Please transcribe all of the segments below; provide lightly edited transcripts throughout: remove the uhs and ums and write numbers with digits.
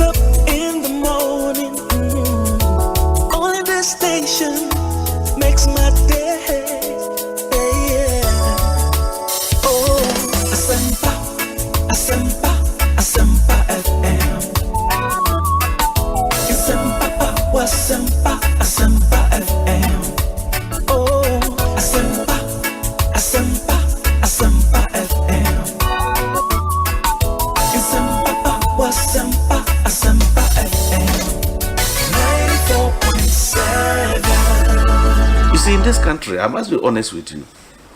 wake up in the morning, only this station makes my day. Yeah. Oh, Asempa, Asempa, Asempa FM. Asempa, Asempa, Asempa FM. Oh, Asempa, Asempa, Asempa FM. Asempa, Asempa FM 94.7. You see, in this country, I must be honest with you,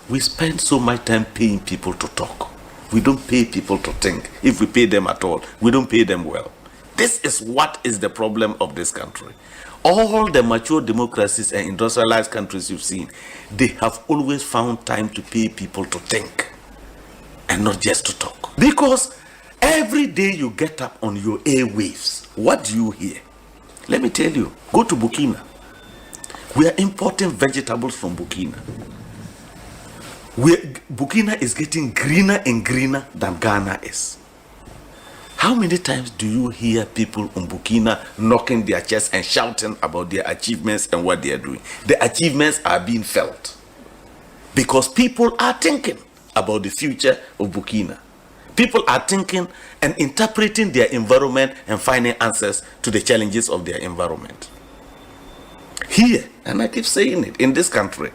we spend so much time paying people to talk. We don't pay people to think. If we pay them at all, we don't pay them well. This is what is the problem of this country. All the mature democracies and industrialized countries you've seen, they have always found time to pay people to think and not just to talk. Because every day you get up on your airwaves, what do you hear? Let me tell you, go to Burkina. We are importing vegetables from Burkina. Burkina is getting greener and greener than Ghana is. How many times do you hear people in Burkina knocking their chests and shouting about their achievements and what they are doing? The achievements are being felt because people are thinking about the future of Burkina. People are thinking and interpreting their environment and finding answers to the challenges of their environment. Here, and I keep saying it, in this country,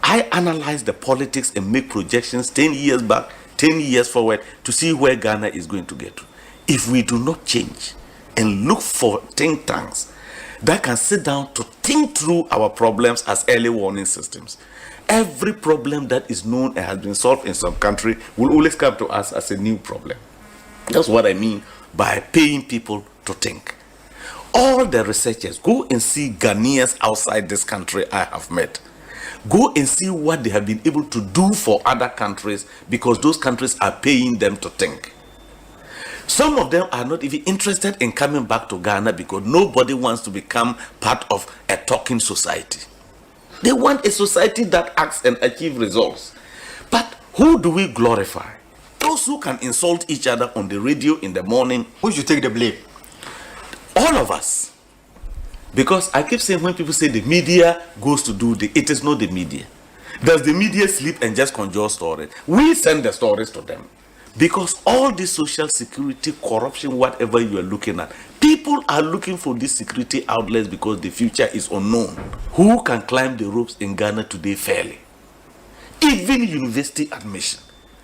I analyze the politics and make projections 10 years back, 10 years forward to see where Ghana is going to get to. If we do not change and look for think tanks that can sit down to think through our problems as early warning systems, every problem that is known and has been solved in some country will always come to us as a new problem. That's what I mean by paying people to think. All the researchers, go and see Ghanaians outside this country I have met. Go and see what they have been able to do for other countries because those countries are paying them to think. Some of them are not even interested in coming back to Ghana because nobody wants to become part of a talking society. They want a society that acts and achieves results. But who do we glorify? Those who can insult each other on the radio in the morning. Who should take the blame? All of us. Because I keep saying when people say the media goes to do it is not the media. Does the media sleep and just conjure stories? We send the stories to them. Because all this social security, corruption, whatever you are looking at, people are looking for these security outlets because the future is unknown. Who can climb the ropes in Ghana today fairly? Even university admission.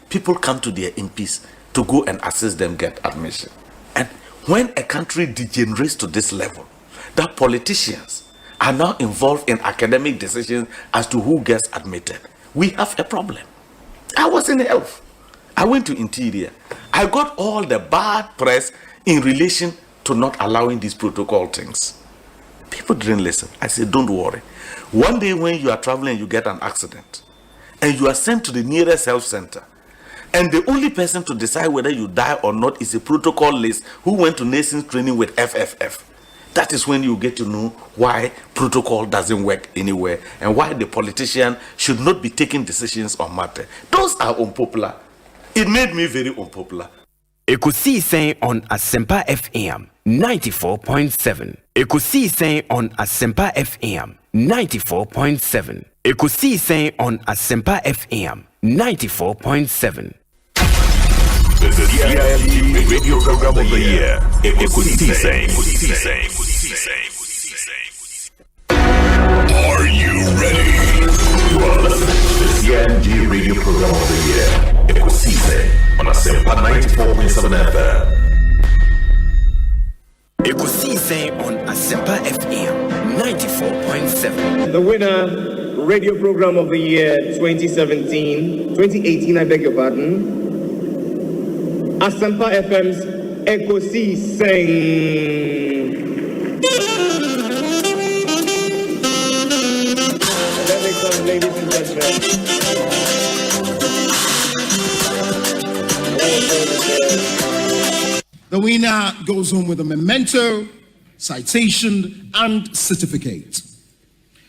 People come to their MPs to go and assist them get admission. And when a country degenerates to this level, that politicians are now involved in academic decisions as to who gets admitted, we have a problem. I was in health. I went to Interior. I got all the bad press in relation to not allowing these protocol things. People didn't listen. I said, don't worry. One day when you are traveling, you get an accident and you are sent to the nearest health center. And the only person to decide whether you die or not is a protocol list who went to nations training with FFF. That is when you get to know why protocol doesn't work anywhere and why the politician should not be taking decisions on matter. Those are unpopular. It made me very unpopular. Ekosiisen On Asempa FM 94.7. Ekosiisen On Asempa FM 94.7. Ekosiisen On Asempa FM 94.7. The CILT Radio Program of the Year. Ekosiisen. Are you ready? Well, the CILT Radio Program of the Year. Ekosiisen On Asempa 94.7 FM. Ekosiisen On Asempa FM 94.7. The winner, Radio Program of the Year 2018, I beg your pardon. Asempa FM's Ekosiisen. Let me come, ladies and gentlemen. The winner goes home with a memento, citation, and certificate.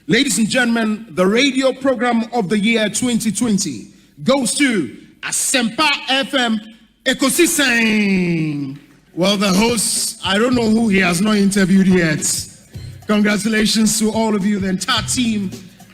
Ladies and gentlemen, the radio program of the year 2020 goes to Asempa FM Ekosiisen. Well, the host, I don't know who he has not interviewed yet. Congratulations to all of you, the entire team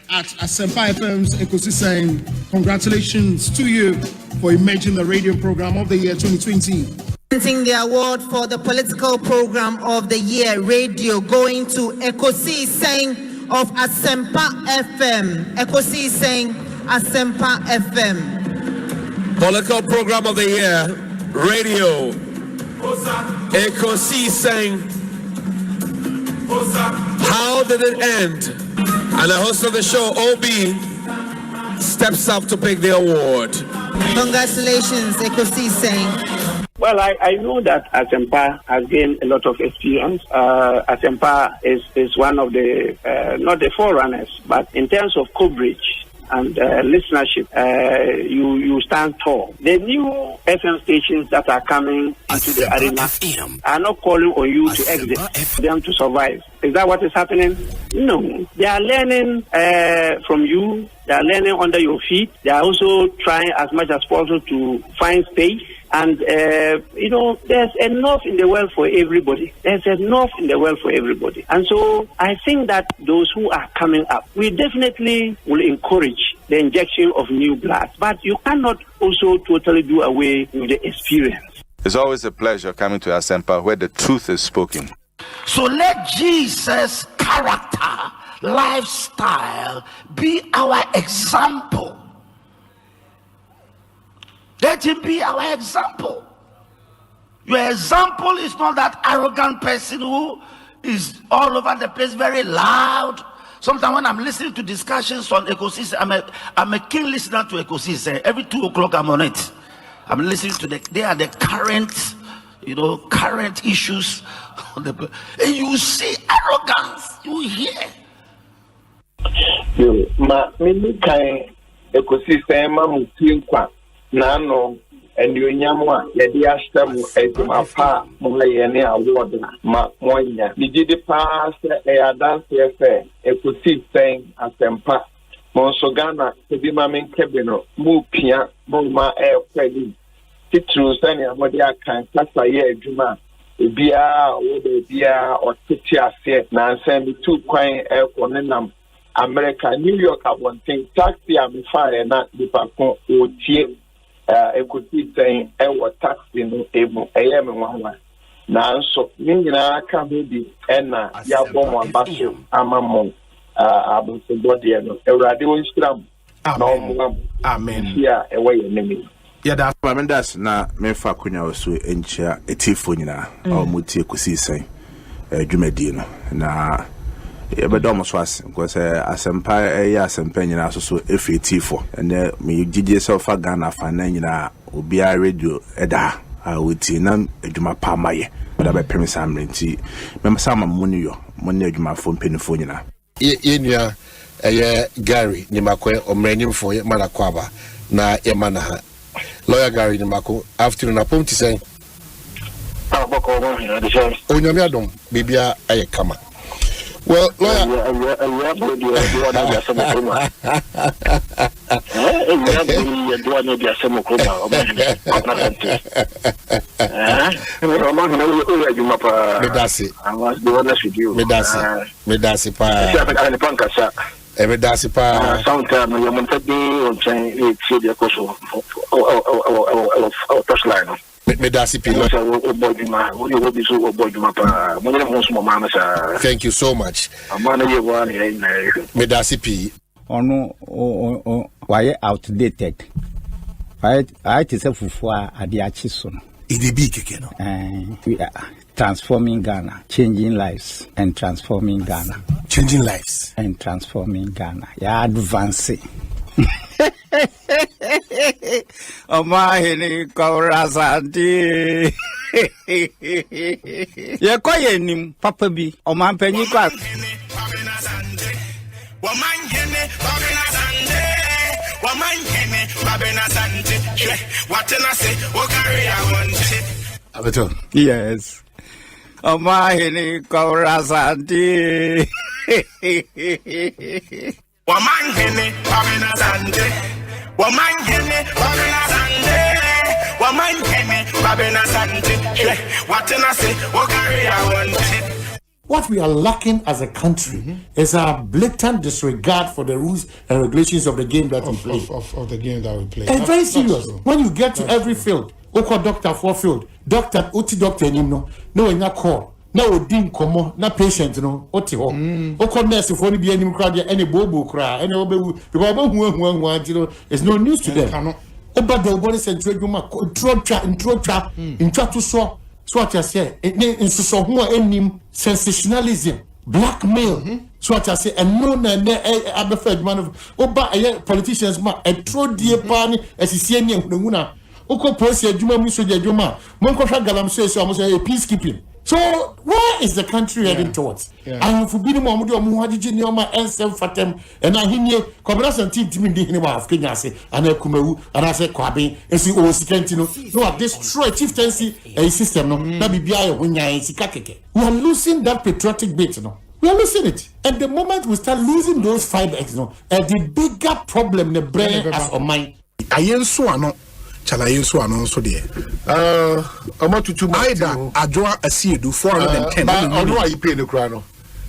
at Asempa FM's Ekosiisen. Congratulations to you for emerging the radio program of the year 2020. Presenting the award for the political program of the year, radio, going to Ekosiisen of Asempa FM. Ekosiisen, Asempa FM. Political program of the year, radio, Ekosiisen. How did it end? And the host of the show, OB, steps up to pick the award. Congratulations, Ekosiisen. Well, I know that Asempa has gained a lot of experience. Asempa is one of the, not the forerunners, but in terms of coverage and listenership, you stand tall. The new FM stations that are coming into the arena are not calling on you to exit, them to survive. Is that what is happening? No. They are learning from you. They are learning under your feet. They are also trying as much as possible to find space. And, there's enough in the world for everybody. There's enough in the world for everybody. And so I think that those who are coming up, we definitely will encourage the injection of new blood. But you cannot also totally do away with the experience. It's always a pleasure coming to Asempa where the truth is spoken. So let Jesus' character, lifestyle be our example. Let him be our example. Your example is not that arrogant person who is all over the place, very loud. Sometimes when I'm listening to discussions on Ekosiisen, I'm a keen listener to Ekosiisen. Every 2 o'clock I'm on it. I'm listening to they are the current, current issues. And you see arrogance, you hear. Nano and you nyamwa yedi ashtamu etumapa mulayene award ma monya nijidi pass dance Ekosiisen Asempa monsogana tebima menkebeno mu pia ma kweli titru sani amodi akan kasa ye adwuma ebia wo de bia otiti ase na nsem tu kwan konenam America New York abonten taxi amfare na dipakon otie Ekosiisen taxi no ebu me nwa na nso nyina ka bi na ya bomo abaso amamon abosebode no Ewurade wonstram na omo amen ya yenemi ya daamendas na mefa kunya oso enchia etifo nyina omutie Ekosiisen dwumadi no na ebedomo so as because Asempa Asempa nyina so efetifo and me gigi self Ghana fa na nyina obia radio eda awuti na adwuma pa maye da be premisa amrenti memsa mamuni yo moni adwuma fo mpenifo nyina yenua Gary ni makwe omrenimfo ye mara kwaba na ye mana ha lawyer Gary ni mako afternoon apom ti sen onyame adom bibia aye kama. Well, lawyer, thank you so much. Medasipi. Ono why outdated. I is a fufua adiachi sono. We are transforming Ghana, changing lives and transforming Ghana. Changing lives and transforming Ghana. Yeah, advancing. Omanhene Asante. Ye kwaye nim papa bi omanpanyi kwa Omanhene Kwabena Asante. What I say, Abeto. Yes. Omanhene Asante. Omanhene Kwabena Asante. Kwabena Asante. What I say, what carry I want it. What we are lacking as a country is a blatant disregard for the rules and regulations of the game that we play. Of the game that we play. And very serious. When you get to every field, Oko doctor for field, doctor, Oti doctor, you know, no in that call. No, dim komo, na patient, you know, Oti ho. Oko nurse, if only be any crowd, any bobo cry, any obe, because you know, it's no news to them. Oba the body said, intro to so. So what I say, in so who sensationalism, blackmail. So what I say, and no abafed man of Oba politicians ma a throw dear pani as he see any Nuna. Oko Posia Juma Musoja Juma, Monko Galam says almost a peacekeeping. So where is the country heading towards? I have forbidden Mamudu Muhaji Nioma and Sem Fatem, and I hear Kwabena and Team Dinima of Kenya say, and I Kumeru, and I say Kwabe, and see Osikentino. No, destroy chieftaincy a system, no, Nabibia, when you are we are losing that patriotic bit, no. We are losing it. And the moment we start losing those 5x, no, the bigger problem the brain as on mine. I am so no. Chalayen so anonso de Amatutu Aida Adwa Asiedu 410 ono ayi pay no kra no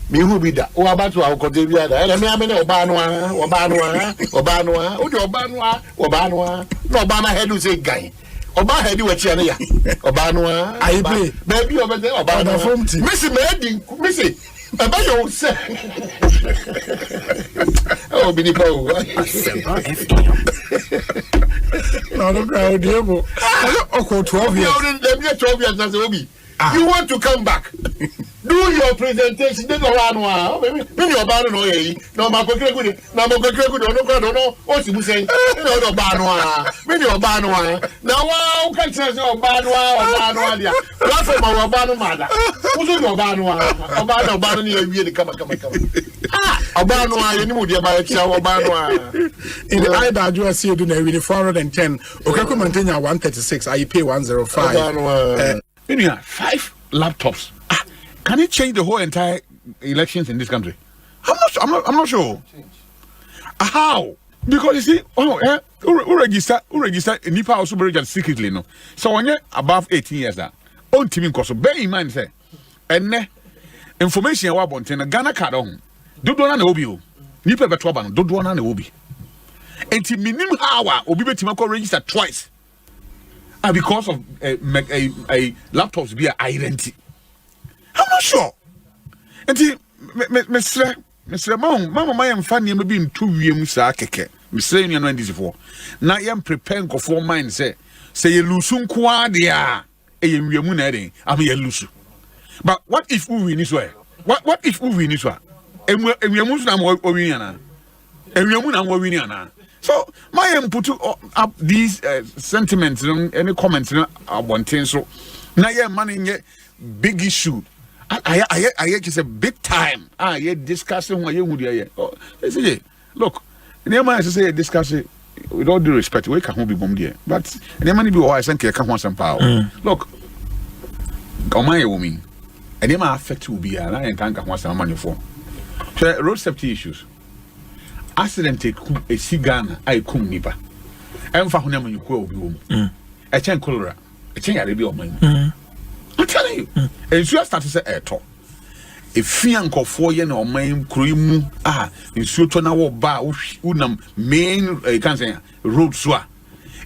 me hu bi da o abatu akode bi ada ele me amene oba no a o de oba no a no oba na headu say guy oba headu wa chia ne ya oba no a ayi play baby oba de oba no missy missy Baba yo say oh bi ni pa o no crowd ebo oko 12 years you want to come back do your presentation then me your ba no ye no ma ko kire good no crowd no o si bu say no ba no me your ba no na wa o ka say o ba no dia platform o ba no mada o so your ba no ni awie ni kama oba no ye ni mu dia ba kia oba no in the Aida Adwa Asiedu na we 410 okako mantenya 136 I pay 105 5 laptops. Can it change the whole entire elections in this country? I'm not sure. How? Because you see, who register Nipa also register secretly, no. So when you're above 18 years, that on team cost. Bear in mind, say, and information about Bonten, Ghana card on. Do na obi o. Nipa betwa ba no do na obi. Enti minimum hour obi betimako register twice. Because of a laptops be identity. I'm not sure. And Mr. Mama, my family may be in 2 years. Mr. You know, this before. Now I am preparing for mine. Say you lose quadia. I'm a lose. But what if we win this way? What if we win this way? And we are winning. So my put up these sentiments and any comments about things. So now you're manning a big issue. I just a big time. You're discussing what you would hear. Look, the man say discuss it with all due respect. We can't be bombed here, but the man be wise and can't want some power. Look, come my woman, and the man affect will be and can't want some money for road safety issues. Accident a Sigana, I cum nipa. And for whom you call you. A chain cholera, a chain Arabia of mine. I'm telling you, and you start to say a talk. If Fianco 4 years or main cream, in Sutona bar, Unam, main, can't say, road swa.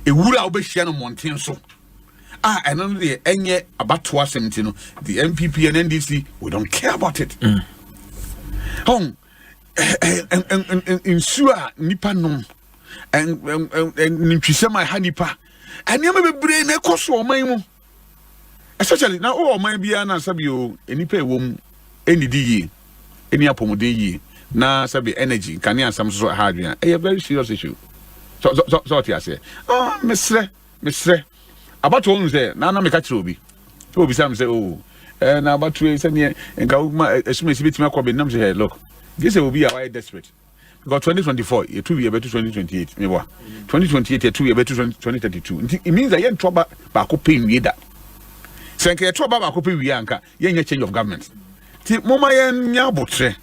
A wood I'll be Shannon Montaigne so. And only any about 270, the MPP and NDC, we don't care about it. Home. And ensure nipa no and nintwise my hanipa and you may brain a cost or my especially now all my bia na sabio nipa wom any di any apomode yi na sabi energy can you some so hard a very serious issue so what you say Mr. about one say na me catch obi sam say na about to say ne nka ma esuma sibitima kwa be nam say look this will be a desperate because 2024 it will be about 2028 me 2028 it will be about 2032 it means that you trouble back up paying we that so you trouble back up we anka you change of government ti mama yen nya botre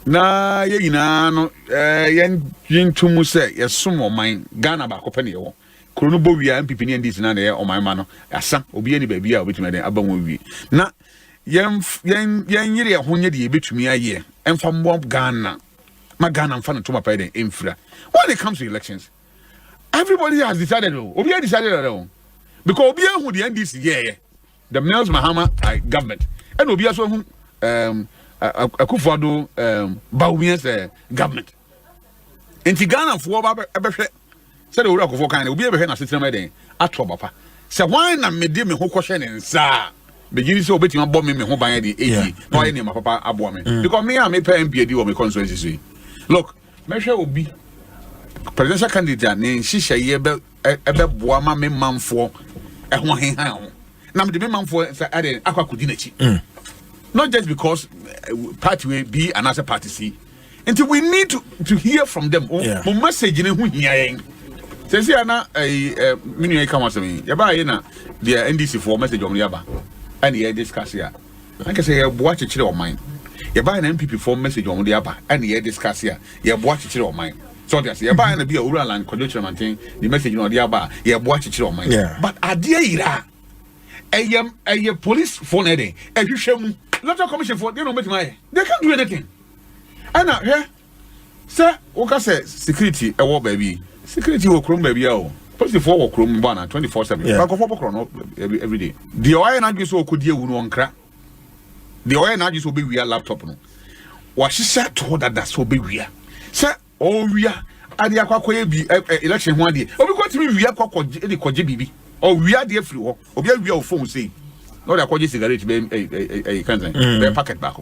na ye ina no yen yintumu say ye som o man Ghana back up ne wo Krono bo wi MPP ni ndis na na Oman ma no asa obi ani ba bia obetumi den aba mo wi na yen yire ho nye de ebetumi aye emfa mo Ghana ma Ghana mfa no to ma pa den emfira when it comes to elections everybody has decided obi has decided that because obi hu the NDC the Nels Mahama government and obi aso hu Akufo-Addo Bawumia's government enti Ghana fo ba ebehwe said the Akufo kan obi ebehwe na setrema den ato bapa say why na me de me ho kohwe ne nsa begini so obeti ma bom me ho ban de eji no aye ne ma papa abo me because me am pay MP di wo me constituency look mehwe obi presidential candidate ne hihye ye ebe boa ma me manfo ho henhan ho na me de me manfo say ade akakudi na chi not just because party will be another party C until we need to hear from them mo message ne hu hia yen say ana minu e come asemi ya ba ye na the NDC for message on yaba and ye discuss here I can say ye boa chechire o mind ye ba na MPP for message on yaba and ye discuss here ye boa chechire o mind so they say ye ba na be owura land condition maintain the message on yaba ye boa chechire o mind but ade ira a police phone heading and you show me Electoral Commission for they don't make my they can't do anything. And now here, sir, what say security a war baby. Security will chrome baby. Positive for chrome banner 24/7. Back of chrono every day. The oil and I so could deal with one crack. The oil and I just will be real laptop. No. What she said to her that's so big real. Sir, oh we are at the election one day. Oh, we got to be real BB. Oh, we are the free. Oh, we are real phone say. No, they call you cigarette, a packet back.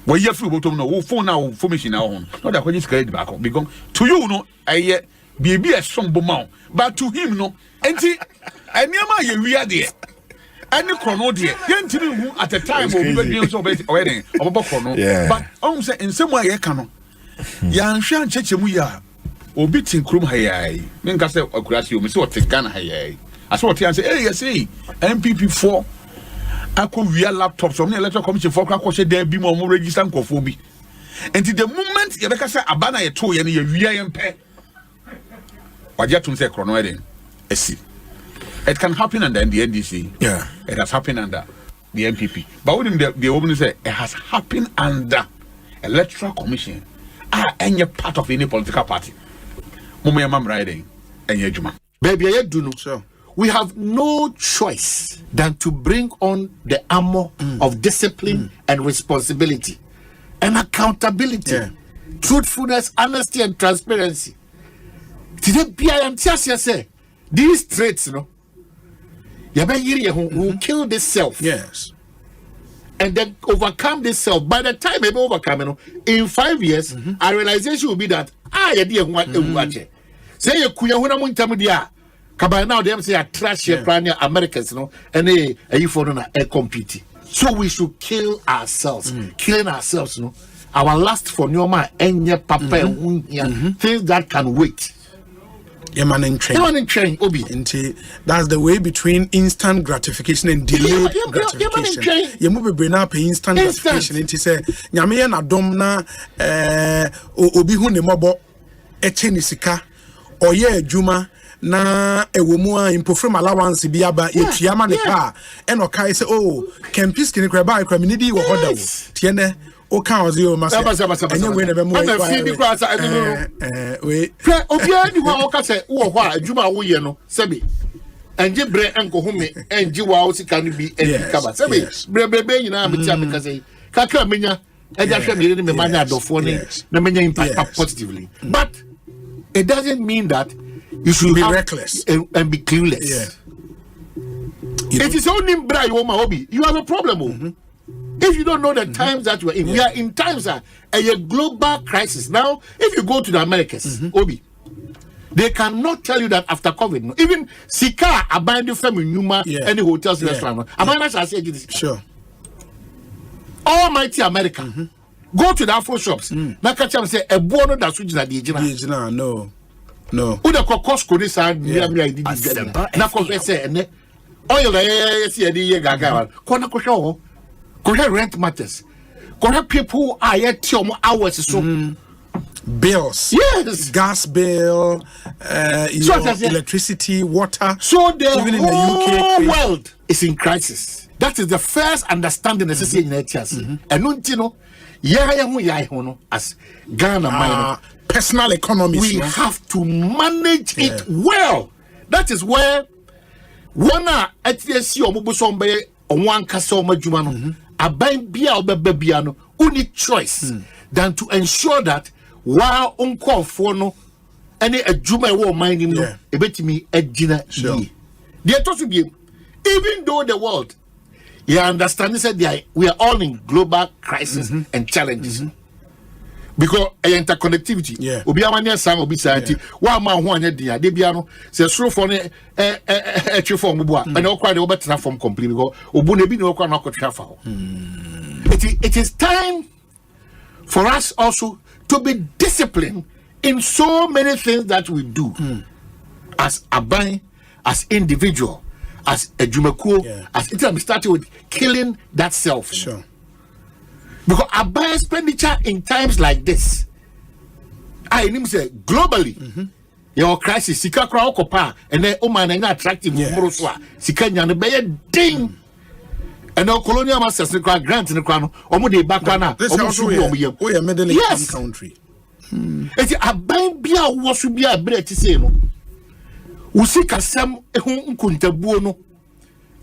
Well, you're free, but no phone now, formation now. No, they call you cigarette back. Because to you, no, I be a strong bomb, but to him, no, and see, I never we are there. And the chrono dear, young at a time we were doing so wedding or chrono, but almost in some way, I cannot. Young Shan Chechemuya, or beating Krum Hayai, Menkasa or Grassio, Miss or Tigana Hayai. I saw what I say, hey, see, MPP4. I could real laptops from the Electoral Commission for Krakow, there be more register and cophobia. And to the moment, you say, Abana, a toy and a real pay. What you say, chronoiding, see. It can happen under the NDC. Yeah. It has happened under the MPP. But wouldn't the woman say, it has happened under Electoral Commission. Any part of any political party. Mummy, I'm riding, and your Juma. Baby, I do know so. We have no choice than to bring on the armor of discipline and responsibility and accountability, truthfulness, honesty, and transparency. Today, say these traits, who kill this self, and then overcome this self. By the time they overcome, in 5 years, our realization will be that say you kuya Kabay now them say a trash Americans, and you for a compete. So we should kill ourselves, killing ourselves, Our last for Nyoma and things that can wait. Train, Obi. That's the way between instant gratification and delayed gratification. You move bring up instant gratification. It say Nyame na dom na obi hu ne mobo echenisika oye adwuma na ewomu a impofrem allowance bi aba etuama ne pa e no kai say oh kempiski ne kraba akra mi di wo hoda wo tie ne o kan ozi o ma say enye we na be mo na fi bi kwa sa we obi ani ho o ka say wo ho a adwuma wo ye no sebi enje bre enko home enje wa o sika no bi kaba sebi bre nyina me ti ameka say kakra menya eja hwe me ne me manya adofo ne na menya impact positively but it doesn't mean that you should be reckless and be clueless. It is only Bra Obi. You have a problem. If you don't know the times that you are in, we are in times a global crisis. Now, if you go to the Americas, Obi, they cannot tell you that after COVID, even Sika abandoned family Numa, any hotels, restaurant. Abandoned shall say this. Sure. Almighty America. Go to the Afro shops. Now catch them say a bono that switches at the Ejina. No. Who the Costco this and me did na confess and oil see the gaga. Kona ko rent matters. Kona people are yet hours so bills. Yes. Gas bill, electricity, water. So the even in whole the UK world is in crisis. That is the first understanding necessary in HRC. And no, as Ghana, personal economy. We have to manage it well. That is where one at the sea or Mubusombe or one Kasoma Jumano, a bank bia or babiano, only choice than to ensure that while uncle for no any a Juma war mining a bit me a dinner. They are to be even though the world you understand that we are all in global crisis and challenges. Because interconnectivity, obi amanya sang obi santi wa ma ho anya dia de bia no se soro for ne twe form bo a na okwa de obetena form complete because obu na bi na okwa na akotwa fa ho. It is time for us also to be disciplined in so many things that we do as aban, as individual, as a jumakuo, as it we started with killing that self. Sure. Because our expenditure in times like this, I need to say globally, your crisis, sika kra okopa, and then Omanhene attractive moroswa, sika nyane beye ding, and our colonial masters ne kra grant ne kra no, omo de bakwa na, omo subi omo yem. We are middle income country. Eti aban bia wo so bia bre ti say no. Usika sem ehun nkuntabuo no.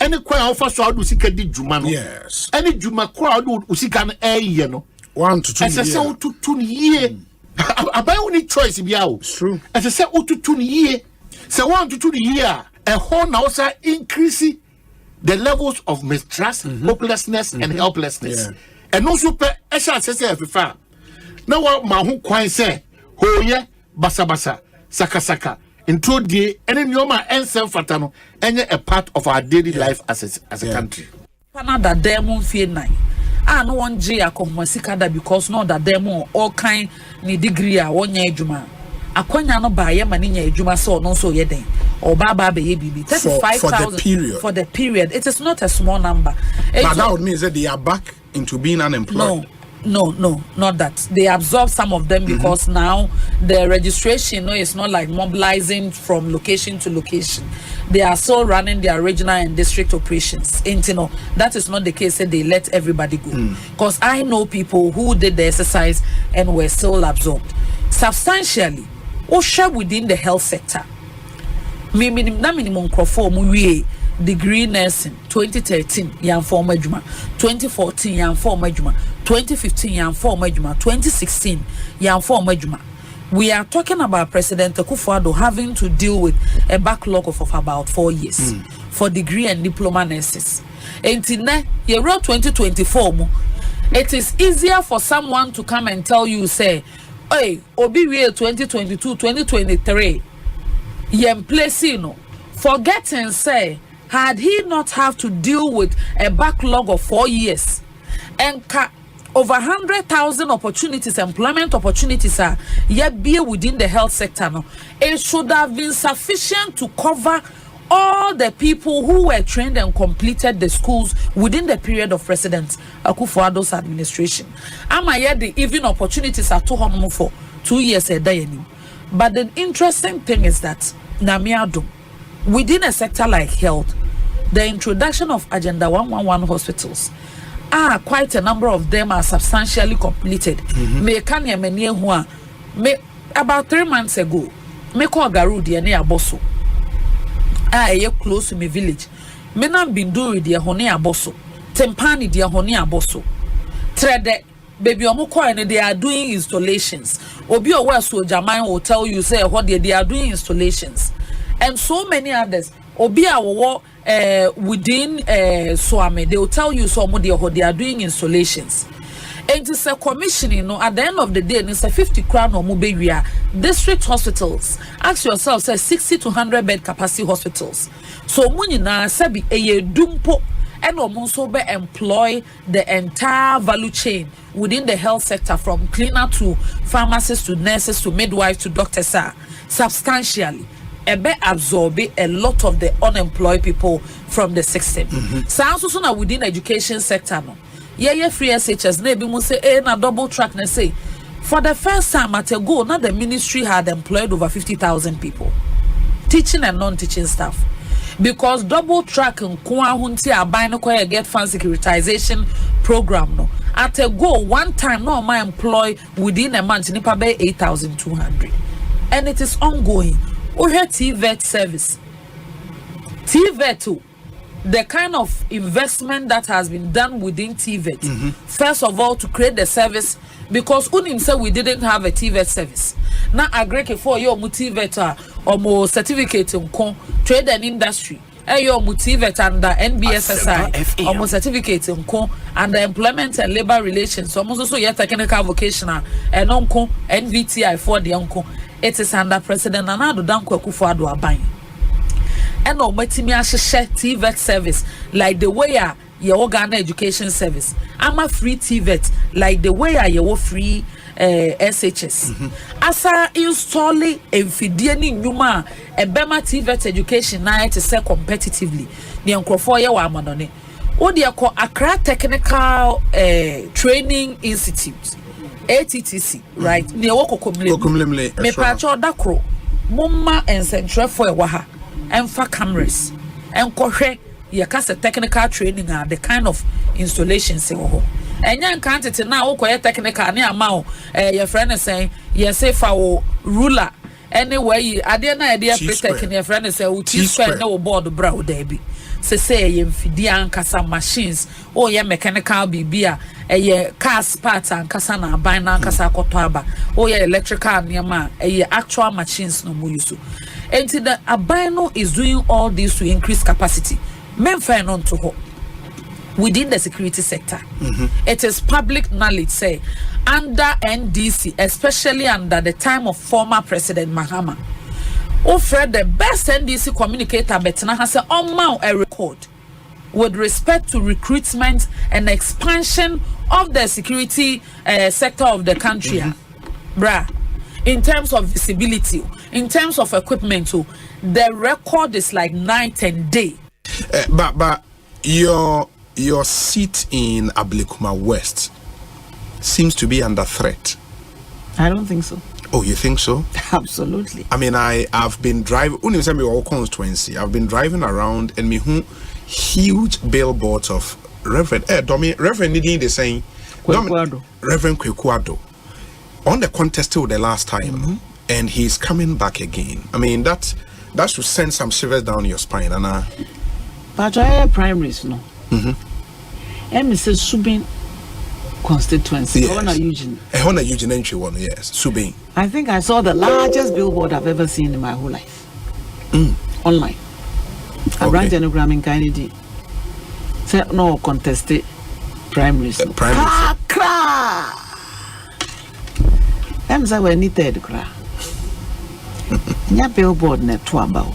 Any kwa offer so adu sika di juma no. Yes. Any juma kwa adu usika na ye no. 1 to 2 years. As I say 2 years. Abai only choice bia o. It's true. As I say 2 years. Say 1 to 2 years. A whole now also increase the levels of mistrust, hopelessness and helplessness. And also per esha say afifa. Now what ma hu kwan say hoye basa saka into the any nyoma ensem fatano any a part of our daily life as a country. Canada demo fie nine. Ah no one G akomasika because no that demo all kind ni degree a one year juma. Akwanya no ba ye mani nya ejuma so no so ye den. Or baba be ye bibi 35,000 for the period. It is not a small number. But that would mean that they are back into being unemployed. No, not that. They absorb some of them because now the registration is not like mobilizing from location to location. They are still running their regional and district operations. And that is not the case that they let everybody go. Because I know people who did the exercise and were still absorbed. Substantially, or share within the health sector. Minimum degree nursing 2013 yan form adwuma 2014 yan form adwuma 2015 yan form adwuma 2016 yan form adwuma. We are talking about President Akufo-Addo having to deal with a backlog of about 4 years for degree and diploma nurses. Until now, year 2024 it is easier for someone to come and tell you say hey obi we 2022 2023 yem place forgetting say had he not have to deal with a backlog of 4 years and over 100,000 opportunities, employment opportunities are yet be within the health sector no, it should have been sufficient to cover all the people who were trained and completed the schools within the period of President Akufo-Addo's administration. Ama yet the even opportunities are 200 for 2 years a day. But the interesting thing is that Namiado, within a sector like health, the introduction of Agenda 111 hospitals, quite a number of them are substantially completed. About 3 months ago, me call Garudi and Aboso. Close to my village. Me nan binduri dia hone Aboso. Tempani dia hone Aboso. Trede baby omukwa and they are doing installations. Obi owa so Jaman will tell you say what they are doing installations. And so many others. Obi awo within Swame, they will tell you some they are doing installations. And it's a commissioning, at the end of the day, it's a 50 crown or more district hospitals. Ask yourself, say 60 to 100 bed capacity hospitals. So munina sabi dumpo and also be employ the entire value chain within the health sector from cleaner to pharmacists to nurses to midwives to doctors substantially. Ebe absorb a lot of the unemployed people from the system. Sounds also within education sector no. Yeah free SHS na ebi mu say na double track na say For the first time at a go, now the ministry had employed over 50,000 people, teaching and non-teaching staff. Because double track and get fund securitization program no. At a go, one time no my employ within a month nipa be 8,200. And it is ongoing. We have TVET service. TVET too. The kind of investment that has been done within TVET, first of all, to create the service, because unim said we didn't have a TVET service. Now, agree for your TVET or more certificate in trade and industry. Your TVET under NBSSI or more certificate in under employment and labor relations. Almost also your technical vocational and unco NVTI for the uncle. It is under President Nana Danko Kufuado Abay. And no matimi share TVET service like the way your Ghana education service. I'm a free TVET like the way your free SHS. Asa installing enfidie nyuma ebema TVET education na to say competitively. Ni enkrofo ye wa amanone. O de ko Accra Technical Training Institute ATTC, right? Ni wo kokomle. Me pacho dakro. Mumma ensentrefo e wa ha. Enfa cameras enkohwe ye kase technical training are the kind of installations e ho enya nkantete na wo koye technical ne amao your friend say ye say fa wo ruler anyway ade na ade protect ne friend say wo T-square na wo board bra wo da bi say ye mfidi ankasa machines o ye mechanical bibia ye cars parts ankasa na aban na ankasa koto aba o ye electrical niam ye actual machines no mo use. And the Abino is doing all this to increase capacity. Men find on to her within the security sector. It is public knowledge, say, under NDC, especially under the time of former President Mahama, offered the best NDC communicator, Bettina has a record with respect to recruitment and expansion of the security sector of the country. Bruh. In terms of visibility, in terms of equipment, the record is like night and day. But your seat in Ablekuma West seems to be under threat. I don't think so. Oh, you think so? Absolutely. I mean, I've been driving. Constituency. I've been driving around and me huge billboards of Reverend. Reverend Nidin is saying Reverend Kwekuado. On the contest till the last time, and he's coming back again. I mean, that should send some shivers down your spine, and but I have primaries, no. And Mrs. Subin constituency, yes. Honor Eugene entry one, yes, Subin. I think I saw the largest billboard I've ever seen in my whole life. Online. A branch enogram in Kennedy. Said no contested primaries. Primaries. I'm saying we need third cra. Nya billboard net to about.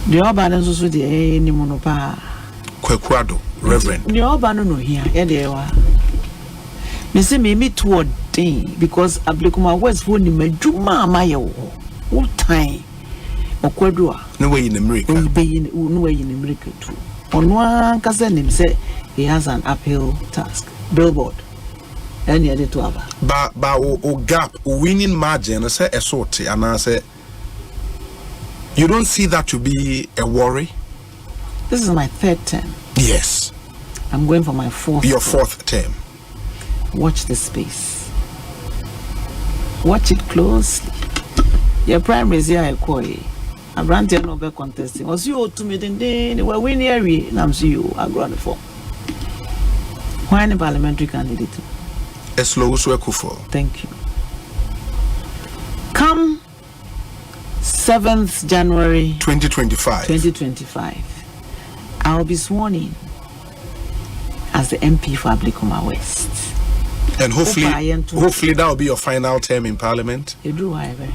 The urban is also the any monopa. Kwekuado, Reverend. The urban no here, yeah they are. Me say me meet toward day because Ablekuma West phone me juma mayo. All time. Okwadua. No way in America. No way in America too. On one cousin him say he has an uphill task. Billboard. Any other to have. But gap winning margin, I say a sort, and I say you don't see that to be a worry. This is my third term. Yes. I'm going for my fourth. Your fourth term. Watch the space. Watch it closely. Your primaries here I call you. I ran to no contesting. Was you to me then we're winning area and I'm see you I ground for. Why any parliamentary candidate? Thank you. Come 7th January 2025. I'll be sworn in as the MP for Ablekuma West. And hopefully that will be your final term in Parliament. You do whatever.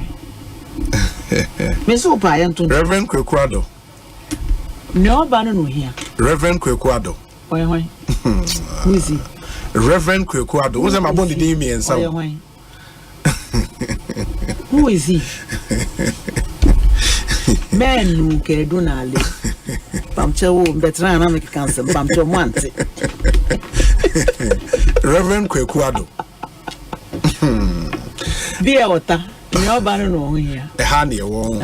Reverend Kwekuado. No banner here. Reverend Kwekuado. Why? Who is he? Reverend Kwekuado. Who's my bond the me and some? Who is he? Man who can do nali. Pamcho veteran American cancer. Pamcho Mante. Reverend Kwekuado. Dear water, no banner here. A handy one.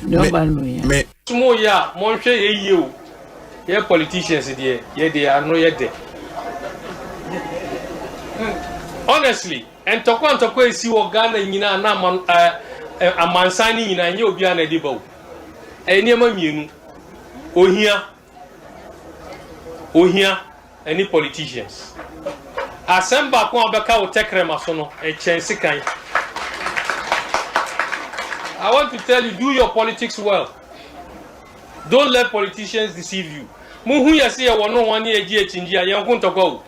No banner. Small ya, Monche, you. Your politicians, dear, yet they are no yet there. Honestly, and Tokwan see what Ghana in a man signing in a new Biana Debo. A near Mamun, here, any politicians. Asempa Kwabena will take Remasono, a chance kind. I want to tell you, do your politics well. Don't let politicians deceive you. Muhu ya say one no 1 year chinji ya kunto go.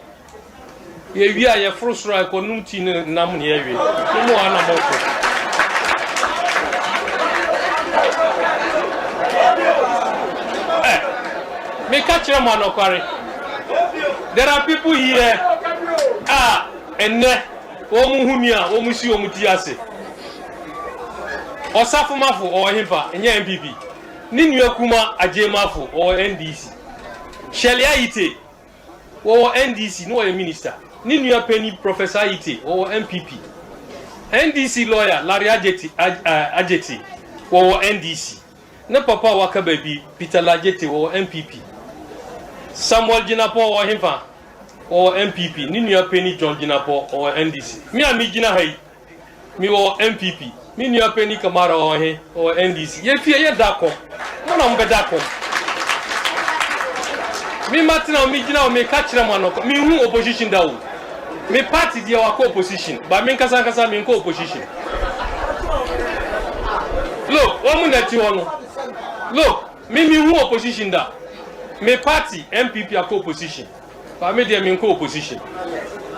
Ye wi ya frustra ko numti nam ne yewe. Mo ana moko. Me catch them on Okwari. There are people here. Enne omuhunia omusi omutiase. Osafumafo or himpa enye MPP. Ninu Kuma Ajemafo or NDC. Shelia Ite or NDC, no a minister. Ninu Penny Professor Ite or MPP. NDC lawyer Larry Ajeti or NDC. No Papa Waka baby Peter Lajeti or MPP. Samuel Jinapo or Himpa or MPP. Ninu Penny John Jinapo or NDC. Me and me Jina Hay. Me or MPP. Me New Penny Kamara or NDC. Ye fear Dako. No, I'm Bedako. Me Martina, me Gina, me catch them on me who opposition down. Me party, the our co-opposition, but me Kasakasa, me co-opposition. Look, one minute you want. Look, me who opposition da. Me party, MPP are co-opposition, but me they me co-opposition.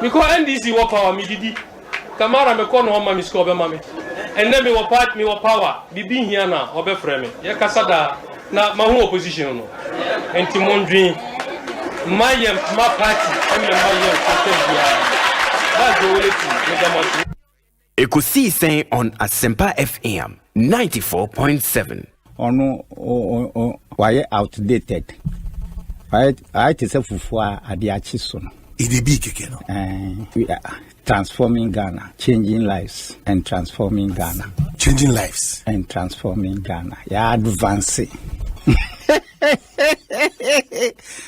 Me call NDC what power me didi. Kamara me call no home me score be mame. And then me wa part me wa power be here na obe frame ye kasada na ma hu opposition no enti mondwin mayem ma party and mayem that's the only thing Ekosiisen on Asempa FM 94.7 ono why outdated I tell fufu ade achi so no it be keke no we are transforming Ghana, changing lives and transforming Ghana. Changing lives and transforming Ghana. Yeah, advancing.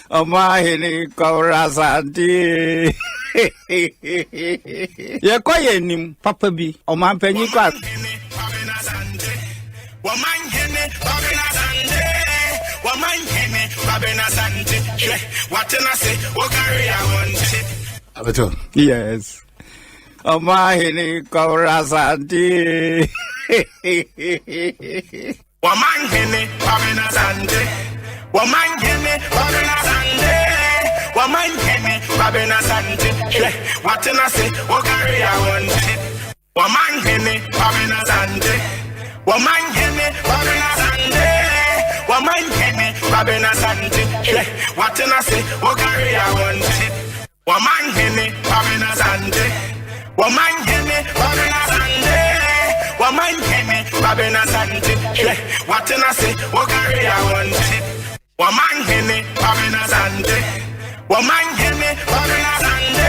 Omanhene Asante. Ye koye nim papa bi omanpanyi kwa. Omanhene Kwabena Asante. What I say, what carry I want. Yes. Omanhene Asante. Omanhene Kwabena Asante. Omanhene Kwabena Asante. Omanhene Kwabena Asante. What I say, what carry I want. Omanhene Kwabena Asante. Omanhene Kwabena Asante. Omanhene Kwabena Asante. What I say, what carry I want. Omanhene Kwabena Asante. Omanhene Kwabena Asante. Omanhene Kwabena Asante. What I say, what carry I want. Omanhene Kwabena Asante. Omanhene Kwabena Asante.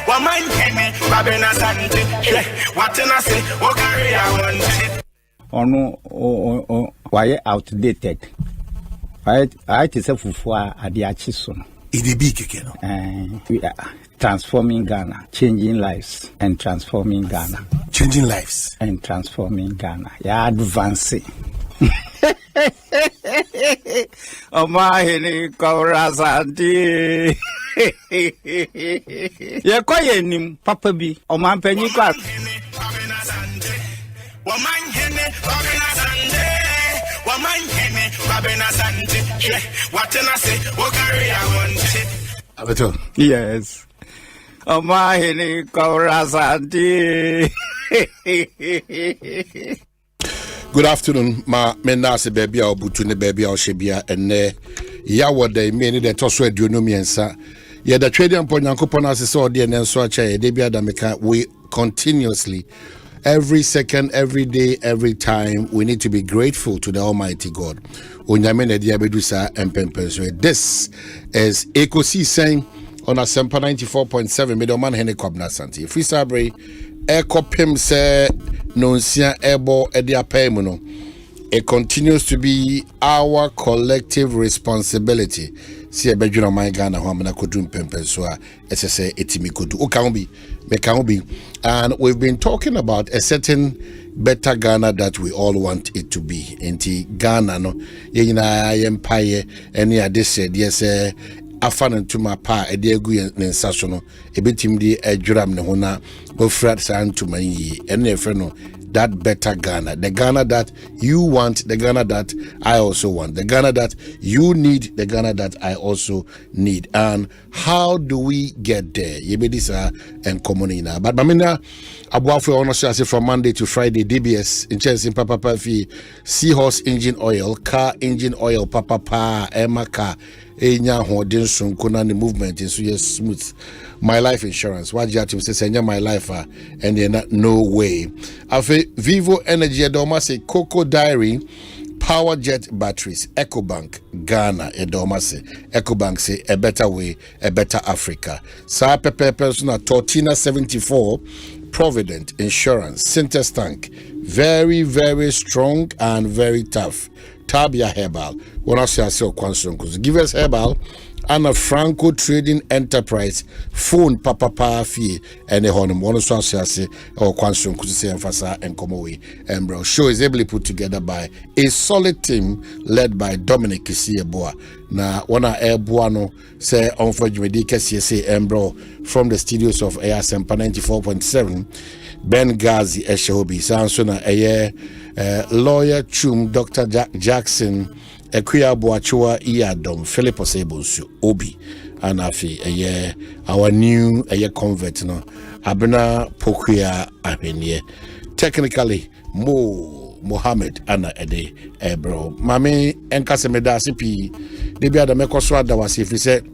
Omanhene Kwabena Asante. What I say, what carry I want. Ono why outdated. I tell fufu ade achi so no it be keke no we are transforming Ghana, changing lives and transforming Ghana. Changing lives and transforming Ghana. Yeah, advancing. Omanhene Asante. Ye koye nim papa bi omanpanyi kwa. Omanhene Kwabena Asante. What I say, what carry I want. Yes. Omanhene Asante. Good afternoon, ma menase baby or butune baby or shebia and ya what they mean that also dunomiansa. Yeah, the trading point Yankopon as so dear and so debia dameka we continuously every second, every day, every time we need to be grateful to the Almighty God. This is Ekosiisen on Asempa 94.7 mede Omanhene Kwabena Asante free sabre ekopem se nonsia ebo ede apemu no. It continues to be our collective responsibility. See a bedroom my Ghana home and I could do pempensua SSA etimi kudu ukambi mekambi. And we've been talking about a certain better Ghana that we all want it to be. Inti Ghana no yina empire any this said yes afan to my pa ediegu nsa so no ebetim di adwuram ne hona ofrat san to my ene efre no that better Ghana, the Ghana that you want, the Ghana that I also want, the Ghana that you need, the Ghana that I also need. And how do we get there? Yebedisa and Commonina. But Mamina Abuafo honestly, I say from Monday to Friday, DBS in Chelsea, Papa Fi, Seahorse engine oil, car engine oil, Papa Emma car. Enya hodin sunkuna the movement is so smooth. My life insurance. What you have to say my life and they're not no way. Afe Vivo Energy Edoma say Coco Diary Power Jet batteries EcoBank Ghana Edoma say EcoBank say a better way, a better Africa. Sa pepe persona Tortina 74 Provident Insurance Sintes Tank very strong and very tough. Tabia Herbal. When I say Kwansonkus, give us Herbal and a Franco Trading Enterprise phone papa fee and a honum. One of say or Kwansonkus say Fasa and Komowe and bro. Show is ably put together by a solid team led by Dominic Kisieboa. Na wana Buano say on for Jumedika say Embro from the studios of Asempa 94.7 Ben Gazi Eshobi Sansona lawyer Chum Dr. Jackson Ekuya Boachua Iadom Philip Osebonsu Obi and Afi our new convert no Abena Pokuya Abenye technically Mohammed Anna Ede bro Mami Enkasemeda CP Debi Adameko Swada was if he said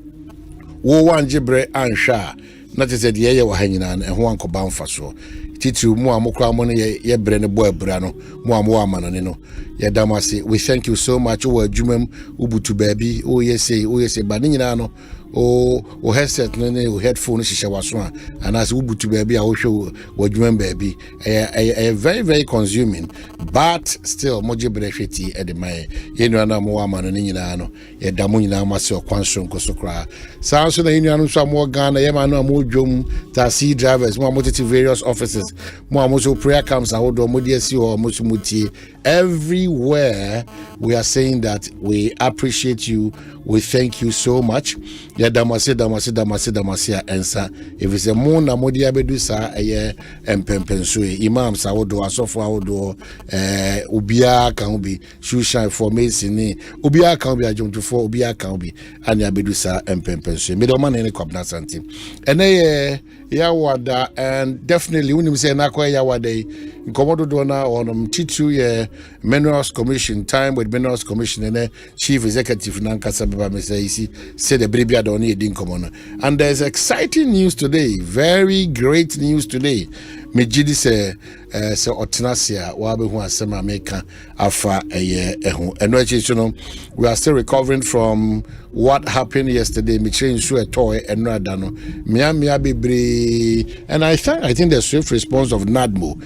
wo wan jibre ansha na te said ye wa hanyina and ho anko banfa so titiri mu amokra mo ne ye bre ne bo abura no mu amo amano ne no ye damase we thank you so much o adwumam ubutu baabi o yese ba ne nyina no o headset ne o headphone hihye waso a anas ubutu baabi a wo hwe wadwumam baabi very consuming but still moje bre hweti e de mai ye no na mo amano ne nyina no ye damo nyina mase okwanso nkosokra sanso na yenu anu so amo Ghana ye ma no amo dwom taxi drivers mo amotiti various offices mo amoso prayer camps ahodo mo de asi o mo sumuti everywhere. We are saying that we appreciate you, we thank you so much. Ya damase ensa if it's a moon na modi abedu sa empempenso imam sa wodo asofo wodo ubia kan bi shushan formation ni ubia kan bi ajomtofo ubia kan bi ani abedu sa empempenso me do Omanhene Kwabena Asante ene yawada and definitely when you say na kwa yawada nkomodo do na on titu ye Minerals Commission time with Minerals Commission and Chief Executive Nankasa Baba Mr. said the baby adoni edin komono. And there's exciting news today, very great news today. Mejidi se otinasia wabe hu asema meka afa ehu eno we are still recovering from what happened yesterday. Me change so a toy and radano mia bebre, and I think the swift response of NADMO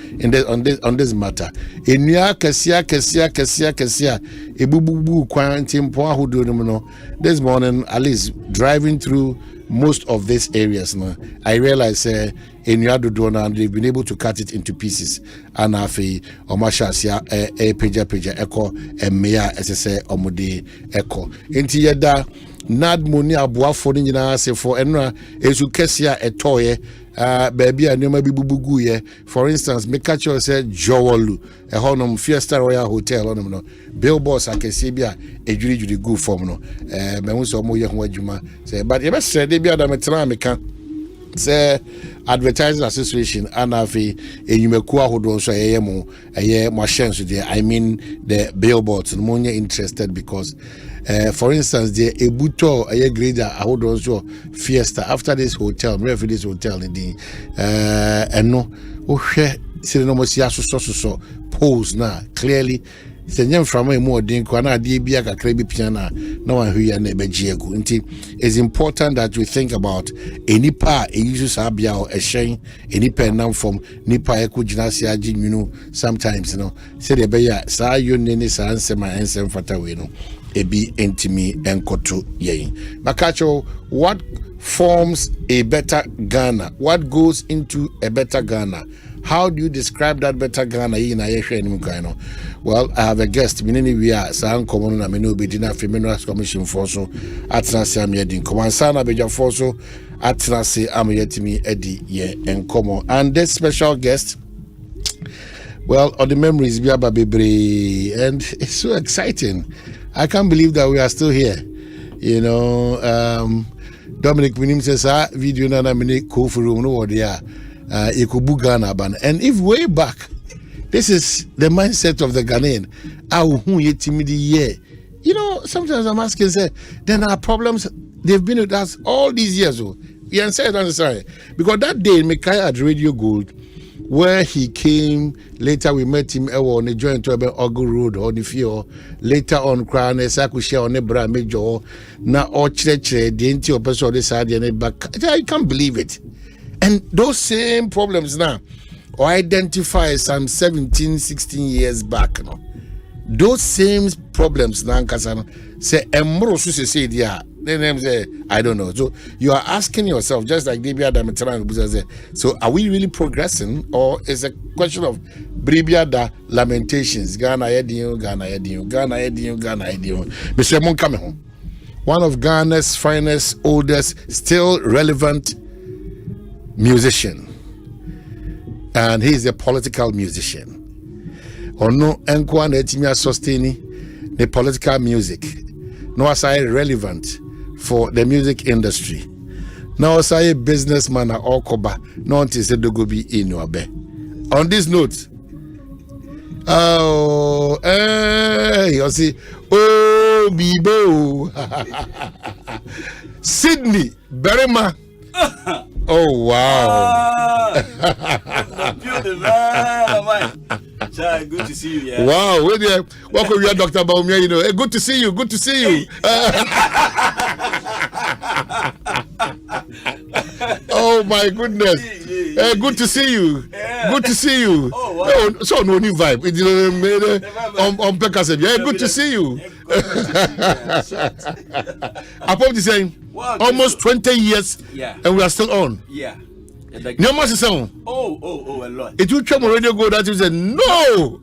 on this matter. Enya kesia ebububu quarantine po ahudo no this morning, at least driving through most of these areas now, I realize in Yadudona and they've been able to cut it into pieces. And afi omashasia peja echo mea SSA omudi echo. Inti yada NADMO ni abuafo ni nyina se for enra esu kesia etoye baby and you may be bubugu ye. For instance, make catch you say Jowolu, a honum Fiesta Royal Hotel on no billboards I can see a jury good form no memuso mo ye ho adwuma say but you best say they be adam metramika say Advertising Association and afi enyumeku ahodo so eyemo machine so there I mean the billboards no more interested because for instance the ebuto grader ahodo so Fiesta after this hotel this hotel in the eno ohwe sire no mo sia so pose na clearly Senye from a more din kwana di bia kakra bi piana na wan hwe na ebeji egu nti it's important that we think about any pa uses abia or a shen any pen nam from nipa ekugina se agi nwunu sometimes say the beya sa yonne ni sa ansema ensem fata we no ebi entimi enkoto yen makacho what forms a better Ghana? What goes into a better Ghana? How do you describe that better Ghana? Well, I have a guest. We are San Common and Menu Bedina Feminist Commission Forso Atnasi Amyedin. Comansana Beja Forso Atnasi Amyetimi Eddie Ye and Como. And this special guest, well, all the memories we are baby, and it's so exciting. I can't believe that we are still here. Dominic Minim says, video na mini ko for room no there. Ikubu Ghana ban. And if way back, this is the mindset of the Ghanaian. Sometimes I'm asking, say, then our problems, they've been with us all these years. We answer because that day, Mikaya at Radio Gold, where he came, later we met him on the joint to Ogo Road or the Fio, later on Crown, Sakusha on Nebra Major, now or Chreche, the entire person this side and back. I can't believe it. And those same problems now or identify some 17, 16 years back. Those same problems now say say I don't know. So you are asking yourself, just like Bribia Dametran, so are we really progressing, or is a question of Bribia da lamentations? Ghana Edin, Ghana Edin, Ghana Edin, Ghana Edin. Mr. Monkamehon, one of Ghana's finest, oldest, still relevant musician, and he is a political musician. Ono enkwa na etimia sustaining the political music. No aside relevant for the music industry. No aside businessman or koba. No until se dogobi in your bed. On this note, you see, Bibo Sydney Berima. Oh wow! Good to see you. Yeah. Wow, welcome, you, Dr. Baumia. Good to see you. Good to see you. Oh my goodness! Good to see you. Good to see you. Oh, wow. So no new vibe. On Pekasem. Yeah, good to see you. I'm probably saying almost 20 years, and we are still on. Yeah. No more sound. Oh, a lot. It will come on Radio Go that you said no.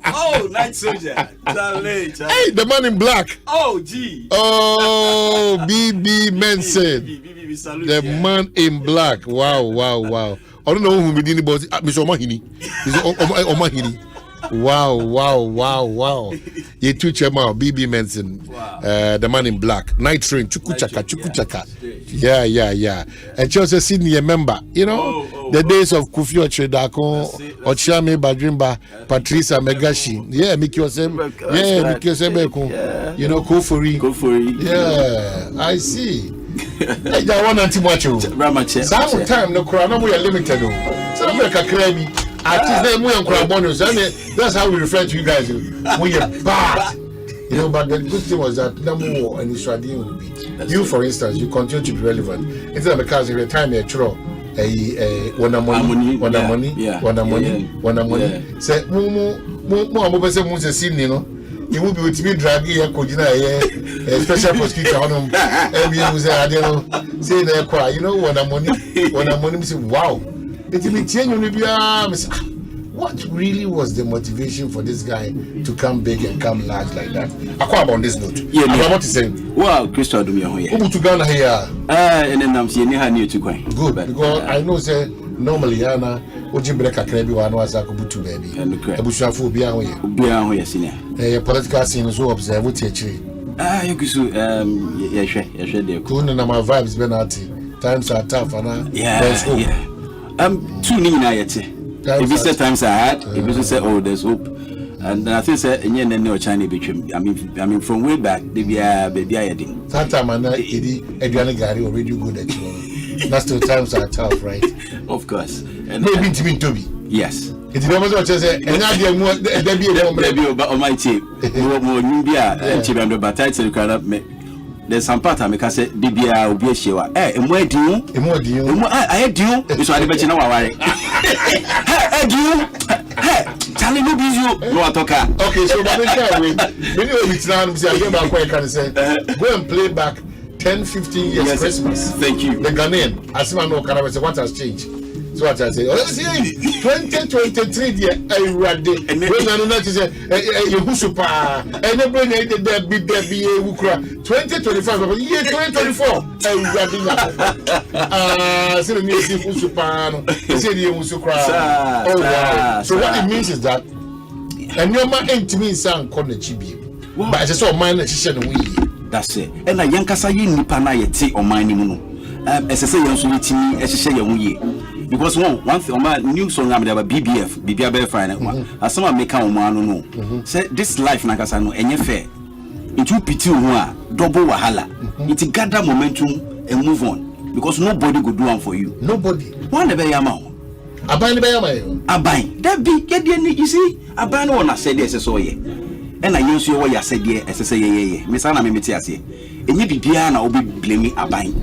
Oh, Night Soldier. Hey, the man in black. Oh, gee. Oh, BB Menson. The man in black. Wow. I don't know who we did, but Mr. Omanhene. Omanhene. Wow. You two chairman, BB Menson. Wow. The man in black. Night Train. Chukuchaka. Yeah. And Chelsea Sydney, a member. The days of Kufi Ochedako, Ochame Badrimba, Patricia Megashi. Yeah, Miki Osembe. Kofori. Yeah, I see. I want anti-macho. Sometimes no crown, we are limited. So I'm like a crabby. That's how we refer to you guys. We are bad. But the good thing was that no more and Israeli will be. You, for instance, you continue to be relevant. It's not because every time you throw one money. Say, you will be with me dragging a special prosecutor on him. And you say, when I'm money, say, wow. What really was the motivation for this guy to come big and come large like that? I quite on this note. Yeah, what is saying? Well, Christo, do me here. Who to Ghana here? And then I'm seeing you to quite good because I know say normally Anna Oji break a crabby one was a kubutu baby. And the Bushafu Bian, senior. A political scene so observe what you you could couldn't my vibes Benati. Times are tough and there's hope. Two if you say times are hard, if you say there's hope, and I think say any no China between. I mean from way back they be baby that time and Adriana Gary already good at That's the times are tough, right? Of course. And maybe to be. Yes. It never was just a almighty. There's some part I make us say DBA will be a show. And where do you? I do. It's what I bet you know. I do. Tell me, you no talker. Okay, so go and play back 10-15 years Christmas. Thank you. The Ghanaian, as I know, what has changed. So what I say, 2023 year, I read it. And when I notice you husupa, and then bring it there, be 2025, year 2024, I read it. So the music husupa, say the husukra. Oh wow! So what it means is that, and your man ain't me sang corner chibi, but I just saw mine and she said we. That's it. And I yankasa yin nipa na yeti o mine mu no. Esese yen so yetimi ehye ye ho ye. Because one thing on my new song I'm there BBF fine. As some make am no. Say this life na kasa no enye fair. It will pity who are double wahala. It gather momentum and move on. Because nobody go do one for you. Nobody. One never yama. Abai never yama. Abai. That be get the you see. Abai no na say this so ye. And I use you what you said there as I say ye. Miss Anna me tiase. And you be piano will be blaming Abai.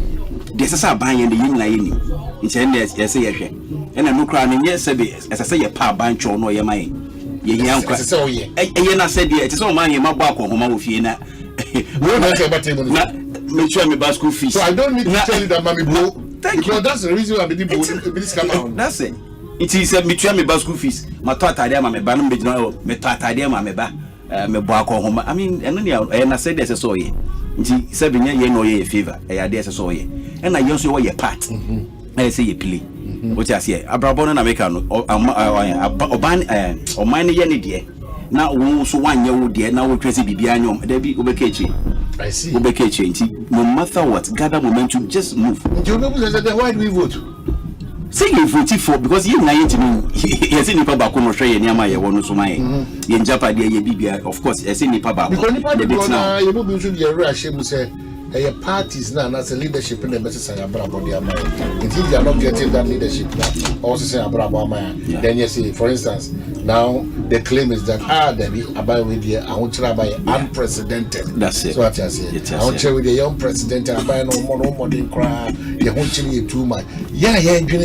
There's a buying in the yin line. It's endless, yes, yes. And I'm no crying, yes, as I say, a pa bunch or no, your mind. Ye young so ye. And I said, yeah, it's all my back or home with you. Make sure me buy school fees. So I don't need to tell you that, Mammy Boo. Thank you. That's the reason I'm being this come out. That's it. It is a mutual me buy school fees. My tata, my banner, me tata, my ba, me back or home. I mean, and I said, there's a soy. 7 years, no ye fever. I dare so ye. And I use your part. I say you play. What I say, Abrabon and American or ban or mine yenny dear. Now, so 1 year old dear, now we'll trace it behind you. There be Ubekechi. I see Ubekechi. No matter what, gather momentum, just move. Why do we vote? Say you voted for because you na yet me. Yes, nipa ba ko no hwe ye niama ye wono so mai. Ye njapa de ye bibia of course yes nipa ba. Because nipa de na ye bo bi so ye re ahye say parties na as a leadership in the message abrabo de amai. If they are not getting that leadership now also say abrabo amai. Then you see for instance now the claim is that Debbie abai we there I want to buy unprecedented. That's it. So what I say. I want to with the young president abai no more than cry. You want to too much. Yeah, what do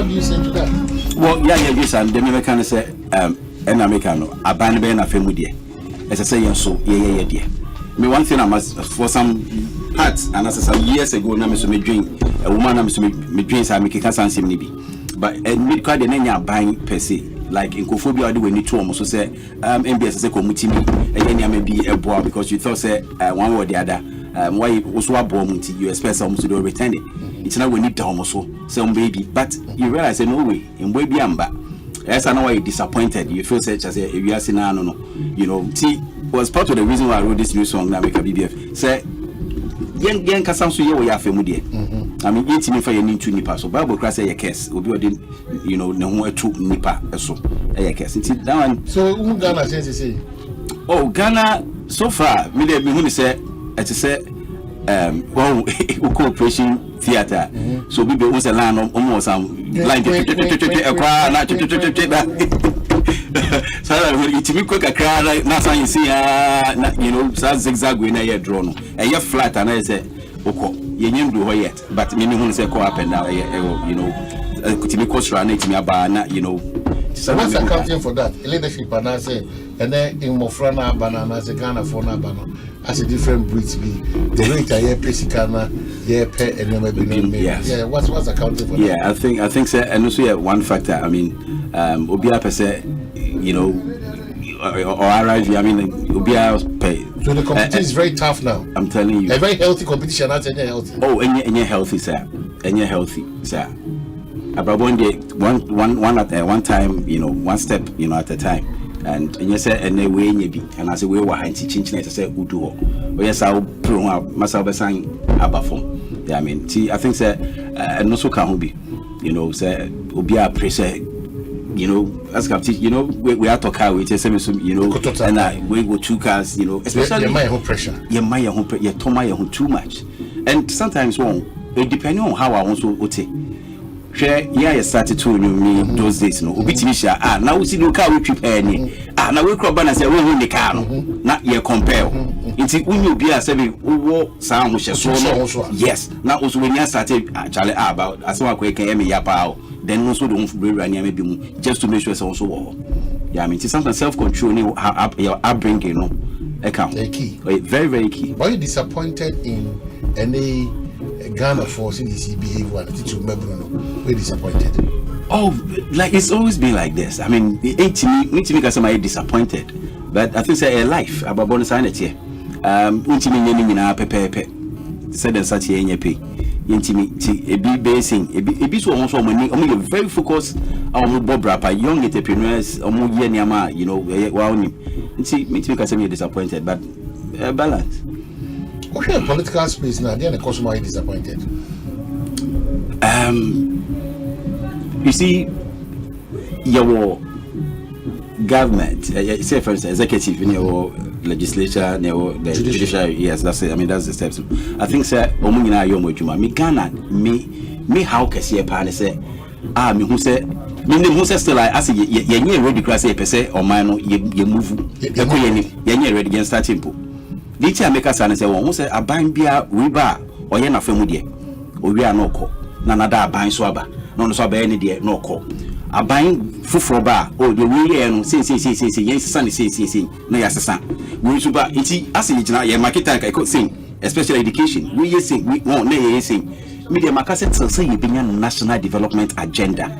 you say to that? Well, yes, and the American say, and Americano, a band be na family. As I say, so, yeah, dear. Me one thing I must for some parts, and as some years ago, na me so me drink a woman, na me so me drinks I make a cancer sim nibi. But mid card the name buying per se, like in Kophobia, do we need to almost say, MBS say community, and then you may be a boy because you thought say one or the other. Why was what bomb you expect someone to do return it? It's not we need to almost some baby, but you realize no way in baby amba. Yes, I know why you're disappointed. You feel such as a you are saying no. You know, see was part of the reason why I wrote this new song now make a BBF. Say young Kasam so you are family. I mean, it's me for your need to nipa. So Bible class say a case will be you know, no two nipa so a case. It's down. So Ghana say. Oh, Ghana so far, me who say it is well, cooperation theater. So we was a line almost some line so it's me quick a cry like nothing you see you know zigzag when I drawn a flat and I say okay you didn't do yet but me who say go up and down you know could me cost run it me about you know. So what's accounting for that? Leadership and I say and then in Mofrana banana as a Ghana for banana as a different breeds be the rate I hear Pesicana, pay and yeah, what's accounting for that? Yeah, I think so, and also one factor. I mean, Obia per se, you know, or arrive. I mean, Obia pay. So the competition is very tough now. I'm telling you, a very healthy competition. Not any healthy. Oh, and you're healthy, sir. And you're healthy, sir. About one day, one at one time, you know, one step, you know, at a time. And you say, and they way be, and as a way, why teaching to say, Udo, or yes, I'll prove myself saying, Abafon. Yeah, I mean, see, I think, sir, and also can be, you know, say, Obia pressure, you know, as captain, you know, we are talking with some, you know, and we go 2 cars, you know, especially my own pressure, your too much. And sometimes, depending on how I want to take. yeah started to me those days no obi timi sha na we see the car we prepare ni na we crop na say we hu the car no na ye compare nti unyu obi a say wo sa ho hye so no yes na also when you started actually about as one quick can me yapa then also the one brave and maybe just to make sure so also wo yeah I mean it's something self control ni your upbringing no account key very very key. Were you disappointed in any Ghana force in this behavior and to remember no we're disappointed? Oh, like it's always been like this. I mean, it me because I'm disappointed, but I think say a life about bonus sanity. Intimi nyeni nyina pepepe. Said and sat here nyepe. Intimi a be basing a bit so almost money. I'm very focused on Bob rapper, young entrepreneurs, niama, you know, wow. Me because I'm disappointed, but balance. Okay, political space now. Then the customer is disappointed. You see, your government, say for instance, executive, your legislature, your judiciary. Yes, that's it. I mean, that's the steps. I think, sir, omuna yomo juma. Me Ghana, me how kasiye pa say, me who say. Meaning who says still like I say ye ready class say per se or man ye move ye ready against that tempo. The chair make us say who say aban bia riba or ye na femu de o wi anoko na nada aban so aba no so aba any de no ko aban fufuro ba o de wi ye no say ye sesa say na ya sesa we so ba iti ase ye gina ye market tank I say especially education we ye say we no na ye say me de makase say ye binya national development agenda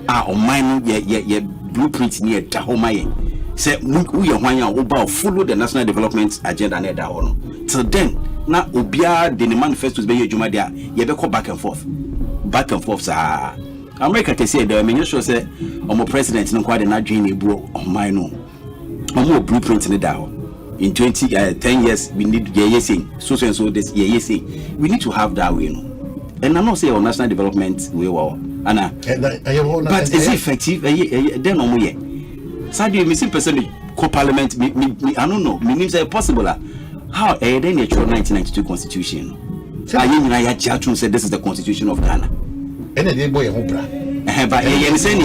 Omanhene ye blueprint near Tahomaye. Say we are one follow the national development agenda near that one. Till then, now Obia the manifestos be your Juma there, ye be call back and forth. America can say the minister sure say president no quite not dream bro Omanhene. More blueprint in the down. In 10 years we need ye saying so this ye saying we need to have that way no. And I'm not saying on national development we were Anna, but is it effective? Then no more. Sadly, missing person co-parliament. I don't know. Meaning say possible. How then the 1992 constitution? I just said this is the constitution of Ghana. And the boy but you say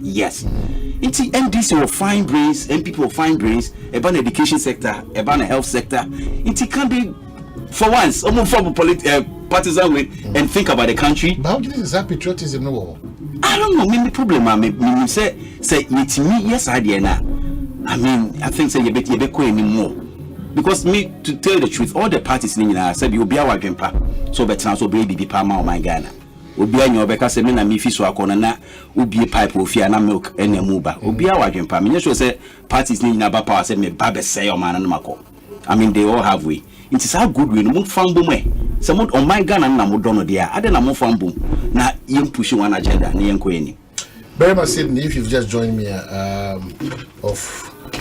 yes. It's the NDC will find brains, and people will find brains about the education sector, about the health sector. It can be. For once, almost from partisan way and think about the country. But how do you think that patriotism no? I don't know. Maybe problem. I mean, say it's me. Yes, I did now. I mean, I think say you be anymore because me to tell the truth, all the parties in Ghana said you be our grandpa, so better now so baby palma or my Ghana. Obi anyo beka se me na me fi so akona na obi pipe ofia na milk ene muba. Obi our grandpa. Me sure say parties in Ghana ba power say me ba be say o man na mako. I mean, they all have way. It is how good we no fan boom eh. Some on my Ghana na mo dono there. I don't know fan boom. Na you pushing one agenda. Ni yenko eni. Very much Sydney. If you've just joined me of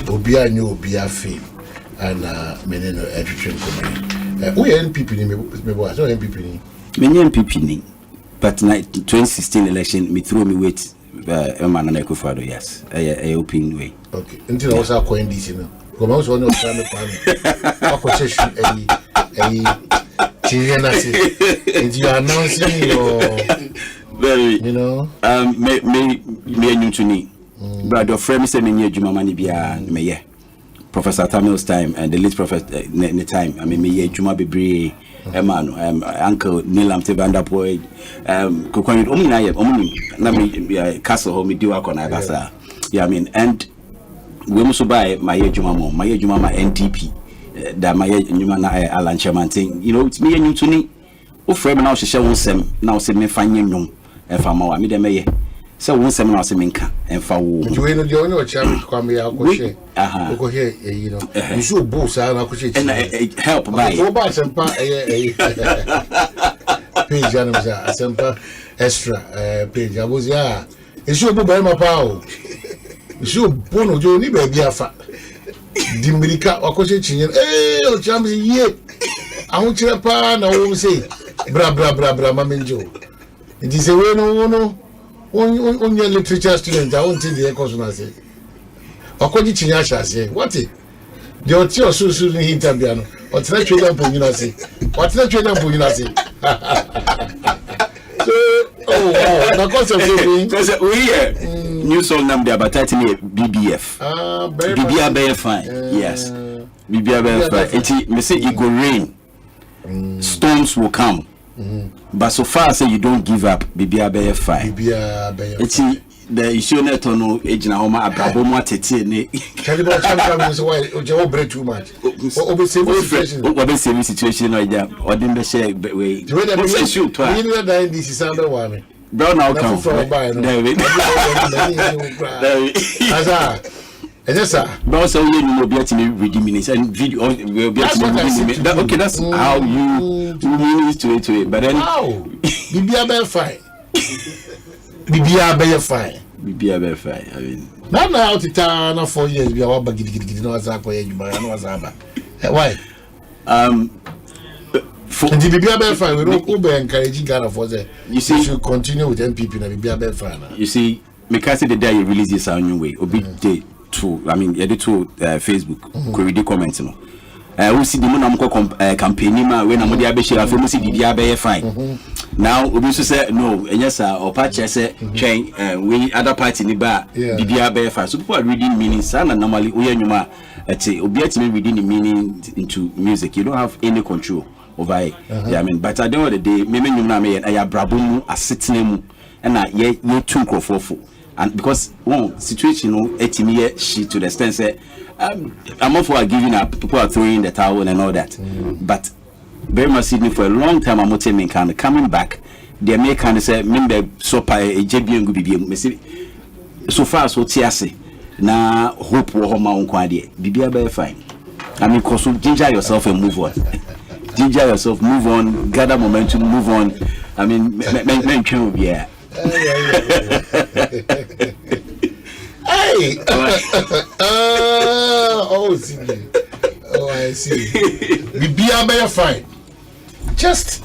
Obia New Obia fame and meneno editing community. We NPP ni me boy. So NPP ni. Me NPP ni. But na 2016 election me throw me weight man na Ekofado yes. I open way. Okay. Until I was at NDC no. Como eu sou no plano a concession and you are announcing your very you know me new to me but the friend say me adwuma mani bia me ye Professor Tamil's time and the late Professor the time I mean me ye adwuma bebre emano uncle Nilam Tebanda boy kokoni omina na me castle ho me di work on abasa yeah I mean and we must buy my juma NDP that my juma na Alan Chamanting you know it's me and you to me o frame now she share one now say me fanye nyom e fa ma wa me dem ye say one sem now say me nka e fa wo you know the only chairman come here go share go here you know you should boss na go share and help by go buy Asempa page and Asempa extra page abuzia e should bo buy my power so bono jo ni baby afa dimirika wakoche chinyen o chamsi ye ahun kire pa na wo say bra mamenjo it is a way no on your literature student I won't think the course na say wakoche chinya shase what it the oti osusu ni interview no o tena tweda mpo nyina say what tena tweda mpo nyina say The concept because we hear new song number advertising BBF. BBF very fine. Yes. BBF very fine. It me say it go rain. Storms will come. But so far say you don't give up, BBF very fine. It's the issue net on ejina homa abrabo mo atete ne. Caliber champion so why o break too much. Obe save situation no ja. Odin be share we. We shoot to. We need that this is under one. Brown outcome. David. Asa. Sir. But also you know be at me redeeming and video will be at me. Okay, that's how you mean to it. But then how? Bibia be fine. Bibia be fine. Bibia be fine. I mean. Now out it na 4 years we are gidi no azako ye juma no azaba. Why? For the Bibia be fine we don't encourage Ghana for say you see you should continue with MPP na Bibia be fine. You see me can say the day you release this new way obi day to I mean edit to Facebook ko read comments no we see the mo na mo campaign ma we na mo dey abeshare afi mo see Bibia be fine. Now obi so say no enyesa or patch say train we other party ni ba Bibia be fine. So people are reading meanings and normally we nyuma obi atime reading the meaning into music. You don't have any control over it. Yeah, I mean, but at the end of the day, me nyuma me ya brabomu asetnemu na ye too crofofo. And because one situation no etime she to the extent say I'm all for giving up, people are throwing the towel and all that. But very much Sydney for a long time I'm not kind coming back they may kind of say member so pa JB and Gubi me say so far so tiase na hope wo homa unko ade bibia be fine. I mean cause ginger yourself and move on. Ginger yourself, move on, gather momentum, move on. I mean men can be here. Hey. Oh, see. Oh, I see. Bibia be fine. Just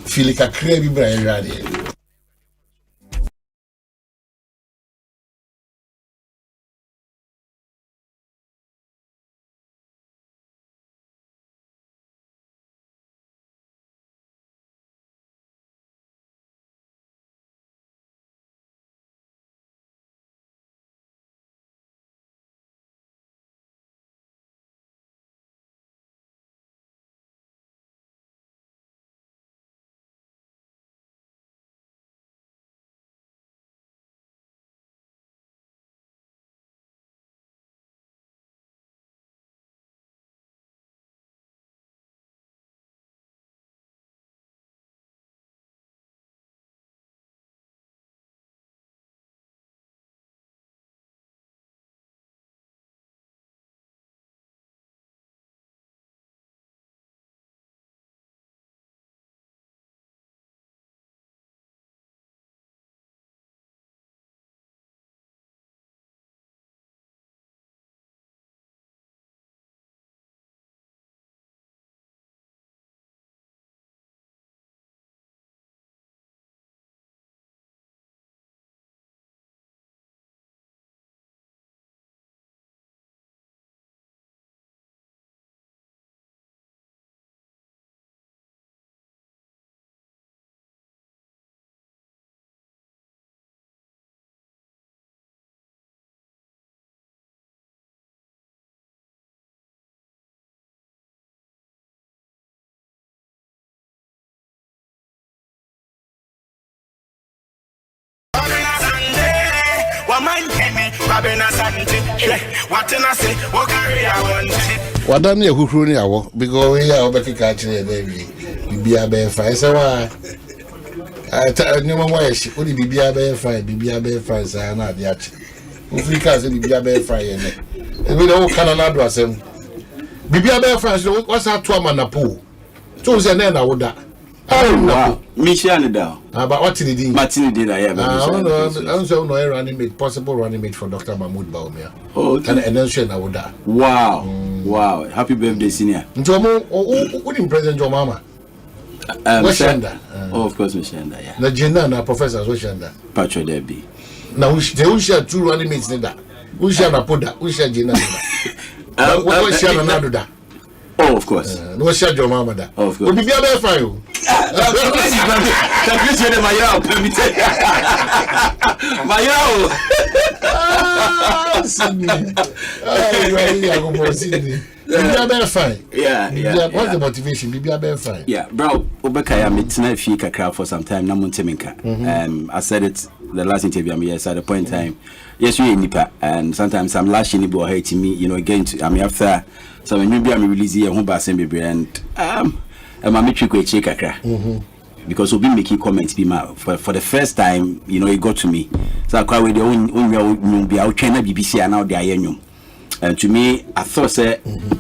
feel like a crabby brain ready. Kwabena Asante, what I say, what carry I want. What done you who near walk? Because we are over catching baby. Bibia be fine. So I tell you why she would be fine. Bibia be fine. Say na the act. Africa say Bibia be fine. And we don't Canada do asem. Bibia be fine. So what's that to man na pool? So say na na woda. Oh wow. Michelle down. But what did he? Martin did I have. I don't know running mate, possible running mate for Dr. Mahmoud Baumia. Oh, and then she na woda. Wow. Wow. Happy birthday, senior. Njomo, who didn't present your mama? Weshanda. Oh, of course, Weshanda, yeah. The Jenna na professors Weshanda. Patriotism. Now they will share two running mates in that. We share na poda, we share Jenna. What share na do that? Oh, of course. No share your mama that. Oh, of course. Obi bia be fine. Yeah. What's the motivation? Be fine. Yeah, bro. Obekaya metina fi kakra for some time na munteminka. I said it the last interview I'm here at the point in time. Yes, we nipa, and sometimes I'm lashing it hating me, again after so when you be release here home bass and I'm a metric we check kakra. Because we'll be making comments for the first time, it got to me. So I quite with the own be out China BBC and now they are and to me, I thought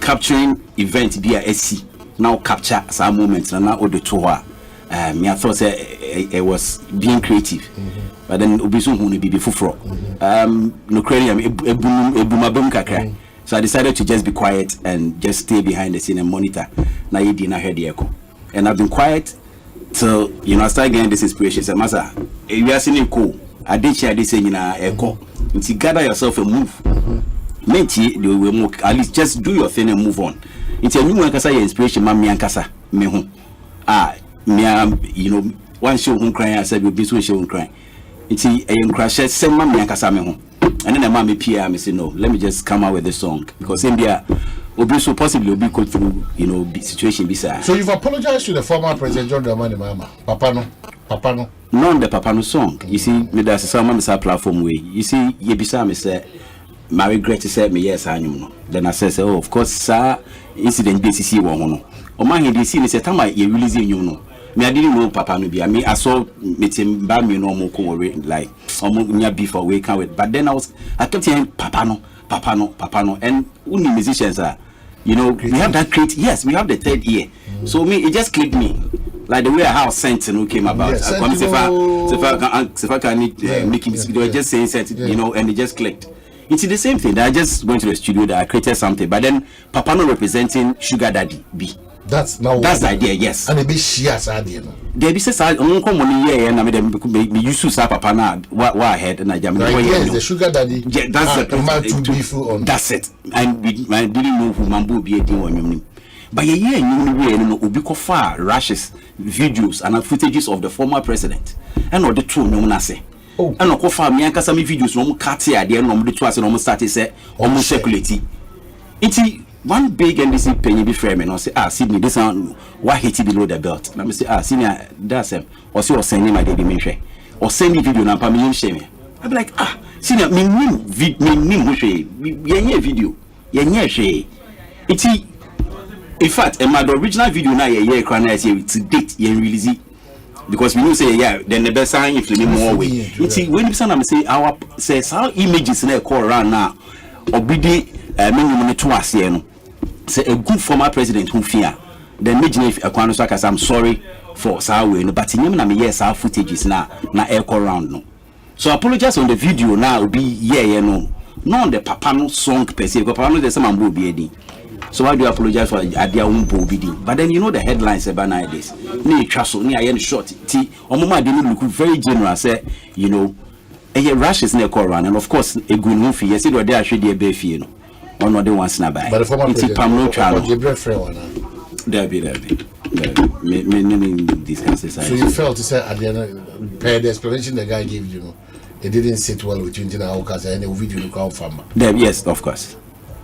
capturing event be a SC now capture some moments and now all the tour. I thought it was being creative, but then obisu huni be fufro. No cranium ebumabum kakra. So I decided to just be quiet and just stay behind the scene and monitor. Na you didn't hear the echo, and I've been quiet till I started getting this inspiration. So Masa, you are seeing cool. I did share this saying echo. Until gather yourself and move. Menti they will move. At least just do your thing and move on. It's a new one kasa your inspiration, mami ankasa me ho. Me one show home crying. I said you'll be so show crying. It's a crash. Send mami ankasa me ho. And then the mami PR me say no. Let me just come out with this song because India will be so possibly will be go through the situation beside. So you've apologized to the former President John Dramani Mahama. Papa no. None the Papa no song. You see, me that's some on the platform way. You see, you beside me say. My regret said me yes I know. Then I said, oh of course sir incident BCC one. Omanhene they see me say time you releasing me I didn't know Papa no be. I saw meeting by me no more like near before we can with. But then I kept hearing Papa no and only musicians are we have that yes we have the third ear. So me it just clicked me. Like the way how Sentinel came about. If I can make this video just saying Sentinel and it just clicked. It's the same thing that I just went to the studio that I created something, but then Papa no representing Sugar Daddy B. That's the idea, yes. And it be shares idea. There be says I don't come on here and I me used to say Papa na what ahead and I jam. Yes, the Sugar Daddy. Yeah, that's it. And I didn't know who Mambo be a doing. But you will be far rashes, videos and footages of the former president and all the two no say. And of course, me and Kasami videos no cut here. They no do twice. No start say almost circulate. It's one big NDC penny be frame. And I say Sydney this one why hit it below the belt. And I say Sydney that's him. Or see or sending my baby mention or send me video na pa me shame. I'm like Sydney me video ye it's in fact my original video na ye cry to date ye release it. Because we know say then the best sign if you more way. It's when you say our says how images na call around now obidi me to us no say a good former president who fear then imagine if akwano so I'm sorry for sao we no but him na me yes our footages na air call around no. So apologize on the video now be no on the Papa no song per se because Papa no the some be edi. So why do you apologize for Adia Umbo bidding? But then the headlines about nowadays. Ni trasso, ni ayen short. Ti omoma didn't look very generous. Say, a rashes near Koran, and of course a good movie. Yes, it was there should be a beefy, one or the one snap by. But the former So you felt to say at the end, the explanation the guy gave it didn't sit well with you in our case and the video you come from. Yes, of course.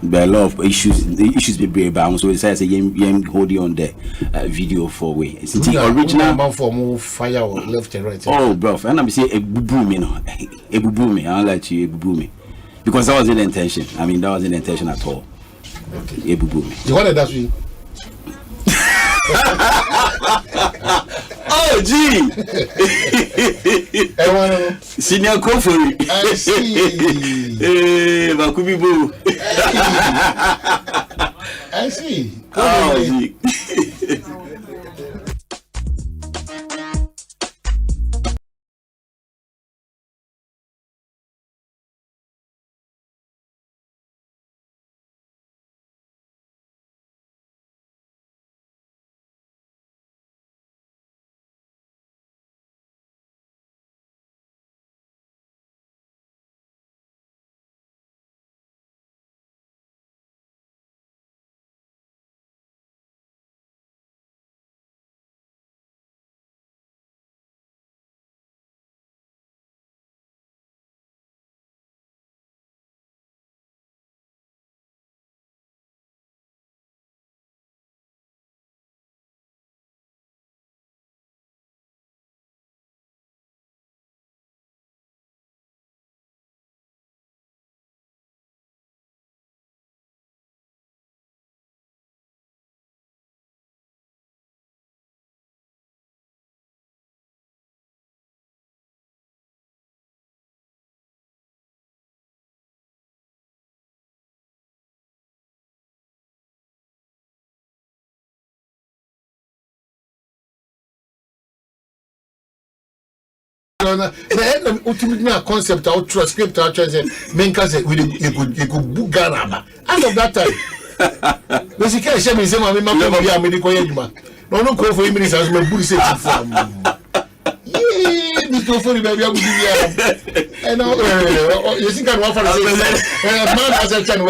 There are a lot of issues. The issues be brave, but so it says a young holding on the video for way. It's the original for more fire or left and right. Oh, bro, and I'm saying a bubu me no, a bubu me. I don't like you a bubu me because that wasn't the intention. I mean, that wasn't the intention at all. Okay, a bubu me. You wanted that we. Oh, gee. Senior Kofuri. I see. Makubi Boo. I see. Oh, gee. the ultimate concept out to a script out say make us you could book Ghana. As of that time. Basically she me say my be medical eduma. No call for him as my book say from. This phone baby I and you think I want for man as a can I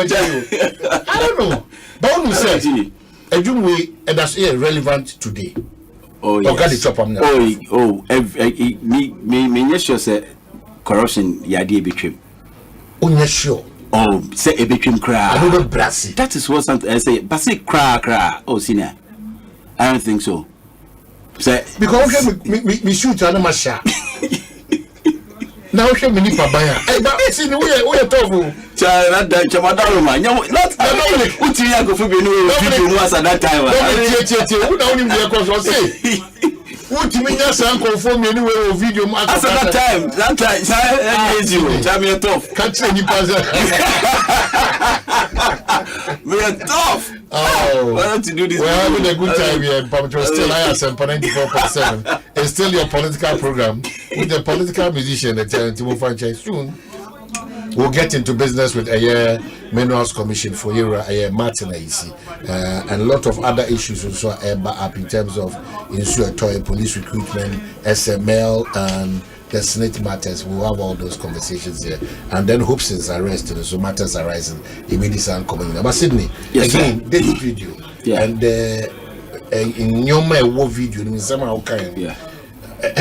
don't know. But what we say that's relevant today. Oh yes. Me sure say corruption yadi between. Oh sure. Oh say e between cry. I don't brassi. That is what I say. But say cry. Oh senior. I don't think so. Say because me shoot an masha. Now she me nipa baya. Eh but see we tough. Child that chamadaru man. Not uti ya go for be no video no as at that time. Who now him dey cause say. Uti me nya san confirm me anyway video as at that time child me tough. Catch nipa say. We are tough. Oh, why don't you do this? We're having a good time here. Patriotism still Asempa 94.7. It's still your political program with the political musician at Timo franchise. Soon we'll get into business with a Minerals Commission for a Martin and a lot of other issues also up in terms of insuratory police recruitment, SML, and the Senate matters. We'll have all those conversations here, and then Hobson's arrest and so matters arising immediately and coming in. But Sydney, yes, again, sir. This video, yeah. And in your war video, in somehow kind, yeah. Because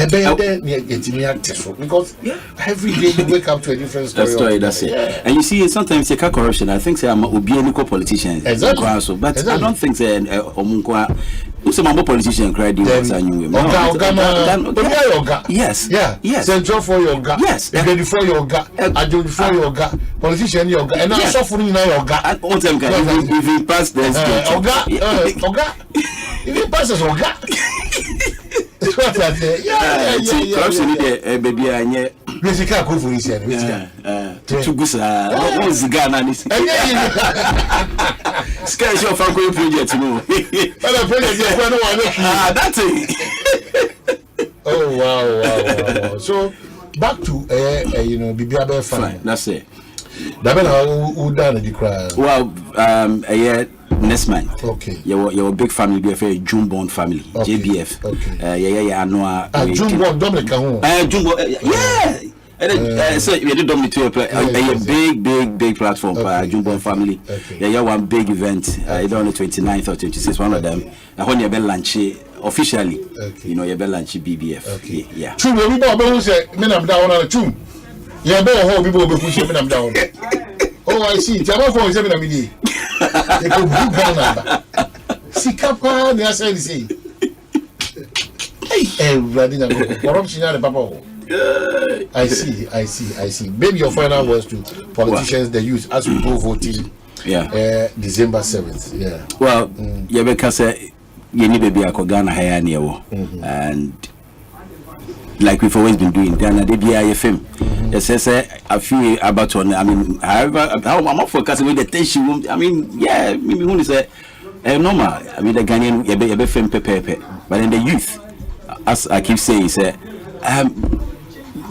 every day you wake up to a different story. That's it. Yeah. And you see, sometimes it's a corruption. I think I'm a politician. Exactly. But exactly. I don't think who's a politician cried you once I knew him. Yes. Yeah. Yes. Central for yoga. Yes. Ready for yoga. Adjunct for yoga. Politician yoga. And now suffering in yoga. One time, if you pass this, yoga. If you pass yoga. It's what I say. Yeah. Corruption is baby. I basically go for this. Too good, sir. What is the Ghana? Sky show Franco project, you know. That's it. Oh wow. So back to Bibi fine. That's it. Who done the cry? Well, next man. Okay. You're a big family, be a very Jumbon family, okay. JBF. Okay. I know. Jumbon, Dominic. Jumbo, yeah. So we did a big platform for Jumbon family. Okay. Yeah, one big event. Either on the 29th or 26th, one of them. I want you to launch officially. Okay. You know, you launch BBF. Okay. Yeah. True. We people say, "Men am down on the tomb." Yeah, but how people be pushing men am down. Oh, I see. Jama for 7 am day. They go book Ghana. Sikapa, they say say. Hey, ready now. Corruption na the papa. I see. Maybe your final words to politicians, the youth, as we go voting. Yeah. December 7th. Yeah. Well, yeah, because you need to be a Ghana higher near, and like we've always been doing, Ghana they be IFM. Yes, a few about one. I mean, however, how I'm not focusing with the tension. I mean, yeah, maybe when say normal. I mean, the Ghanaian IFM pepe, but in the youth, as I keep saying,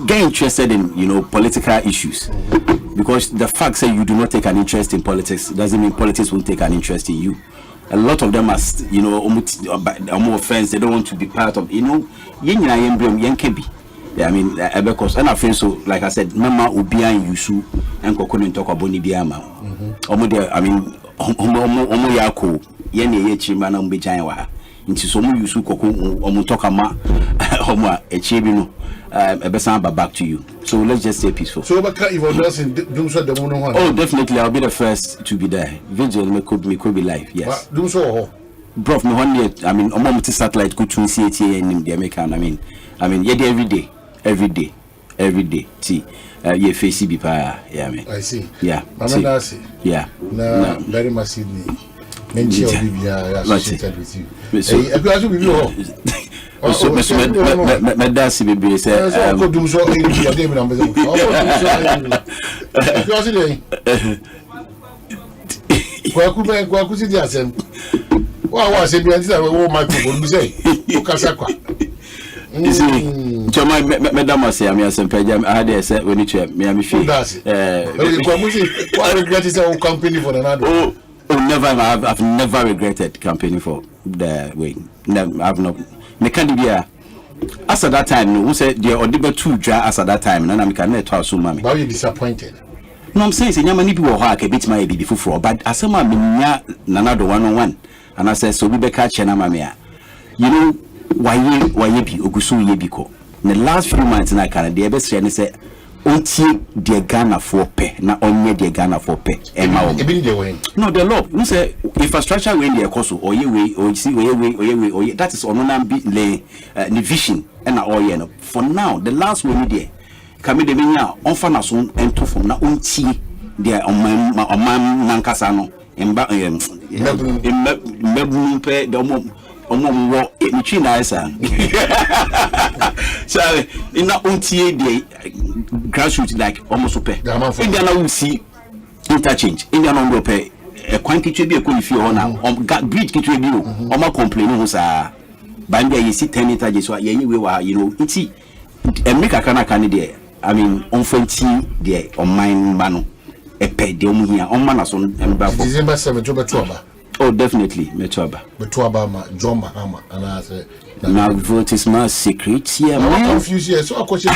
get interested in political issues, because the fact that you do not take an interest in politics doesn't mean politics won't take an interest in you. A lot of them are more offense. They don't want to be part of I mean, because and I feel so, like I said, Mama Ubia and Yusu and Kokun talk about Nibiama. I mean, Omo Yako, Yeni Chimana Mbijaya, into some Yusu Kokun, Omutokama, Homa, Echibino, Ebesamba back to you. So let's just stay peaceful. So, oh, definitely, I'll be the first to be there. Vigil, me could be live, yes. Bro, me 1 year, I mean, Omom satellite could see it in the American. I mean, yeah, every day. See, you face BPA, yeah, man. I see. Yeah. Mama, yeah. No, very massively. Mention Bibia associated with you. I go to you. So, that's BB said, I could do so. Well, was it? My people say, You see, Chama, Madam, I say, I'm Asempa. I had a set when you me, I'm Who does it? What regret is our company for another? Oh, never. I've never regretted campaigning for the way. Never, I've not. Me can't be a. As at that time, who said the audible two dry as at that time, and I'm can't tell so, mommy. But you disappointed. No, I'm saying, say, many people who are a bit my baby for, but as some are nanado 101, and I said, so we be catching a mamma. You know, why ye be Ogusu ye biko. In the last few months in Canada, the best friend said, Onti de Ghana for pay, not only de Ghana for pay. And no, the law. You say infrastructure way the cost or ye way or see way that is on the vision and all ye know. For now, the last way there, come the minya on fanason and two from na unti there on my nankasano in pay the between us, so in that unti the grassroots like almost pay. Indiana will see interchange. Indiana will pay a quantity be a cool few on now. Bridge get review. My complaining was Banda you see 10 interchanges. So anyway, you know, it's a make a candidate. I mean, on 20 there on mine manu a pay the only here on Manason and December 7th. Oh, definitely, Metuaba. Metuaba, John Mahama, and I said, now vote is my secret here. I'm confused here, so I question.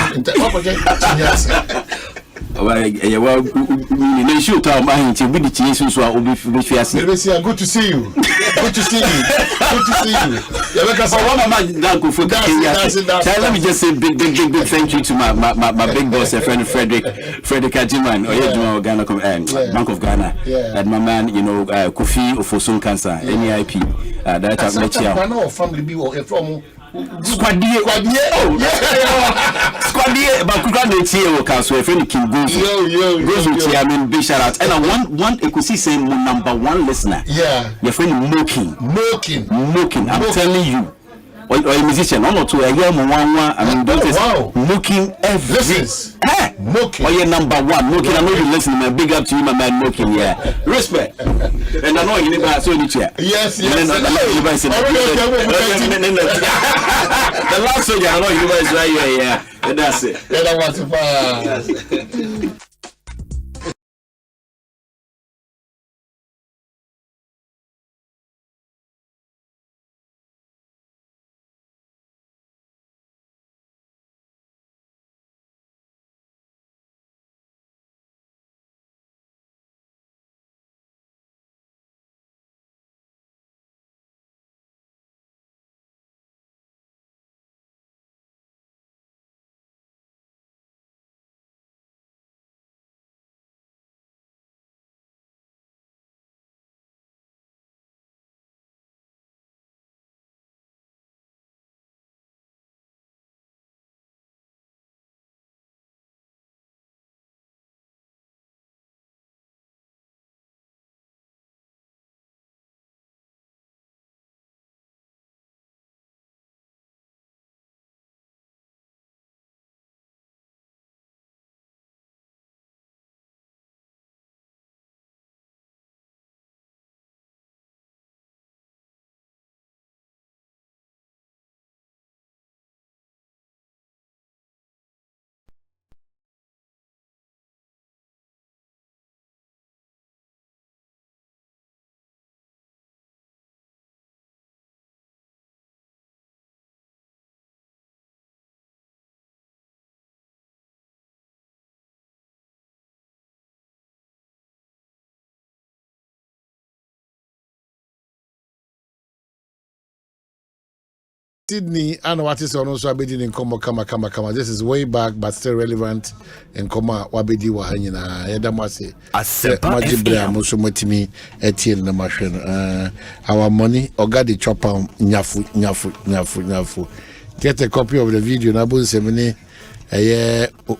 Well, you should tell my to be the changes so I will be good to see you. Good to see you. Good to see you. Let me just say big thank you to my big boss, friend Frederick Ajiman, or Ghana Bank of Ghana, and my man, you know, Kofi Ofosun Cancer, NEIP, that I've met you. Family be from Squadie, but could not see so a friend can go with I mean, big shout out. And I want Ekosiisen #1 listener. Yeah, your friend mocking. I'm telling you, or a musician, one or two a year, I mean, mocking every. Mocking. Or your #1 mocking. I know you listen, man. Big up to you, my man. Mocking, yeah. Respect. And I know you never saw any chair. Yes. The last song, I know you guys right here, yeah. And that's it. That's it. Sydney and what is on also abedi in kama. This is way back but still relevant in kama wabedi wa hanyina yedamase Asempa FM muso motimi etil na machine our money ogadi chopper nyafu get a copy of the video na bu semene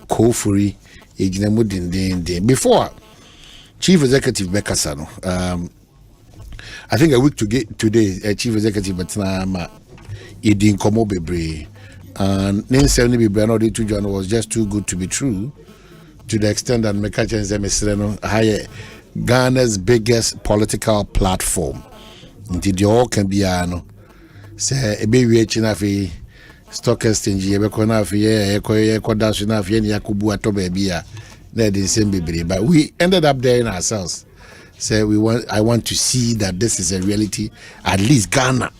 kofuri ejinamu din before Chief Executive Bekasano I think a week today Chief Executive Batna Idin Komo Bebre and Ninsel Bebre no de to John was just too good to be true to the extent that Mekachen Zemesreno higher Ghana's biggest political platform. Indeed, all can be ano. Say a baby chinafi stock exchange ye be ko na afie ye ko dash na afie ni yakubu ato baby a na dey same bibiri, but we ended up there in ourselves. Say I want to see that this is a reality. At least Ghana,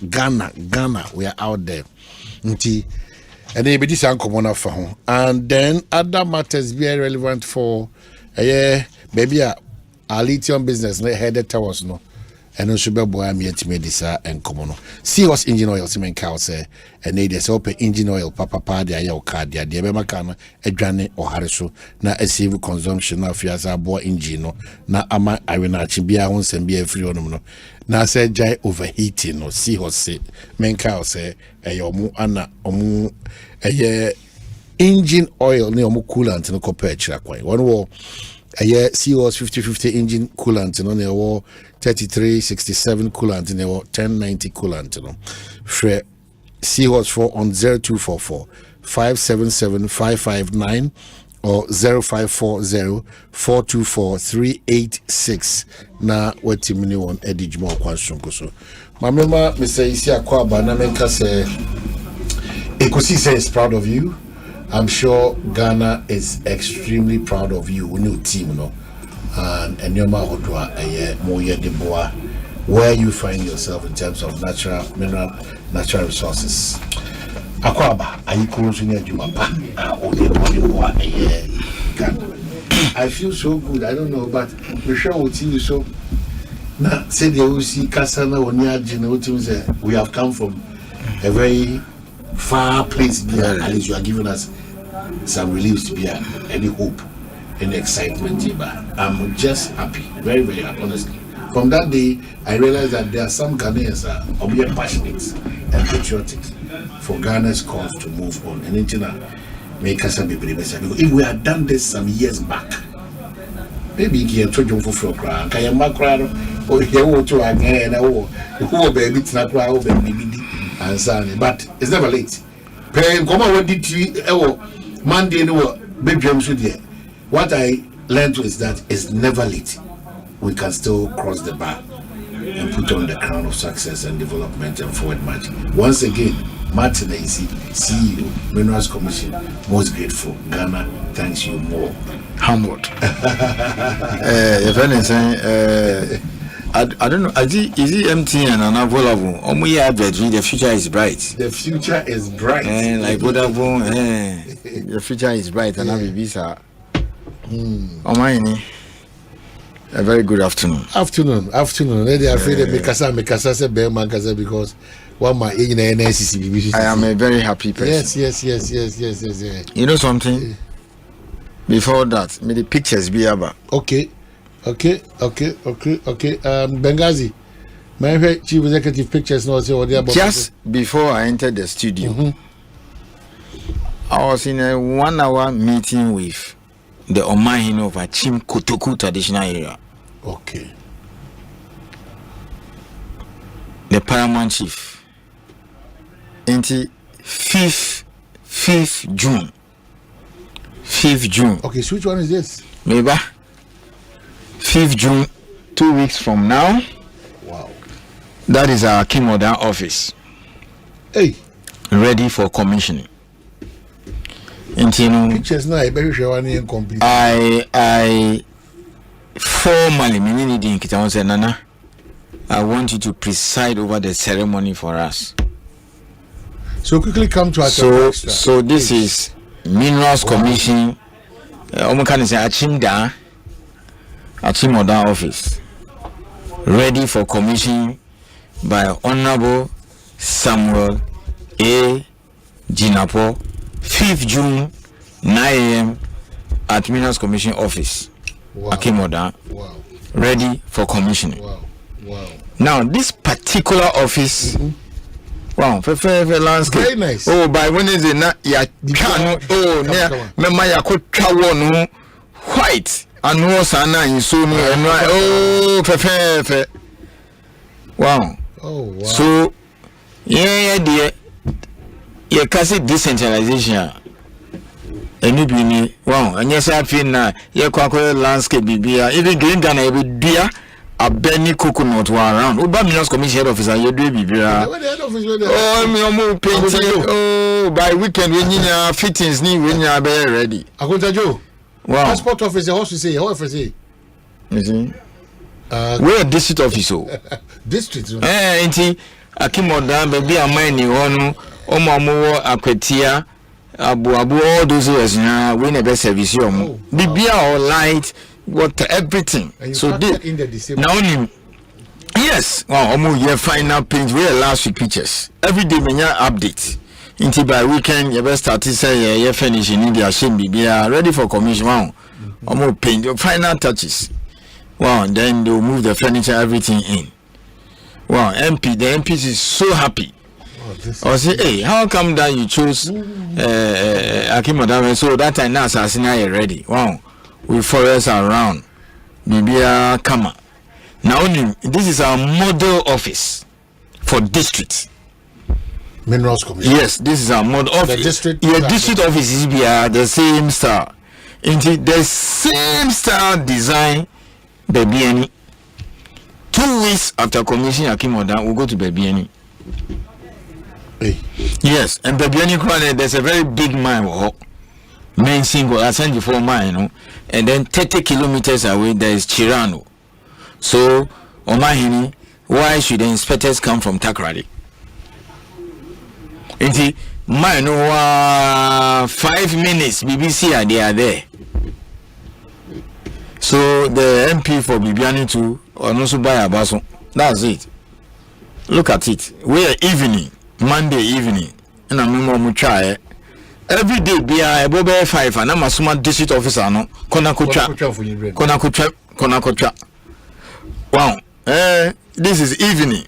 we are out there. And then this and then other matters be relevant for maybe our lithium business headed towards no. And also be boy me to me this and common. See us engine oil cement cow say and they say open engine oil papa dia ya card dia be makana adwane or hariso na save consumption na fiasa boy engine no na ama arena chibia won sem be free onum no na say jai overheating no see us say men cow say omu ana omu engine oil ne omu coolant no compare chira kwan one wo COS 50/50 engine coolant no na wo 3367 coolant no 1090 coolant no free COS 4 on 0244 577 559 or 0540 424 386 na wati mini won edijmo kwansonko so mamema me say isi akwaba na menka say Ekosiisen is proud of you. I'm sure Ghana is extremely proud of you. We new team, no, and your mahodwa moye deboa. Where you find yourself in terms of natural resources. Akwaba, are you close in your jumapa? I feel so good. I don't know, but Michelle will tell you so. Now, say they will see Kasana or Niajin. We have come from a very far place. At least you are giving us some relief to be any hope and excitement. I'm just happy, very, very happy, honestly. From that day, I realized that there are some Ghanaians are passionate and patriotic for Ghana's cause to move on. And make us be because if we had done this some years back, maybe you can try for cry. Can you macro or you to again? Oh, baby, it's not cry, baby, and son. But it's never late. Pay come on, what did you? Monday, no, baby, what I learned is that it's never late. We can still cross the bar and put on the crown of success and development and forward march. Once again, Martin AC, CEO, Minerals Commission, most grateful. Ghana, thanks you more. Hamwood. If anything, I don't know. Is it empty and unavailable? The future is bright. The future is bright. Like Vodafone, the future is bright and I'll be visa. Omanhene. A very good afternoon. Afternoon. They are afraid of Mikasa say bear Mankasa because one my NCC. I am a very happy person. Yes. You know something? Before that, may the pictures be about. Okay. Benghazi. My chief executive pictures no say what about. Just before I entered the studio, I was in a 1 hour meeting with the Omanhene of Achim Kotoku traditional area. Okay. The paramount chief. Into 5th June. 5th June. Okay, so which one is this? Maybe 5th June, 2 weeks from now. Wow. That is our Kimodan office. Hey. Ready for commissioning. Pictures now, I formally Nana, I want you to preside over the ceremony for us. So quickly come to us. So this is Minerals Commission. Can say Achimodan office. Ready for commission by Honorable Samuel A. Jinapo. 5th June, 9 a.m. at Minerals Commission office. Wow. Akimoda. Wow. Ready for commissioning. Wow. Now this particular office, wow, very landscape. Very nice. Oh, by Wednesday na ya chano. Oh, me ma ya ko twawo no white anu sana inso no enu. Oh, fe. Wow. Oh, wow. So yeah. You can say decentralization. And you be wow, and yes, I feel now you can landscape be even green Ghana every beer a Benny coconut around. Minerals Commission head office and you do be oh, me painting. Oh, So by weekend when you fittings need when you are ready. Akunta Joe. Wow. Passport officer, what say? How say? You see? Where district office? District. Inti Akimoda baby amani onu omo akwetia abu all those years now we never service you. Bibia all light what everything. So now only yes, well, your final page where last week pictures. Every day when you update. Until by weekend you best start to say you finish in India be ready for commission. Wow. Almost paint your final touches. Wow, then they'll move the furniture, everything in. Wow, the MP is so happy. I say, hey, how come that you chose Akimoda? So that time now assassinate ready. Wow, we forest around. Bibia Kama. Now this is our model office for districts. Minerals Commission. Yes, this is our model office. The district. Your district office is the same style. Into the same style design, Bebiani. 2 weeks after commission Akimoda, we'll go to Bebiani. Hey. Yes, and Bebiani, there's a very big mine. Main single, Asante for mine, and then 30 kilometers away there is Chirano. So, Omanhene, why should the inspectors come from Takrady? Inti mine 5 minutes BBC they are there. So the MP for Bibiani too or no buy a bason. That's it. Look at it. We are evening, Monday evening, and I'm try every day be a bobe 5 and I'm a smart district officer no Konakucha. Wow. This is evening.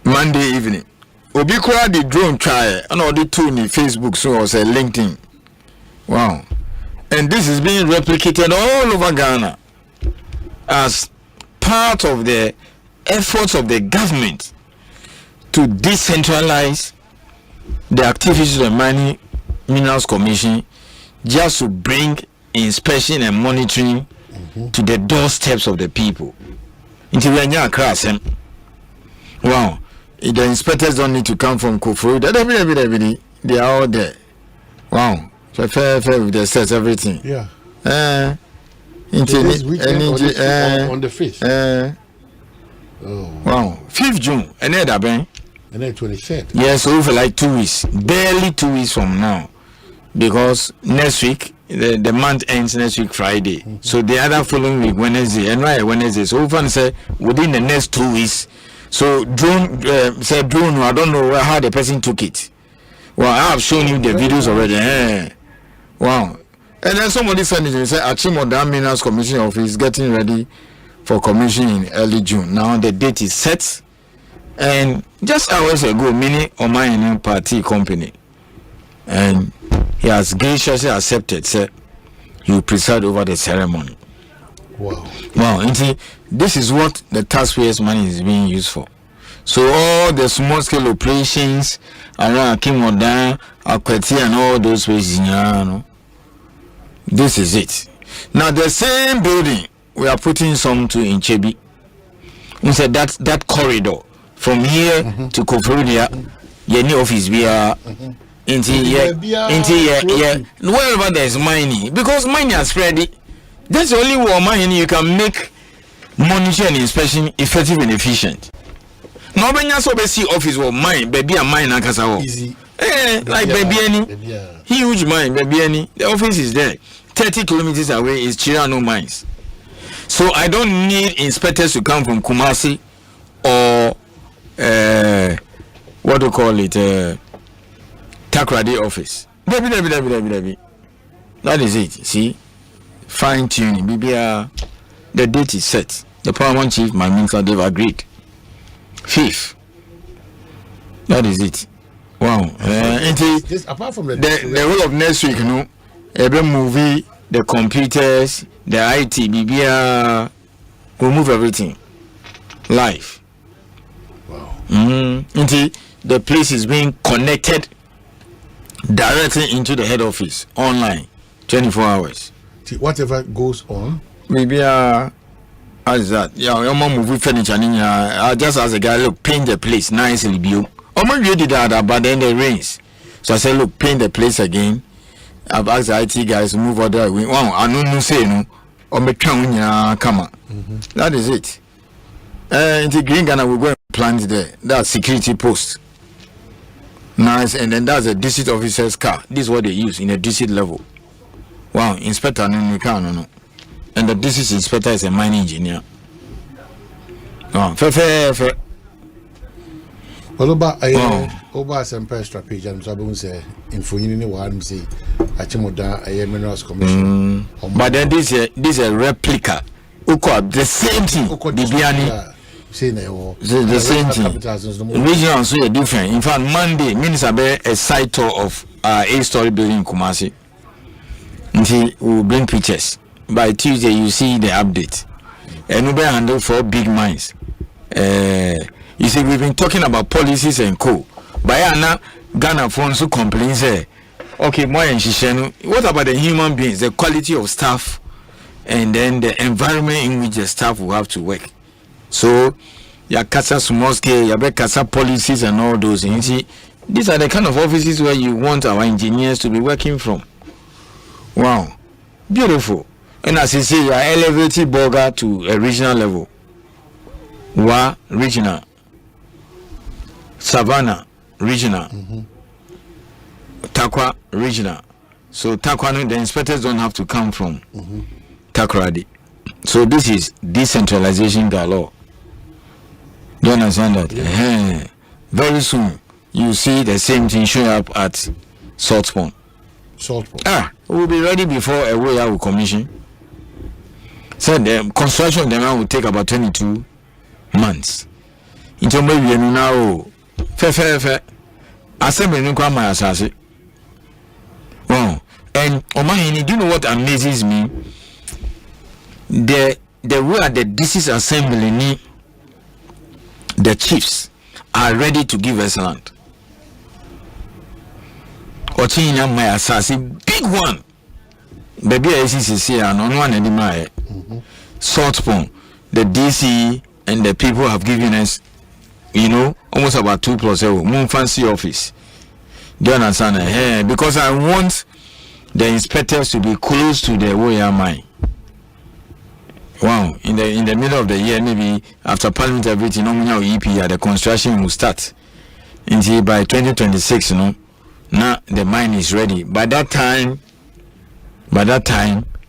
Monday evening. Obikura the drone try and all the two in Facebook so was a LinkedIn. Wow. And this is being replicated all over Ghana as part of the efforts of the government to decentralize the activities of the Minerals Commission just to bring inspection and monitoring to the doorsteps of the people. Until we are across them. Wow. The inspectors don't need to come from Kufuru. They are all there. Wow. So fair with the sets, everything. Yeah. This weekend on the 5th. Wow. 5th June. And then 23rd. Yes, so for like 2 weeks. Barely 2 weeks from now. Because next week, the month ends next week Friday. So the other following week, Wednesday. And right, Wednesday. So we say within the next 2 weeks. So drone, I don't know how the person took it. Well, I have shown you the videos already. Wow. And then somebody said it and said Achimoda Minerals Commission office getting ready for commission in early June. Now the date is set. And just hours ago, many Omanhene party company. And he has graciously accepted, said he will preside over the ceremony. Wow. Wow, and see, this is what the taxpayers' money is being used for. So all the small scale operations around Akimoda, Akweti and all those places, this is it. Now the same building we are putting some to in Chebi. We said that corridor from here to Koforia, your new office be wherever there is mining, because mining has spread it. That's the only way mining you can make monitoring and inspection effective and efficient. No when you see office will mine, baby a mine easy. Like baby any huge mine, baby any. The office is there. 30 kilometers away is Chirano mines. So I don't need inspectors to come from Kumasi or what do you call it? Takrady office. Baby. That is it. See? Fine tuning. The date is set. The paramount chief, my minister, they've agreed. 5th. That is it. Wow. This, apart from the whole of next week, every movie, the computers, the IT, we'll move everything live. Wow. The place is being connected directly into the head office online, 24 hours. Whatever goes on, maybe as that. Yeah, your mom move furniture. Just as a guy, look, paint the place nicely. Did that, but then it rains. So I said, look, paint the place again. I've asked the IT guys to move other way. Wow, I don't say no. Or me come. That is it. In the Green Ghana, we're going to plant there. That's security post. Nice, and then that's a district officer's car. This is what they use in a district level. Wow, inspector no. And the district inspector is a mining engineer. Oh, fair. Well, about some extra page, I'm going to say, in Funini, what I'm saying, Achimoda, a Minerals Commission. But then this is a replica. The same thing. Bibiani. The same thing. Regional so different. In fact, Monday means a site tour of a 8-story building in Kumasi. Until we bring pictures. By Tuesday, you see the update. And we handle 4 big mines. You see, we've been talking about policies and co. But now, Ghana phones who complain say, okay, what about the human beings, the quality of staff, and then the environment in which the staff will have to work? So, ya casa small scale, ya be casa policies and all those things. See, these are the kind of offices where you want our engineers to be working from. Wow, beautiful. And as you say, you are elevating Boga to a regional level. Regional. Savannah regional. Takwa regional. So Takwa, the inspectors don't have to come from Takradi. So this is decentralization galore. Do you understand that? Very soon you see the same thing showing up at Saltpond. We'll be ready before a way will commission. So the construction of them will take about 22 months. Into maybe now fair. Assembly no kwa my asase. And Omanhene, do you know what amazes me? The way the district assembly the chiefs are ready to give us land. Ochinya my asase, big one. Baby ACCC and on one anymore. Saltpond, the DC and the people have given us, almost about 2+0 moon fancy office. Do you understand? Because I want the inspectors to be close to the warrior mine. Wow, in the middle of the year, maybe after Parliament everything, EPR, the construction will start. Until by 2026, now the mine is ready. By that time, the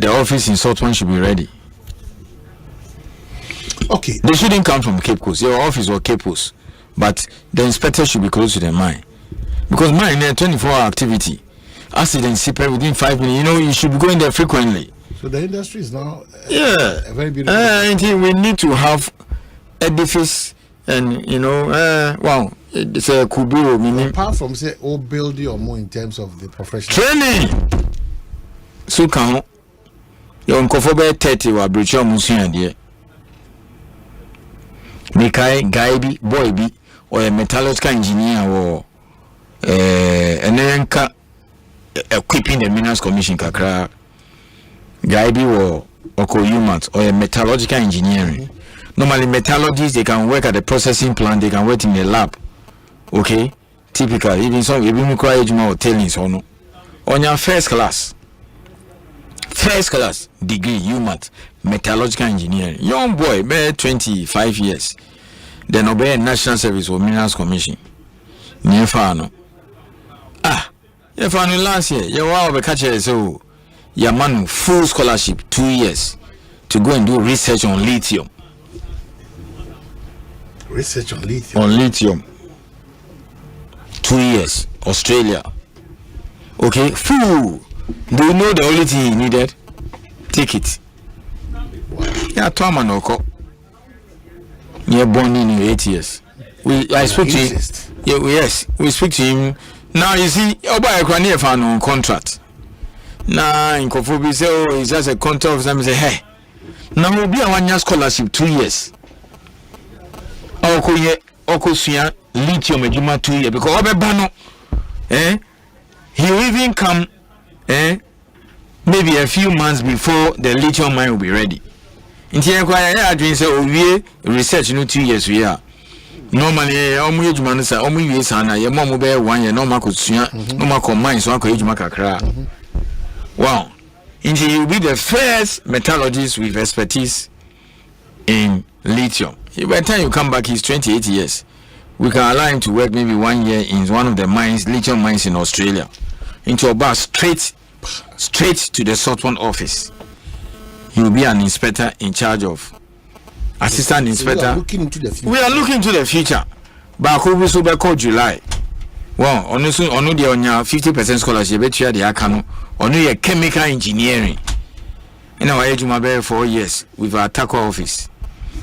office in Saltpond should be ready. Okay. They shouldn't come from Cape Coast. Your office or Cape Coast, but the inspector should be close to the mine, because mine 24-hour activity. Accidents separate within 5 minutes. You should be going there frequently. So the industry is now a very beautiful. We need to have edifice, and it's a kuburo meaning. Apart from say building or more in terms of the professional training. So can you uncomfortable 30 or breach your museum there? Mikai guy be boy be or a metallurgical engineer or and then equipping the Minerals Commission kakra guy be or human or a metallurgical engineering. Normally metallurgists, they can work at the processing plant, they can work in the lab. Okay, typical. Even some even require more tailings or no. On your first class degree, human metallurgical engineering. Young boy, be 25 years. Then obey National Service or Minerals Commission. Nefano. Last year, you were catcher so your man full scholarship 2 years to go and do research on lithium. Research on lithium. On lithium. 2 years, Australia. Okay, full. Do you know the only thing he needed? Take it. Yeah, Tom and Oko. You're born in 8 years. I spoke to him. Yes, we speak to him. Now you see, Oba fan on contract. Now in Kofobi say, it's just a contract. Some say, hey, now will be a 1 year scholarship 2 years. Oko suya lithium ejuma 2 years because Oba Bano, he will even come, maybe a few months before the lithium mine will be ready. In the research 2 years we are. normally omu ejuma no say omu wie sana ye mo be 1 year no makosua no makomine so akọ ejuma kakra. Wow. Indeed, you will be the first metallurgist with expertise in lithium. By the time you come back, he's 28 years. We can allow him to work maybe 1 year in one of the mines, lithium mines in Australia. Into a bar straight to the Southern office. He will be an inspector in charge of assistant inspector. We are looking into the future. We are looking to the future. But who will be called July? Well, on the 50% scholarship, bet you the Akano, on your chemical engineering. In our age, my 4 years with our taco office.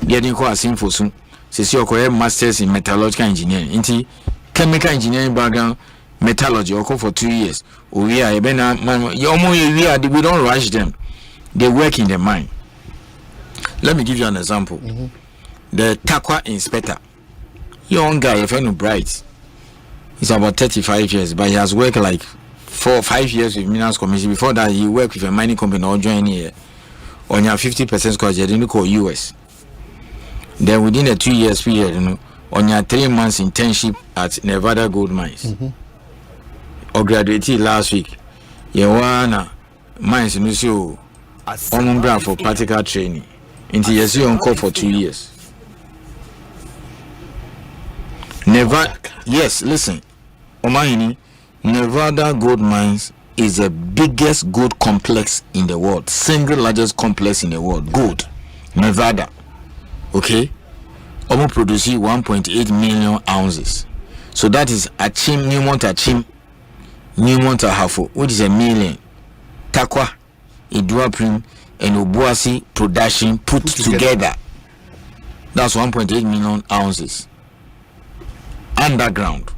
Getting called Asempa soon. Says you have masters in metallurgical engineering. Into chemical engineering background, metallurgy, or for 2 years. We are we don't rush them. They work in the mine. Let me give you an example. The Takwa inspector, young guy, a friend of bright. He's about 35 years, but he has worked like 4 or 5 years with Minerals Commission. Before that, he worked with a mining company or joined here. On your 50% scholarship, they didn't call US. Then within a 2 years period, on your 3 months internship at Nevada Gold Mines, or graduated last week, you wanna mines in Usio, on for practical training. Until you see on call for 2 years. Nevada, yes, listen. Omanhene, Nevada Gold Mines is the biggest gold complex in the world, single largest complex in the world. Gold, Nevada. Okay, almost producing 1.8 million ounces. So that is Achim, Newmont Ahafo, which is 1 million. Takwa, Iduaprim, and Obuasi production put together. That's 1.8 million ounces. Underground.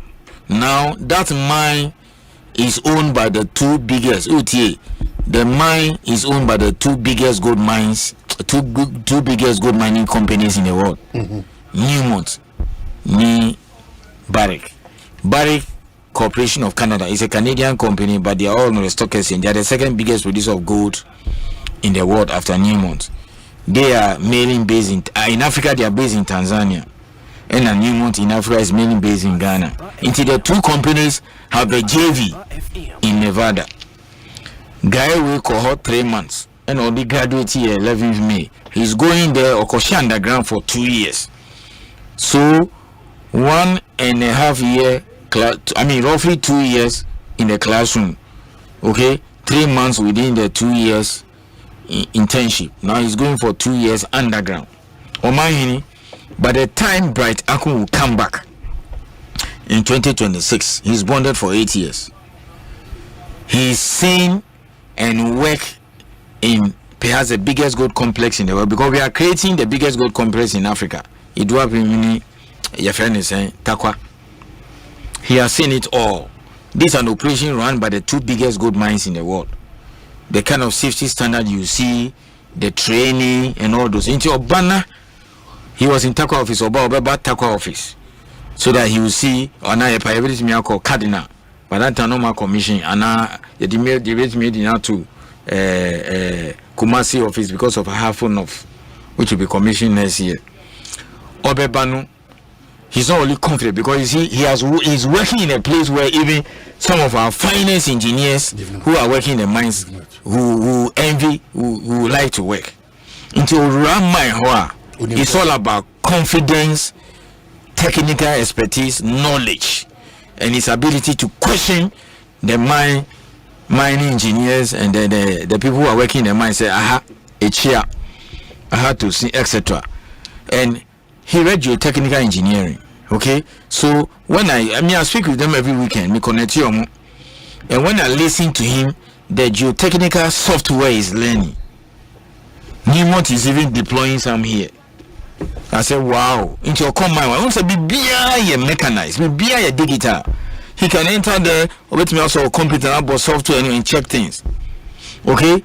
Now that mine is owned by the two biggest OTA. The mine is owned by the two biggest gold mines, two biggest gold mining companies in the world. Newmont, Barrick Corporation of Canada is a Canadian company, but they are all on the stock exchange. They are the second biggest producer of gold in the world after Newmont. They are mainly based in Africa. They are based in Tanzania. And Newmont in Africa is mainly based in Ghana. Into the two companies have a JV in Nevada. Guy will cohort 3 months and only graduate here 11th May. He's going there or underground for 2 years. So 1.5 year roughly 2 years in the classroom. Okay, 3 months within the 2 years internship. Now he's going for 2 years underground. Omanhene. By the time Bright Akun will come back in 2026, he's bonded for 8 years. He's seen and work in perhaps the biggest gold complex in the world, because we are creating the biggest gold complex in Africa. Your friend is saying Takwa. He has seen it all. This is an operation run by the two biggest gold mines in the world. The kind of safety standard you see, the training and all those. Into Obana, he was in Takwa office, Oba Takwa office, so that he will see everything called cardinal. But that time no more commission, and the debate made in to Kumasi office because of a half of which will be commissioned next year. Obebanu, he's not only confident because he's working in a place where even some of our finance engineers who are working in the mines who envy, who like to work. Into run my it's all about confidence, technical expertise, knowledge, and his ability to question the mining engineers and the people who are working in the mine. Say, aha, a chair, I had to see, etc. And he read geotechnical engineering. Okay, so when I speak with them every weekend, me connect you, and when I listen to him, the geotechnical software is learning. Newmont is even deploying some here. I said, wow, into your command, I want to be mechanized, be digital. He can enter there, with me also computer about software and check things. Okay,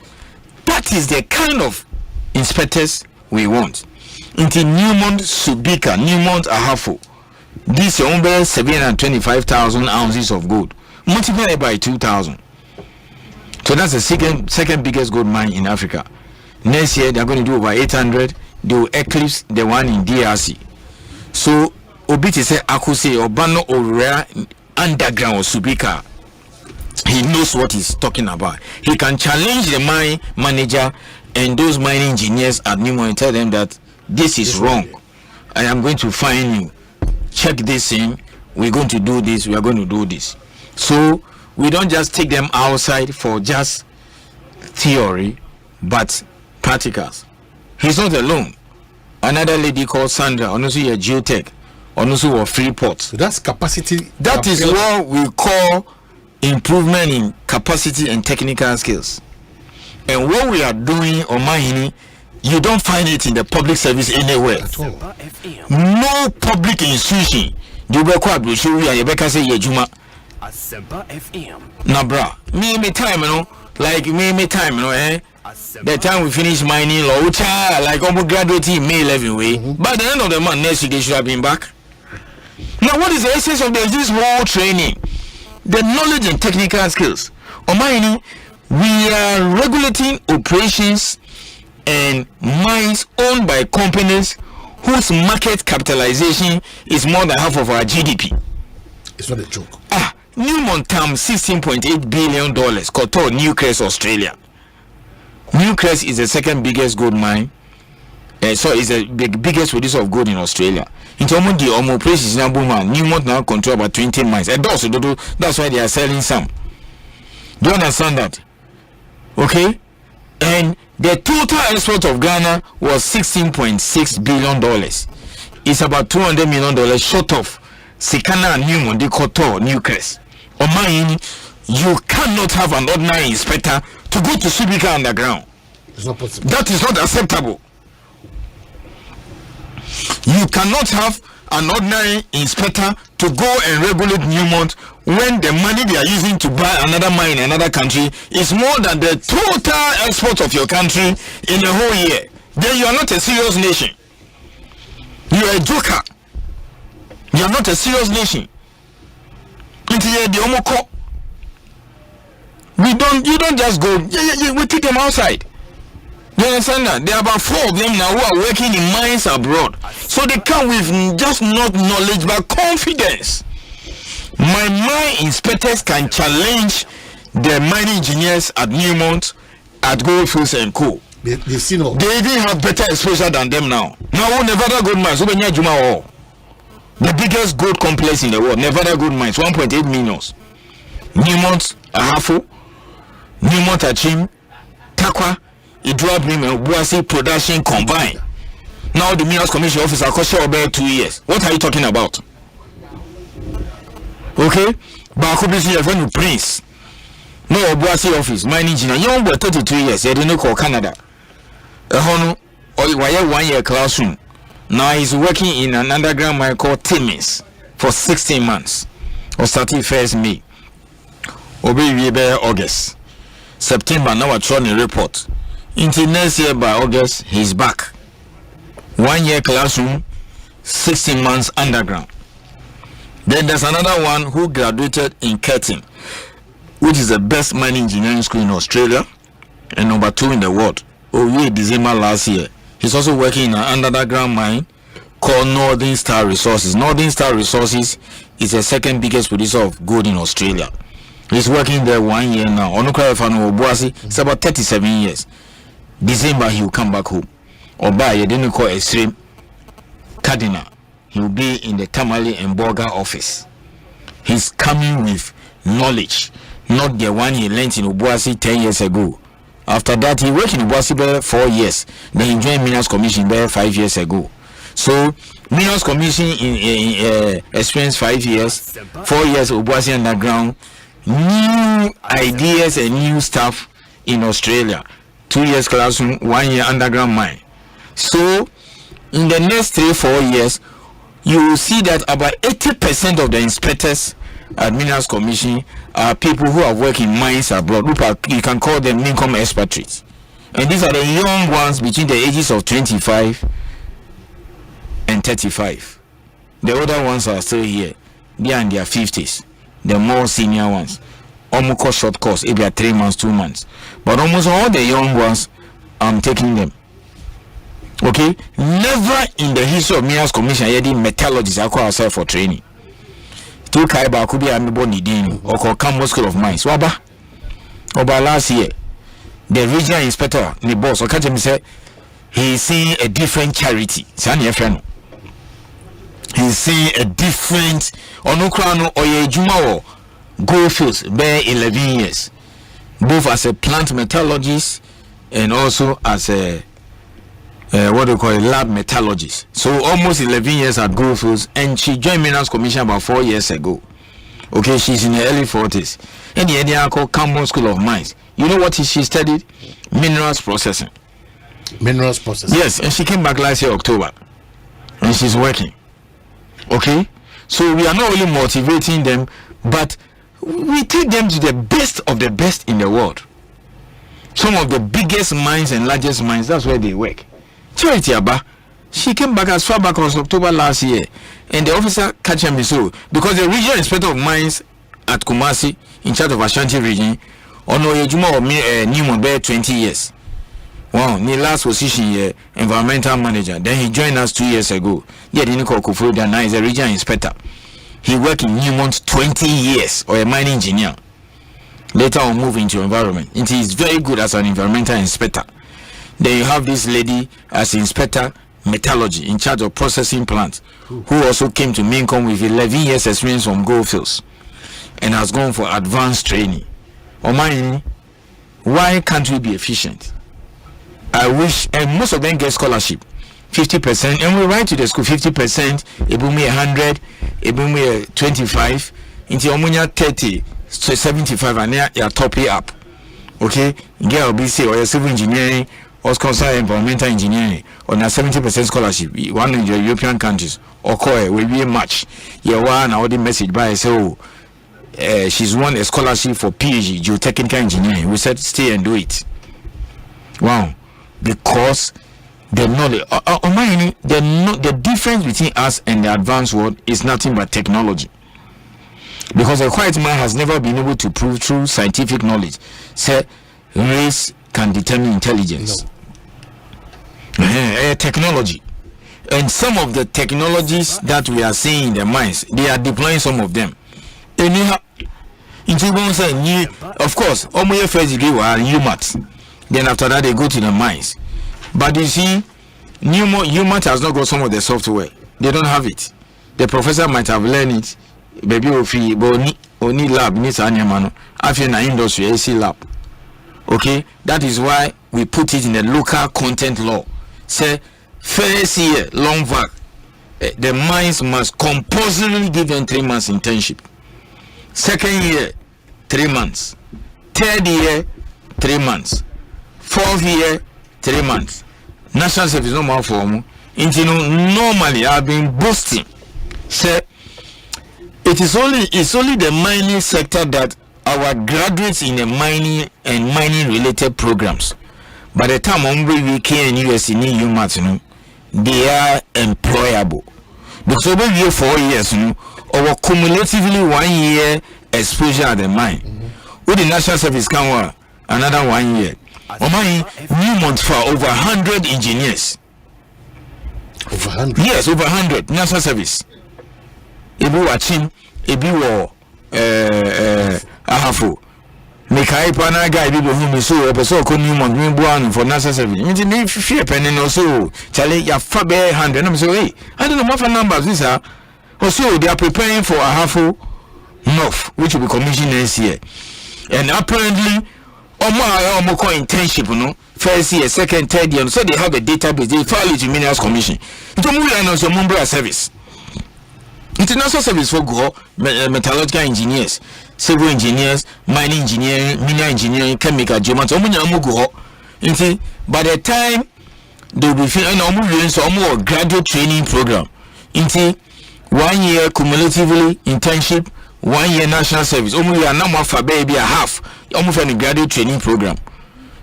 that is the kind of inspectors we want. Into Newmont Subika, Newmont Ahafo. This is 725,000 ounces of gold, multiplied by 2,000. So that's the second biggest gold mine in Africa. Next year they're going to do over 800. They will eclipse the one in DRC. So obiti say akuse obano ora underground or subika. He knows what he's talking about. He can challenge the mine manager and those mine engineers at Nemo and tell them that this is wrong. I am going to fine you. Check this in. We're going to do this. We are going to do this. So we don't just take them outside for just theory, but practicals. He's not alone. Another lady called Sandra, honestly a geotech, honestly a Freeport. So that's capacity. That is what we call improvement in capacity and technical skills. And what we are doing on Omanhene, you don't find it in the public service anywhere. No public institution. You be quite blue. You be say Yejuma. Asempa FM. Nah, bra. Me time, you know. Like me time, you know. The time we finish mining law, like almost graduating May 11 way. By the end of the month, next week they should have been back. Now, what is the essence of this whole training? The knowledge and technical skills. Omanhene, we are regulating operations and mines owned by companies whose market capitalization is more than half of our GDP. It's not a joke. Newmont Tam $16.8 billion Kotor Newcrest, Australia. Newcrest is the second biggest gold mine. So it's the biggest producer of gold in Australia. In terms of the operations now, Newmont now control about 20 mines. And that's why they are selling some. Do you understand that? Okay? And the total export of Ghana was $16.6 billion. It's about $200 million short of Sikana and Newmont, the Kotor Newcrest. Omanhene, you cannot have an ordinary inspector to go to Subika underground. It's not possible. That is not acceptable. You cannot have an ordinary inspector to go and regulate Newmont when the money they are using to buy another mine in another country is more than the total export of your country in a whole year. Then you are not a serious nation. You are a joker. You are not a serious nation. You don't just go. We take them outside. You understand that? There are about 4 of them now who are working in mines abroad. So they come with just not knowledge but confidence. My mine inspectors can challenge the mining engineers at Newmont, at Goldfields and Co. They even have better exposure than them now. Now Nevada Gold Mines, the biggest gold complex in the world, Nevada Gold Mines, 1.8 million. Newmont, Ahafo, Newmont Achim, Takwa, Idrobrim and Buasi production combined. Now the Minerals Commission officer cost about 2 years. What are you talking about? Okay? But I could be here when you Prince. No Buasi office, mining engineer. Young boy 32 years, they didn't call Canada. Or 1 year classroom. Now he's working in an underground mine called Timmins for 16 months. Or starting 1st May. Obe August. September, now we're trying to report. Until next year by August, he's back. 1 year classroom, 16 months underground. Then there's another one who graduated in Curtin, which is the best mining engineering school in Australia and number 2 in the world. December last year. He's also working in an underground mine called Northern Star Resources. Northern Star Resources is the second biggest producer of gold in Australia. He's working there 1 year now. It's about 37 years. December he will come back home. Oba you didn't call extreme Cardinal. He will be in the Tamale and Borga office. He's coming with knowledge, not the one he learned in Obuasi 10 years ago. After that, he worked in Obuasi 4 years. Then he joined Minerals Commission there 5 years ago. So Minerals Commission in experience 5 years, 4 years Obuasi underground, new ideas and new stuff in Australia. 2 years classroom, 1 year underground mine. So in the next 3-4 years, you will see that about 80% of the inspectors at Minerals Commission are people who are working mines abroad. You can call them income expatriates. And these are the young ones between the ages of 25 and 35. The older ones are still here. They are in their 50s. The more senior ones. Almost short course, maybe 3 months, 2 months. But almost all the young ones, I'm taking them. Okay, never in the history of Minerals Commission yedi metallurgists acquire ourselves for training. To Kaiba could be a Nidini or Campbell School of Mines. Oba last year, the regional inspector, the boss, or catch him say he's seeing a different charity. He's seeing a different Onukrano or Juma Goldfields bear 11 years, both as a plant metallurgist and also as a what do you call it, lab metallurgist. So almost 11 years at Goldfields, and she joined Minerals Commission about 4 years ago. Okay, she's in her early 40s. And the area called Campbell School of Mines. You know what she studied? Minerals processing. Minerals processing. Yes, and she came back last year October, and she's working. Okay, so we are not only motivating them, but we take them to the best of the best in the world. Some of the biggest mines and largest mines, that's where they work. Charity Abba, she came back as far back as October last year, and the officer catch me so because the regional inspector of mines at Kumasi, in charge of Ashanti region, Ono Yejuma or Newman bear 20 years. Wow, the last position here, environmental manager. Then he joined us 2 years ago. Yeah, the Nico Kufuda now is a regional inspector. He worked in Newmont 20 years or a mining engineer. Later on move into environment. And he is very good as an environmental inspector. Then you have this lady as inspector metallurgy in charge of processing plants, who also came to Mincom with 11 years experience from Goldfields and has gone for advanced training. Omanhene, why can't we be efficient? I wish, and most of them get scholarship, 50%, and we write to the school 50%, ebumi 100, ebumi 25, into omunya 30 to 75, and they top it up. Okay, get obviously or civil engineering or concerned environmental engineering on a 70% scholarship. One in the European countries or COE will be a match. Yeah, one already message by so she's won a scholarship for PhD geotechnical engineering. We said stay and do it. Wow. Because the knowledge, the difference between us and the advanced world is nothing but technology. Because a quiet man has never been able to prove through scientific knowledge, say race can determine intelligence. Technology, and some of the technologies that we are seeing in the mines, they are deploying some of them. Anyhow, of course, almost first degree were UMAT. Then after that, they go to the mines. But you see, UMAT has not got some of the software. They don't have it. The professor might have learned it. Baby, but only lab needs animal. After na industry, AC lab. Okay, that is why we put it in the local content law. Say, first year, long vac, the mines must compulsorily give them 3 months internship. Second year, 3 months. Third year, 3 months. Fourth year, 3 months. National service no more form. Normally I've been boasting. Say it's only the mining sector that our graduates in the mining and mining related programs. By the time we came in US in UMAT, they are employable. Because over here 4 years, or cumulatively 1 year exposure at the mine. With the national service can another 1 year. Omanhene, Newmont for over 100 engineers. Over 100? Yes, over 100. National service. Ebi watching, ebi wo ahafo. Mekai pana guy bi bo me so epeso ko Newmont me buan for national service. Me dey fear penny no so. Chale ya fa be 100. No me say, hey, I don't know what numbers these are. Also they are preparing for ahafo north, which will be commissioned next year. And apparently almost internship, no, first year, second, third year, so they have a database. They file it to Minerals Commission. It's a movie and also member service. International service for go metallurgical engineers, civil engineers, mining engineering, mineral engineering, chemical, geometry. By the time they will be finished, so almost graduate training program. 1 year cumulatively internship. 1 year national service. We are now for baby a half. Almost a graduate training program.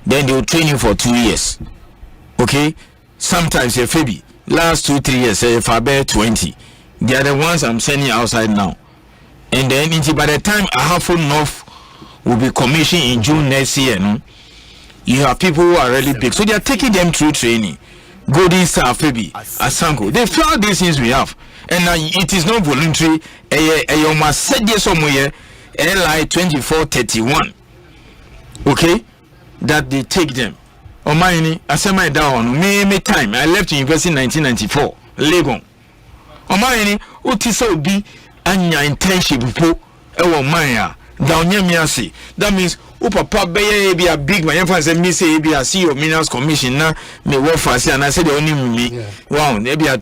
Then they will train you for 2 years. Okay? Sometimes a Fabi. Last 2-3 years, say for 20. They are the ones I'm sending outside now. And then by the time a half enough will be commissioned in June next year, no? You have people who are really big. So they are taking them through training. Golden Star, Phoebe, Asanko. They found these things we have. And it is not voluntary. You must set this somewhere, LI 2431. Okay? That they take them. Omanhene, I said my down, me time. I left university in 1994. Legon. Omanhene, Utisa be anya internship po ewo man down near me. That means papa be a big man. If I say me say be a CEO Minerals Commission na me work for and I said only me. Wow, maybe a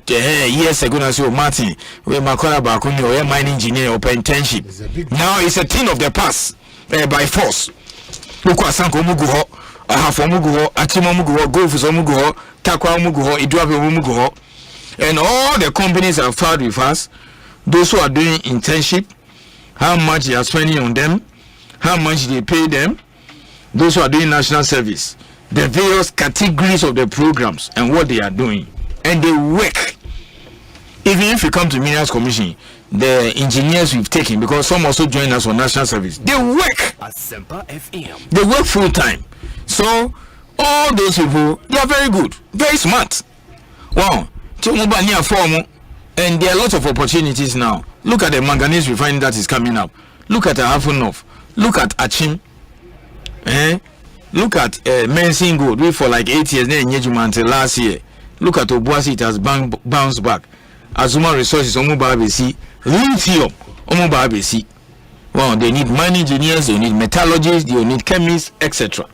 years ago na say Martin we makola ba ko ni mining engineer or internship. Now it's a thing of the past by force. Uko Asanko mugu ho, ahafo mugu ho, atimo mugu ho, golf so mugu ho, takwa mugu ho, iduabe mugu ho. And all the companies have filed with us. Those who are doing internship, how much they are spending on them, how much they pay them. Those who are doing national service, the various categories of the programs and what they are doing, and they work. Even if you come to Minerals Commission, the engineers we've taken, because some also join us on national service, they work. Asempa FM. They work full time. So all those people, they are very good, very smart. Wow. And there are lots of opportunities now. Look at the manganese refining that is coming up. Look at Ahafunov. Look at Achim. Look at Mensing Gold. We for like 8 years until last year. Look at Obuasi, it has bounced back. Azuma Resources, Omubabesi. Lithium, Omubabesi. Well, they need mining engineers, they need metallurgists, they need chemists, etc.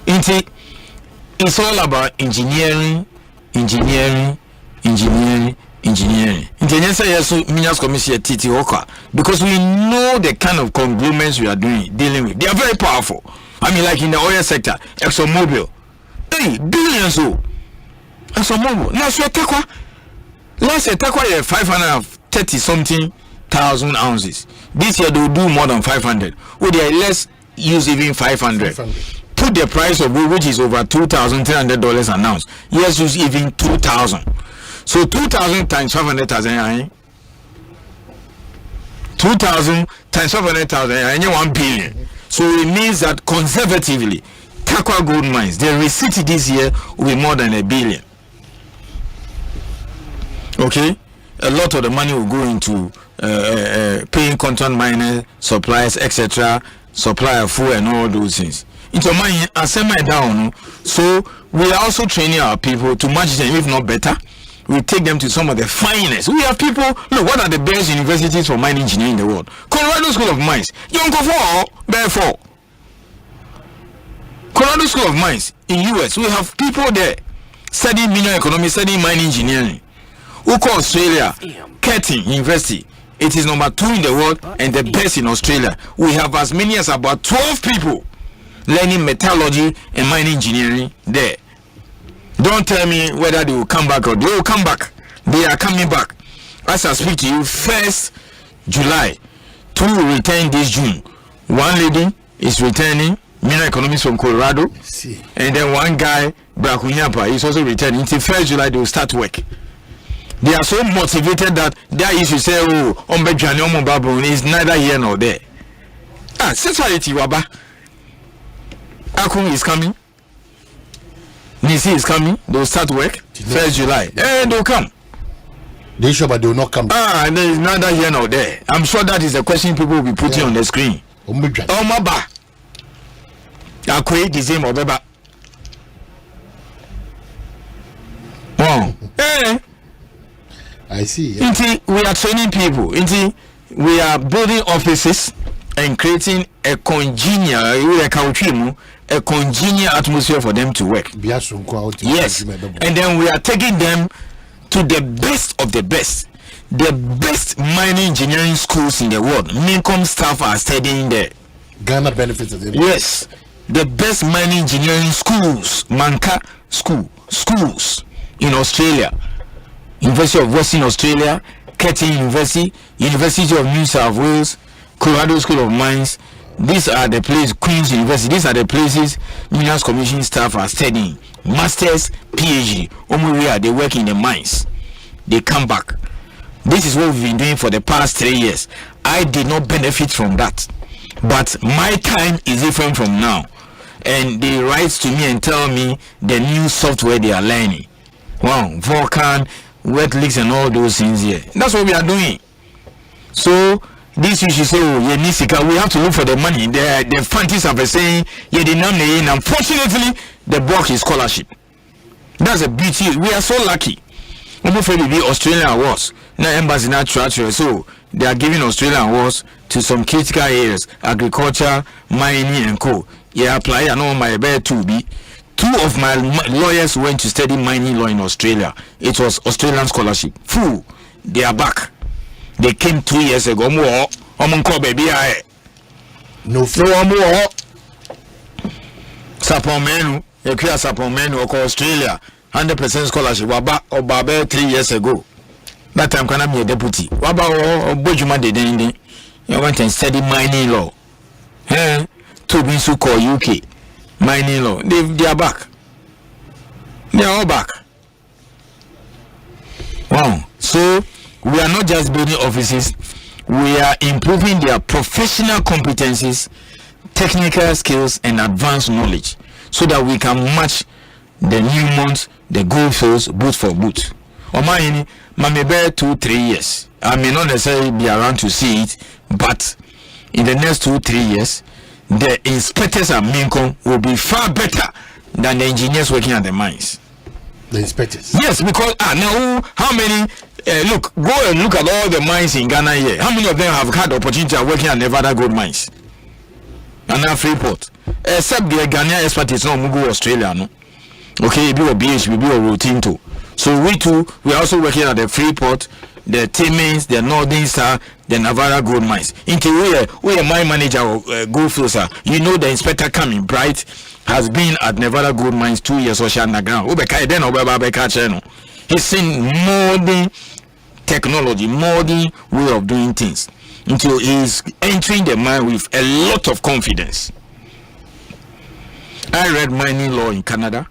It's all about engineering. Engineers say Minerals Commission TT Oka because we know the kind of conglomerates we are dealing with. They are very powerful. I mean, like in the oil sector, ExxonMobil, billions of ExxonMobil. Now, so Takwa, last year Takwa had 530 something thousand ounces. This year they will do more than 500. Well, they let's use even 500. Put the price of gold, which is over $2,300 an ounce. Yes, use even 2,000. So 2,000 times 500,000, 2,000 times 500,000, 1 billion. So it means that conservatively, Takwa gold mines, the receipt this year will be more than $1 billion. Okay, a lot of the money will go into paying contract miners, suppliers, etc., supply of food and all those things. Into money, Asempa down. So we are also training our people to match them, if not better. We take them to some of the finest. We have people, look, what are the best universities for mining engineering in the world? Colorado School of Mines, Therefore, Colorado School of Mines in US, we have people there studying mineral economy, studying mining engineering. Uko Australia, Curtin University, it is number 2 in the world and the best in Australia. We have as many as about 12 people learning metallurgy and mining engineering there. Don't tell me whether they will come back or they will come back. They are coming back. As I speak to you, 1st July, 2 will return this June. One lady is returning, mineral economics from Colorado, and then one guy, Brakunyapa, is also returning. Until 1st July, they will start work. They are so motivated that their issue say, oh, is neither here nor there. Society Waba. Akun is coming. Nisi is coming. They will start work 1st July. And they will come. They sure, but they will not come. There is neither here nor there. I'm sure that is the question people will be putting on the screen. Omaba. Akwe Dizem Obeba. Wow. I see. We are training people. We are building offices and creating a congenial atmosphere for them to work. Yes. And then we are taking them to the best of the best. The best mining engineering schools in the world. Mincom staff are studying there. Ghana benefits of them. Yes. The best mining engineering schools. Manka schools in Australia. University of Western Australia, Curtin University, University of New South Wales, Colorado School of Mines. These are the places, Queen's University, these are the places Minerals Commission staff are studying. Masters, PhD. Omuria, they work in the mines. They come back. This is what we've been doing for the past 3 years. I did not benefit from that. But my time is different from now. And they write to me and tell me the new software they are learning. Wow, volcan, wet leaks, and all those things here. That's what we are doing. So this issue say, oh, we have to look for the money. The fancies are saying, and unfortunately, the block is scholarship. That's a beauty. We are so lucky. I'm afraid to be Australian awards. Now embassy not treasury. So they are giving Australian awards to some critical areas, agriculture, mining, and co. Yeah, apply. I know my bear to be. 2 of my lawyers went to study mining law in Australia. It was Australian scholarship. Full. They are back. They came 2 years ago. More. Baby. No more. Sapomenu. You create Sapomenu or Australia. 100% scholarship. Waba 3 years ago. That time can I be a deputy? Waba or Bojuma de Dende. You went and study mining law. To be so called UK. Mining law. They are back. They are all back. Wow. So we are not just building offices, we are improving their professional competencies, technical skills, and advanced knowledge so that we can match the Newmonts, the Goldfields, boot for boot. Omanhene, may bear 2-3 years. I may not necessarily be around to see it, but in the next 2-3 years, the inspectors at Minkom will be far better than the engineers working at the mines. The inspectors? Yes, because now how many look, go and look at all the mines in Ghana here. How many of them have had the opportunity of working at Nevada gold mines? And now Freeport. Except the Ghanaian expertise, no Mugu Australia, no. Okay, be a BHB, be a routine too. So we too, we are also working at the Freeport, the Timmins, the Northern Star, the Nevada gold mines. Into we are mine manager of Goldfields. You know the inspector coming bright has been at Nevada gold mines 2 years or so. He's seen modern technology, modern way of doing things. Until he's entering the mine with a lot of confidence. I read mining law in Canada,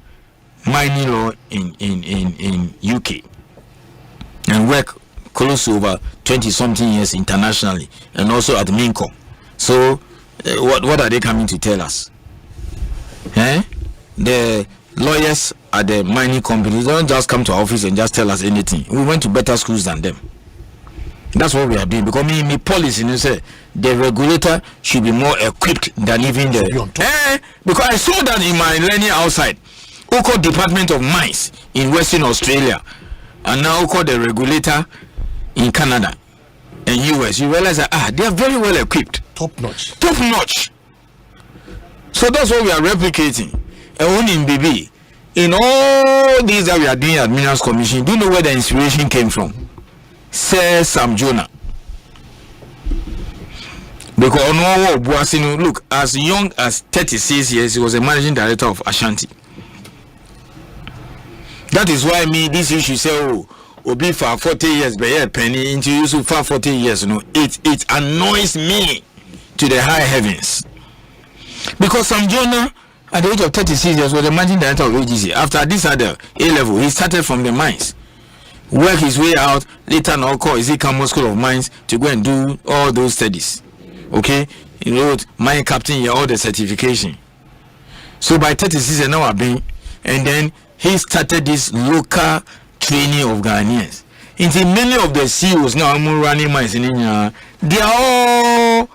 mining law in UK, and work close to over 20-something years internationally, and also at Minkom. So, what are they coming to tell us? The lawyers at the mining companies don't just come to our office and just tell us anything. We went to better schools than them. That's what we are doing. Because me policy, you say the regulator should be more equipped than even the. Because I saw that in my learning outside. Oko Department of Mines in Western Australia, and now Oko the regulator in Canada and US. You realize that they are very well equipped. Top notch. Top notch. So that's what we are replicating. And only in BB, in all these that we are doing at Minerals Commission, do you know where the inspiration came from? Sir Sam Jonah. Because look, as young as 36 years, he was a managing director of Asante. That is why this issue say, Obi for 40 years, but yeah, penny into you for 40 years. It annoys me to the high heavens. Because Sam Jonah, at the age of 36 years, was the managing director of AGC. After this other A-level, he started from the mines. Work his way out, later now call Ezekiel School of Mines to go and do all those studies. Okay? He wrote mine captain, all the certification. So by 36 years now I've been, and then he started this local training of Ghanaians. Into many of the CEOs now I'm running mines in India, they are all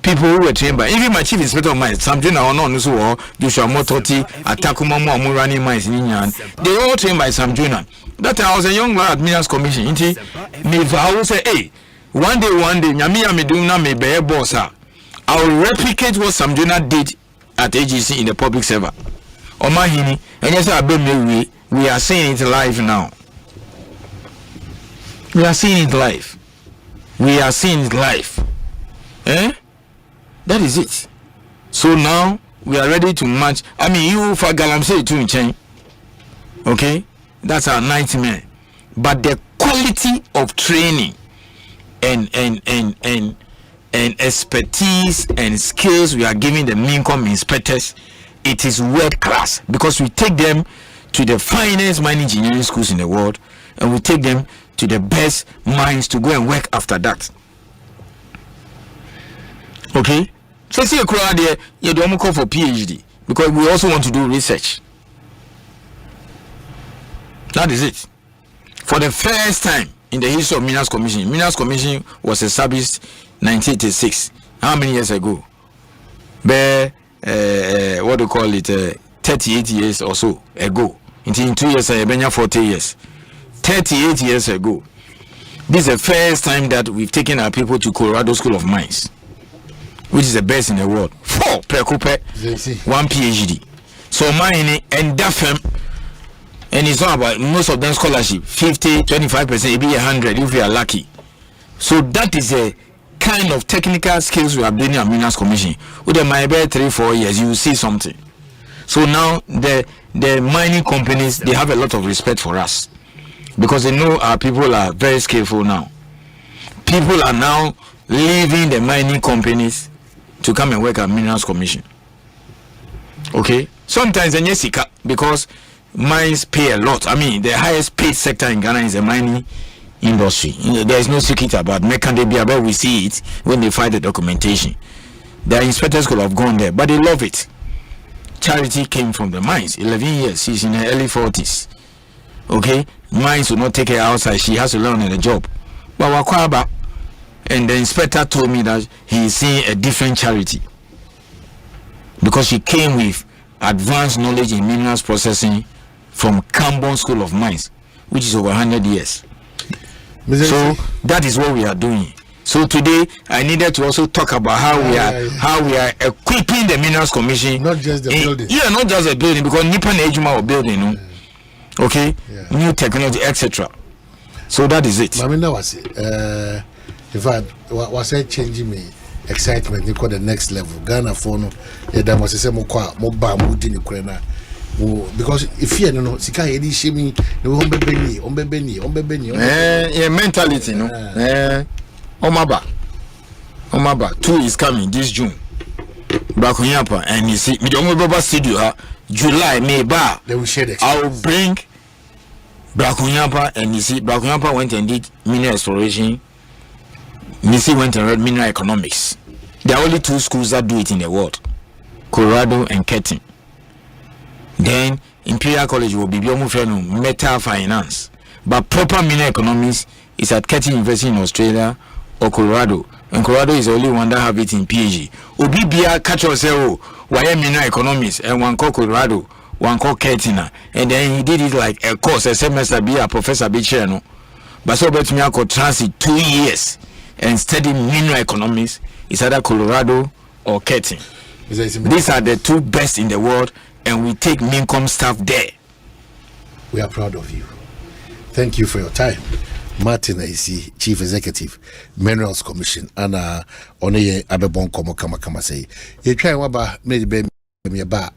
people who were trained by, even my chief inspector of mines, Sam Jonah, Joshua Mototi, Atakuma running mines in India, they all trained by Sam Jonah. That I was a young lad at Minerals Commission. I will say, hey, one day, I will replicate what Sam Jonah did at AGC in the public server. Omanhene, and yes, we are seeing it live now. We are seeing it live. We are seeing it live. That is it. So now we are ready to match. You for Galamsey too in chain. Okay? That's our nightmare. But the quality of training and expertise and skills we are giving the Minkom inspectors, it is world class, because we take them to the finest mine engineering schools in the world, and we take them to the best mines to go and work after that. Okay? So see a crowd there, you don't call for PhD, because we also want to do research. That is it. For the first time in the history of Minerals Commission, Minerals Commission was established 1986. How many years ago? What do you call it? 38 years or so ago. In 2 years, I have 40 years. 38 years ago. This is the first time that we've taken our people to Colorado School of Mines, which is the best in the world. 4 prekupe, 1 PhD. So Omanhene and Dafem, and it's not about most of them scholarship, 50, 25%, maybe 100 if you are lucky. So that is a kind of technical skills we are doing at Minerals Commission. With the might be 3-4 years, you will see something. So now the mining companies, they have a lot of respect for us because they know our people are very skillful now. People are now leaving the mining companies to come and work at Minerals Commission. Okay, sometimes they need because mines pay a lot. I mean, the highest paid sector in Ghana is the mining industry. There is no secret about Mekandebia, but we see it when they find the documentation. The inspectors could have gone there, but they love it. Charity came from the mines. 11 years, she's in her early 40s. Okay, mines will not take her outside. She has to learn on the job. But Wakwaba, and the inspector told me that he is seeing a different Charity because she came with advanced knowledge in minerals processing from Cambon School of Mines, which is over 100 years. So that is what we are doing. So today I needed to also talk about how we are equipping the Minerals Commission. Not just the building. Yeah, not just the building, because Nippon Ejuma or building, okay, new technology, etc. So that is it. Mamina was it. In fact, was it changing me excitement? You call the next level. Ghana for no. There was a same kwa moba mudi ni kwena. Because if you know, sika edi shimi, no ombebeni. Yeah, mentality, no. Omaba 2 is coming this June. Brakunyapa, and you see, me don't studio July, May bar. They will share the I will bring Brakunyapa, and you see, Brakunyapa went and did mineral exploration. Missy went and read mineral economics. There are only 2 schools that do it in the world, Colorado and Kettering. Then Imperial College will be Meta Finance, but proper mineral economics is at Kettering University in Australia or Colorado, and Colorado is the only one that have it in PhD. Obibia catch yourself, why mineral economics, and one called Colorado, one called Kettering, and then he did it like a course, a semester, be a professor, be chair, no. But so bet me I could transit 2 years and study mineral economics. It's either Colorado or Kettering. These are the 2 best in the world, and we take Mincom staff there. We are proud of you. Thank you for your time. Martin Aisi, Chief Executive, Minerals Commission, and Oneye Abebon Komo Kama say, you try waba made be me ba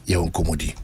your own commodity.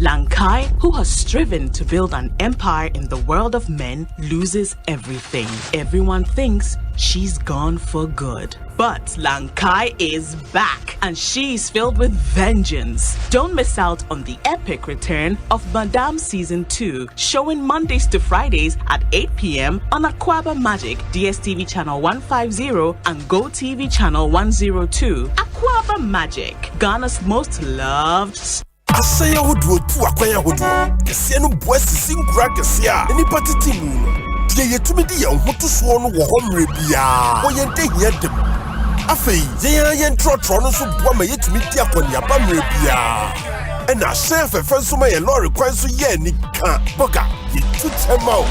Lankai, who has striven to build an empire in the world of men, loses everything. Everyone thinks she's gone for good. But Lankai is back, and she's filled with vengeance. Don't miss out on the epic return of Madame Season 2, showing Mondays to Fridays at 8 p.m. on Aquaba Magic, DSTV Channel 150 and GoTV Channel 102. Aquaba Magic, Ghana's most loved Asaya hodo tu akwanya hodo. Kese no boasi sinkura kese a. Eni patiti mu no. Die yetumi di ye hoto so no wo homre bia. Wo yente hia dem. Afei, ye trotro no so boa ma yetumi di akonia ba mre bia. Ena chef fefe so ma ye lorry kwan so ye ni ka. Boga, ye tutema o.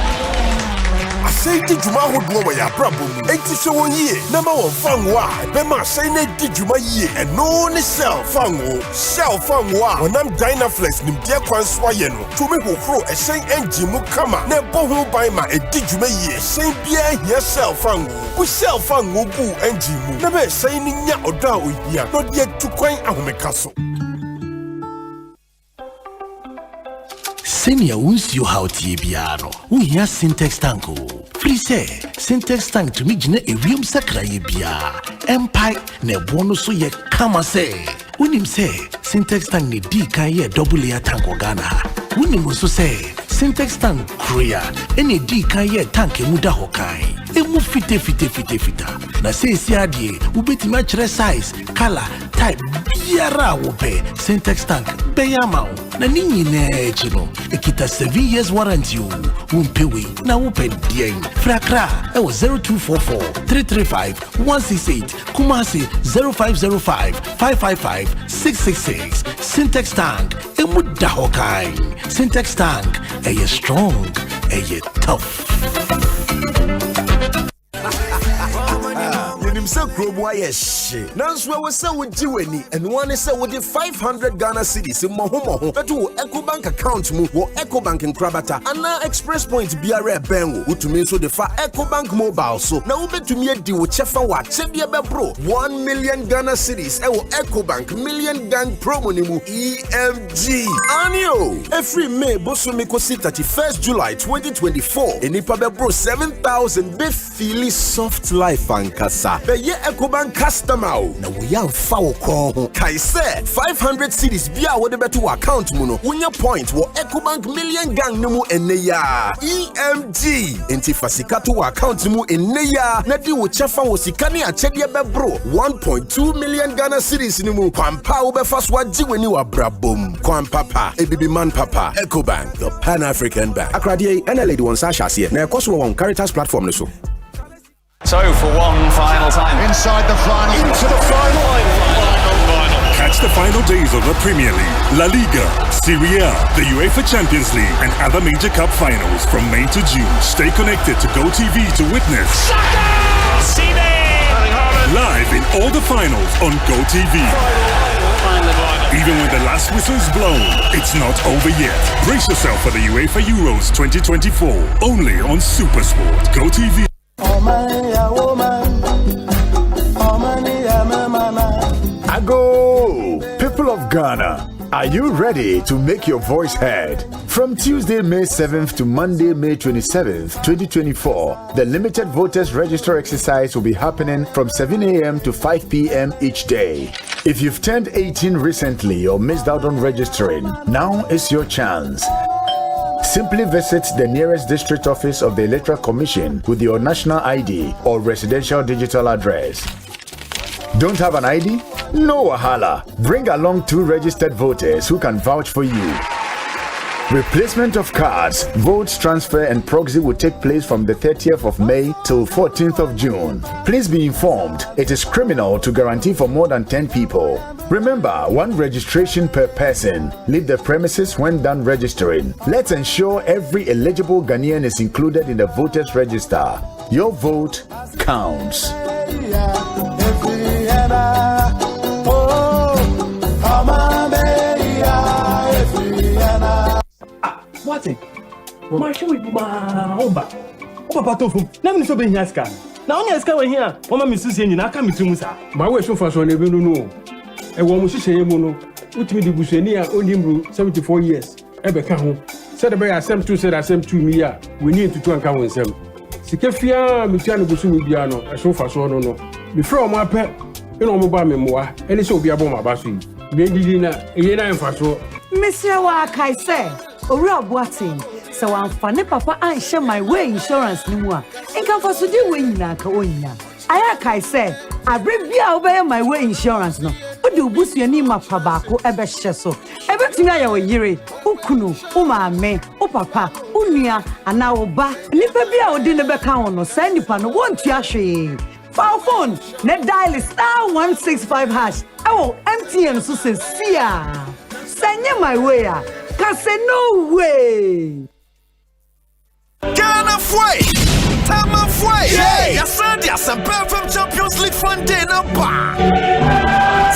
Asay di juma hodo wa ya brabo mu. Enti se won yie na ma won fanwo a be ma asay na di juma yie eno ne sell fanwo a wonam Dynaflex nim de kwan so aye no tumi hokro ehyen engine mu kama na bo ho ban ma edi juma yie ehyen bia hia sell fanwo ku sell fanwo bu engine mu na be ehyen ni nya odo a ohia no de tukwan ahomeka so. Senior unsi how tibiano. Uya Syntex tanko. Free say Syntex tank to me jine evium sakra bia. Empire ne bono so ye kama say. Unim say Syntex tank ne di kan ye double layer tank Ghana. Unim so say Syntax tank Korea. Any D can ye tank muda hokai. Emu fite. Na say adie, ubeti match size, color, type, biara wope. Syntax tank, beyamau. Na nini ne chino. Ekita 7 years warranty. Wumpewe, na wope dien. Frakra, 0244 335 168. Kumasi 0505 555 666. Syntax tank, emu da hokai. Syntax tank, strong, tough. So Grobo yes. Nanswa was so with Jiweni, and one is so with the 500 Ghana cedis in Mohomo, but to EcoBank account move or EcoBank in Krabata, and now Express Point BRA Bengo, who to me so the far EcoBank mobile. So now open to me a deal with Chefa Wat, Chedia Bro, 1 million Ghana cedis, EcoBank, million gang promo nimu EMG. Anio, every May, Bosumiko 31st July 2024, and Ipabe Bro 7,000 be feely soft life and kasa. Ye EcoBank customer na we am foul call kai say 500 cedis bia wo de beto account mu no wonya point wo EcoBank million gang no mu enne ya EMG enti fasika to account mu enne ya na di wo chefa wo sika ne achede be bro 1.2 million Ghana cedis ni mu kwampa wo be fast wa jiweni wa brabom kwampapa ebibi man papa EcoBank the Pan African Bank akradie ena lady won sa hase na ekoso won Caritas platform no so. So for one final time. Inside the final. Into the final. Catch the final days of the Premier League, La Liga, Serie A, the UEFA Champions League, and other major cup finals from May to June. Stay connected to GoTV to witness live in all the finals on GoTV. Even when the last whistle is blown, it's not over yet. Brace yourself for the UEFA Euros 2024, only on SuperSport. GoTV. Ago! People of Ghana, are you ready to make your voice heard? From Tuesday, May 7th to Monday, May 27th, 2024, the limited voters register exercise will be happening from 7 a.m. to 5 p.m. each day. If you've turned 18 recently or missed out on registering, now is your chance. Simply visit the nearest district office of the Electoral Commission with your national ID or residential digital address. Don't have an ID? No wahala. Bring along 2 registered voters who can vouch for you. Replacement of cards, votes transfer and proxy will take place from the 30th of May till 14th of June. Please be informed, it is criminal to guarantee for more than 10 people. Remember, 1 registration per person. Leave the premises when done registering. Let's ensure every eligible Ghanaian is included in the voters register. Your vote counts. What? My show is my oba. Oba tofu. Na me so be here scan. Na only scan we here. Oma me susu enyi na aka me tumu sa. My we show for so na be no no. E wo mu hihye mu no. Utimi di busuani a onimru 74 years. E be ka ho. Said the Asem 2 said Asem 2 me ya. We need to anka won sem. Sikafia me tia no busu me bia no. E show for so no no. Me from mo apɛ. E no mo ba me moa. Eni se obi abo ma ba so yi. Be didi na e na enfa so. Monsieur wa kai say Owura Boating, so I'm funny papa and share my way insurance ni mu a. Inka for so di we nyina ka onya. Aya kai say, abre bia obey my way insurance no. Odi obusuani mapa baako ebe hye so. Ebe tumi aya wo yire, ukunu, umaame, upapa, unua, ana oba. Nipa bia odi ne beka ho no, say nipa no wontu ahwe. File phone, ne dial *165#. Ewo MTN so se sia. Send my way a. Cause no way. Ghana fue, Tama fue. Yeah, Asante Asempa FM Champions League Fun Day number.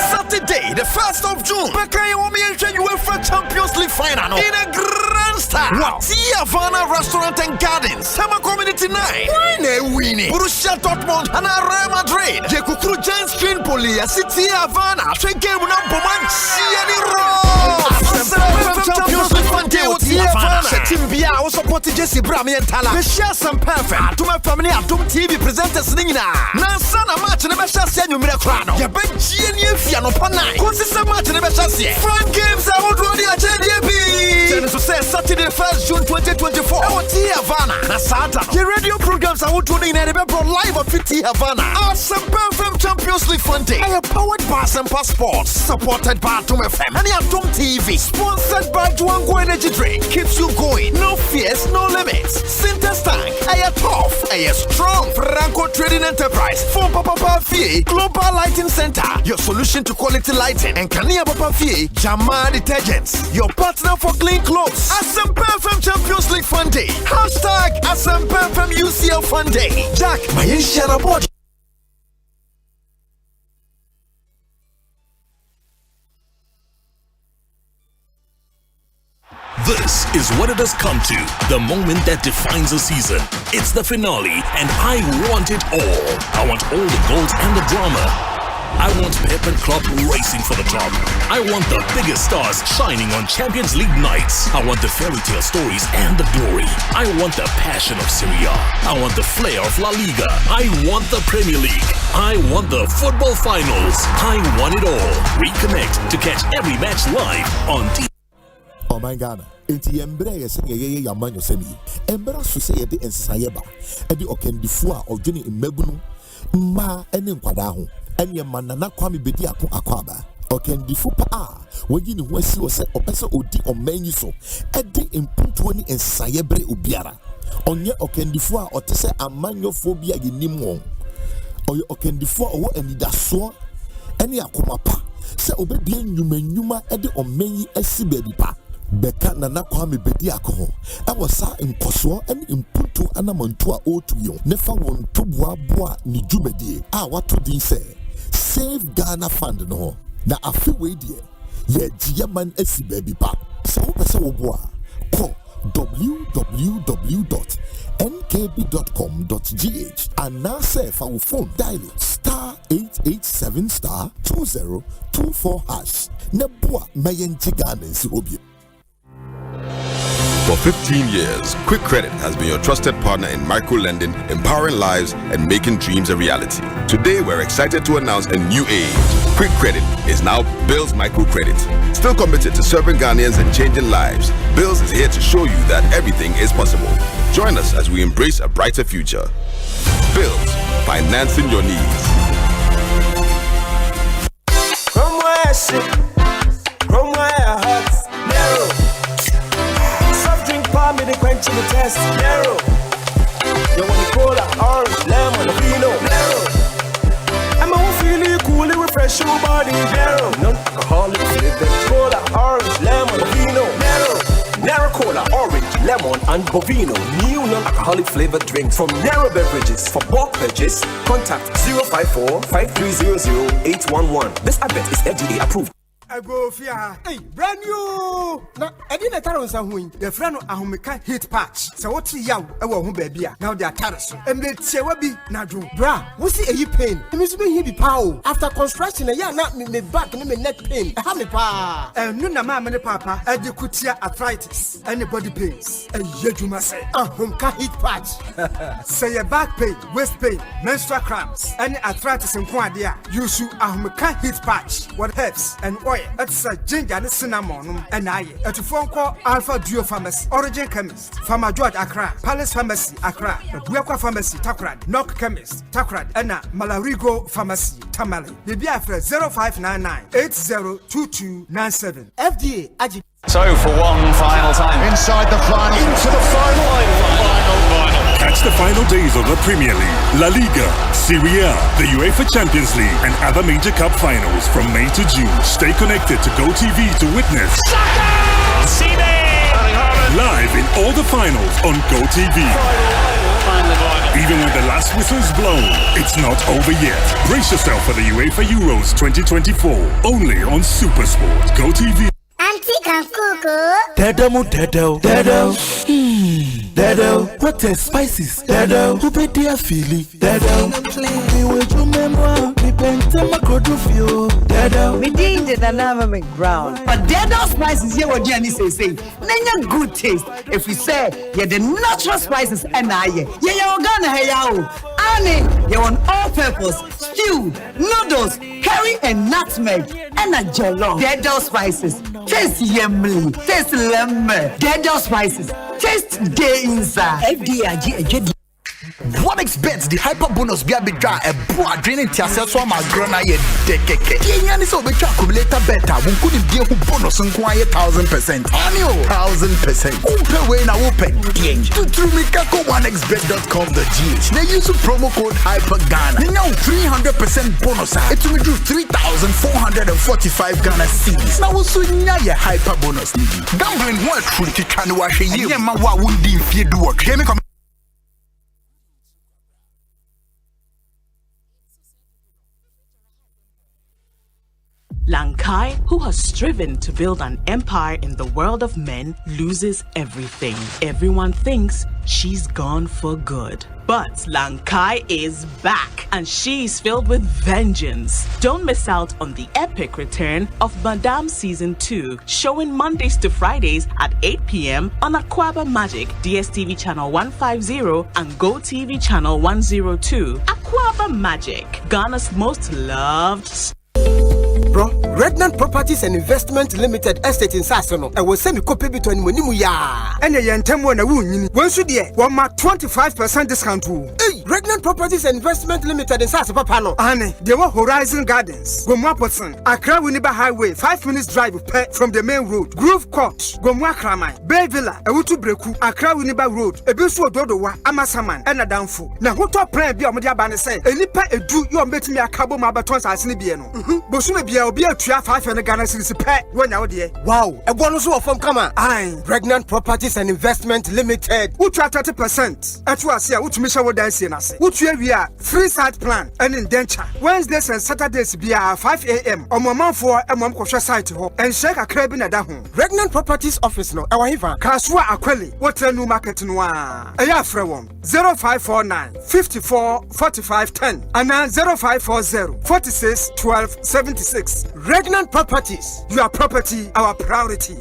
Saturday, the 1st of June. Bakaya Womi and UEFA Champions League final in a grand style. What? Havana Restaurant and Gardens. Summer Community Night. Winnie. Borussia Dortmund and Real Madrid. Jekukuru Giants Tripoli. City Havana. Game number 1. Chiani Champions League Fun Day with Havana. Team Bia also supported Jesse Brami and Tala. The share some perfect. To my family, Adum TV presenters Nina. Nansana match in the best chassis and you miracle. Ya ben Chiani Fiano Panai. Consistent match in the best chassis. Fun games are already at JDB. Saturday 1st June 2024. Havana. Nasada. Your radio programs are tuning in live at 50 Havana. Asempa FM Champions League Fun Day. Powered by Asempa Sports. Supported by Atom FM. And Atom TV. Sponsored by Juango Energy Drink. Keeps you going. No fears, no limits. Sinter Tank. Tough. Strong. Franco Trading Enterprise. For Papa Fee. Global Lighting Center. Your solution to quality lighting. And Kania Papa Fee. Jama Detergents. Your partner for clean clothes. Asempa FM Champions League Fun Day. Hashtag Asempa FM UCL Fun Day. Jack, my Sharabot. This is what it has come to. The moment that defines a season. It's the finale, and I want it all. I want all the gold and the drama. I want Pep and Klopp racing for the top. I want the biggest stars shining on Champions League nights. I want the fairy tale stories and the glory. I want the passion of Serie A. I want the flair of La Liga. I want the Premier League. I want the football finals. I want it all. Reconnect to catch every match live on TV. Oh my God. Enti embre yese yeye yamanyo semi. Embra so se yede ensayeba. Edi okendifu a odwene mmabunu mma ene nkwada ho. Enya manana kwami bedi akwaba. Okendifu pa a wogi ni ho asi wo se opese odi omanyi so. Edi impuntuo ni ensayebre obiara. Onye okendifu a otese amanyofo bia yenim won. Oye okendifu a owo anidaso ene akomapa. Se obedie nyuma edi omanyi asi bebi pa. Beka nana kwame bedi akoho ewo sa nkoso ene imputu anamantu a otuyo nefa won toboa boa ni dwumedie a wato din se Save Ghana Fund no na afi we die ye giaman asi baby pa so pese wo boa call www.nkb.com.gh and now say for phone dial *887*2024# na boa mayen Ghana nsi obi. For 15 years, Quick Credit has been your trusted partner in micro-lending, empowering lives, and making dreams a reality. Today, we're excited to announce a new age. Quick Credit is now Bills Microcredit. Still committed to serving Ghanaians and changing lives, Bills is here to show you that everything is possible. Join us as we embrace a brighter future. Bills, financing your needs. From where I sit, from where I hurt, narrow. Me the quench in the test, narrow. You want the cola, orange, lemon, vino, narrow. I'm a feel you cool, refresh your body, narrow. Non-alcoholic flavored cola, orange, lemon, vino, narrow. Narrow cola, orange, lemon, and bovino. New non-alcoholic flavored drinks from Narrow Beverages. For bulk purchase, contact 054-5300-811. This advert is FDA approved. I go fear. Hey, brand new. Na edina taro nsa hu yi. The friend ahomeka hit patch. So what yaw e wo ho baby a. Now they are taraso. Em le tiewa bi na dwo. Bra, wo see eyi pain. Me so be here bi pa o. After construction ya na me back me neck pain. E ha me pa. No na ma me papa. E de kutia arthritis. Any body pains. E yeduma say. Ahomeka hit patch. Say your back pain, waist pain, menstrual cramps, any arthritis in kwadia. Use ahomeka hit patch. What helps and oil. It's a ginger and cinnamon and I at a phone call Alpha Duo Pharmacy, Origin Chemist, Pharma George Accra, Palace Pharmacy Accra, Buakwa Pharmacy Takrad, Knock Chemist Takrad, and Malarigo Pharmacy Tamale. The BF 0599-802297. FDA Agi. So for one final time. Inside the final. Into the final. Catch the final days of the Premier League, La Liga, Serie A, the UEFA Champions League, and other major cup finals from May to June. Stay connected to GoTV to witness live in all the finals on GoTV. Even when the last whistle is blown, it's not over yet. Brace yourself for the UEFA Euros 2024, only on SuperSport. GoTV. Auntie can cook. Dado, Dado, what is spices? Dado, who be dear Philly? Dado, me with you memoir, me penta macrodufio. Dado, me did the dynamic ground. But Dado spices, here what Jenny say, then good taste. If we say, yeah, the natural spices, and I, yeah, you're gonna hey, Annie, you're on all-purpose, stew, noodles, curry and nutmeg, and a jollof. Dead spices, taste yummy, taste lemon. Dead spices, taste gay inside. FDIG. What expects the hyper bonus be a bit dry a broad draining tiasa so my grana ye dekeke. Yenyan is over accumulator better. We couldn't give who bonus and quiet 1,000%. Annual 1,000%. Open way now open. To mikako1xbet.com.gh. They use the promo code HyperGhana. Now 300% bonus. It will do 3,445 Ghana cedis. Now also your hyper bonus. Gambling what fruit you can wash a year. Yeah, man, what would you do work? Hear me come. Lankai, who has striven to build an empire in the world of men, loses everything. Everyone thinks she's gone for good. But Lankai is back, and she's filled with vengeance. Don't miss out on the epic return of Madame Season 2, showing Mondays to Fridays at 8 p.m. on Aquaba Magic, DSTV Channel 150 and GoTV Channel 102. Aquaba Magic, Ghana's most loved. Bro, Redland Properties and Investment Limited Estate in Sassono. I will send you copy between Monimu ya. And a Yantemwa na wun. Once you dear, 25% discount. Hey, Redland Properties and Investment Limited in Sassono Pano. Anne, they were Horizon Gardens. Gomwaposon, Accra Winneba Highway, 5 minutes drive from the main road. Grove Court, Gomwa Kramai, Bay Villa, Awutu Breku, Accra Winneba Road, Ebisu Dodowa, Amasaman, and Adamfu. Na hoto plan be Omodia Bane say, Elipa edu you meeting me a cabo mabatons as Nibiano. Bosume be a 500 Ghana cedis per when out there. Wow, a bonus from Kama. Aye, Pregnant Properties and Investment Limited. Who try 30%? At what say, which Misha would dance in us. Which we are free site plan and indenture. Wednesdays and Saturdays be 5 a.m. on my mom for a mom kosha site ho and shake a crab in a dahon. Pregnant Properties Office no, our hiva. Kaswa Aqueli, what a new market noir. A ya frewon 0549 54 45 10 and 0540 46 12 76. Regnant Properties, your property, our priority.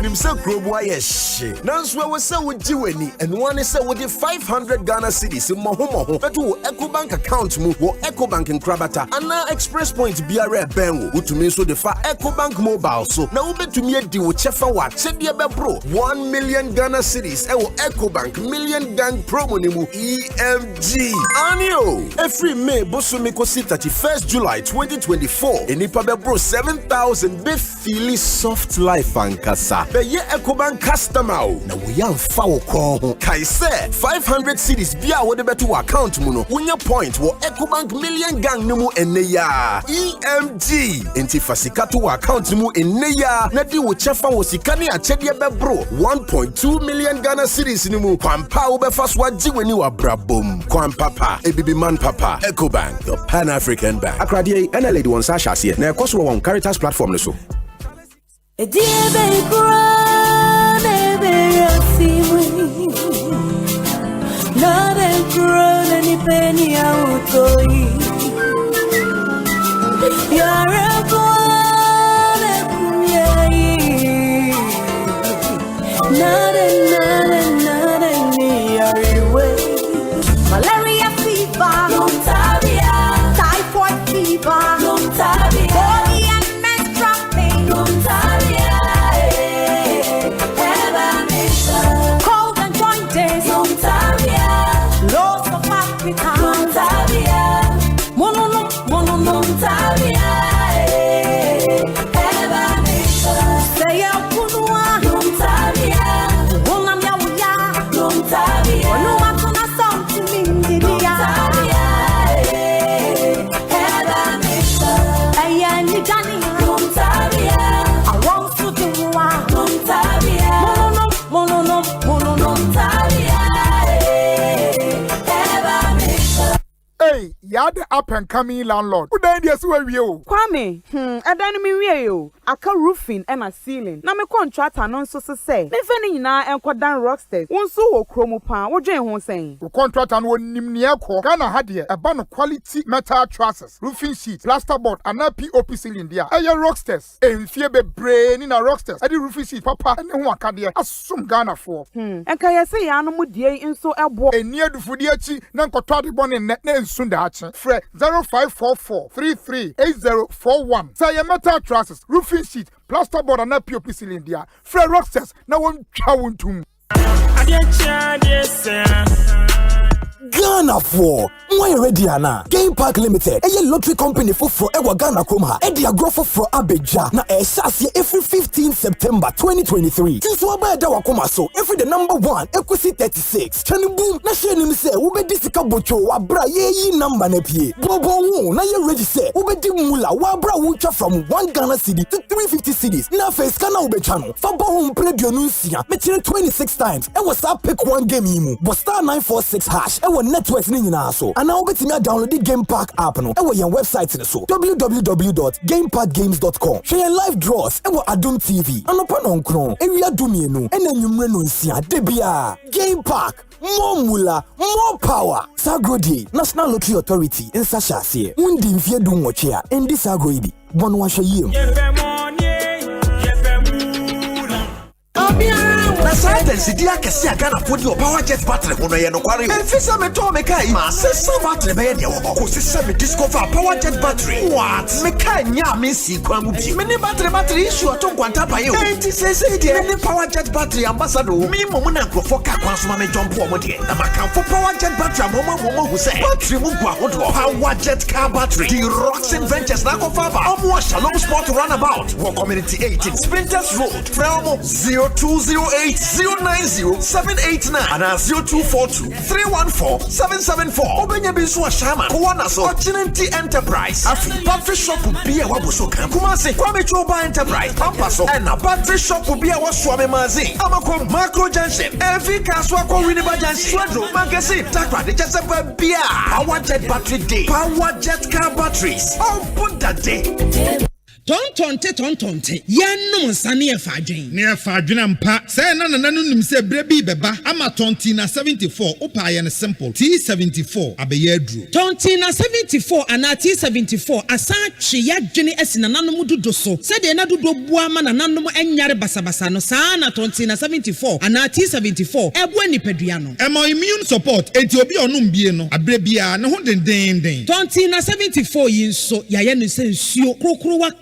You say Grobo yes. Nanswe we say we jiweni and one is say with the 500 Ghana cedis in Mohomo. But to EcoBank account mu wo EcoBank in Krabata and now Express Point BRA Benwo. Who to me so the fa EcoBank mobile so now we to me di wo chefa wa chedia be bro 1 million Ghana cedis e wo EcoBank million gang promo ni mu EMG. Anio every May bosumi kosi 31st July 2024 enipa be bro 7,000 be feel soft life ankasa. Be ye EcoBank customer na we am fawo kon kai say 500 cedis bia wo de beto account mu no wonya point wo EcoBank million gang no mu enne ya EMG enti fasika to account mu enne ya na di wo chefa wo sika ne achede be bro 1.2 million Ghana cedis ni mu kwampa wo be faso ajiweni wa brabom kwampapa ebibi man papa EcoBank the Pan African Bank akrade ena lady won sa hase na ekoso won Caritas platform no so. Malaria fever, typhoid fever, body and menstrual pain, cold and jointed, loss of appetite, say a punua, are the up and coming landlord. Who then yes where you? Kwame, adan mi wie yo. Aka roofing and a ceiling. Na me contract anonso so say. Me fani na enkodan rocksters. Wonso wo kromo pa. Wo dwen ho sen. Wo contract an won nimne ekọ. Ghana ha de eba no quality metal trusses, roofing sheet, plasterboard and POP ceiling dia. Eye rocksters. Enfie bebre ni na rocksters. Ade roofing sheet papa ene ho aka de asum Ghana for. Enka yesi ya no mu die nso ebo. Eni adufudi achi na nkoto ade bone ne nsun da achi. Fre 0544 338041. Say your metal trusses, roofing sheet, plasterboard and POP ceiling dia. Fre rocksters na won twa wontum. Ghana for why ready ana Game Park Limited a lottery company for Ewa Ghana Kroma e dia growth for Abeja na e sase every 15 September 2023 since we buy da wakoma so every the number 1 Ekosiisen 36 chani boom na share nim say we be disika bocho wa bra ye number na pie bobo wo na ye ready say we be di mula wa bra wo twa from 1 Ghana cedi to 350 cedis na face kana we be channel fa bo home play dionusia me 26 times e was pick one game imu but star 946 hash e networks ni nyina so and now betimi download the Game Park app no e wo your website ni so www.gameparkgames.com share your live draws e wo Adum TV anopa no nkron ewia dumienu ena nwumre no nsia de bia Game Park more mula more power Sagrodi National Lottery Authority in Sashase undi mfie du nwoche a endi Sagrodi bono wa hwe yiem Asante sidia kesi agana fodi o power jet battery hono ye no kware enfisa me to me kai ma sesa battery be ye de wo ko sesa me discover power jet battery what me kai nya me si kwa mu bi me ni battery issue to kwanta pa ye o enti sese de me power jet battery ambassador me mo na nkrofo ka kwan so ma me jump o mo de na maka for power jet battery mo hu se battery mu gwa hodo power jet car battery the rocks ventures na ko fa ba omo Shalom Sport runabout wo community 18 Sprinters Road from 0208090789 and 0242314774 obenya bisu a shama ko wana so Ochinenti Enterprise afi battery shop bi a waboso kan kuma se Kwame Choba Enterprise pampaso and na battery shop bi a waso amemazi amako Macro Junction every kaswa ko Winneba Junction Swedro magazine takwa de chesepa bia power jet battery day power jet car batteries open that day Tontonte yanum sane e fadwen ne e fadwen ampa say na nim say brebi beba ama tontina 74 opa ye ne simple T74 abeye aduro tontina 74 ana T74 asa twe yadwene asina nanom dodo so say de na dodo bua ma nanom enyare basabasa no saa na tontina 74 ana T74 ebo nipadua no emo immune support enti obi onum bie no abrebia ne ho denden tontina 74 yinso yaye no se nsuo krokro wa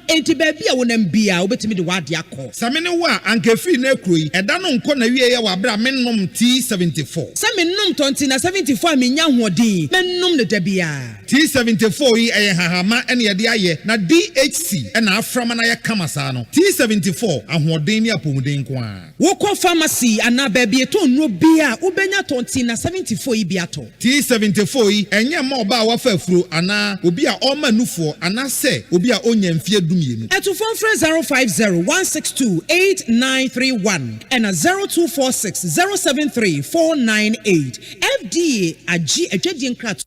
enti baby a wonam bia obetimi de wade akọ samene wo a ankafi na akroyi eda no nko na wie ye wa bra mennom T74 samennom tontina 74 amenya hodin mennom ne dabia T74 yi eye hahama ene ye de aye na DHC ena aframa na ye kamasa no T74 ahodin ni apomuden ko a wokọ pharmacy ana baby to nro bia obenya tontina 74 yi bia to T74 yi enye ma oba wa fafuro ana obi a oma nufo ana se obi a onya mfie at phone 050-162-8931 and 0246-073-498 FDA AG Ejedian Krat.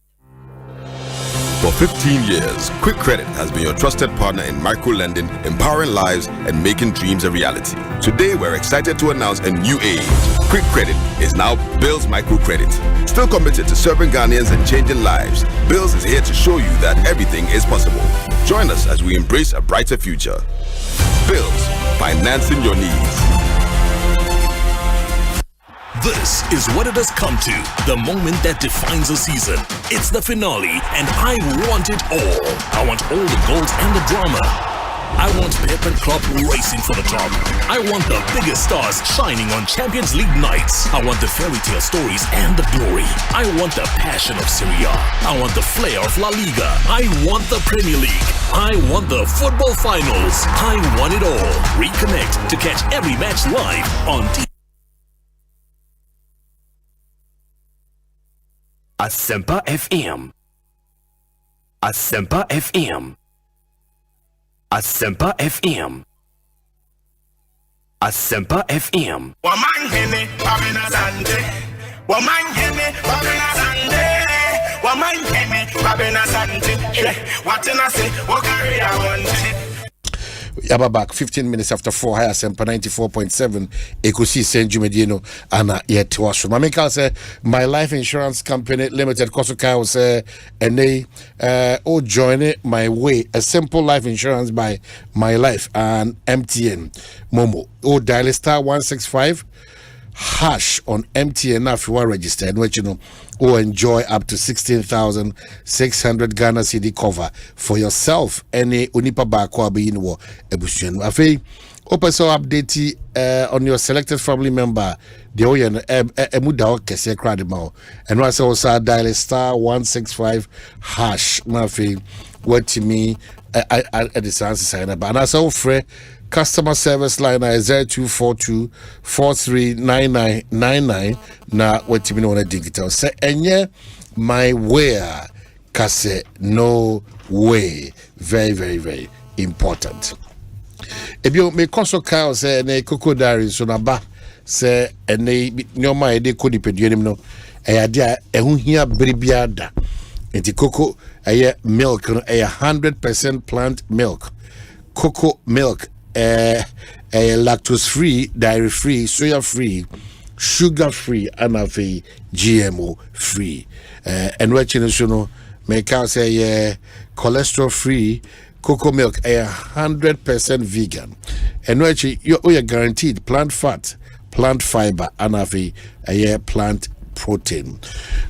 For 15 years, Quick Credit has been your trusted partner in micro-lending, empowering lives, and making dreams a reality. Today, we're excited to announce a new age. Quick Credit is now Bills Microcredit. Still committed to serving Ghanaians and changing lives, Bills is here to show you that everything is possible. Join us as we embrace a brighter future. Bills, financing your needs. This is what it has come to, the moment that defines a season. It's the finale, and I want it all. I want all the gold and the drama. I want Pep and Klopp racing for the top. I want the biggest stars shining on Champions League nights. I want the fairy tale stories and the glory. I want the passion of Serie A. I want the flair of La Liga. I want the Premier League. I want the football finals. I want it all. Reconnect to catch every match live on TV. Asempa FM. Asempa FM. Asempa FM. Asempa FM. Omanhene, Kwabena, Asante. Omanhene, Kwabena, Asante. Omanhene, Kwabena Asante. What in I say, what carry I want. Yaba back 15 minutes after 4 high Asempa 94.7 Ekosiisen Jumedino ana yet was Mamika say my life insurance company limited Kosoka say and they join it my way a simple life insurance by my life and MTN Momo dial *165 hash on MTN if you are registered, which you know, or enjoy up to 16,600 Ghana CD cover for yourself. Any unipa bakwa be in war ebusian. Afi, open so update on your selected family member. The oyen emuda kese crowd mao. And once also dial *165 hash. Mafi, what to me at the sense sign up. And as free. Customer service line is 0242 439999 na wetimi no na digital say enye my way kase no way very very very important ebio me koso ka say na koko diary so na ba say ene nyoma e de kodi peduanim no eyade a ehu hia beribia da enti koko eye milk no 100% plant milk cocoa milk lactose free, dairy free, soya free, sugar free, and GMO free. And what you know, make out say cholesterol free, cocoa milk 100% vegan. And what you're guaranteed plant fat, plant fiber, and plant protein.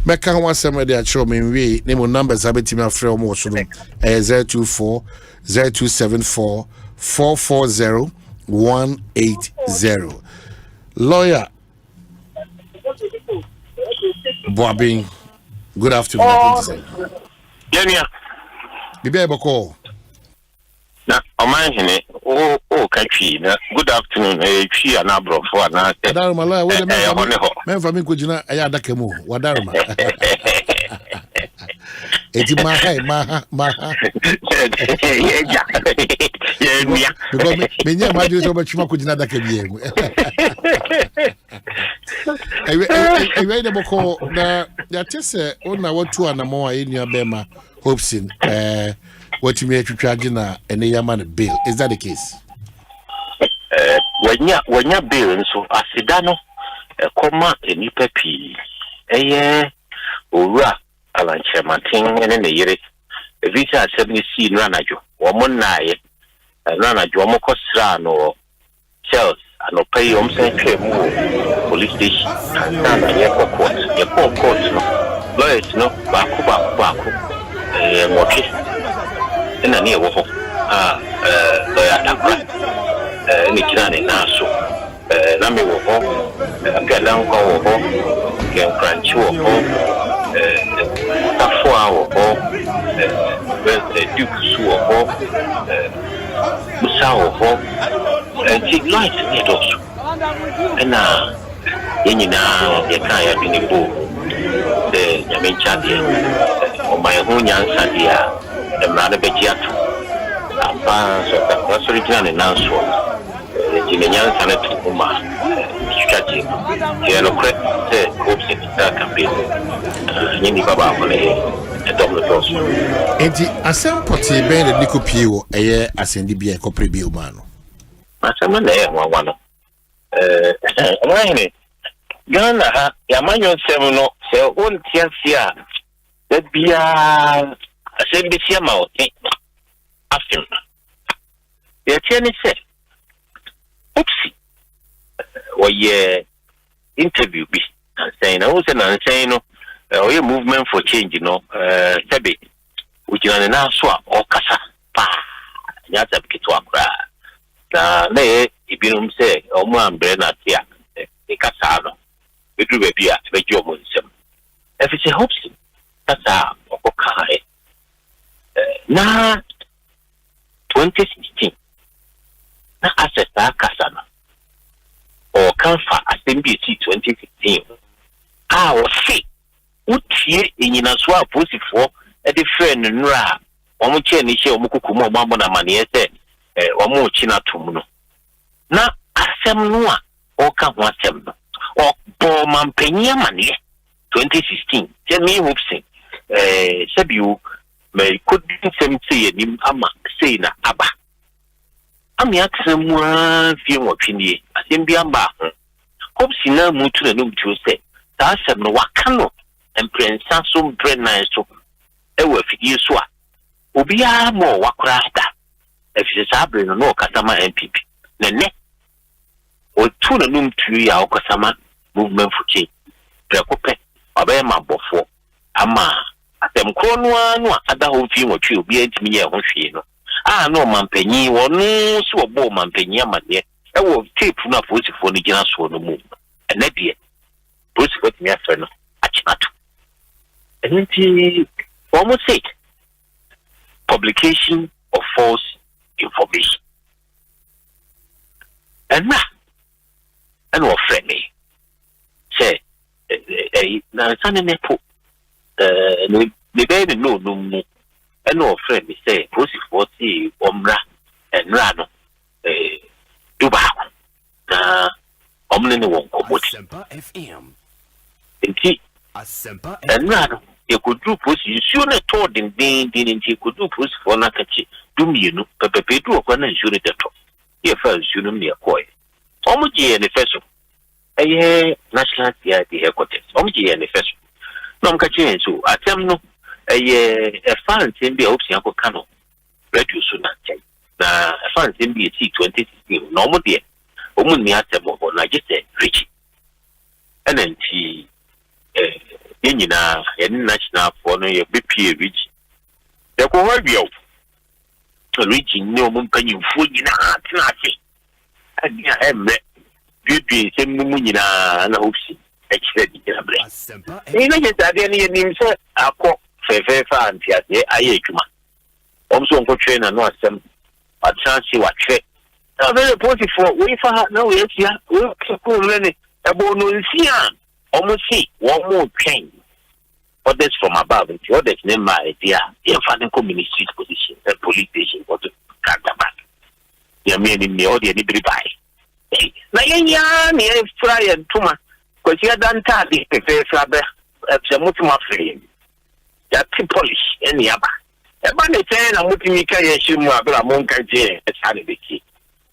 Make out what somebody that show me we name numbers I bet me from also 024 0274 440180. Lawyer Boabing, good afternoon. Jenia. Bibi Boko. Na Omanhene country. Good afternoon. She and Abro for na. Wadaruma lawyer, where the men for me kujina ayadakemu. Wadaruma. Eti maha. Yeah. Because me nya madu so much chuma kujina dakebie. Ewe de boko na ya tese ona watu anamo enu abema Hopesin what you may charge na ene yama bill. Is that the case? When ya bill so asidano koma enipa pi owura alanche matin ene ne yire visa 70C nanajo womonaye nanajo omokosra no shells ano pay omsenke mu police station na ye court no lawyers no baako ngoke ena ne wo ho lawyer dabra ni kinane naso na me wo ho gadan ko wo ho ken crunch wo ho Tafua wo ho Duke su wo ho Musa wo ho Enti light ni dosu ena yenyina yeka ya binibo de nyamencha de o mai ho nyansa dia emrade bejiatu apa so ta kwasori tane nanso nyansa na tukuma strategy ya no kre se kopse ta campaign nyini baba akole double dose enti Asempa te ben de nikopio eye asendi bia ekopre bi umano Asama na ya wano Omanhene Ghana ha ya manyo nsem no se on tiasia da bia asembi sia ma otin afim ya tiani se Oopsie oye interview bi saying I was saying no oye movement for change no sebe ujina na so a okasa pa nya tabkitu akra na ibinum say omo ambre na tia ekasa no edu be bia beji omo nsem if it's a hopes tata okokai na 2016 na asset akasa na or Kanfa Assembly 2015. Or say, utie inyina so aposifo e de friend nra omo che ni she omo kukumo omo na mane ese omo chi na tom no na asem no a o ka ho asem no o bo mampanyia mane 2016 je me hopes Sabu may could be some say him ama say na aba. Ami aksamwa fi mo twini asem bi amba hope sina mutu na num tu say ta asem no waka no emprensa so mprennan so ewa fidie so a obi a mo wakora da efise sabre no no kasama MPP na ne o tu na num tu ya o kasama movement for change prekope obe ma bofo ama atem krono anu ada ho fi mo twi obi antimi ye ho hwe no no mampenyi wonu so obo mampenyi amade e wo tape na posifo ni gina so no mu ene de posifo timi afa no achinato enti almost say publication of false information and offer me say na sane nepo no be no and no friend me say posifo ti omra enra no duba na omne ne won komoti Asempa FM enti Asempa enra no e kodu posi nsuo na to din enti kodu posifo na kachi dumienu pepepe du okwa na nsuo ne teto e fa nsuo no ne koy omuji ne feso national TID headquarters omuji ne feso no mkachi enso atem no a fan be option ko kano radio so na chai na fan be 2016 no mo de omuni atemo na just rich NNT yenyina national for no ye BPA rich ya ko wabio rich ni o mpanyimfo nyina atenase adia emre bibi semu nyina na option ekire di bre ina je tade ni nim se akọ fefa antia ye aye adwuma omso nko twe na no asem atransi wa twe na very positive we fa na we atia we ko mene ebo no nsia omosi wo mo twen orders from above and orders name my idea in financial ministry position and police station for the back ya me ni order ni bribai na yenya ni fry and tuma ko ti adanta di fefa be e mutuma free ya polish any aba eba ne ten na mutimi ka ye shimu abra mon ka je e sane beki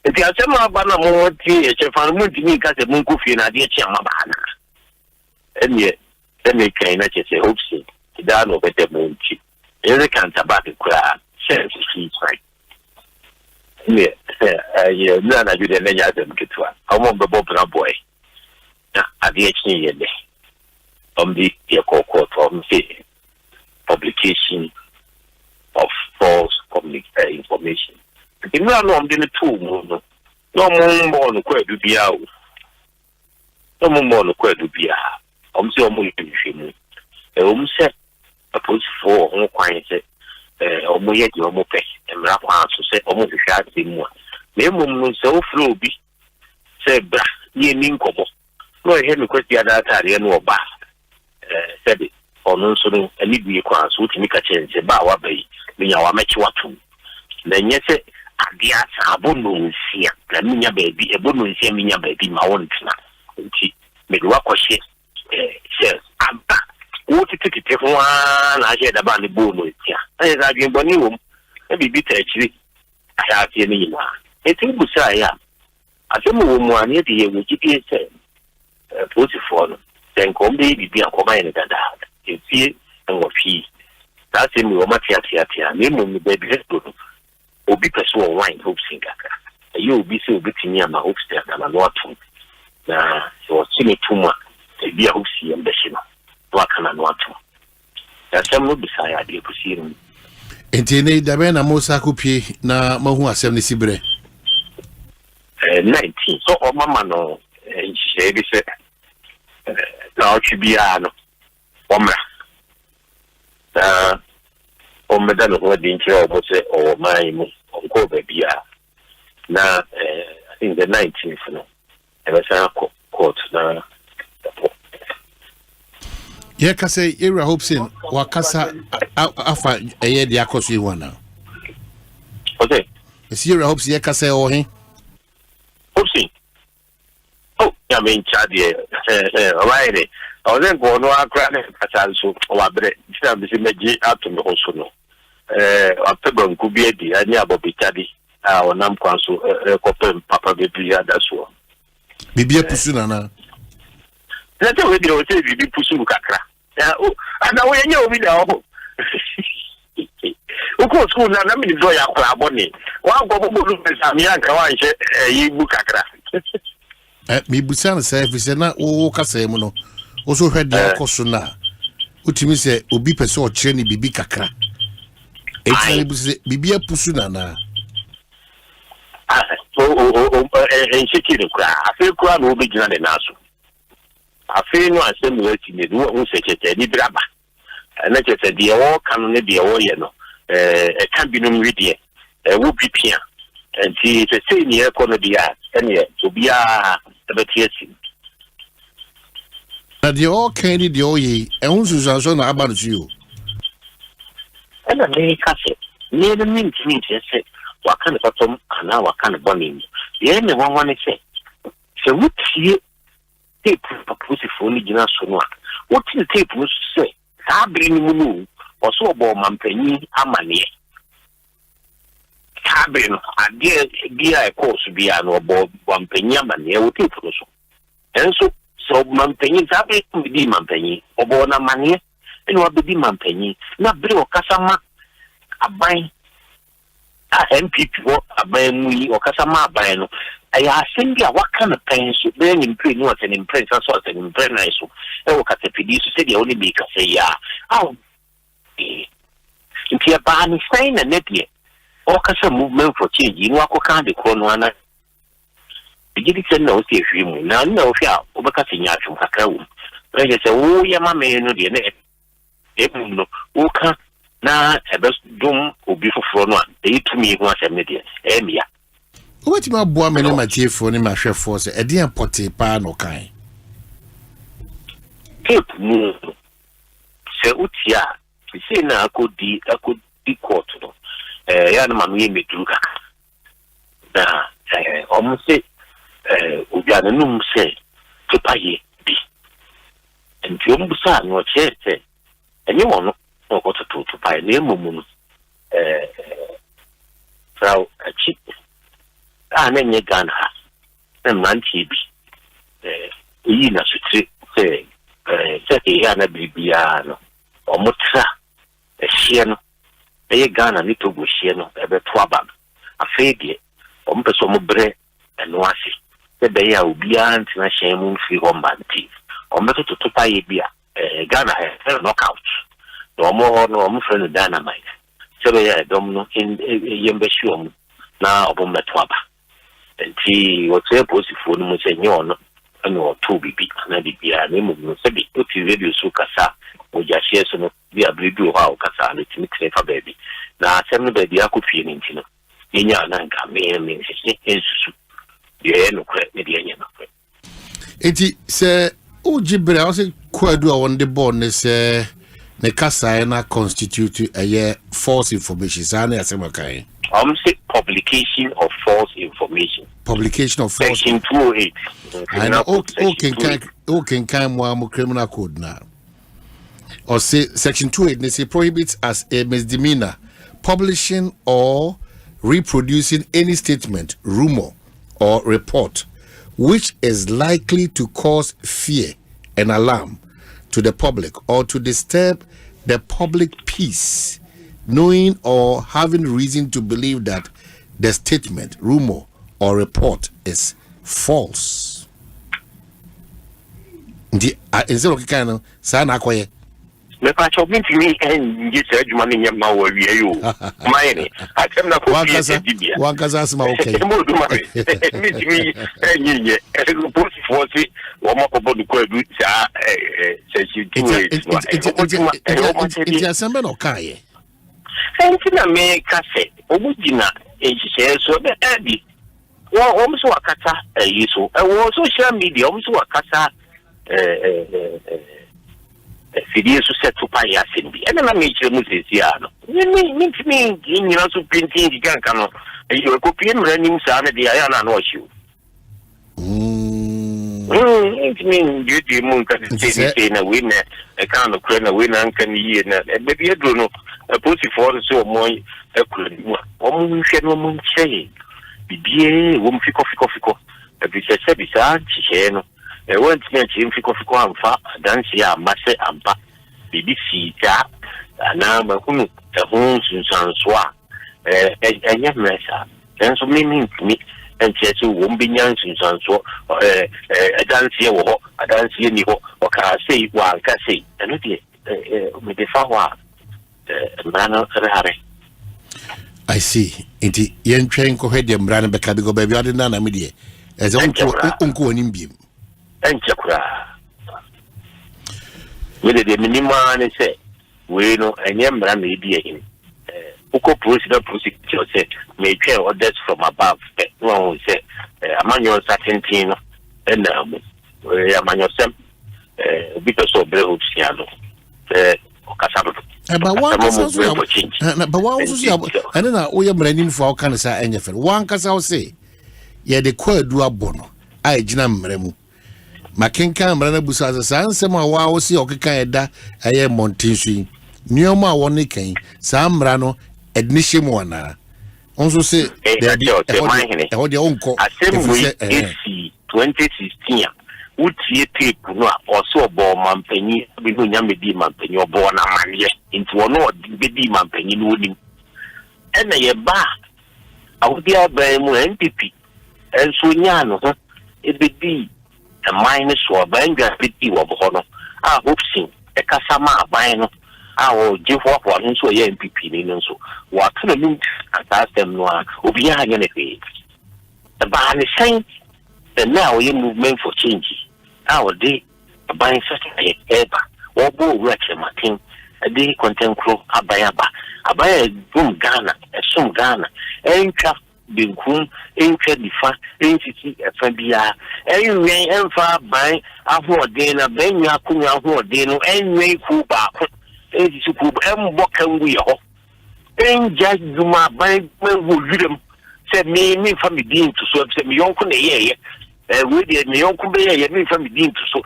enti asema aba na mo ti e chefa mutimi ka se mun ku fi na de chiama ba na ene kai na che se hopsi da no bete munchi ene kan tabati kura sense fi sai ye na jude na ya dem kitwa omo bebo bra boy na ade chi ye de omdi ye kokko to mfi publication of false information. The man no amde ne two no mo no kwadu bia o. No mo no kwadu bia. Omse omo yihwemu. Omse approach for on kwan se omo ye di omo pe. Emra kwa so se omo hwehwa ade mu a. Me mum no se ofro obi se bra ye ni nkobo. No he me kwati adata re no oba. Said ono so no ani bi kwa so timi ka chense ba wa bai minya wa mechi watu na nyese adia sabo no nsia na minya baby ebo no nsia minya baby ma won tena nti me do akɔhye sales aba wo tititi ho na aje da ba ne bo no nsia e za bi boni wo e bi ta akiri aya tie ne nyina eti busa ya asemu wo mu ani de ye wo gidi se position no then come bi bi akoma ne dada efie ngo fi that's me o matia me mo baby let's go obi person wine hope singaka you obi se obi tini ama hope singaka na no atum na so tini tuma e bia hope si embeshi no waka na no atum asem no bisa ya de kusiru entene dabe na mosa kupie na mahu asem ne sibre 19 so o mama no nchise bi se na ochibia no omra omeda no ho din kire obo se o mai mu onko babia na I think the 19th no ebesa court na ye ka say era hopsin wakasa afa eye de akoso iwana okay esi era hopsin ye ka say o he hopsin oh ya me nchade alright I was going no akra so wabre tina bi se meji ato me ho so no apebon ku bi edi ani abobitadi onam kwan so kopem papa bebi ada so bibi epusu nana na te we bi o te bibi pusu kakra ana we nya obi da ho uko school na mi do ya kwa abone wa go bo lu pesa mi anka wa nche yi bu kakra mi busan se na o kasa mu no o so hwede akoso na utimi se obi pese o kire ni bibi kakra etani bu se bibi epusu nana en shikiri kwa afi kwa no obi gina de naso afi no asem no atine no wo se chete ni draba na chete de wo kan ne de wo ye no kan bi no mridie wo pipia enti se se ni e kono dia ene obi a tabetiasi na de o kan ni de o ye ensusanso na aba no you ena me kase ni de minti se wakane patom ana wakane bonin ye ne wanwane se wutie tape papusi foni gina so no wutie tape no se sabri ni munu oso obo mampanyi amane sabri no ade bia e course bia no obo mampanyi amane wutie no so enso so mampanyi sabri di mampanyi obo na mane eno abedi mampanyi na bre okasama aban MPP wo aban mu yi okasama aban no aya asembi a waka na pen so be ni mpre no ate ni mpre so ate ni mpre na so e wo katapidi so se dia oni be ka se ya aw ntia ba ni sign na netie okasa movement for change ni wakoka de kro no ana bigidi sen na o se hwi mu na na o hwi a obeka se nya atwum kakra wo re se wo ya ma me no de ne e mu no wo ka na ebes dum obi foforo no a eyitumi ho asem ne de emia what ma boa me ne matiefo ne mahwefo se ede empote pa no kan tape mu se utia se na akodi court no ya na manu ye meduka na omse obi ananum se tupaye bi enti ombusa no chete enye wono ko to pai ne mumu frau chip na Ghana na manti bi yi na sutri se ya na bibia no omutra ehie no Ghana ni to go hie no ebe to aba afedie ompeso mo bre eno ase se be ya obi antina hye mu fi ho manti ometo to pai bia Ghana knockout no mo friend Dynamite sebe ya dom no yembe shuom na obometo aba enti wote posifo no mo se nyo no no to bibi na bibia na mu no sebe o ti radio so kasa o ja share so no bi abredu ho a kasa na timi krefa baby na asem no baby akofie ni ntino yenya na nka me se ensusu ye no kre ne de yenya no kre enti se o jibra o se kwadu a won de born ne se ne kasa na constitute a false information sana asema kai say publication of false information section 208 and okay kan mo criminal code now or say section 208 they say prohibits as a misdemeanor publishing or reproducing any statement, rumor or report which is likely to cause fear and alarm to the public or to disturb the public peace, knowing or having reason to believe that the statement, rumor, or report is false. Instead of kind of sign acquire. Me pacho binti mi nje adwuma ne nyama wa wie yo maye atem na ko bia wankaza asma okay mo do ma binti mi enye post force wo ma ko bodu ko edu sa it's Asempa no kai enti na me kase obugina ehihye so be abi wo mso wakata yiso wo social media wo mso wakata fidie so set to pay asembi ena na me kire mu sesi ano ni nyina so printing di ganka no e ko pie mra nim sa na dia ya na no hyew It means you moon can say in a winner, a kind of crane, a winner, and can ye, and maybe I don't know, a pussy for the so more, a could woman can woman say, be woman fico, a visa service, Chicheno, a won't mention fico and far, dance ya, masse and pa, BBC, and now my home, a home since Swa, a young messa, and so meaning to me. And says you won't be young since so a dance here or a dance here or can I say one can say and with the flower manner. I see. Inti yen train ko head yam brand beka go baby adina na media as unko nimbi enchakura with the minimum say we know and yam brand media in Uko procedure say may pay orders from above. No, say a manual certainty and a manual sem because of Brehut Siano. But one and then we are branding for Canasa and Yafel. One Casa say, Ye the quad do a bono. I jinam remu. Makinka Brana Busa San Sama Wow see Okikaeda, I am Montinsi. Nioma Wonikin, Sam Rano. Admission one. Also say the uncle Assembly AC 2016. Would see tape also born Mampany, because Yamidi Mampany or born a man into one or Bidi Mampany wooding. And a bar. I would be a very MPP. And so Yano, it would be a minus or banger pity of honor. I hope sing a Casama Bino. Our give what one so MPP in so what can a loot and ask them no or be a anything. The ban is saying that now your movement for change. Our day a buying such a ever or go wretched Martin a day content crow a buy a boom Ghana, a some Ghana, and craft being cool, ain't the fast, ain't FBR, anyway, and far by a whole day, a bang, a cool, a whole day, no, anyway, cool back. Walking we are. And just do my bank with them. Said me from the dean to so said me uncle and we did me uncle me from the dean to so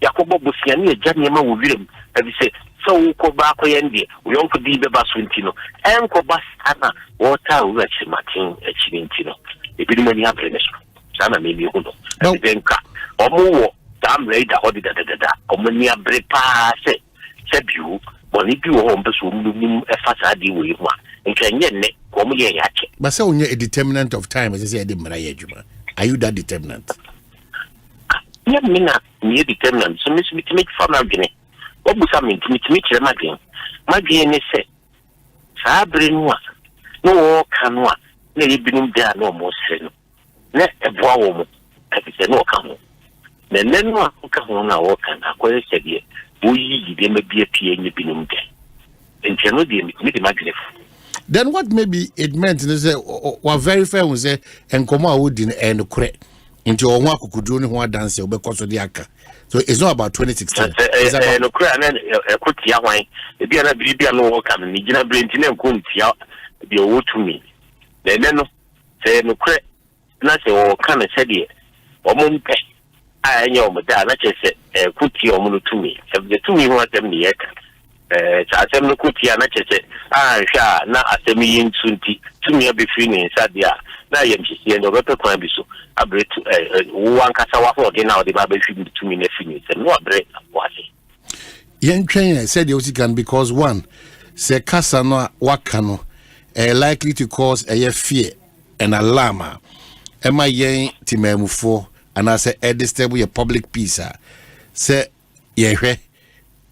Jacobo Busiani, Janima with them. And we said, so Kobaco Yendi, we uncle D. Baswintino, and Cobas Anna, water wretch Martin, a Chivintino. If you money happiness, Sana maybe Huno, and then car or more, damn later, or or many a break pass, said you. But if you home pursue a facade with one, and can yet come here. But so a determinant of time, as I said, are you that determinant? Yeah, Mina, near determinant. So, Miss Mitchell from Albany. What was something to meet Maggie? Maggie and said, Sabrin, no canoa, maybe been there no more. Let a woman, as I said, no come. Then one come on our walk and I said, we may be a PA binum and cannot be magnificent. Then what maybe it meant is what very fair was say and come out within and correct into a one could do one dance because of the Aka. So it's not about 2016. It's about no cry and a quick yawine. If you are a baby, no work and Nigina Brentin and couldn't be a wood to me. Then no say no credit, not say, kind of said it or moon pay. I know, but that said, put your moon to me. If the 2 me want them the ek, Asem no Kutia, not said, shall not a million soon to me between inside the now you see and the better crime so. I break one Casawa for now the Bible 2 minutes and no break was it. Young trainer said you can because one, say Casano Wakano, likely to cause a fear and alarm. Am I yang Timemufo? And I say, disturb your public peace. Say, yeah,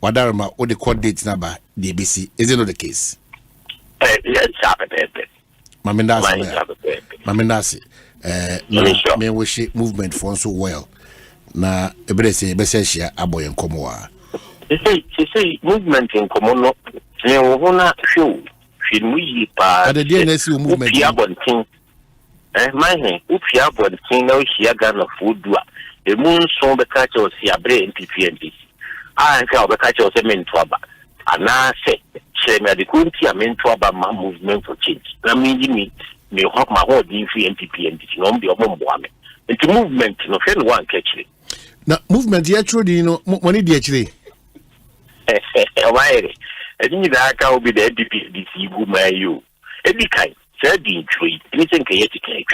Wadarma, or the court dates number, DBC. Is it not the case? Yes, Mamindasi, me wish movement for so well. Na, Ebrese, Bessia, Aboy and Comoa. They say movement in Comono, they won't show. Should we pass the DNSU movement? My name, if you have one thing, now she got a food. The moon saw the catch of her brain PPND. I felt the catch of the mentor. And I said, she made the country a mentor about my movement for change. I mean, me have my whole DP and PPND, no, the woman. It's a movement, no friend one catch it. Now, movement, actually, money, actually. Why? I think that can be the DPDC who may you. Every kind, said the tree, anything can yet take.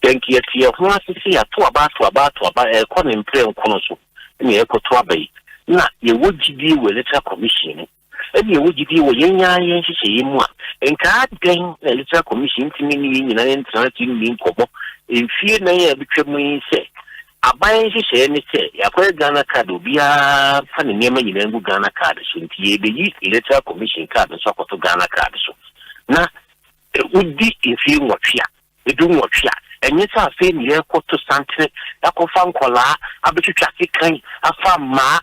Thank you, who has to see a two about a common prayer council in the Eco Trabe. Now, you would deal with letter commission. And you would deal with young and card game a letter commission to me in an interacting link in fear may become me say. Abaye hye ne say yakwa Ghana card obi a fa ne nema nyina ngu Ghana card so nti be yi electoral commission card so akoto Ghana card so na udi efi nwotwea edu nwotwea enye sa afi ne yakoto santre yakofa nkola abetwatwa sikan afa ma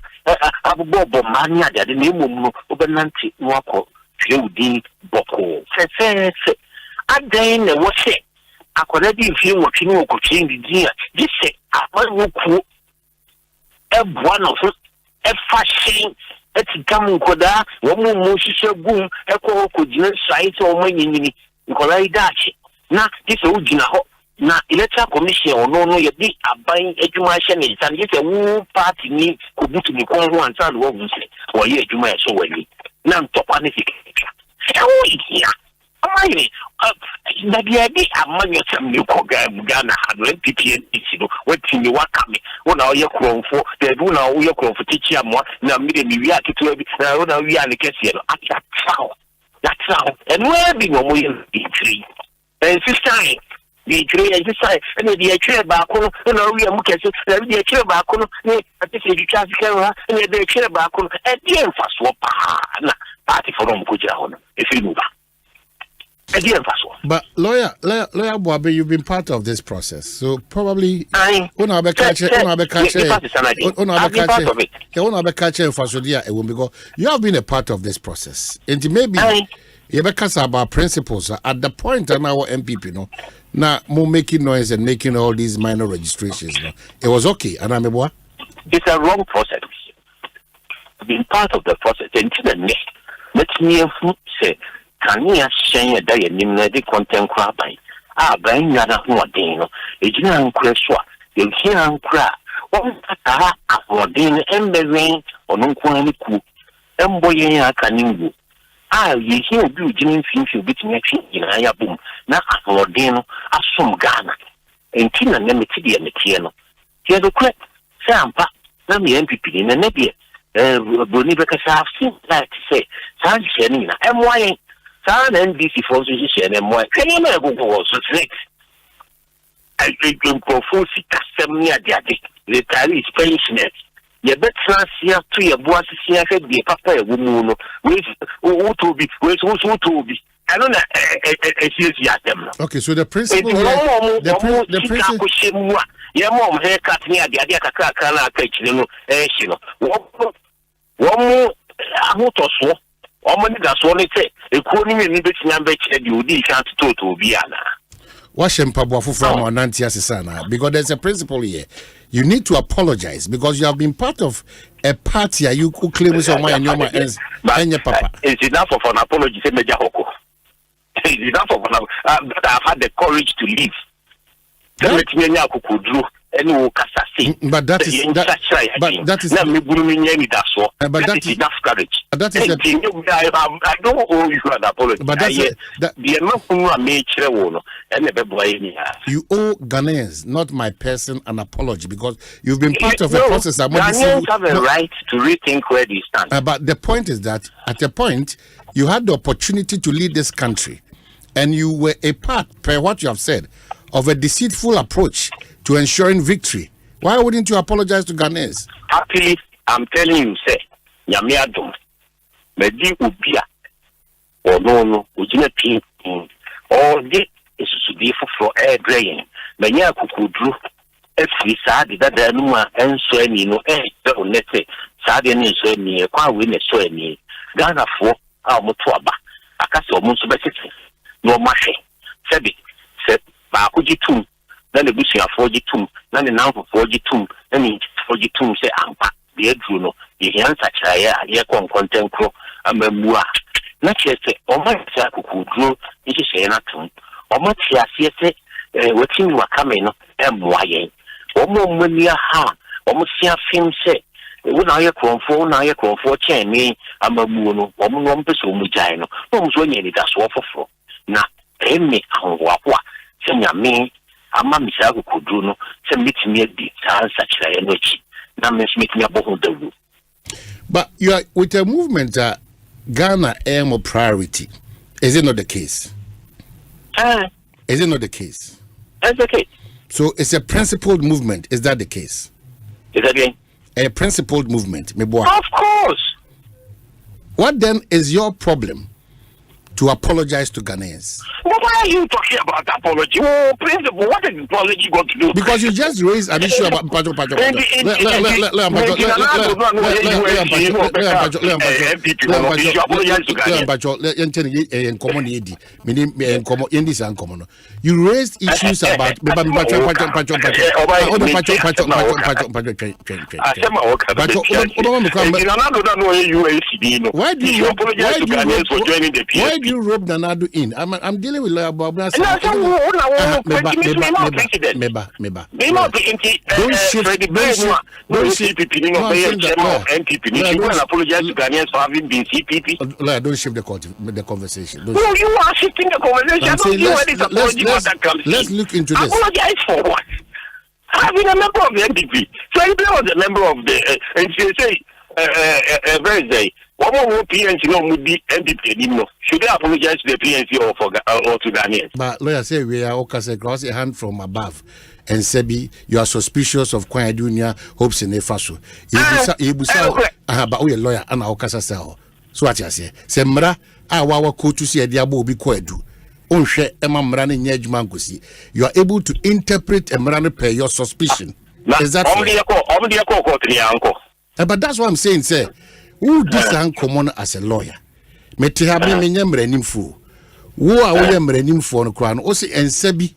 abobo ma ni ade na emom no obenanti no akọ twe udi boko se adan na wo se akoda di fi nwotwe ni okotwe ndi di se amanuku one of a fashion at Gamukoda, one more shisha boom, a cocoa site or money, Nicolai Dachi. Now, this old now, electoral commission or no, you be a buying education is and yet a woo party need could be to be one and one say, or yet you might so well. Now, top anything. Oh, yeah. Na dia di amanyo sam ni ko Ghana hadwe PPN no watimi wakame wona oye kromfo de du na oye kromfo tichi amwa na mire mi wi aketo bi na wona wi an kese no atsaw and where be no moye itri and sister the tree and sister and the tree ba ko no wi am kese na the tree ba ko no ni atese di traffic wa and the tree ba ko e di enfaso pa na party for no ko jira hono e fi mu ba. But lawyer Boabe, you've been part of this process, so probably you have been a part of this process, and maybe you about principles at the point and our MPP, now more making noise and making all these minor registrations. It was okay, and it's a wrong process. Being part of the process until the next. Let me say. Can you share a day and the content crab? Bring another one, it's not question. You can't cry. One for dinner and the rain or no quality. And boy, I can you. You hear you didn't think you between in a boom. Not for dinner, as some Ghana. And Tina Nemetia Metiano. Here's the quick Sampa, let me MPP in a nebia. Because I've seen that say, San Shanina, and why? San NBC for position and more. Can you never go also say? I can go for 6 diatic. The Chinese pensioners. You better see up to your boss, see I could be a papa, woman, with who to be. I don't know. Okay, so the principle. The principle. Your mom haircut near the Adiaka kitchen, you know. One more, I Omani that's what it said. A cooling in the number you did can't to be Anna. Washempa Boafu from Nantia Sisana, because there's a principle here. You need to apologize because you have been part of a party you could claim with your mind and your papa. It's enough of an apology, say Major Hoko. It's enough of an that I've had the courage to leave. Let me now could do. But that is enough courage. I don't owe you an apology. But you owe Ghanaians, not my person, an apology because you've been part of a process. Ghanaians have a right to rethink where they stand. But the point is that at a point you had the opportunity to lead this country, and you were a part, per what you have said, of a deceitful approach to ensuring victory. Why wouldn't you apologize to Ghanaians? Happily, I'm telling you, say, Yami Adum, Medi Ubia, or no, Ujina Pin, all this is to be for air drain. Manya Kukudru, every Sadi that there no and so any no air, let's say, Sadi and so any, a quite win a so any. Ghana for our Mutuaba, a castle Musubasi, no Mashi, Sebi, said, Bakuji Tum. Then the bush are 42, then the number 42, then the 42 say, Ampa, the Edruno, the answer, I content crow, and Memua. Not yet, or my circle could grow, it is a natum, or much as yet, what you are coming, and why. Omomania ha, Omosia film say, when I for chain me, I'm a moon, Omon Peso Mujino, Omswany, that's what for. Na, Emi, and Wapwa, Senya me, a mammy Sago could do no, send me to me such a energy. Now, Miss Meeting about the room. But you are with a movement, Ghana aim of priority. Is it not the case? Is it not the case? That's the case. So it's a principled movement. Is that the case? Is that again? A principled movement. Of course. What then is your problem to apologize to Ghanaians? Why are you talking about apology? Oh, principle, what is apology got to do? Because you just raised an issue about Pacho. You raised issues about why do you rope Nanado in? I'm dealing with lawyer Bob. Don't shift the conversation. No, you are shifting the conversation. Let's look into this. Apologize for what? I've been a member of the NPP. So I was a member of the Thursday. What more PNC no would be NPP? Should I apologize to the PNC or to Daniel? But lawyer say we are okay, cross a hand from above. And Sebi, you are suspicious of Kwaya Junior hopes in a faso. But we a lawyer and our casa cell. So what you say? Semra, our coach to see a diabo be kwedu. Unshe Emma Mrani Nyejmangusi. You are able to interpret a Mrani per your suspicion. Is that but that's what I'm saying, sir. Who this uncommon as a lawyer? Mete have me nyamrenim fu. Wo a wo yamrenim fu no kra no o se ensabi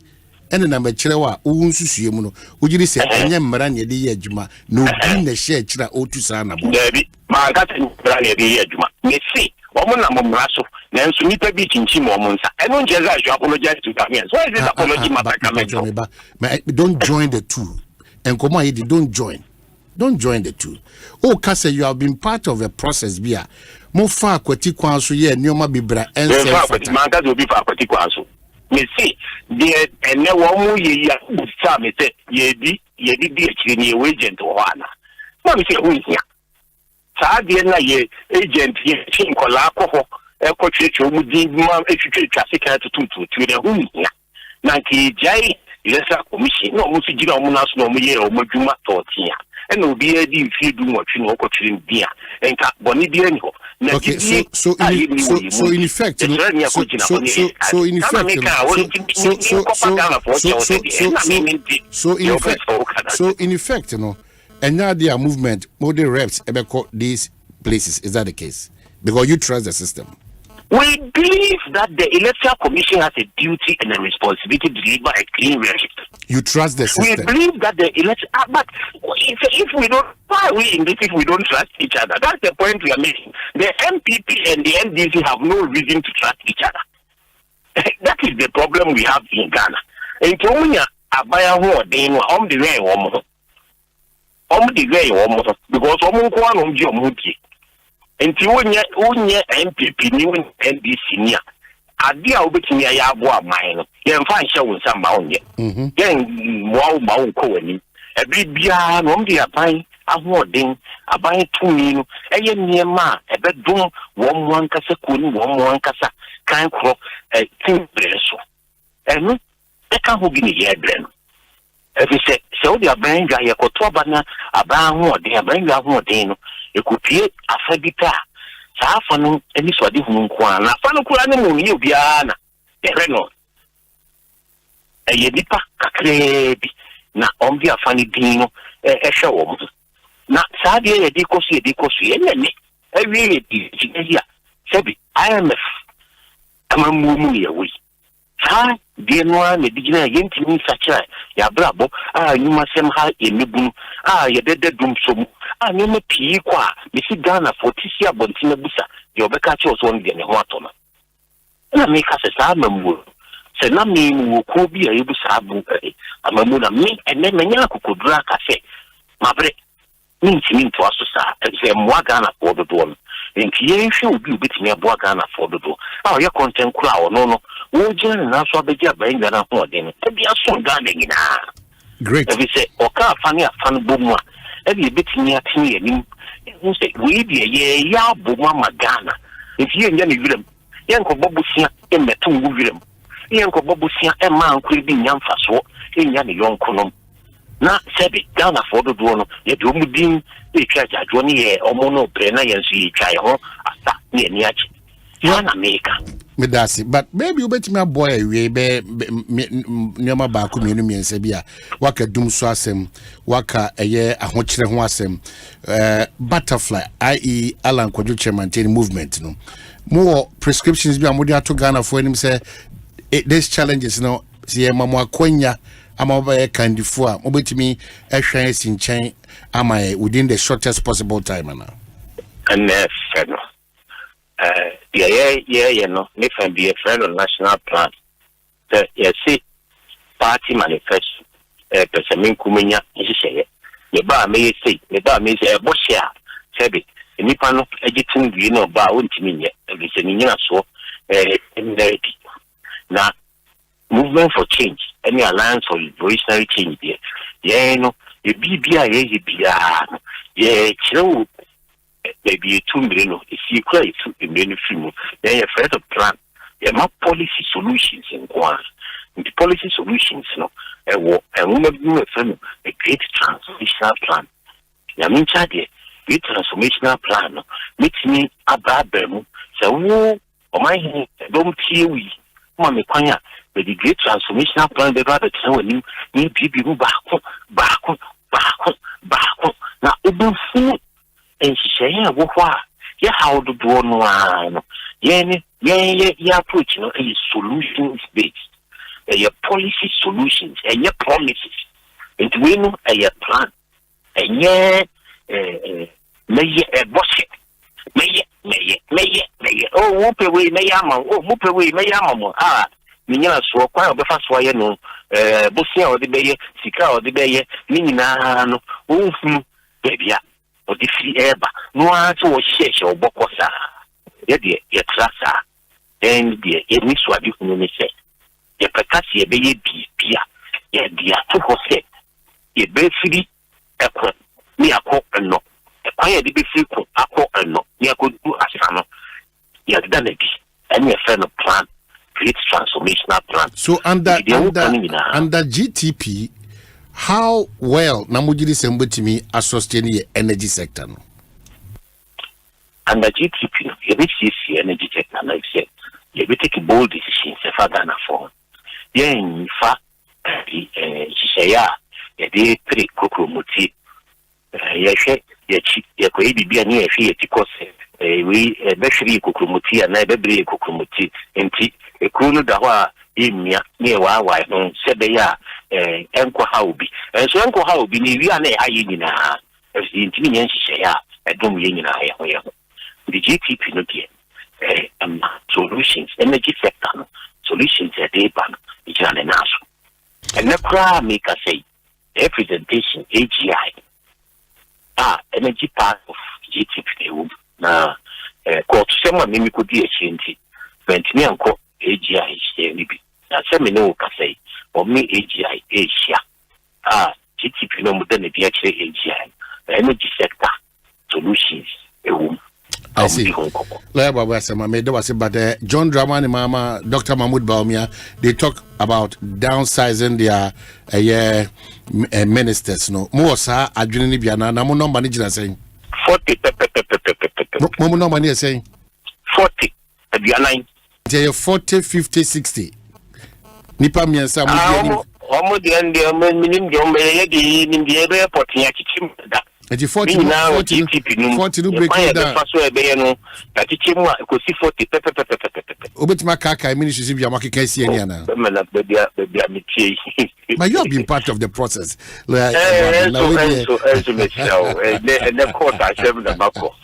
ene na mechrewa wo nsusue mu no wo giri se enyamra ne de ye adwuma no bi na hye kira otu sa na bo. Dabi ma ga te mra ne de ye adwuma. Me see omo na momra so na nso nipa bi chinchi mo mo nsa. Eno njeza you apologize to Ghanaians. Why is this apology matter coming from? Don't join the two. And come on, don't join. Don't join the two. Oh, Kase, you have been part of a process. Bia, mo fa kwati kwanso ye nyoma bibra ense fata. Manka do bi fa kwati kwanso. Me see, the ene wo mu ye ya sa me say ye di akiri ni agent wo ana. Na me say hu hia. Sa de na ye agent ye chin kola akọ e ko twetwe mu di ma etwetwe twase kan tutu de hu hia. Na ki jai Electoral Commission no mo sijira o mo naso no mo ye o mo dwuma totia. And will be a deal feed what you know, coaching beer and Bonnie dear. Okay, so in effect, you know, and now their movement, more the reps about these places. Is that the case? Because you trust the system. We believe that the Electoral Commission has a duty and a responsibility to deliver a clean record. You trust the system. We believe that the election, but if we don't, why are we in this if we don't trust each other? That's the point we are making. The MPP and the NDC have no reason to trust each other. That is the problem we have in Ghana. And Kenya, abaya ho den wa the way woman. The way woman because woman ko an omji omuti. Enti wonye MPP ni won NDC nia ade a obetimi ya abo aman no ye mfa nhye won samba onye yen mo ma won ko wani e bibia no mde aban ahoden aban tumi no eye niema e bedum won wankasa ko ni won wankasa kan kro timbre so eno e ka ho bi ni ye bre no e fi se odi aban ga ye ko to bana aban ahoden no ekupie afabita saa afa no ani so ade hunu kwa na afa no kura ne mu ni obia na ere no dipa kakrebi na ombi afa ni din no ehwe wo na saa de ye di kosu enene ewie di ya sebi IMF amamu mu ye wi ha de no a ne digina yentimi sacha ya brabo nyuma sem ha emebu ye dede dum so ani me pii kwa mesi Ghana for tisia bontina busa ye obeka che oso ndie ne ho atona na me ka se sa mamu se na me wo ko bi a yebusa abu amamuna me ene menya kokodura ka se mabre ntimi to aso sa e mwa Ghana for the do nti ye hwe obi obetimi aboa Ghana for the do ah ye content kura no wo gye na so abegia ban Ghana ho de no e bia so Ghana nyina great e bi se oka afane afane bomu a e bi betimi atini anim wo se we bi ye ya bomu ma Ghana nti ye nya ne wirem ye nkobɔ busia e meto wo wirem ye nkobɔ busia e ma ankuri bi nyamfa so e nya ne yonkonom na sebi Ghana for the do no ye do mudin e twa jajo ne ye omo no bre na ye nso ye twa ye ho asa ne ani achi ya na America me dasi but maybe you bet me a boy we be nyama ba ko mienu miensa bi a waka dum so asem waka eye ahokyere ho asem butterfly i.e. Alan Kwadwo chairman movement no more prescriptions bi amodi ato Ghana for him say these challenges no see mama akonya ama ba kandifo a mobetimi ehwan sinchen ama within the shortest possible time na and no yeah no if I be a friend of national plan the see party manifesto person kumenya nhihye ye ba me say e bohia sebi nipa no agitin due no ba wontimi nye e se nyina so na movement for change any alliance for revolutionary change there yeah no e bibia ye bia ye chiro maybe 2 million if you cry to a million film then you first plan you have policy solutions in one the policy solutions no and woman do a great transformational plan ya mean charge great transformational plan no meet me ababemu so wo Omanhene don't tie we ma me kwanya the great transformational plan be ba betan wani ni bibi mu baako na obufu and she wo kwa ya how do no no yeah approach no a solutions based a policy solutions and your promises and we know a plan and yeah may a boss may oh whoop away may yama minya so kwa obefa so ye no bosia odi beye sika odi beye ni nyina no ofu bebia odi free eba no ati wo sheshe obokosa ye de ye trasa and de ye ni so adi kunu ni se ye pekasi ye beye bia ye dia to ko se ye be free ekọ ni akọ eno ekwan ye de be free ko akọ eno ni akọ du asano ye da na bi any a friend plan great transformational plan. So under GTP, how well namujiri sembetimi sustain the energy sector? No? Under GTP, you will see energy sector like said. You will take bold decisions for Ghana for. Yeah, in fact, Judiciary, they three kokromoti. Yeah, kwa hivi bia ni efi etikose. We beshiri kokromoti na bebri kokromoti enti ekunu da ho a emia ne wa no sebe ya enko ha obi enso enko ha obi ni wi a na ha yi nyina enti ni nhihye ya edom ye nyina ya ho the GTP no die solutions energy sector no solutions e dey ban ijana na naso and na kra make say a presentation AGI energy part of GTP na court sema mimi kodi echenti ventini anko AGI nibi na sema no ka say o me AGI Asia GTP no mudane bi akire AGI energy sector solutions I see. Lawyer Babu Asema made was but John Dramani Mama Dr. Mahmoud Baumia they talk about downsizing their ministers no more sir adwene bia na mo number ni gina saying 40 mo number ni saying 40 aduanan they 40 50 60 nipa miensa mo omo de ande minim de omo ye de nim de ebe report ya kichim da eti 40 no break down faso ebe no da kichim a kosi 40 obetima kaka ministry bia makeka sie ni ana bia mitie but you have been part of the process so the court I serve the bako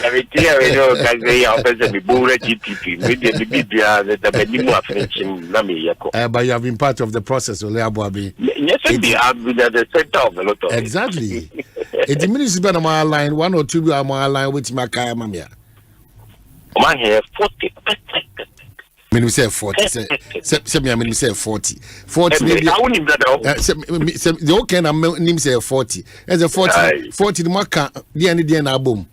Everything we know can say opposite the Bura GTP. We did the Bibia that the Bedimo French Nami Yako. But you have been part of the process, Oleabuabi. Yes, we have been at the center of a lot of exactly. It diminishes better my line, 1 or 2 are my line with Makaya Mamia. Omanhene 40. When say 40, say 40. 40 maybe. I wouldn't the okay name say 40. As a 40 the marker the end album.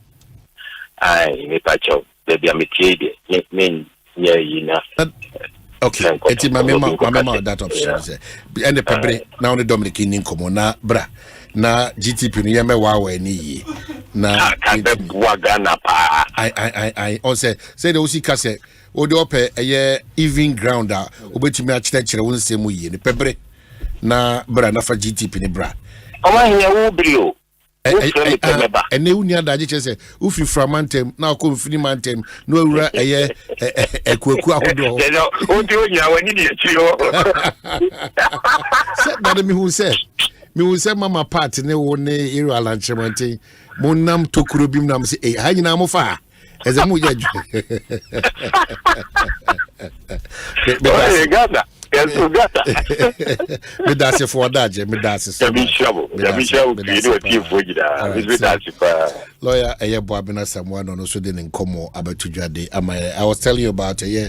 Aye, me pacho. Baby am tiede. Men near you okay, it's my mema that option. And the pebre now the Dominican income na bra. Na GTP no yeme wa ni na I also say the osika say o de ope even ground a obetumi a kire won semu yi ne pebre na bra na fa GTP ne bra Omanhene wo brio ene uni adaje che say ufi framantem na ko mfini mantem no awura ekuaku ahodo o de onya wani de chiro say na me hu say mama part ne wo ne area lanchement monam tokuro bim nam say ha nyina mo fa eze mu yaju me da se for daje me da se so lawyer Kwabena someone no so de nkomo abatudwade I was telling you about a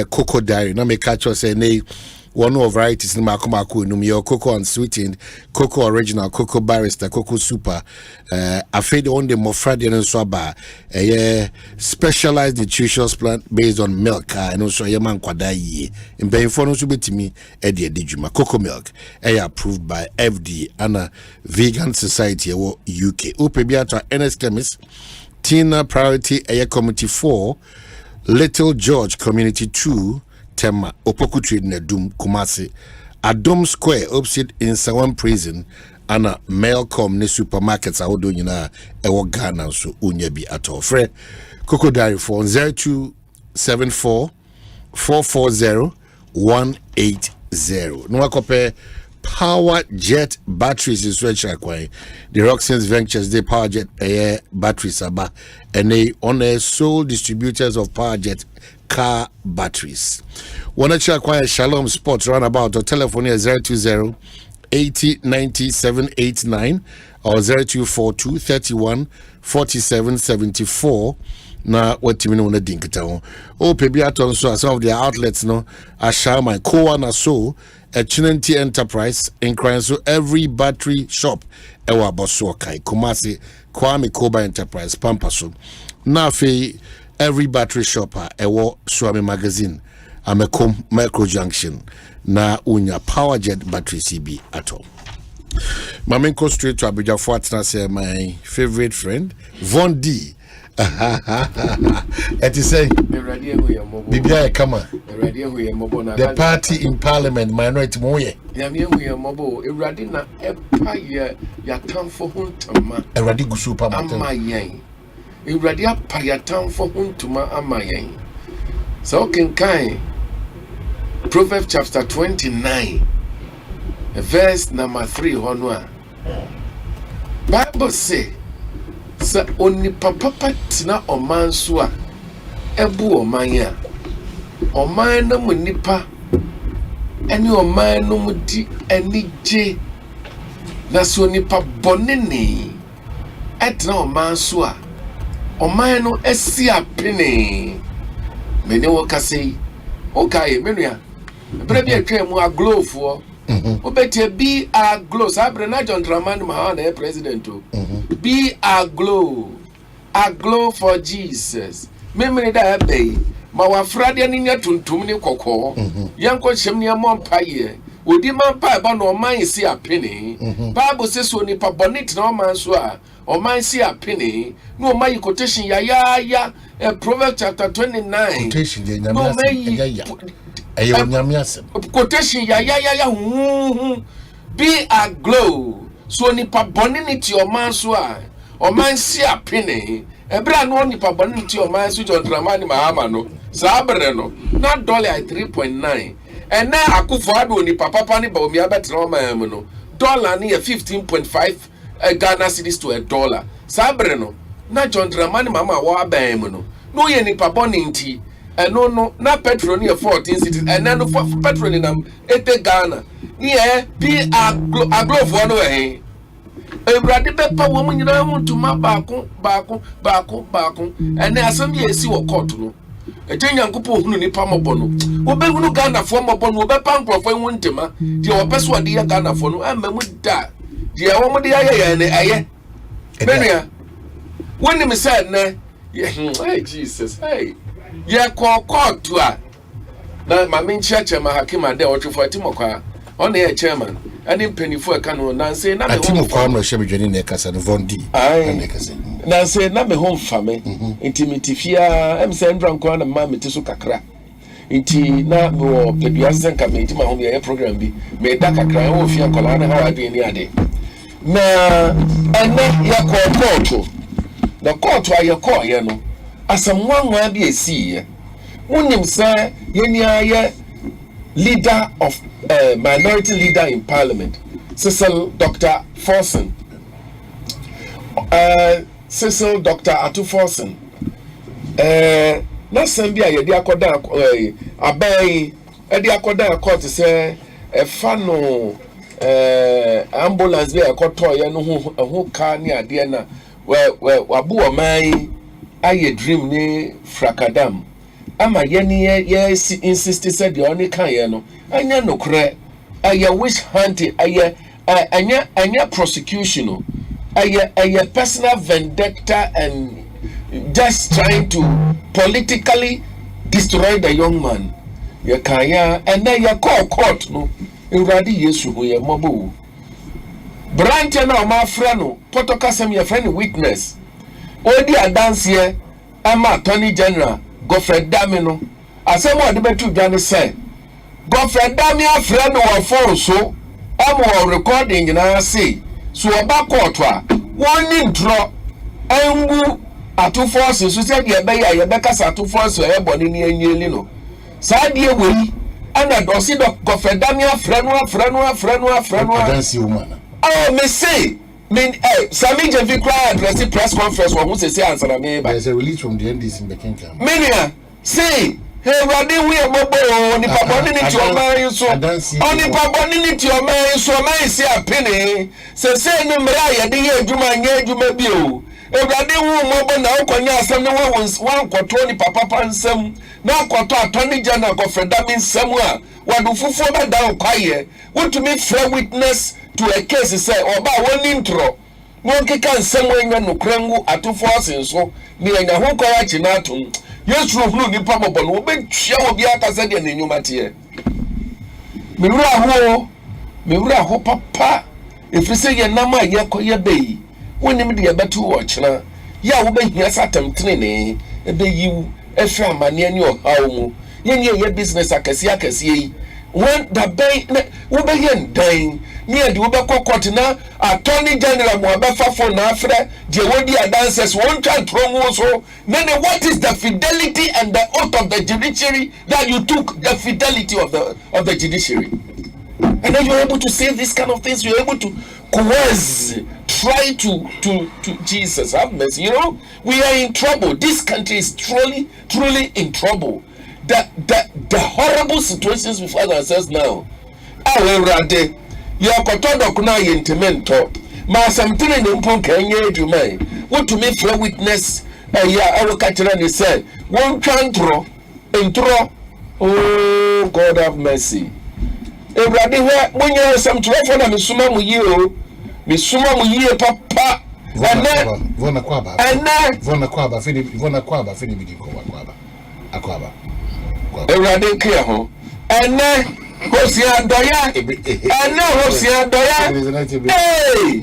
cocoa diary na me catch us say nay one of varieties in Makomako num your cocoa unsweetened, cocoa original, cocoa barrister, cocoa super. I fed on the Mofradian and Swaba, a specialized nutritious plant based on milk, and also a man Kwadai. In Bayfono to be to me, Eddie Dijuma, cocoa milk, approved by FD and a Vegan Society UK. Upebiata NS Chemist, Tina Priority Air Committee 4, Little George Community 2. Tema Opoku Trade na Dum Kumasi Adom Square opposite in Sawan Prison ana Melcom ne supermarkets ahodo nyina ewo Ghana so unyabi ato frɛ Cocoa Diary for 0274 440 180 no akope Power Jet batteries is which akwan the Roxanne Ventures the Power Jet batteries aba and they on a sole distributors of Power Jet car batteries. Wanna check why Shalom Sports roundabout or telephone is 020 80 90 789 or 0242 31 47 74. Na what you know na dinkita oh pebi aton so some of their outlets no asha my co na so a Chinanti Enterprise in crying so every battery shop ewa boso kai Kumasi Kwame Koba Enterprise Pampaso na fe every battery shop ewo Swami Magazine Amekom Micro Junction na unya Power Jet battery CB at all. Mamen go straight to Abuja Fortna say my favorite friend Von D. It is saying Bibia Kama the party in parliament minority moye Eradina Empire Yatam for Huntama Eradigu super Amayen Eradia Payatam for Huntuma Amayen. So can kind Proverbs chapter 29 verse number 3 honwa Bible say sa oni papa tina oman so a ebu oman a oman na mu nipa eni oman no mu di eni je na so nipa bonene etina oman so a oman no esi apene mene wo kase okay menua bre bi atwa mu aglofo Obete be a glow. Sabre na John Dramani Mahana president. Be a glow for Jesus. Memory that bay. Ma wa frade ni nya tuntum ni kokko. Yanko hyem ni amon paye. Odi man pa ba no man si apene. Bible says so ni pa bonit na man so a. O man si apene. No man quotation ya Proverbs chapter 29. Quotation ya no quotation ya be a glow so nipa bonini to your man so o man si apene ebra no nipa bonini to your man so John Dramani Mahama no sabre no na dollar 3.9 and na akufo ado nipa papa ni ba omi abetra man no dollar ni 15.5 Ghana cedis to $1 sabre no na John Dramani mama wa ban mu no no ye nipa boni nti eno no na petrol ne 14 cities ena no petrol ni nam ete Ghana ni e bi agrofo no we Ewurade bepa wo mu nyina mu ntuma baako ene asem ye esi wo court no Ejenya nkupo hunu nipa mobo no obehunu Ghana fo mobo no obepa nkrofo enwu ntema de opeso ade ya Ghana fo no amamu da de wo mu de aye ne aye benua woni me said na hey Jesus hey ye court to a na ma me nchiache ma hakima de otwefo atimokwa on the chairman and in penny for a canoe nancy na me home farmer shebe jeni ne kasa no vondi na kasa nancy na me home fame intimity fia em say Franco na ma metiso kakra inti na me wo pedua senka me intima home ye program bi me da kakra wo fia kola na ha ade ni ade na ene ya court the court wa ye call ye no asamwanwa bi esi ye wonim say ye ni aye leader of minority leader in parliament Cecil Dr. Forson Cecil Dr. Atu Forson na sambia ye di akoda abai e di akoda court say e fa no ambulance be akoto ye no ho ka ni ade na wabu o man aye dream ni frakadam ama yeni ye insist said the only kan ye no anya no kre aye wish hunting aye anya prosecution no aye personal vendetta and just trying to politically destroy the young man ye kan ya and then ye call court no Ewurade Yesu ho ye mobo branch na o ma fra no potokasem ye friend witness odi adanse ye ama attorney general Godfred Dami no asemo ade betu dwane say Godfred Dami afre no wo phone so am recording na say so oba court a woni ntro enwu atu force so say de be ya ye be kasa atu force e boni ni anyeli no sa de ewi ana do si do Godfred Dami afre no adansi woman oh me say mean Sami Jevi cry address press conference who say answer me there's a release from the NDC in the Kingdom Mania say hey Radi we mobo ni papa ni ti o man so oni papa ni ti o man so man say apini say no mra ya de adwuma nya adwuma bi o Radi wu mobo na ukonya asem no wan kwoto ni papa pansam na kwoto attorney general Godfred Dami nsam a wadu fufu be da kwaye wotumi free witness to a case say oba woni ntro won keka nsem wenye no krangu atufo asenso ni enya ho kwa chi na atum Yesu hunu nipa mobo no obetwa obi aka se de nenyuma tie mewura ho papa efrise ye nam a ye koye bei wonim de ye betu wo kyena ya wo behia satam tenene ebeyiwu efra amane ani ohaw mu ye business akasi yi when the bay wo be yen dan near the Ubeko court na attorney general mo abefa for na afre je wodi adances won try throw so then what is the fidelity and the oath of the judiciary that you took, the fidelity of the judiciary, and then you're able to say this kind of things, you're able to coerce, try to Jesus have mercy. You know, we are in trouble. This country is truly in trouble. The horrible situations we find ourselves now. Awurade, you are kotodo kuna yentimento. Ma something in impon kanye edumai. What to me for witness? I will catch and say, one chantro, intro. Oh, God have mercy. Awurade, when you have some trouble na misuma mu you, misuma mu ye papa. Vona kwaba, fini bidi kwaba. Akwaba. Ewurade clear ho. Ene hosia doya. Hey.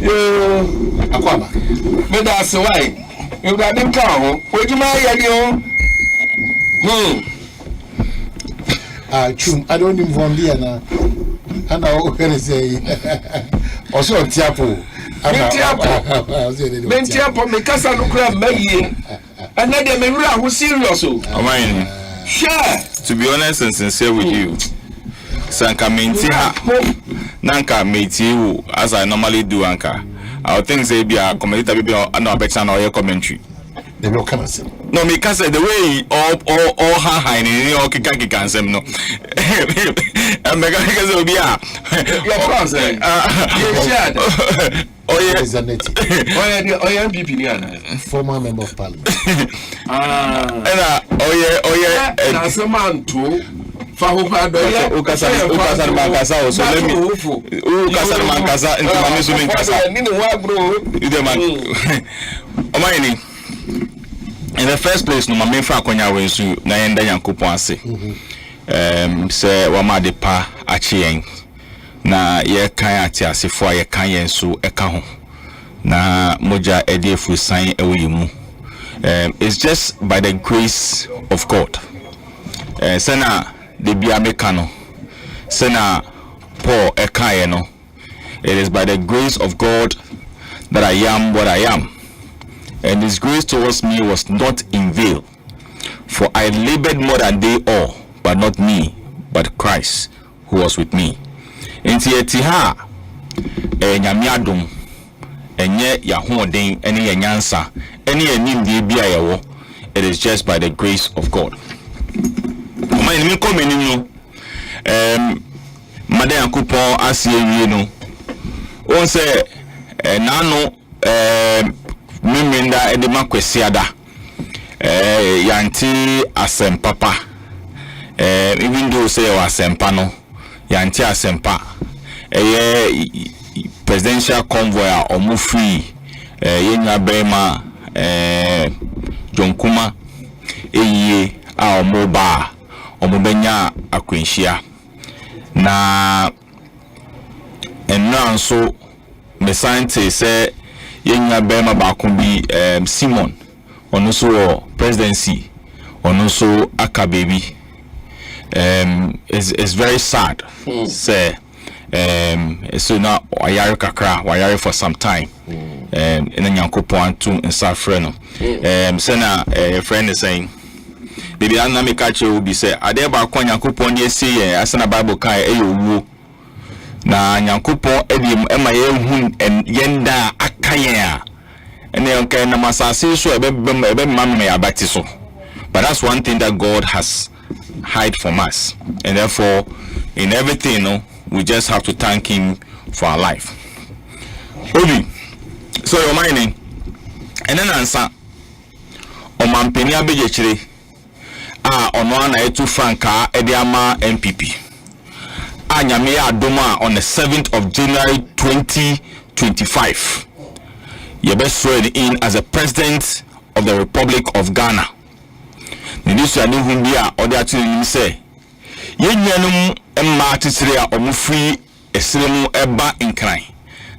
Yo akwaba. Me da se wai. Ewurade ka ho. Ojuma ya ni ho. Chum, I don't even want there na. Ana o can say. Also tiapo. Mentiapo me kasa no kra maye. And then they may who serious. Omanhene. Sure. To be honest and sincere with you, Sanka Menti Nanka Meti as I normally do, Anka. I think say be a commentator be no better na commentary. They will come and say. No, me can say the way all high in all kika nsem no. And me can say be a your France oh yeah is a native. Oh yeah MPP ni former member of parliament. Oh yeah na seman to Fahupa doya ukasar mankasa so let me ukasar mankasa into mami so mankasa nini wa bro ide man Omanhene in the first place no mami fa akonya wensu na yenda Nyankopon ase say wa ma de pa achien na ye kan ati asefo ye kan yen so eka ho na moja edefu san ewimu it's just by the grace of God sana the biamekano sena Paul ekaye no it is by the grace of God that I am what I am, and his grace towards me was not in vain, for I labored more than they all, but not me but Christ who was with me. Enti etiha nyame adom enye yahoden ene yanyansa ene enim de bia yewo, it is just by the grace of God. My name no Madam Coupon as you know. On say nano Miminda edema kwesiada yanti Asempa even though say Asempa no yanti Asempa presidential convoy or move free yenya bema Jonkuma eye a moba omubenya akwenhia na enna nso me scientist say yenya bema ba ko bi Simon ono so presidency ono so akabebi is very sad say so now wayare kakra wayare for some time in Nyankopon to insafre no say na friend is saying baby anna me catch you be say ade ba kwa Nyankopon dey say asana Bible kai eyowu na Nyankopon edim ema ye hu yenda akayen a ene onka na masase so ebe mamme ya bati so, but that's one thing that God has hide from us, and therefore in everything, you know, we just have to thank him for our life. Obi, so your mining and then answer omampeni abejechire ono ana etu Franca Ediama MPP anyame adoma on the 7th of January 2025 you best sworn in as a president of the Republic of Ghana. The news you know who bia or that you say yenyanum emma tisire a omufri esremu eba nkran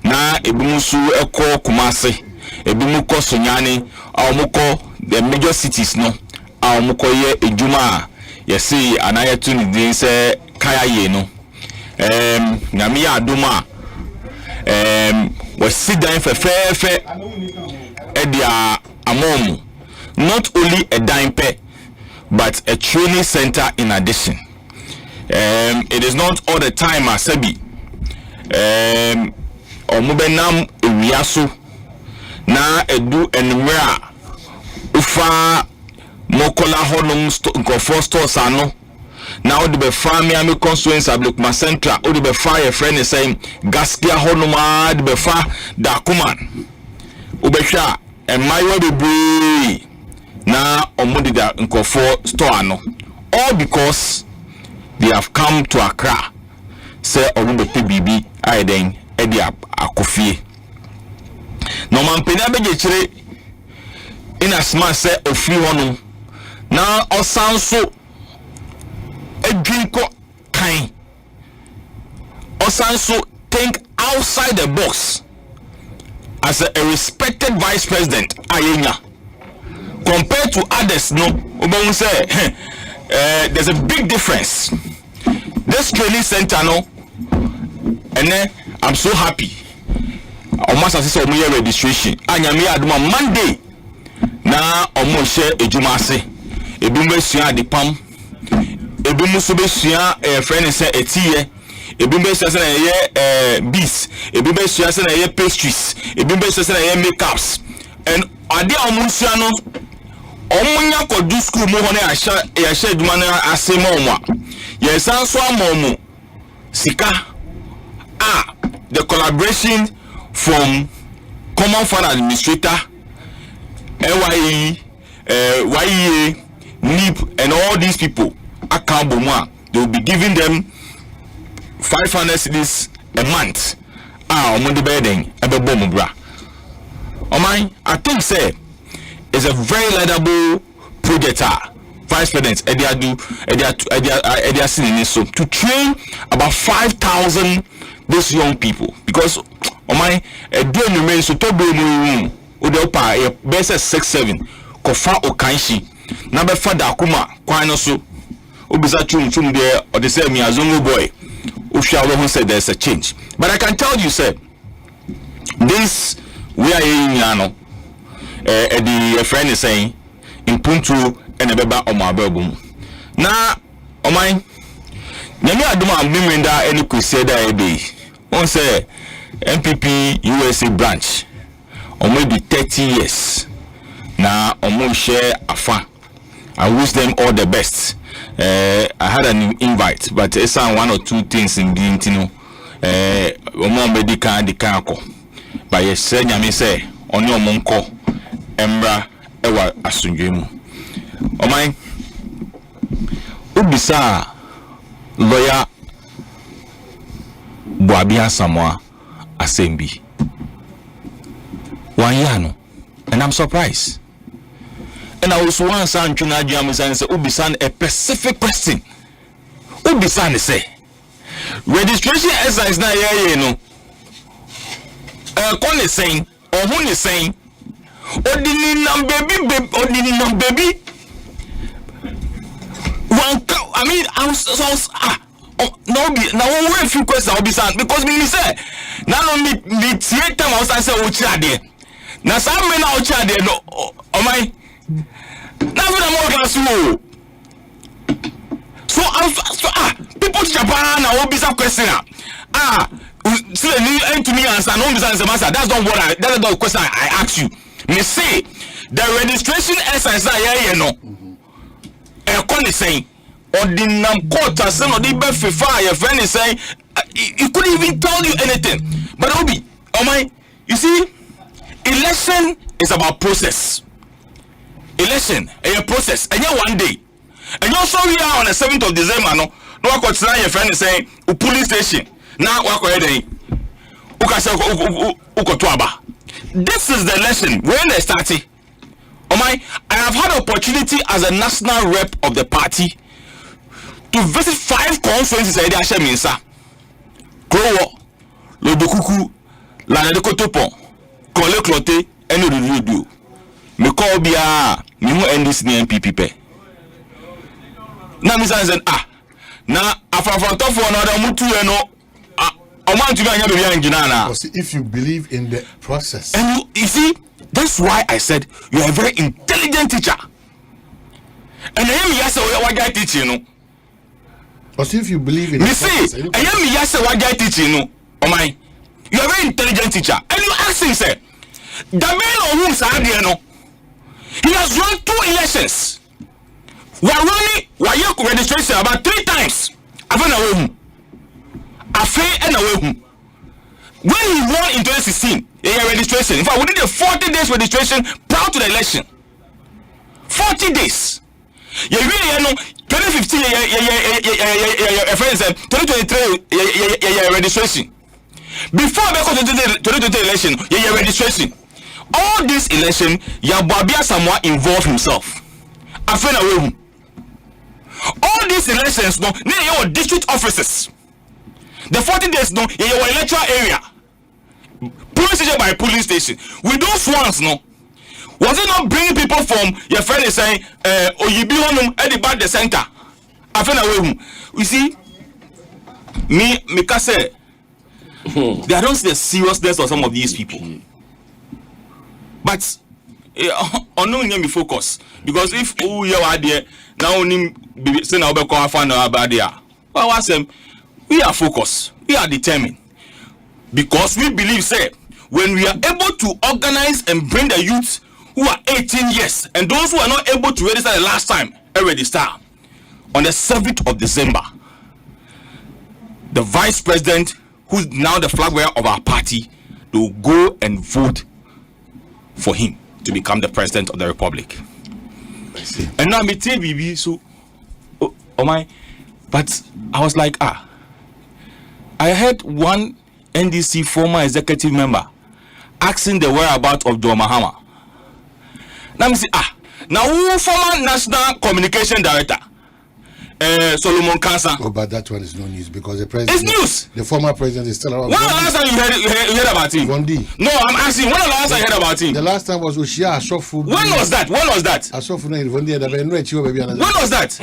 na ebimusu ekọ Kumasi ebimuko Sonyani awmuko the major cities no awmuko ye ejuma ye see anayetu ni din se kaya ye no nyame ya adoma was sit down for fair edia amomu, not only a dime pay but a training center in addition. It is not all the time asebi omubenam ewiaso na edu enwera ufa mokola honum nkofo stores ano na odi be family ami constituency ablokuma central odi be fire friend is saying gaskia honum ad be fa dakuman ubehwa emayo bebre na omudi da nkofo store ano, all because they have come to Accra say orundo PBB aiden edi akofie no man penya begechire in as man say ofri honum na osanso edwinko kan osanso think outside the box as a respected vice president ayenya compared to others. No obon say there's a big difference. This training center no and then I'm so happy almost as say omo registration anyame aduma Monday na omo share ejumase ebimu esua adipam ebimu so besua friend say etie ebi be sua na ye bees, ebi be sua na ye pastries, ebi be sua na ye makeups, and ade omusua no omunya ko do school mo ho na ya sha adwuma na asema omwa ye san so amomu sika the collaboration from Common Fund Administrator, LYE, YEA, NIP, and all these people, accountable. They will be giving them 500 cedis a month. On the bedding, I think say it's a very laudable project. Vice President so to train about 5,000 these young people, because doing remain so to be mu odeopa best 6-7 kofa okanshi na be fada kuma kwan no so obisa chum there or the same azongo boy ofia who said there's a change. But I can tell you, sir, this we are in yano the friend is saying in Puntu and a beba on my album na omai nyame adoma amimenda any crusader ebe on say MPP USA branch maybe 30 years now share afa. I wish them all the best. I had an invite, but it's one or two things in the intino medical the kako but yes say nyame say on your monko embra ewa asunjemu omai ubisa lawyer Bwabia Samoa Asembi 1 year no, and I'm surprised. And I was once saying to Nadia say Ubisan a specific question. Ubisan say registration exercise na yeah no. Kon is saying or who is saying odini nam baby one I mean I was no one few questions Ubisan because me say now only the theater I was say ocha there. Na some men out there no my now when I'm working so people Japan will be some question so to me answer no answer that's not what that's not the question I ask you. Me say the registration exercise here no e saying or the nam court as no the be FIFA your friend is saying he couldn't even tell you anything. But Obi my you see election is about process. Election a process and one day. And you also we are on the 7th of December no I got tonight your friend is saying police station now this is the election when they started. I have had opportunity as a national rep of the party to visit 5 conferences at the Minsa Krowo Lodokuku Lanadekotopon Kole Clote and Rudu. Me call bia me who end this NPP pe. Na mi say na afafanto for another mutu no omantu anya be bia ngina na. If you believe in the process. And you see that's why I said you are a very intelligent teacher. And I am yes what guy teaching no. But if you believe in the process. I am yes what guy teaching no. Oh my. You are a very intelligent teacher. And you ask him say the man who is no. He has run 2 elections. We are running registration about 3 times. When he won in 2016, registration. In fact, we did a 40 days registration prior to the election. 40 days. 2015, 2023, registration. Before the 2020 election, registration. All this election, Yabwabia Samoa involved himself. All these elections, no, your district offices. The 40 days, no, your electoral area. Police station by police station. With those ones, no, was it not bringing people from your friend is saying, or you be on at the back the center? You see, me can say, they don't see the seriousness of some of these people. But on no me focus because if you are there now only say na obeko afa na about there. Well was we are focused, we are determined, because we believe, say, when we are able to organize and bring the youth who are 18 years and those who are not able to register the last time, register on the 7th of December, the vice president, who's now the flag bearer of our party, will go and vote for him to become the president of the republic. I see. And now me tell BB, so oh my, but I was like, I heard one NDC former executive member asking the whereabouts of Mahama. Now me say, now who former national communication director Solomon Kansa. Oh, but that one is no news because the president. It's news. The former president is still around. When the last time you heard about him? Bondi. No, I'm asking. When the last time you heard about him? The last time was Ushia Ashofu. When was that? When was that? Ashofu no Bondi. When was that?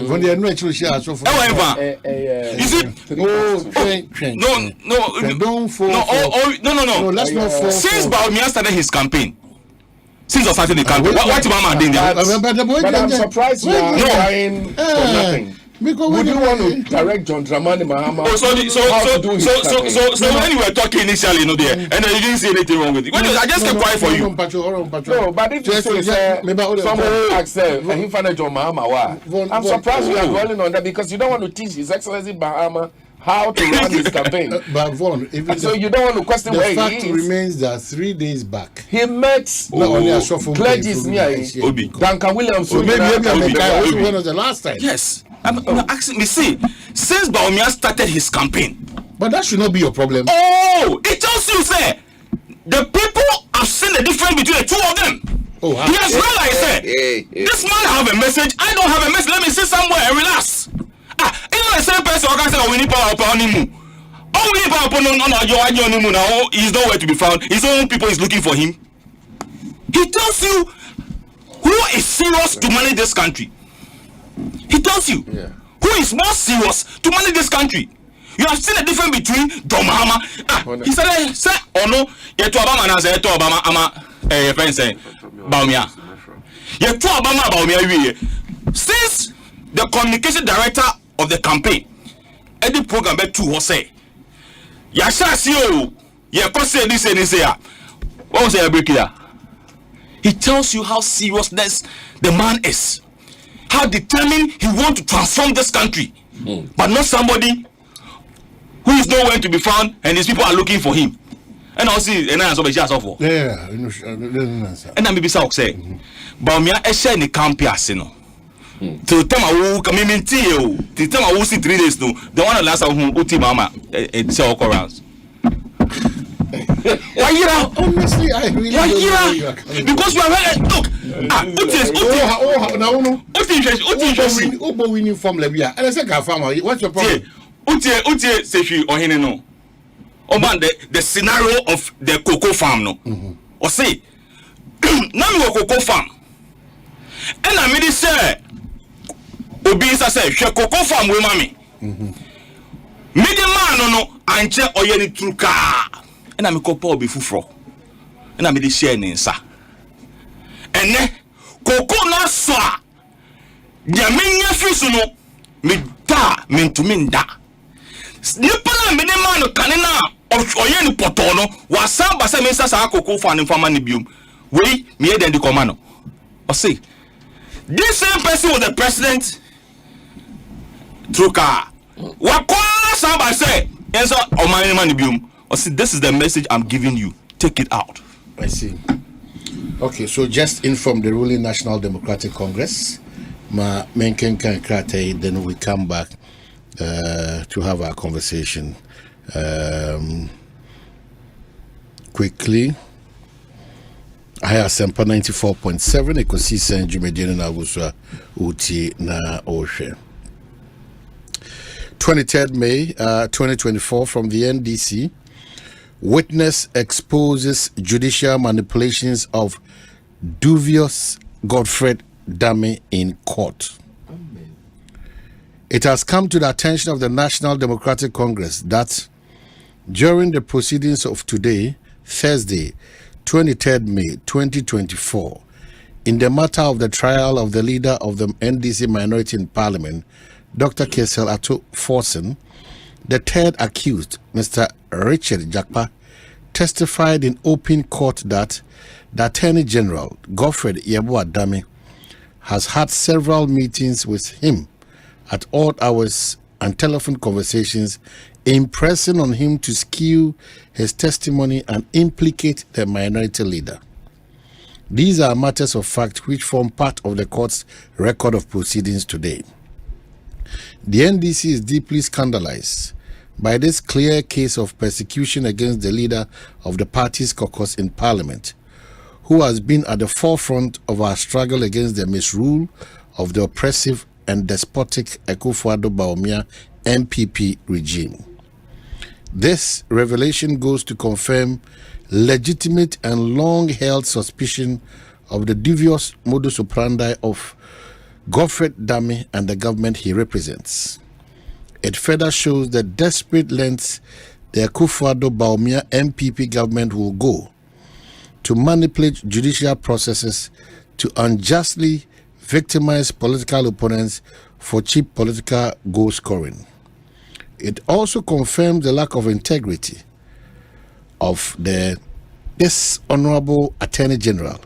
Bondi no Ushia Ashofu. You see? No. Let's not fall. Since Baumia started his campaign. Since I started the campaign, what Mama did there? But I'm surprised you are trying for nothing. Because would you want to direct John Dramani Mahama? So when you were talking initially, and then you didn't see anything wrong with it. I just kept quiet for you. No, but if you say someone asked him find John Mahama, I'm surprised you are dwelling on that because you don't want to teach His Excellency Mahama how to run his campaign. But Vaughn, so you don't want to question where he is. The fact remains that 3 days back, he met clergies near Duncan Williams. Maybe when was the last time? Yes. I'm asking me, see, since Baumia started his campaign. But that should not be your problem. Oh, it tells you, say, the people have seen the difference between the two of them. Oh, he has realized, this man have a message, I don't have a message, let me sit somewhere and relax. Even the same person who say, we need power upon him. Oh, we need power upon him now. He's nowhere to be found. His own people is looking for him. He tells you who is serious to manage this country. He tells you who is more serious to manage this country. You have seen the difference between John Mahama. He said, oh no, yet to Obama and I said to Obama, ama friend say, Baumia. Yet to Obama, Baumia. Since the communication director of the campaign, Eddie program bet 2 was say, Yasha CEO, Yakose this and this here. What was the break here? He tells you how serious the man is, how determined he wants to transform this country, but not somebody who is nowhere to be found and his people are looking for him. And I'll see, and I saw for. Yeah, and I'm maybe say, Baumia Esha in the camp, no. To tell my who come in to tell my who see 3 days no, the one last time who Uti Mama sell occurrence. Honestly, I really don't know because you are very look. Uti winning from Libya. And I said, farmer, what's your problem? Uti say she or hene no. Oman the scenario of the cocoa farm no. Or say, now me cocoa farm. And I made it say, Obi say, she cocoa farm we mami. Medium man no anche oyeni truka. And I'm a couple be fufro. And I'm a share in sa. And ne cocoa na swa. Yaminya fisuno me da min to min da. Nipana me de man kanina oyeni potono wasamba se me sa cocoa fan in farmer ni bium. We me then the commando. Or say this same person was the president truka. Wakwa samba say enso Omanhene man bium. Or see, this is the message I'm giving you. Take it out. I see. Okay, so just inform the ruling National Democratic Congress. Ma menken kan krate, then we come back to have our conversation. Quickly. I Asempa 94.7. Ekosiisen On Asempa uti na oshe. 23rd May 2024 from the NDC. Witness exposes judicial manipulations of dubious Godfrey Dame in court. It has come to the attention of the National Democratic Congress that during the proceedings of today, Thursday, 23rd May 2024, in the matter of the trial of the leader of the NDC minority in Parliament, Dr. Kesel Ato Forsen, The third accused, Mr. Richard Jakpa, testified in open court that the Attorney General, Godfred Yeboah-Dame, has had several meetings with him at odd hours and telephone conversations, impressing on him to skew his testimony and implicate the minority leader. These are matters of fact which form part of the court's record of proceedings today. The NDC is deeply scandalized by this clear case of persecution against the leader of the party's caucus in Parliament, who has been at the forefront of our struggle against the misrule of the oppressive and despotic Akufo-Addo MPP regime. This revelation goes to confirm legitimate and long-held suspicion of the devious modus operandi of Godfred Dame and the government he represents. It further shows the desperate lengths the Akufo-Addo MPP government will go to manipulate judicial processes to unjustly victimize political opponents for cheap political goal scoring. It also confirms the lack of integrity of this Honorable Attorney General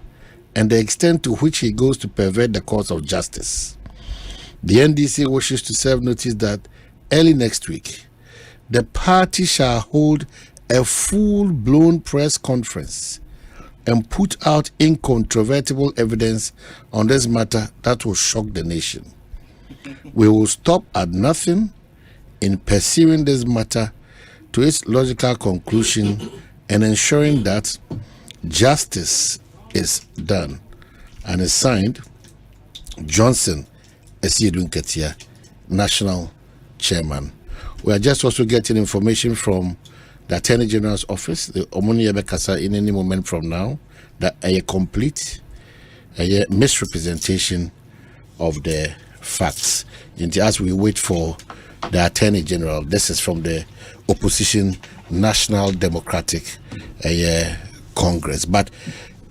and the extent to which he goes to pervert the course of justice. The NDC wishes to serve notice that early next week, the party shall hold a full-blown press conference and put out incontrovertible evidence on this matter that will shock the nation. We will stop at nothing in pursuing this matter to its logical conclusion and ensuring that justice is done. And is signed, Johnson Esiedun Ketia, National Chairman. We are just also getting information from the Attorney General's office, the Omanhene Bekasa, in any moment from now, that a complete misrepresentation of the facts. And as we wait for the Attorney General, this is from the opposition National Democratic Congress. But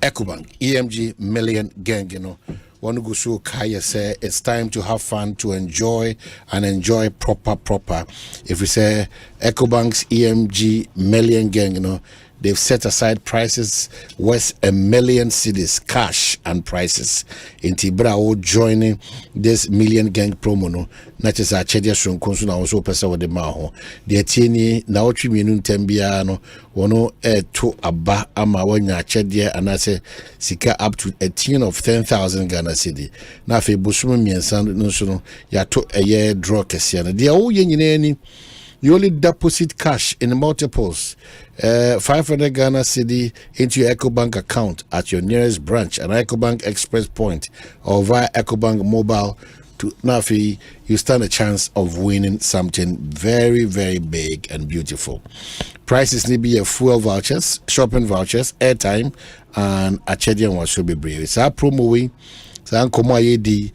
Ecobank, EMG Million Gang, one go so kaya say it's time to have fun, to enjoy proper. If we say Ecobank's EMG Million Gang, they've set aside prices worth $1 million cedis, cash and prices. In Tibra joining this Million Gang promo, no, not just a chedia shun consul also pesa with the maho. The atini na ochi minun tembiano, wono to abba ama wanya chedia and I say sika up to a tune of 10,000 Ghana cedi. Na fe busumi miensan no so ya to a year draw kesiana. Dia o yenini. You only deposit cash in multiples, 500 Ghana cedi into your EcoBank account at your nearest branch, an EcoBank Express point, or via EcoBank mobile. To Nafi, you stand a chance of winning something very, very big and beautiful. Prices need be a fuel vouchers, shopping vouchers, airtime, and a chedian one should be brave. It's our promo way. San komo ayedi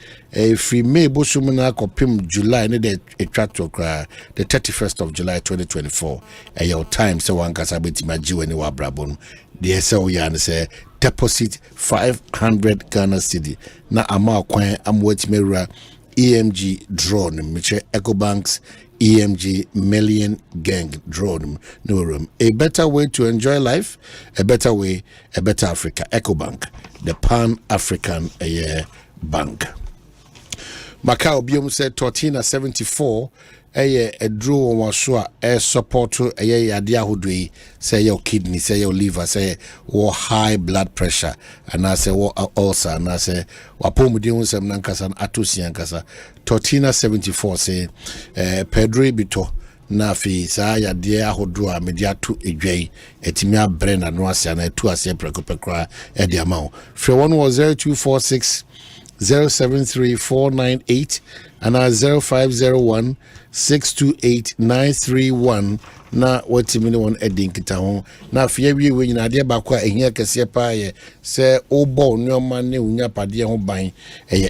free May bosumuna kopim July ne de attract okra the 31st of July 2024 your time so one kasa betima jiwe ni wa brabon de say we yan say deposit 500 Ghana cedi na ama kwan amwetime EMG draw no meche Ecobank's EMG Million Gang draw no room. A better way to enjoy life, a better way, a better Africa. Ecobank, the Pan-African bank. Macau Biom said 14.74 a draw on shore support to a idea who do say your kidney, say your liver, say or high blood pressure, and I say what ulcer, and I say wapomudium sem nankasan atusi ankasa 14.74 say Pedro Bito na fi sa ya dia ahodo a media to edwai etimi abre na no ase na etu ase prekopekra e dia ma free one was 0246 073498 and 0501 628 na watimi no one edin kita ho na afia wie we nyina de ba kwa ehia kese pa ye se obo nyoma ne unya pade ho ban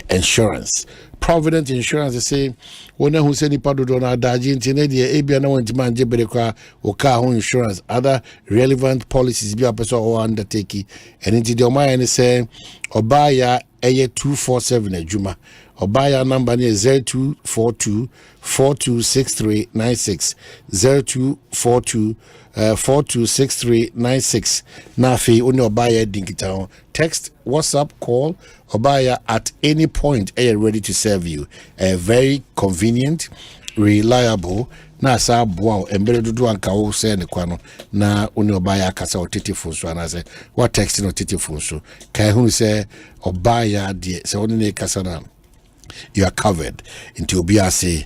insurance Provident Insurance say when who say nipa dodo na adaji ntine de ebia na wanti manje berekwa o car home insurance other relevant policies bi apeso o undertake and into the Omanhene say obaya eye 247 adwuma obaya number ne 0242 426396 0242 426396 na fi oni obaya dinkita text WhatsApp call obaya at any point ready to serve you very convenient reliable na sa boa embere dodo anka wo se ne kwa no na oni obaya kasa otetefo so na se what text no otetefo so kai hu se obaya de se oni ne kasa na you are covered into obiase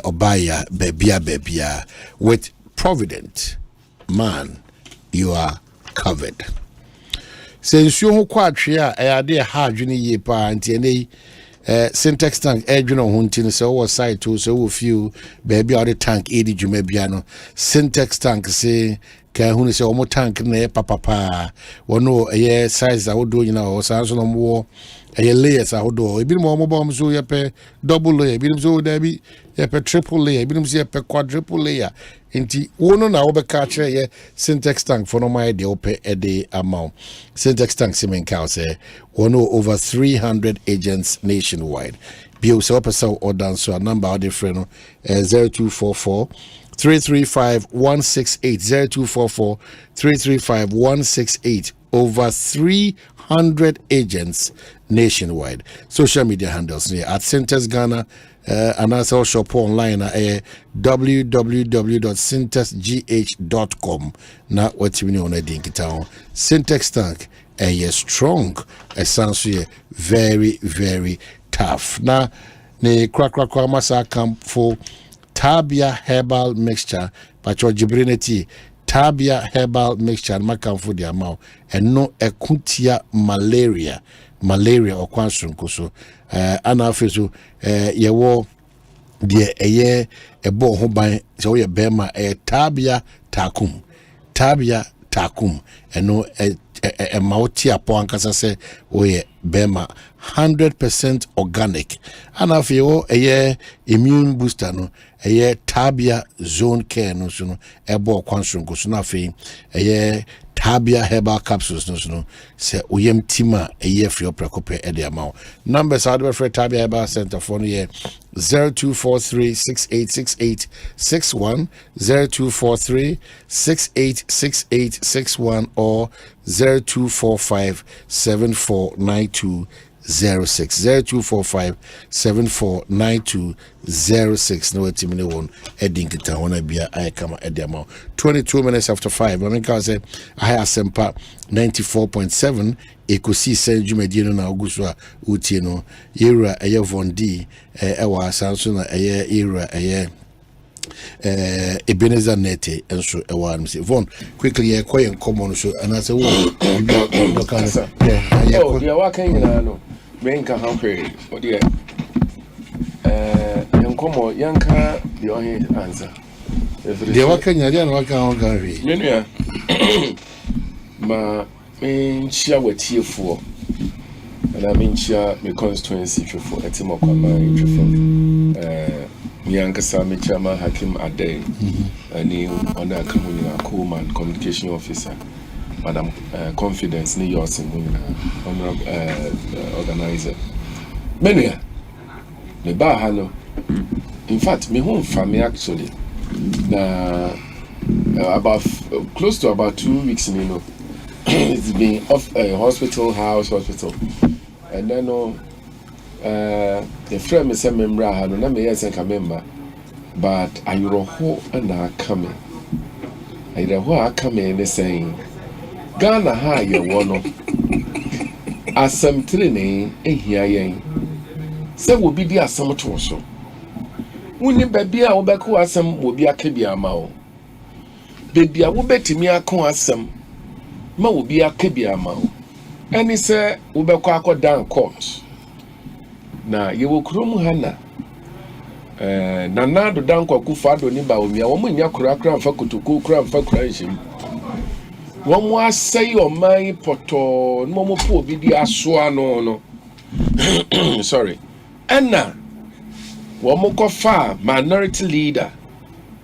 obaya bebia with Provident man you are covered. Since you kwa tria ade ha adwene ye pa anti ene syntax tank adwene ho ntine se wo site to se wo few baby or the tank edi dwuma bia no syntax tank se ka hu se o tank na papa wono size a wodo nyina o san so no mo layers a wodo ebi mo bom so ye pe double layer ebi so da bi ye pe triple layer ebi so ye pe quadruple layer inti wono na wo be ka kire ye syntax tank for no my de ope e de amount syntax tank semen ka say wono over 300 agents nationwide bio so person or dance so a number of different 0244 335 168 0244 335 168 over 300 agents nationwide. Social media handles at Centers Ghana and also shop online at www.centersgh.com. Now what's you on a dinky town Syntax tank strong essentially very very tough. Now ne crack masa camp for Tabia herbal mixture, but your jibrinity Tabia herbal mixture and makamfo di amount and no ekutia malaria or kwansunko so anafeso yewo de eye ebo ho ban so ye bema Tabia takum and no mauti apo ankasa se oye bema 100% organic and afio immune booster no Tabia zone care no so no ebo kwansunko so na fe Tabia herbal capsules no so no se oyem tima free prekope e amount numbers are the Tabia herbal center for no 0243 686861 0243 686861 or 0245 7492 06 0245 749206 no timine won edin kita wona bia ayekama ediamo 22 minutes after 5 I mean can say I Asempa 94.7 Ekosiisen dwumadi no na oguso a utie no yera vondi ewa asanso na yera Ebenezer Nete and so one say Von quickly a quiet common so and I say oh yeah what can you know main can how pray oh dear young come yanka the only answer the what can you what can read ma me share with you for and I mean share my constituency for etimo kwama Yankasa Chama Hakim Ade, a new honor Coleman communication officer, Madam Confidence New York honorable organizer. Many me ba hello. In fact, me home family actually. About close to about 2 weeks, you know, it's been off hospital, and then the friend me say member ha no na me yes enka member but ayroho na coming ayroho akame ne saying Ghana ha ye wo no asem training ehia yen se wo bi di asem to so woni ba bia wo beko asem wo bi akabi ama wo bebia wo betimi akon asem ma wo bi akabi ama wo eni se wo beko akodan court na yewo krom hana nana do dan kwaku fado ni ba omia wo munya kura mfa kotoko kura mfa kura nhim wo mu asai oman poto no mo po obi di aso ano no sorry ena Wamokofa, minority leader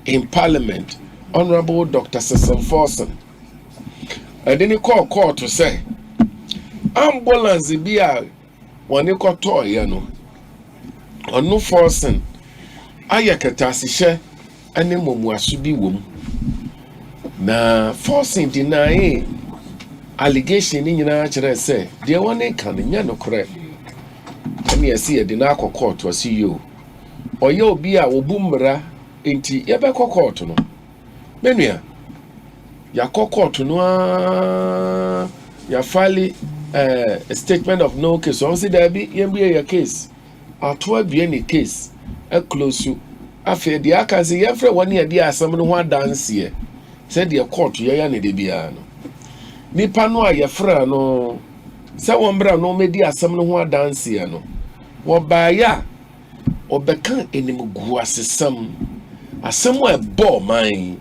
in parliament, Honorable Dr. Cecil Forson. And then he called court to say, ambulance bia when you got toy, you know, or no Forson, Ayakatasi, and then Mumuasubi womb. Na Forson deny allegation in your say, dear one can in no correct. And you see a dinako court to see you. Or you'll be a boomera inti yabako court no. Menia ya court no ya file a statement of no case. So see there be your case. At 12 any case a close you. After the akazi every 1 year dia someone who dance here. Said the court ya ni de biano. Nipa no ya fra no. Say one bra no me dia someone who dance here no. Wabaya obeka enim guasesam asemo ebo man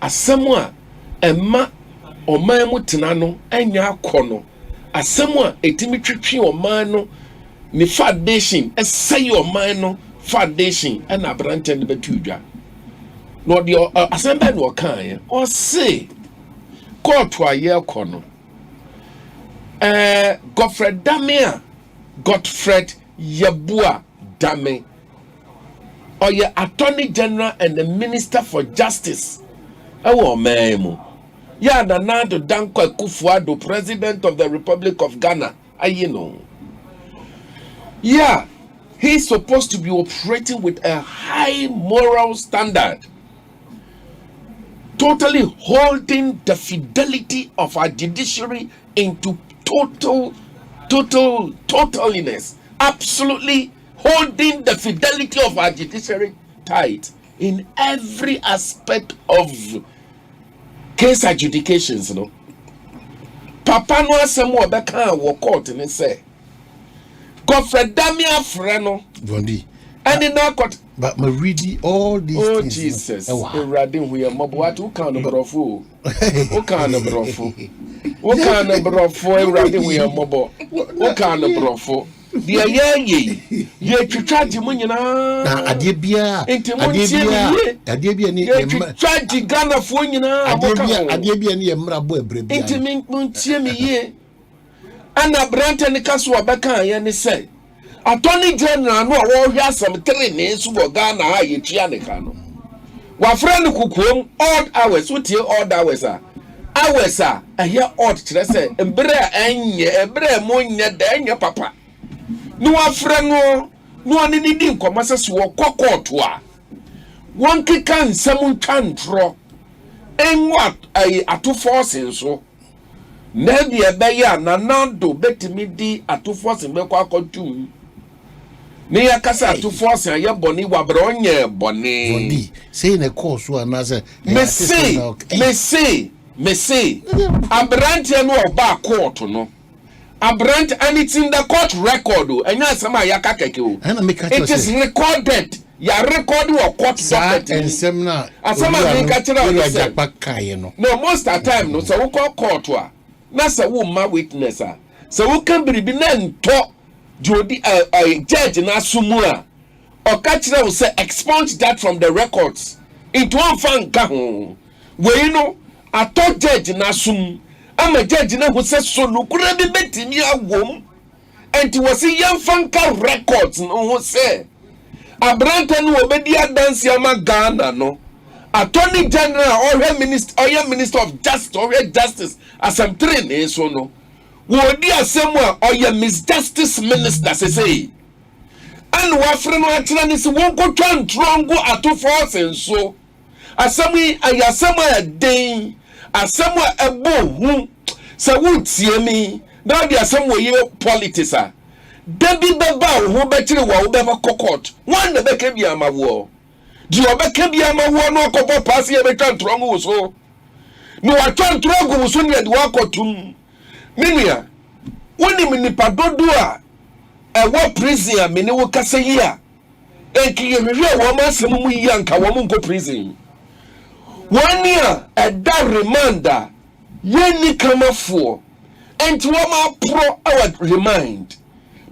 asemo a emma oman mu tena no anya akono asemo a etimi twetwe oman no ni foundation esay oman no foundation and abrante ne betudwa no de Asempa no kan o say court wa ye kono Godfred Yabua Dame or your Attorney General and the Minister for Justice. Oh, memo. Ya Nando Danko Kufuado, President of the Republic of Ghana. You know. Yeah, he's supposed to be operating with a high moral standard, totally holding the fidelity of our judiciary into totaliness, absolutely holding the fidelity of our judiciary tight in every aspect of case adjudications, you know. Papa no asemo obeka wo court ni say Godfred Damia Freno Bondi and in our court but me read all these oh things. Jesus eradin we mobo who can brofo who can brofo who can brofo eradin we mobo who can brofo dia ye twetwaje mu nyina na ade bia ni twetwaje Ghana fo nyina ade bia ni emrabo ebre bia inti muntie me ye ana brante ne kaso abeka ye ne say Attorney General no wo hwe asam 3 ne su bo Ghana ha ye tua ne ka no wa friend kukuom odd hours wotie odd hours a here odd kire say embre mo nya da nya papa no wa friend no ne ni nkomase so wo kokoto a won keka nsam ntwantro enwa ato force nso na bia be ya nanado betimi di ato force be kwa akotum ne ya kasa ato force ya boni wa bronye boni say na course na say me say abrante no oba court no abrante and it's in the court record enya sama ya kakeke o it is recorded ya record or court document ensem na asama me ka kira o say no most of the time no so we call court wa na say wo ma witness a so we can biribi na nto jodi judge na sumu a o ka kira o say expunge that from the records into one fan ka ho we no ato judge na sum ama judge na ho say so no kura bi betimi awom enti wo say yan fanka records no ho say abrante no obedi adansi ama Ghana no Attorney General or Minister of Justice or Justice asem 3 ne so no wo di asem a or Justice Minister say and wa frɛ no atena ne se won ko twantrongo ato force nso asem ayasem a den asem a ebo hu se wotie mi na di asem wo ye politics a debi beba wo be kire wo be court one na be ke bia mawo di obeka bia mawo no kopo pass ye be twantrongo so no wa twantrongo so ne de wa kotum minia woni minipa dodo a ewo prison a mini wo kasa yi a enki ye hwe wo ma asem mu yi anka wo mu nko prison one year da reminder ye ni kamafo enti wo ma pro our remind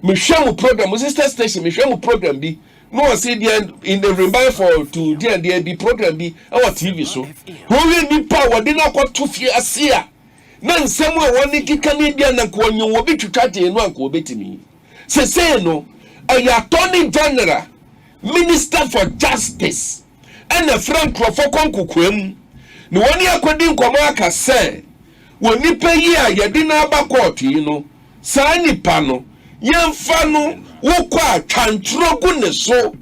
me hwe mu program sister station me hwe mu program bi no see the in the remind for to there be program be our TV so who ni power dey na kwatu fie ase a na nsem a woni kika ni bia na ko onyo obi twitwate no anko obetimi say no Attorney General Minister for Justice and a Franco Electrical no one according Komaka say when you pay ya yadina court no sani pano yamfano wokwa chantrogune so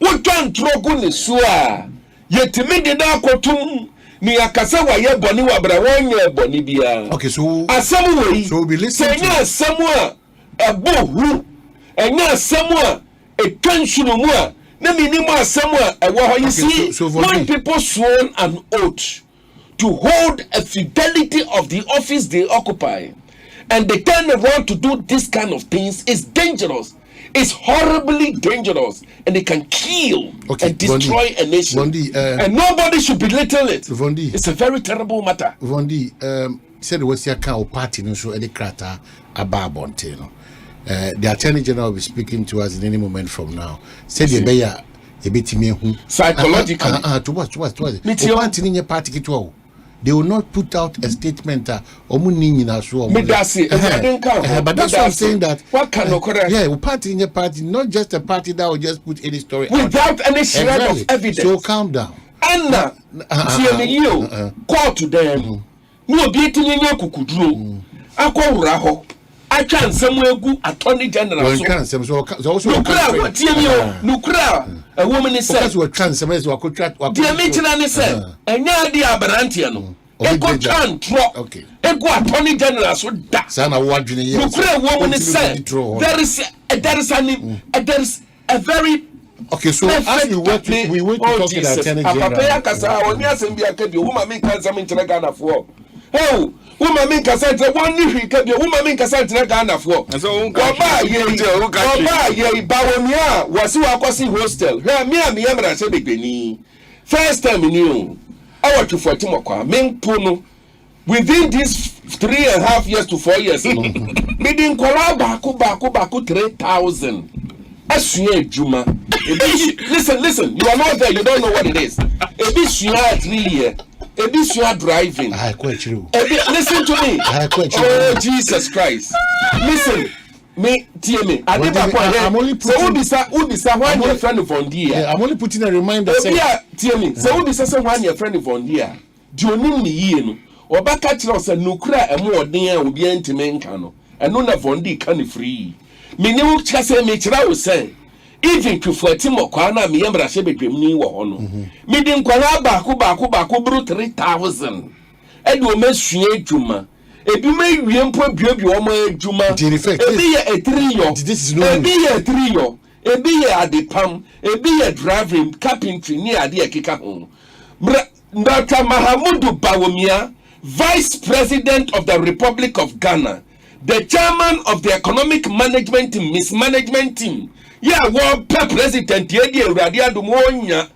wotwantrogune so a yetimidi na kotum ni akase wa ye boni wa bra wonye boni bia okay so asemu we so be listen to asemu a ebohu enya asemu a etwanhunu mu a na minimum asemu a ewo ho you see when people sworn an oath to hold a fidelity of the office they occupy and they turn around to do this kind of things is dangerous. It's horribly dangerous and it can kill and destroy a nation. And nobody should belittle it. It's a very terrible matter. Vondi, said the West Yaka party no show any crater about Bonteno. The Attorney General will be speaking to us in any moment from now. Said the Bayer a bit me psychologically. To what? Party they will not put out a statement but that's what I'm saying that what can occur? Yeah, party in your party, not just a party that will just put any story without any shred of evidence. So calm down. Anna, call to them. No beating in your kukudro. Akwa I can't somewhere good Attorney General. Nukra, a woman is said, what transfers or contract or dear Mitchell said, and ya dear Barantiano. Eko chan drop. Okay. Eko Attorney General so that. Sana wondering you. Nukra woman is said, there is a very okay, so as we went to talk to the Attorney General. Papa Kasa, when you send me a kid, woman make some in Ghana for. Oh, woman make a set one new can be a woman make a set in Ghana for. So, Bawamia was who I was in hostel. Me, said, first time in you. I want to for Timokwa, Ming Puno. Within these 3.5 years to 4 years, meeting Kola Baku 3,000. Juma. Listen, you are not there, you don't know what it is. A bit 3 years. A bit driving. I quite true. Listen to me. Oh, Jesus Christ. Listen. Me, TMA. I'm only putting one your friend of Vondia. I'm only putting a reminder. TMA. So, be one your friend of Vondia. Do you know me? Or back at us and no cry and more near will be anti-mancano. And none of Vondi can free. Minimum chase me will say. Even to for Timo Kwana, me and Rashebe Grimney were on. Meeting Kwana Baku bru 3,000. Edward Messie Juma. If you may reimpo Juma, a be a trio. This is no a be a trio. A be at the pump, a be a driving carpentry near the Kika home. Dr. Mahamudu Bawumia, Vice President of the Republic of Ghana, the Chairman of the Economic Management Team, Mismanagement Team. Yeah, what president Yedi Radia Dumonia.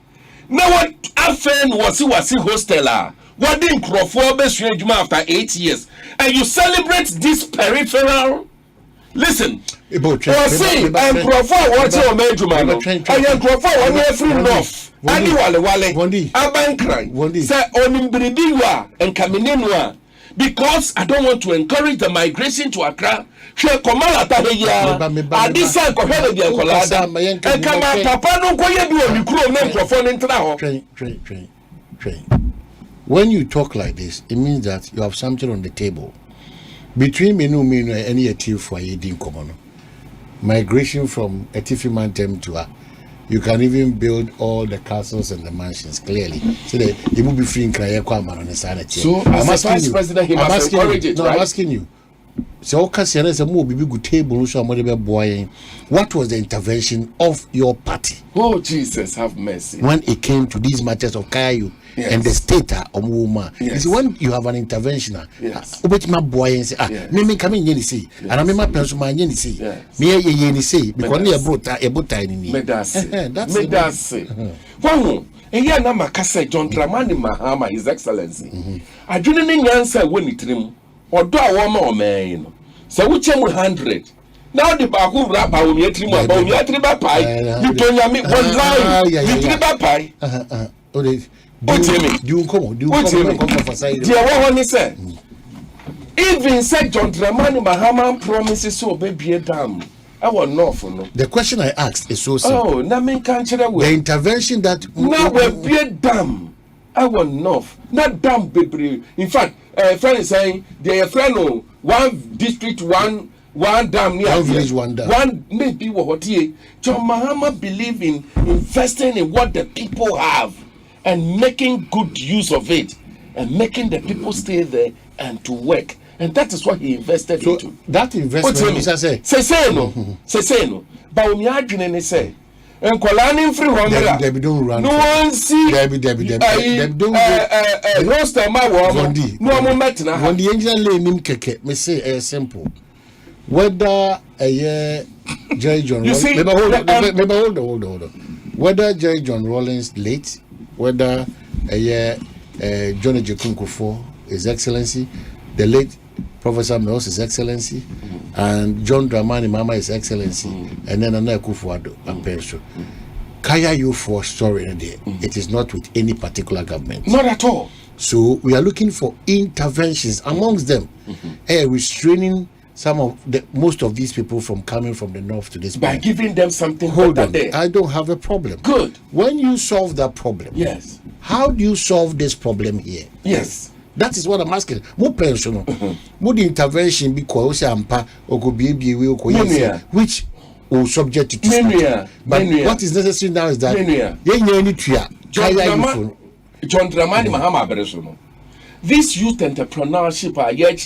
Now what Afen was hostela? What didn't Crawford after 8 years? And you celebrate this peripheral? Listen, say I'm Crawford what's your major man? I am Crawford one free enough. Ani wale Abankrai say Onimbribiwa and Kaminenwa. Because I don't want to encourage the migration to Accra. She Komala Taheya. Adisa Kohele dia Kolada. And Kama Papa no koye bi on kuro na microphone ntra ho. Train. When you talk like this, it means that you have something on the table. Between Menu and any atif for Yedin Komono. Migration from Etifi Mantem to you can even build all the castles and the mansions clearly. So that it will be free in Krayakwa on the side. So I'm asking you. So Cassian a more big table so what was the intervention of your party? Oh Jesus, have mercy. When it came to these matters of Kayu and the state of Muma. Yes. When you have an interventioner, which my boy and say, me coming in see, and I remember person my yen see. Me ye say because they brought a boat in me. That's One and ya na makasa John Dramani Mahama, His Excellency. I didn't answer when it trim or do a woman or man. So which 100 Now the Baku rap about me three more about me three by pie. You told me one line. You three by pie. Do come on. For side. Dear, what one say? Even said John Dramani Mahama promises so baby a dam. I want no for no. The question I asked is so simple. Oh, na me can't the intervention that now we be a dam. I want no. Not dam baby. In fact, friend is saying they are friend one district one dam near one village one dam. One maybe what here. John Mahama believe in investing in what the people have and making good use of it and making the people stay there and to work. And that is what he invested into. That investment, say no. But when you are doing it, say, and Kolani free hunger. No one see. Roaster my woman. No more matter. When the angel lay him keke, me say simple. Whether a year Jerry John Rollins, hold on. Whether Jerry John Rollins late, whether a year Johnny Jekunkufo, His Excellency, the late Professor Mills, His Excellency, and John Dramani Mama, His Excellency, and then Anna Kufuado and Perso. Kaya you for story in there. It is not with any particular government. Not at all. So we are looking for interventions amongst them, restraining most of these people from coming from the north to this by point. Giving them something. Hold on. I don't have a problem. Good. When you solve that problem, yes. How do you solve this problem here? Yes. That is what I'm asking. More personal. More the intervention because Ampa or could be which will subject it to but what is necessary now is that John Dramani Mahama Beresono. This youth entrepreneurship are yet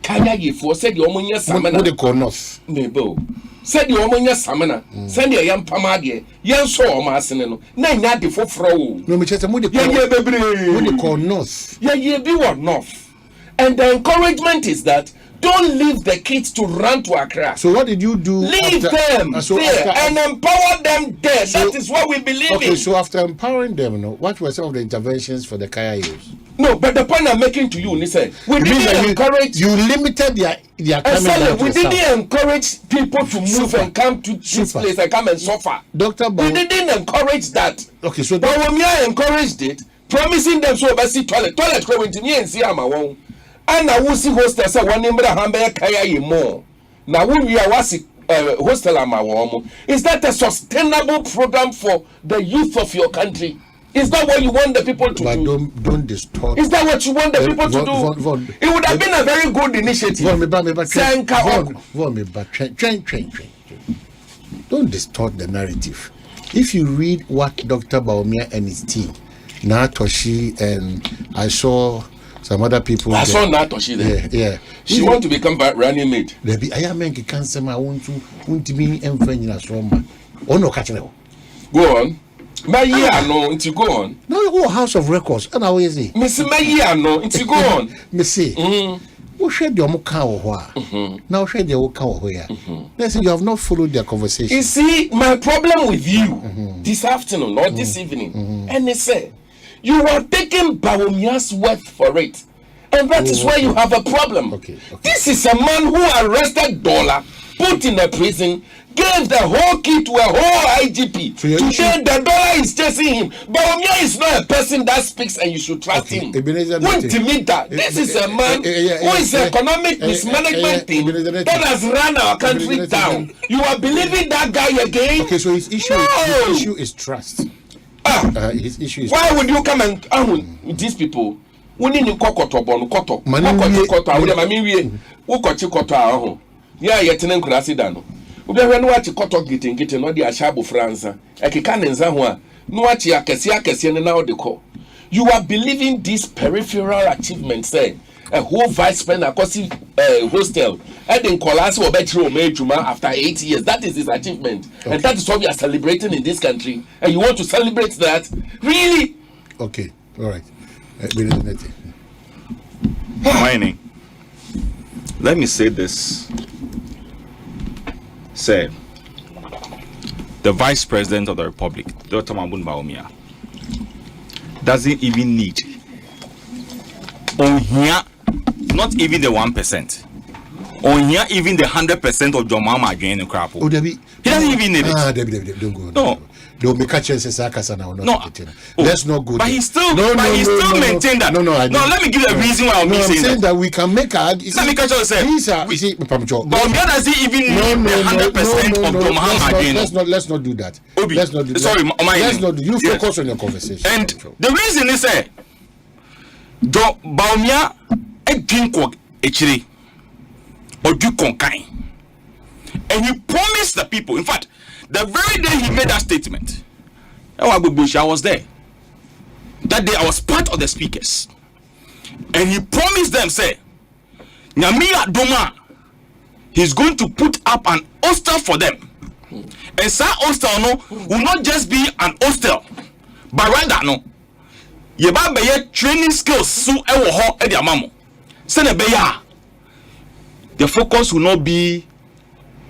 Kaya ye for said the Omonia Samana. What they call North. Nebo. Said the Omonia Samana. Send your young Pamadi. Yan so Marsenano. Nay, not the fro. No, me chest a moody. What they call North. Ye be what North. And the encouragement is that don't leave the kids to run to Accra. So what did you do? Leave them there and empower them there. That is what we believe in. Okay, so after empowering them, what were some of the interventions for the Kaya youth? No, but the point I'm making to you, listen, we didn't encourage. You limited their we didn't encourage people to move and come to this place and come and suffer. We didn't encourage that. Okay, so but when we encouraged it, promising them so about see toilet going to me and see my own. And I will see hostels say one name Hambe Kaya more. Now we are wasi hostel amawomo. Is that a sustainable program for the youth of your country? Is that what you want the people to do? Don't distort. Is that what you want the people to do? It would have been a very good initiative. Don't distort the narrative. If you read what Dr. Baumia and his team, Natoshi, and I saw some other people. I saw Natoshi there. Yeah. She want to become running mate. I am making cancer. I want to be enforcing. Oh no, catch it. Go on. My year no, into go on. No, you go House of Records. And how is it? Miss my year no, into go on. Missy. Who shared your Mokawa? Now share your Okawa here. Listen, you have not followed their conversation. You see, my problem with you this afternoon or this evening, and they say you are taking Baumia's word for it. And that is why you have a problem. Okay. This is a man who arrested Dollar, put in a prison, gave the whole key to a whole IGP. So today the Dollar is chasing him. Baumia is not a person that speaks and you should trust him. This is a man who is economic mismanagement team that has run our country down. You are believing that guy again? Okay, so his issue is trust. His issue is why would you come and with these people? We need to kokoto bonu koto. Koto awude mami wie. Wo kochi koto aho. Ya yetene nkurasi da no. Obi ahwe no wachi koto gitingite no de ashabo fransa. Ekeka ne nza ho a no wachi akese ne na odeko. You are believing these peripheral achievements say a whole vice president akosi hostel and in kolasi obetri omejuma after 8 years. That is his achievement. Okay. And that is what we are celebrating in this country. And you want to celebrate that? Really? Okay. All right. Mining. Let me say this. Say, the Vice President of the Republic, Dr. Mambun Baumia, doesn't even need not even the 1%. on here even the 100% of John Mama join the crap. Oh, Debbie. He doesn't even need it. Debbie, don't go. No. They'll make a chance now. No. Let's not go. But he still maintain that. No, let me give you a reason why I'm saying saying that we can make a. Let me catch you say. But does he even need the 100% of John Mama? Let's not do that. Obi. Let's not do that. Sorry, let's not do. You focus on your conversation. And the reason is Baumia a drink of echiri or do conkai. And he promised the people, in fact, the very day he made that statement, I was there. That day I was part of the speakers. And he promised them, say, Nyamia Doma, he's going to put up an hostel for them. And that hostel will not just be an hostel, but rather yeba be training skills so ewo ho e dia mamo. Say na be ya. The focus will not be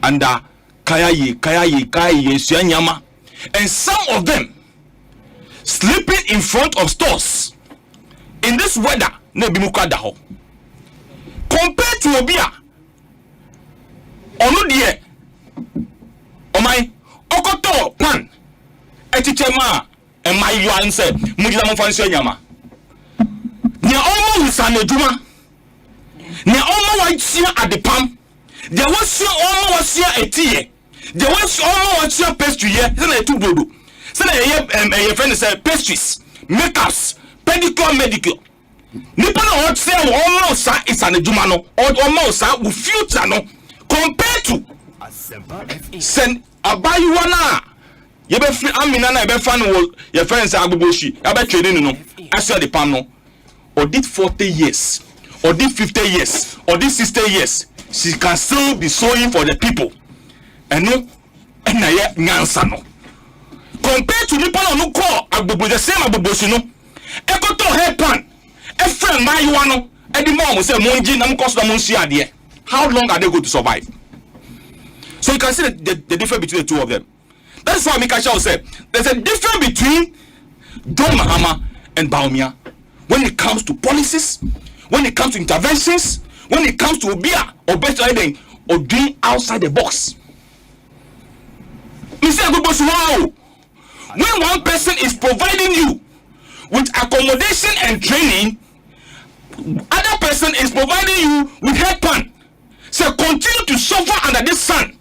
under kaya nyama. And some of them sleeping in front of stores in this weather na bi muka da ho. Compared to obia onu de omai okoto pan etichema and my yuan said mujina mo fanso nyama ne omo usane djuma ne omo wa tia adepam de wosu omo wasia etie de wosu omo wasia pastry ye se na etu brodo se na ye friend say pastries makeups pedicure medicure nipa na what say omo sa isane djuma no omo sa wo future no compared to Asempa send abayuwa na yebe free amina na yebe fan wo your friends agboboshi yebe training no aso the pam no or did 40 years or did 50 years or did 60 years she can still be sewing for the people and no na ye nyansa no compared to the pan no call agbobo the same agboboshi no ekoto hair pan e friend mayuwa no e di mom say monji na mkoso na monsu ade. How long are they going to survive? So you can see the difference between the two of them. That's why Mikasha said there's a difference between John Mahama and Baumia when it comes to policies, when it comes to interventions, when it comes to Obia or better than or doing outside the box. Wow. When one person is providing you with accommodation and training, other person is providing you with head pan. So continue to suffer under this sun.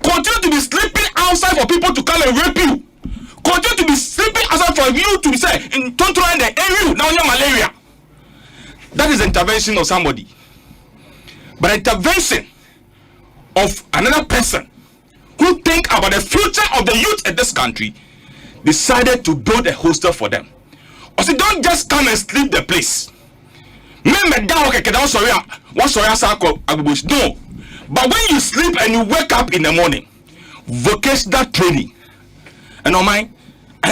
Continue to be sleeping outside for people to come and rape you. Continue to be sleeping outside for you to be say in Tontoro and the area now you malaria. That is intervention of somebody. But intervention of another person who think about the future of the youth in this country decided to build a hostel for them. Or say don't just come and sleep the place. No. But when you sleep and you wake up in the morning, vocational training. And I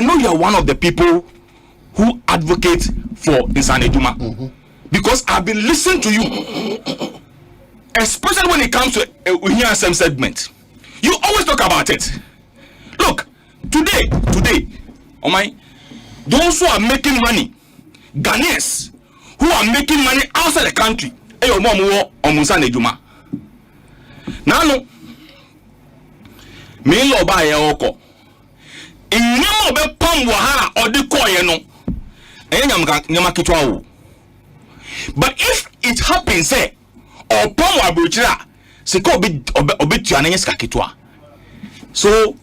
know you are one of the people who advocate for Insane Juma. Because I've been listening to you, especially when it comes to a same segment. You always talk about it. Look, today, those who are making money, Ghanaians who are making money outside the country, now no me lo ba ye oko enyam obe pam wo ha odi koye no enyam kitwa wo. But if it happens say or pam wa brochira se ko obi tuane nyes kitwa so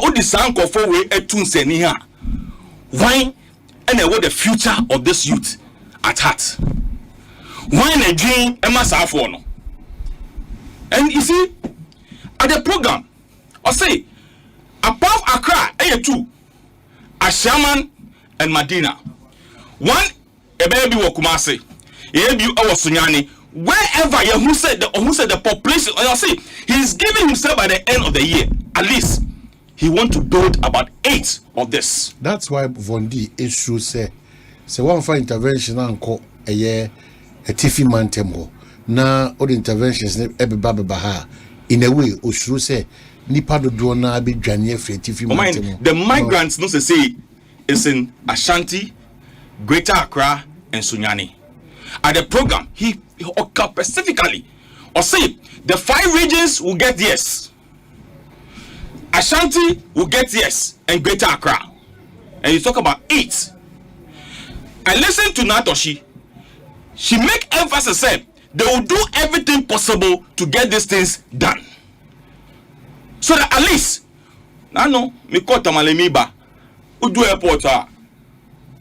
odi sanko for we etu nsani ha why and what the future of this youth at heart. Why a dream emasa for no. And you see, at the program, I say, above Accra, A2, Ashaman and Medina. One, a baby Wakumase, a baby Sunyani, wherever who said the population, I say, he's giving himself by the end of the year, at least, he want to build about 8 of this. That's why Vondi issue say one for intervention anko a year, a tiffy man tembo. Na all the interventions every baha in a way Oshuru say nipa do na be dwane free tiffy man. The migrants no say is in Ashanti, Greater Accra and Sunyani. At the program he specifically Or say the 5 regions will get yes. Ashanti will get yes, and Greater Accra. And you talk about 8. I listen to Natoshi. She make emphasis say they will do everything possible to get these things done. So that at least, I know me call Tamalemiba, Udu airport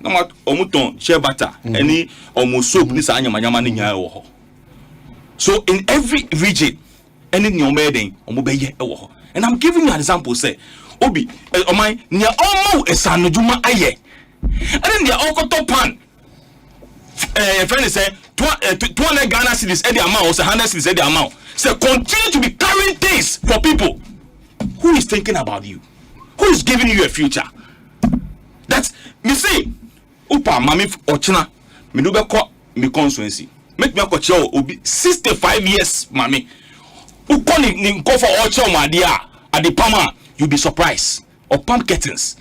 namat omuton share butter, any almost soap this anyamanyama. So in every region, any new meeting, and I'm giving you an example. Say, Obi, my near almost a son Juma aye, and then the Okoto pan. Friend say 200 Ghana cedis at the amount, or 100 cedis at the amount. So continue to be carrying things for people. Who is thinking about you? Who is giving you a future? That's me say, Upa mami ochina, me do be call me constituency. Make me a coach obi 65 years, mami. Who call ni go for ocho madia at the Pama, you'll be surprised. Or pump curtains.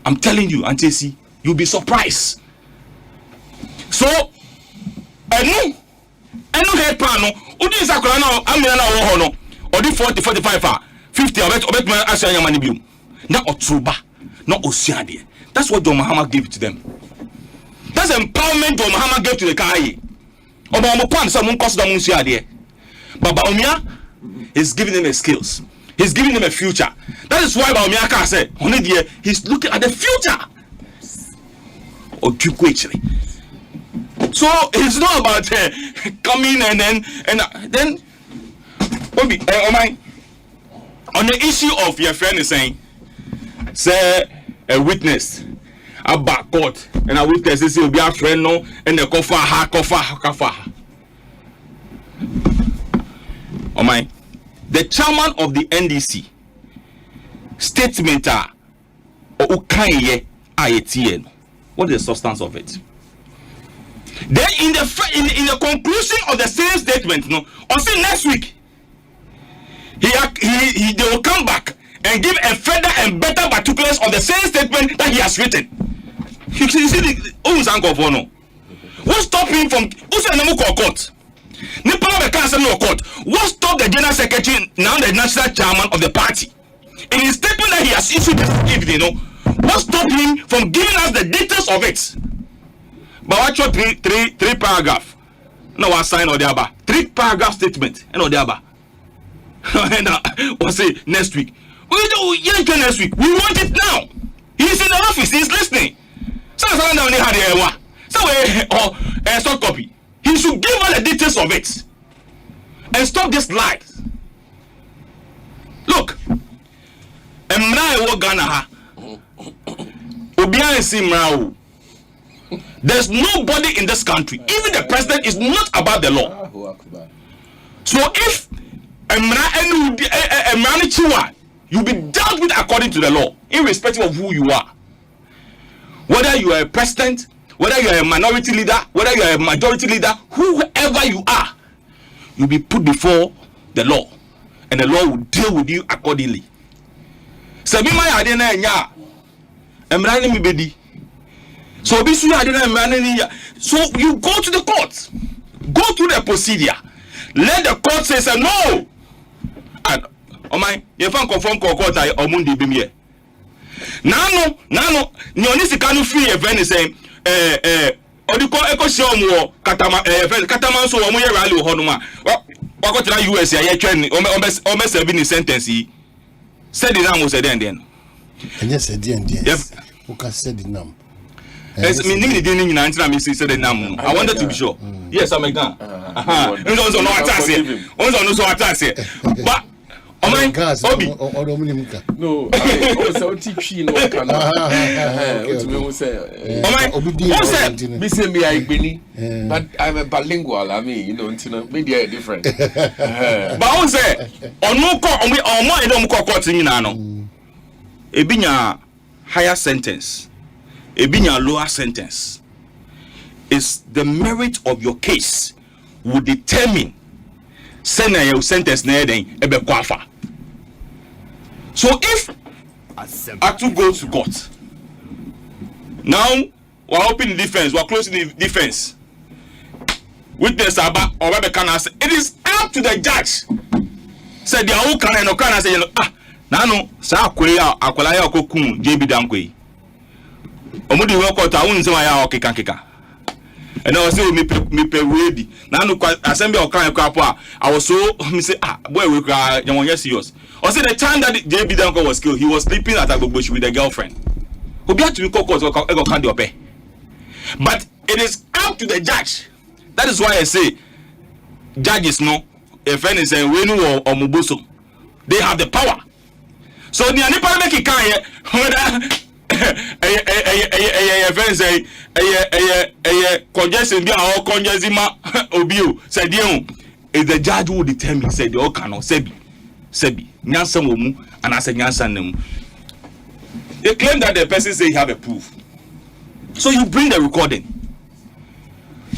I'm telling you, Auntie C, you'll be surprised. So, enu head pan no, udi sakura na amina na wo ho no, odi 40 45 50 obet man asya nyama ni bium. Na otruba, na osiade. That's what John Mahama gave to them. That's empowerment John Mahama gave to the Kai. Oba mo pan so mun koso da mun siade. But Baumia is giving them a skills. He's giving them a future. That is why Baumia can say, he's looking at the future. Or actually. So it's not about coming and then Obi, on the issue of your friend is saying, say a witness about court and a witness is will be a friend no and the kofa. Oh my, the chairman of the NDC statement or ukaye ayetien. What is the substance of it? Then in the conclusion of the same statement, no, on say next week, they will come back and give a further and better particulars on the same statement that he has written. You see the what stop him from court? What stopped the general secretary, now the national chairman of the party, in his statement that he has issued this evening, what stopped him from giving us the details of it? But watch your three paragraph. No one sign or the other. 3 paragraph statement and or the other. And we'll say next week. We do next week. We want it now. He's in the office. He's listening. So soft copy. He should give us the details of it and stop this lies. Look, there's nobody in this country, even the president, is not about the law. So if you'll be dealt with according to the law, irrespective of who you are. Whether you are a president, whether you are a minority leader, whether you are a majority leader, whoever you are, you'll be put before the law, and the law will deal with you accordingly. So you go to the court, go through the procedure, let the court say no. And oh my, you can't confirm court or Mundi Bimie. Nano, Nionisi can free event is saying, Odiko Ekosium Kataman so Omoya Rally Honoma. What got to US? I train almost 7 sentence. Said the name was a then. And yes, a yes. Who can say the name? Yes, meaning the dinning in answer, I said the name. I wanted to be sure. Yes, I'm like that. Also, no attack. Also, no so attack. But oh my God, Obi. No, also teach no can. Oh my, what's that? Me say me I beni, but I'm a bilingual. I mean, you know, media different. But on say, on no court, on more and no court in no. Ebinya higher sentence, ebinya lower sentence. Is the merit of your case will determine send your sentence na then ebe kwafa. So if Atu goes to court, now we're opening defense, we're closing the defense. witness aba or be can say it is up to the judge. Said their own can no can say no sa akwala ya okokun JB Dankwe. Omudi we court awun se ya okeka. And I was saying me pe ready. Nanu assembly okan ekwapo I was so me say boy we cry you serious. I said the time that JB Dankwe was killed, he was sleeping at Agbogboshi with a girlfriend. Obi atu me court e go kan de ope. But it is up to the judge. That is why I say judges no a friend is saying wenu or muboso. They have the power. So the any part make it can whether a friend say congestion be or congesima obio said is the judge who determine said the all cannot sebi nyansa wo mu and I say nyansa nemu. They claim that the person say he have a proof. So you bring the recording.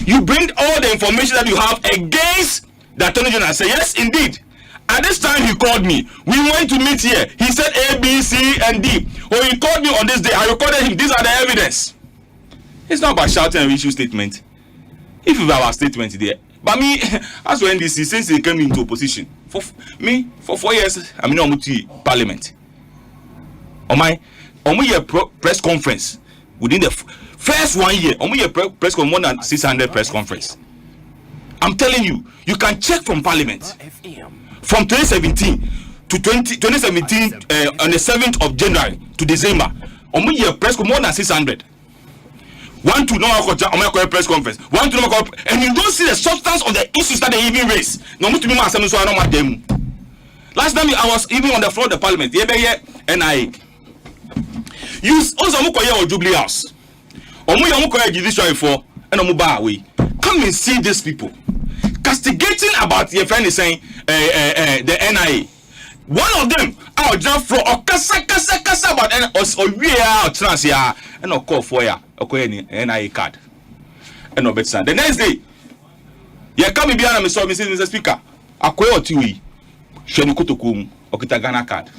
You bring all the information that you have against the Attorney General. Say yes, indeed. At this time he called me. We went to meet here. He said A, B, C, and D. Or he called me on this day. I recorded him. These are the evidence. It's not about shouting and issue statement. If you have a statement there. But me, as for NDC, since they came into opposition, for 4 years, I'm in Parliament. On my press conference within the first 1 year, press conference more than 600 press conference. I'm telling you, you can check from Parliament from 2017 to 2017 on the 7th of January to December. Press conference more than 600. 1 to no press conference. 1 to no, and you don't see the substance of the issues that they even raise. No, to me, so I don't want them. Last time I was even on the floor of the Parliament, and I use also or Jubilee House. Judiciary for and come and see these people castigating about your friend is saying the NIA. One of them our draft for or kasa about we are trans ya and no call for ya NIA card and no better. The next day you come behind me so Mr. Speaker akoye otiwi shenu kutokum okita Ghana card.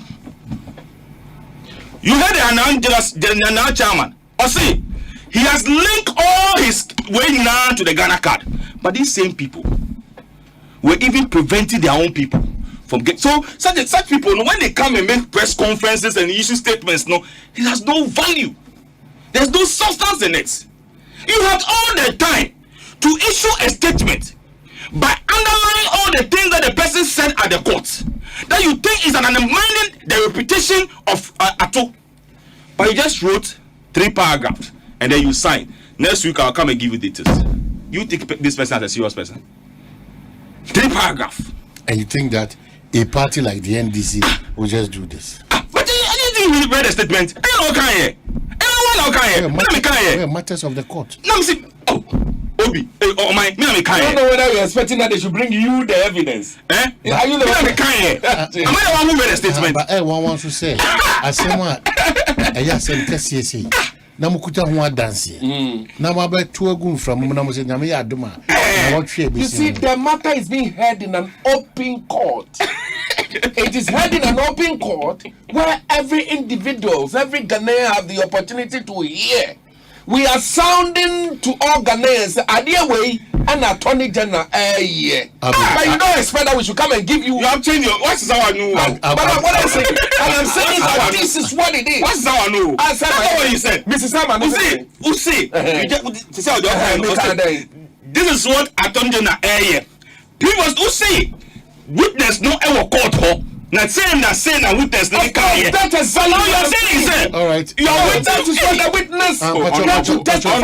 You heard the now chairman or see he has linked all his way now to the Ghana card. But these same people were even preventing their own people from getting. So such people, when they come and make press conferences and issue statements, it has no value. There's no substance in it. You have all the time to issue a statement by underlining all the things that the person said at the court that you think is an undermining the reputation of Ato. But you just wrote 3 paragraphs. And then you sign. Next week I'll come and give you details. You take this person as a serious person. 3 paragraphs. And you think that a party like the NDC will just do this? But you think we read the statement? Matters of the court. No, I'm saying, Obi, I don't know whether you're expecting that they should bring you the evidence. Are you the one? Am I the one who read the statement? But one wants to say, Asempa, na mukuta ho dance na mabe to agun from na mo se nyame ya adoma na what hwe be. You see, the matter is being heard in an open court. It is heard in an open court where every Ghanaian have the opportunity to hear. We are sounding to all Ghanaians idea way and Attorney General but you don't expect that we should come and give you. You have changed your. What is our new? But what I'm saying, and I'm saying that this is what it is. What is our new? That's what you said, Mrs. Salman. This is what Attorney General people say. Witness no ever court ho. Not saying that witness no can. That is all you're saying. All right. Your witness is not the witness. Not to testify.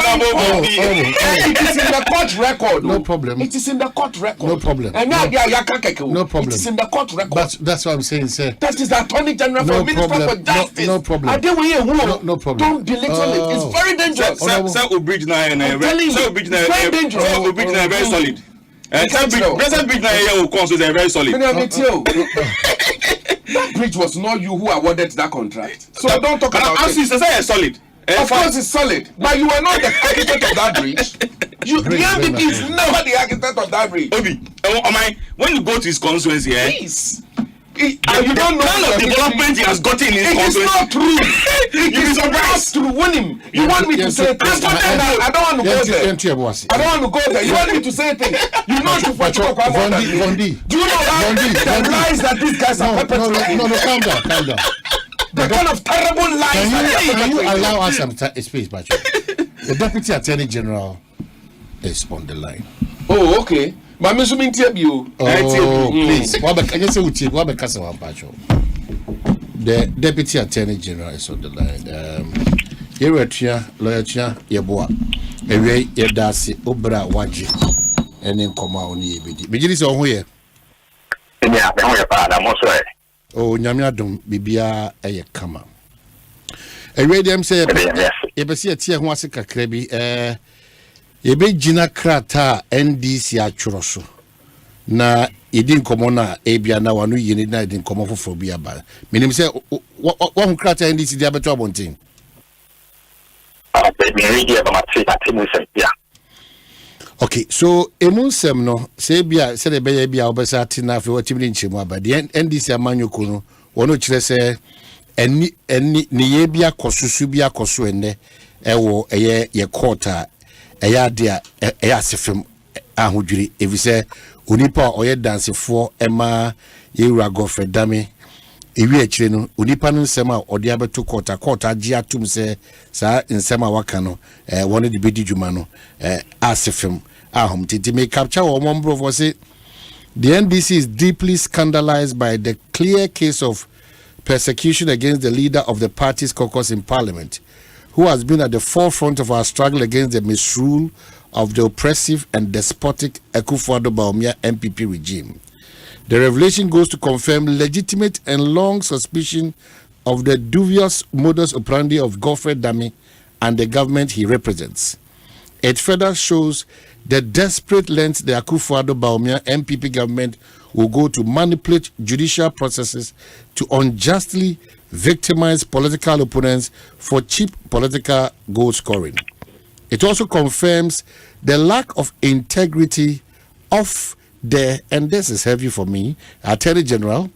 It is in the court record. No problem. It is in the court record. No problem. And no problem. It is in the court record. But that's what I'm saying, sir. That is the Attorney General for Minister for Justice. No problem. No problem. Don't belittle it. It's very dangerous. Sir, Bridge now very dangerous. Very solid. Present bridge now is very solid. That bridge was not you who awarded that contract. So don't talk about it. It's solid. Of course it's solid. But you are not the architect of that bridge. The MVP is never the architect of that bridge. Obi, when you go to his constituency, please. You don't know the development he has gotten in his It is not true. It is not true. Winning. You want me to say things? I don't want to go there. I don't want to go there. You want me to say things? You know to talk about that. Do you know the lies that these guys are perpetrating? No, calm down. The kind of terrible lies. Can you allow us some space, Patrick? The Deputy Attorney General is on the line. Oh, okay. But I'm assuming you. Oh, please. I just say what because of Patrick. The Deputy Attorney General is on the line. Yeretia, lawyer, Yeboa, Ewe, Yedasi, Obra, Waji, and then come out on the ABD. Bijis on here. Yeah, I'm also. Oh, Nyamiadum, Bibia, a kama. Ewe, them say, Yebesi a tia Wasika Krebi, Yebe Gina Krata, NDC Achroso. Na idin komona ebia na wanu yini na idin komo foforo bia ba minim se wo krata NDC dia beto abontin okay so emunsem no se bia se de bia bia obesa tina fe watimi nchemu aba de NDC amanyoko no wono kire se eni ne ye bia kosusu bia koso enne ewo eye ye court a eya de a eya sefem ahodwiri evise unipa oye dancefo ema yewura Godfrey Dame ewi akire no unipa no nsema ode abeto court agi atum se sa nsema waka no woni de bedi dwuma no asefem ahom titi me capture wo mombro for say the NDC is deeply scandalized by the clear case of persecution against the leader of the party's caucus in parliament, who has been at the forefront of our struggle against the misrule of the oppressive and despotic Akufo-Addo MPP regime. The revelation goes to confirm legitimate and long suspicion of the dubious modus operandi of Godfrey Dame and the government he represents. It further shows the desperate lengths the Akufo-Addo MPP government will go to manipulate judicial processes to unjustly victimize political opponents for cheap political goal scoring. It also confirms the lack of integrity of the, and this is heavy for me, Attorney General,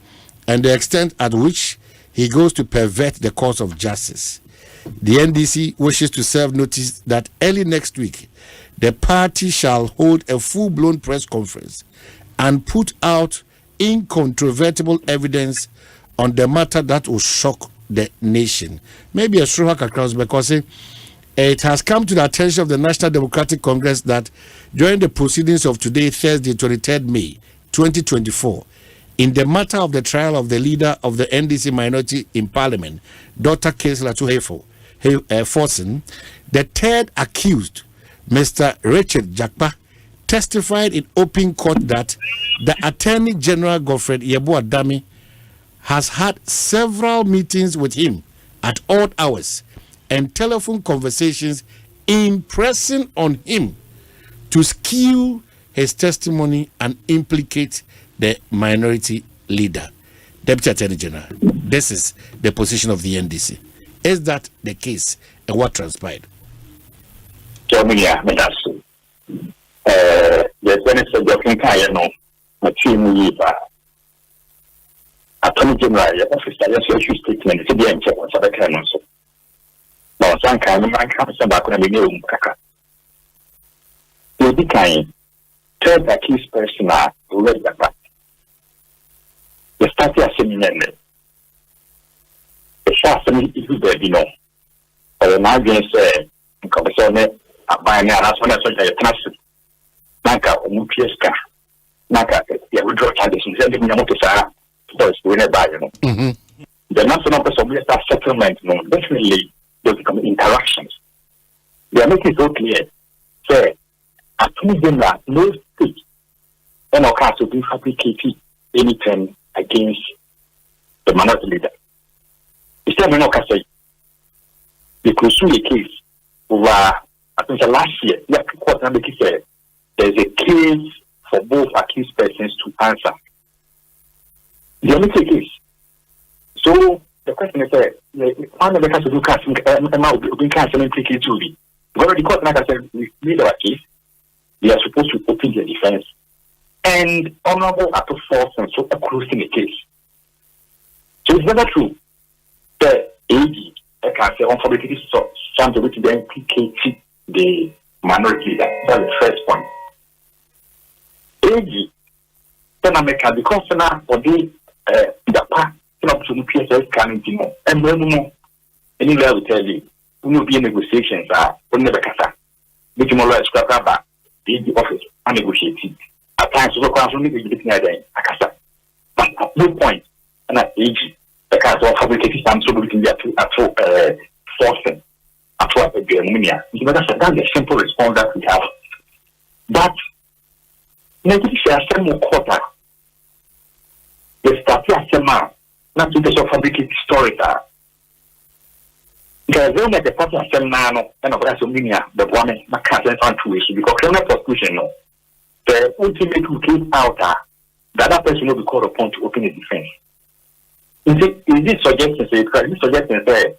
and the extent at which he goes to pervert the course of justice. The NDC wishes to serve notice that early next week, the party shall hold a full-blown press conference and put out incontrovertible evidence on the matter that will shock the nation. Maybe a shruhak across because it has come to the attention of the National Democratic Congress that during the proceedings of today, Thursday, 23rd May, 2024, in the matter of the trial of the leader of the NDC minority in Parliament, Dr. Kesla Forson, the third accused, Mr. Richard Jakpa, testified in open court that the Attorney General Godfrey Dame has had several meetings with him at odd hours and telephone conversations impressing on him to skew his testimony and implicate the minority leader. Deputy Attorney General, this is the position of the NDC. Is that the case and what transpired? Attorney General, officer, yes, issue statement. It's the answer. What's the kind of so? No, some kind of man comes back when I begin kaka. The kind third accused person are already back. The starting assembly. The shaft is there, you know. Or the margin say, Commission, by now, that's when I saw the transit. Naka, Umupieska, Naka, the withdrawal charges, and sending them to Sarah. First, we never, you know. The National Assembly settlement, no, definitely there become interactions. They are making it so clear. Say, Attorney General, no state, and our case will be fabricated anything against the minority leader. It's not no case. They could sue a case over, I think last year, there's a case for both accused persons to answer. The only case. So the question is, one of the cases do casting being casting and take it to me. Already court, like I said, we made our case. They are supposed to open their defense. And Honorable Upper Force and so accruing a case. So it's never true. The AG, I can say, unfabricated something which then implicate the minority leader. That's the first point. AG, then I make a because now for the part to PSS coming to and no anywhere will tell you, we will be in negotiations, we never casa. Which more like scrap about the office and negotiating. At times, we can't only be getting a casa. But at no point, and at AG, the cars of fabricated some so we can get to forcing at what the Germania. That's a simple response that we have. But maybe share some more quarter. The start as a man, not to the fabricated story. Because then the party as a man and of Rasomania, the woman, my cousin, and two issues because criminal prosecution, no. The ultimate case out the other person will be called upon to open a defense. Is this suggestion say because this suggestion say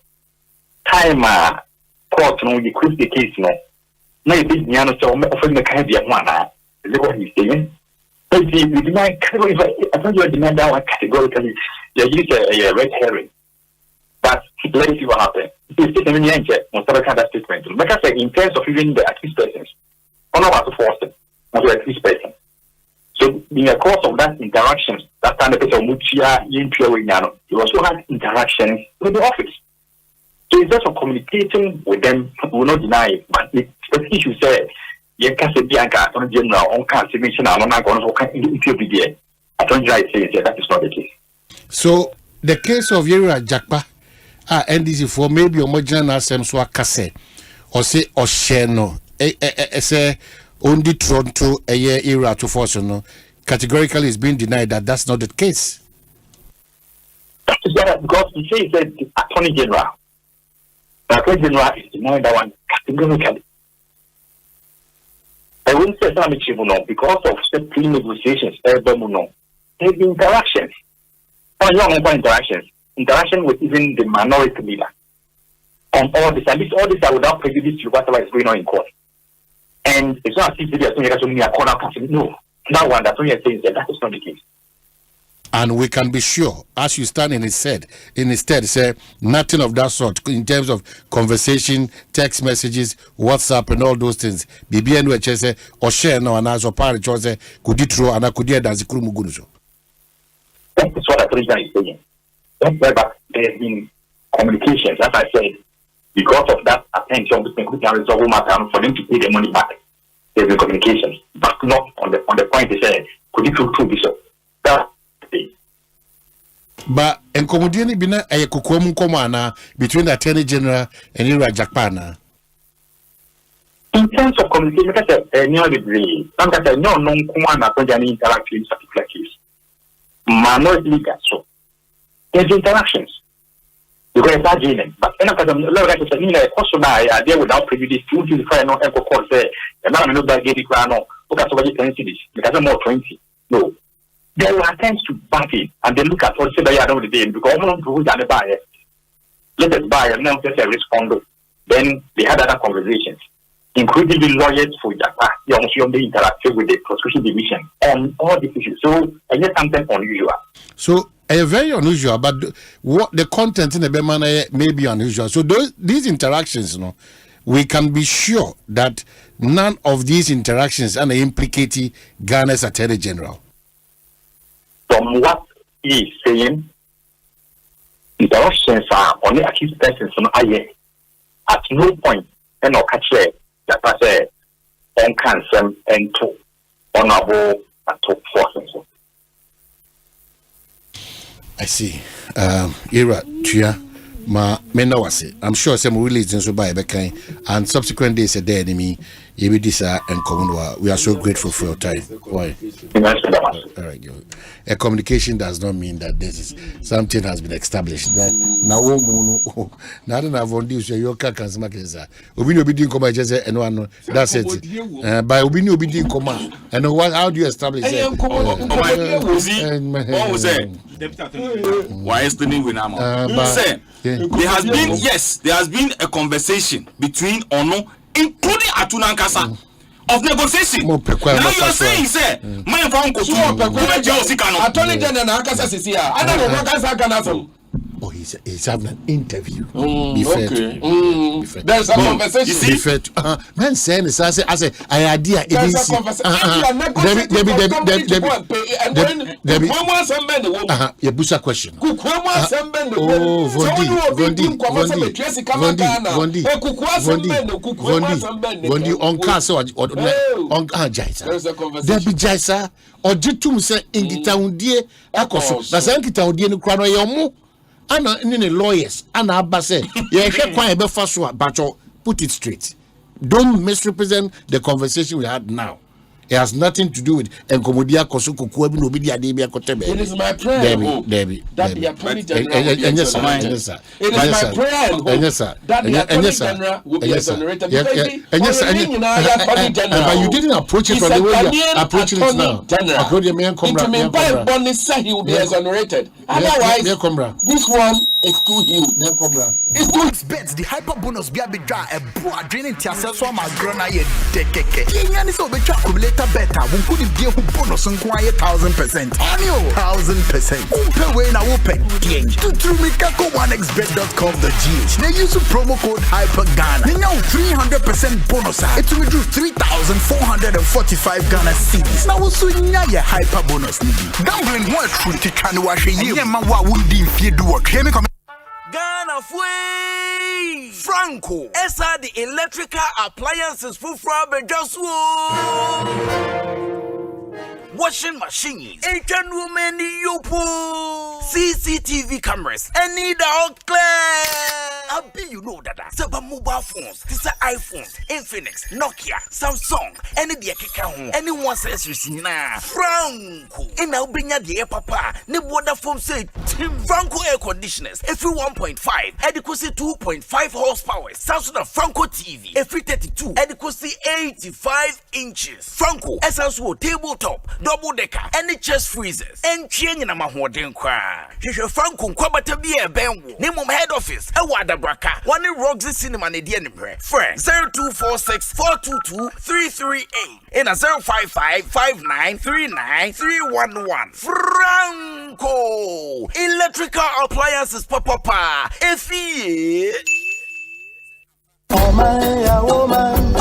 time court no you close the case no now you think so offering the kind of one is what he's saying? But we deny I thought you demand that one categorically you use a red herring. But let's see what happens. It's still in the end on some kind of statement. Like I said, in terms of even the accused persons, on about to force them on the accused person. So in the course of that interactions, that time the person Muchia, you also had interactions with the office. So it's just for communicating with them, we will not deny it. But the issue said, you can't say Bianca, Attorney General, on can't mention, I'm not going to be there. Attorney General is saying that is not the case. So the case of Yera Jakpa, NDC for maybe homogeneous Asempa Kase, or say Osheno, say only Toronto a year era to force no categorically is being denied that that's not the case. That is because he says that the Attorney General. The Attorney General is denying that one categorically. I wouldn't say something because of the pre-negotiations, there have been interactions. Interaction with even the minority leader. On all this, and all these are without prejudice to whatever is going on in court. And it's not as if there's only a corner person. No, that one, that's only a thing that is not the case. And we can be sure, as you stand in his stead, say nothing of that sort in terms of conversation, text messages, WhatsApp, and all those things. BBN say or share no and as a party chose could it true and I could hear that Zikuru. That is what the president is saying. That's why there has been communications, as I said, because of that attention between resolve matter for them to pay the money back. There's been communications, but not on the point they said, could you prove this? That's the But in Comodiani Bina a Kukum Komana between the Attorney General and Ira Jakpana. In terms of communication, like I said, no degree. Sometimes I know no Kumana Pojani interact in particular case. Minority leader, so there's interactions. Because it's not genuine. But in a question I there without prejudice, you will find no echo call say, and now I know that Gedi Krano, look at somebody 20 because I'm more 20. No. There were attempts to back it and they look at what say that I don't the because I'm not who's the buyer. Let us buy and now just a respond. Then they had other conversations, including the lawyers for Japan. They also interacted with the prosecution division on all these issues. So I guess something unusual. So very unusual, but what the content in the Bemana may be unusual. So these interactions, we can be sure that none of these interactions are implicating Ghana's Attorney General. From what he is saying, interactions are only accused persons from IE. At no point, and no catch that I say on cancer and to honorable and to forces. I see. Ira Tia Ma Menawase. I'm sure some religions will buy a kind and subsequent days a day enemy. Yebidisa and Commonwealth. We are so grateful for your time. Why? All right, a communication does not mean that this is something has been established. That now now that I've on this your car can smack is Obino be doing come just and one that's it. By Obino be doing come and what how do you establish it? Why is the name with there has been a conversation between Ono including Atuna Nkasa of negotiation. Now you are saying, my phone goes to Attorney General Nkasa Sisia. I don't know what Nkasa can happen. he's having an interview. There's a conversation. Man saying this, I say, I idea. There's a conversation. You busa question. Vondi on castle on Jaisa. There be Jaisa or Jitum say in the town dear Akoso. That's Ankita Dian Crano Yomu. Anna in lawyers. Anna Abba say, yeah, quite a first but put it straight. Don't misrepresent the conversation we had now. It has nothing to do with Enkomodia Kosuku Kwabena Obidia Debia Kotebe. It is my prayer, Debbie. That the Attorney General will be exonerated. It is my prayer, that the Attorney General will be exonerated. But you didn't approach it from the way you are approaching it now. He will be exonerated. Otherwise, this one is too huge. It's too expensive. The hyper bonus be a bit dry. A broad draining tiasa so my grana ye dekeke. Yenyan is over accumulator better. We could give you bonus and quiet 1,000%. Annual 1,000%. Umpe way na open. To trumikako1xbet.com.gh. They use the promo code HYPERGHANA. They now 300% bonus. It will do 3,445 Ghana cedis. Now also your hyper bonus. Gambling what truth to try to wash a year. Man, what would you do? Hear me come. Ghana Fui Franco Esa the electrical appliances for just washing machines, Asian women yopo, CCTV cameras, any dog clear. Abi you know that. Saba mobile phones, this are iPhones, Infinix, Nokia, Samsung, any the keka anyone says na Franco. In our binya the papa, ne water foam say Franco air conditioners, every 1.5, adequacy 2.5 horsepower, Samsung Franco TV, every 32, adequacy 85 inches. Franco essential tabletop, double decker, any chest freezers, and change in a mahoden cry. Franco Kwabena be a benwo. Name of head office, a water braka, one in Roxy Cinema and the enemy. Friend 0246 422 338 in a 055 5939 311. Franco Electrical Appliances Papa. If he oh man, yeah, woman.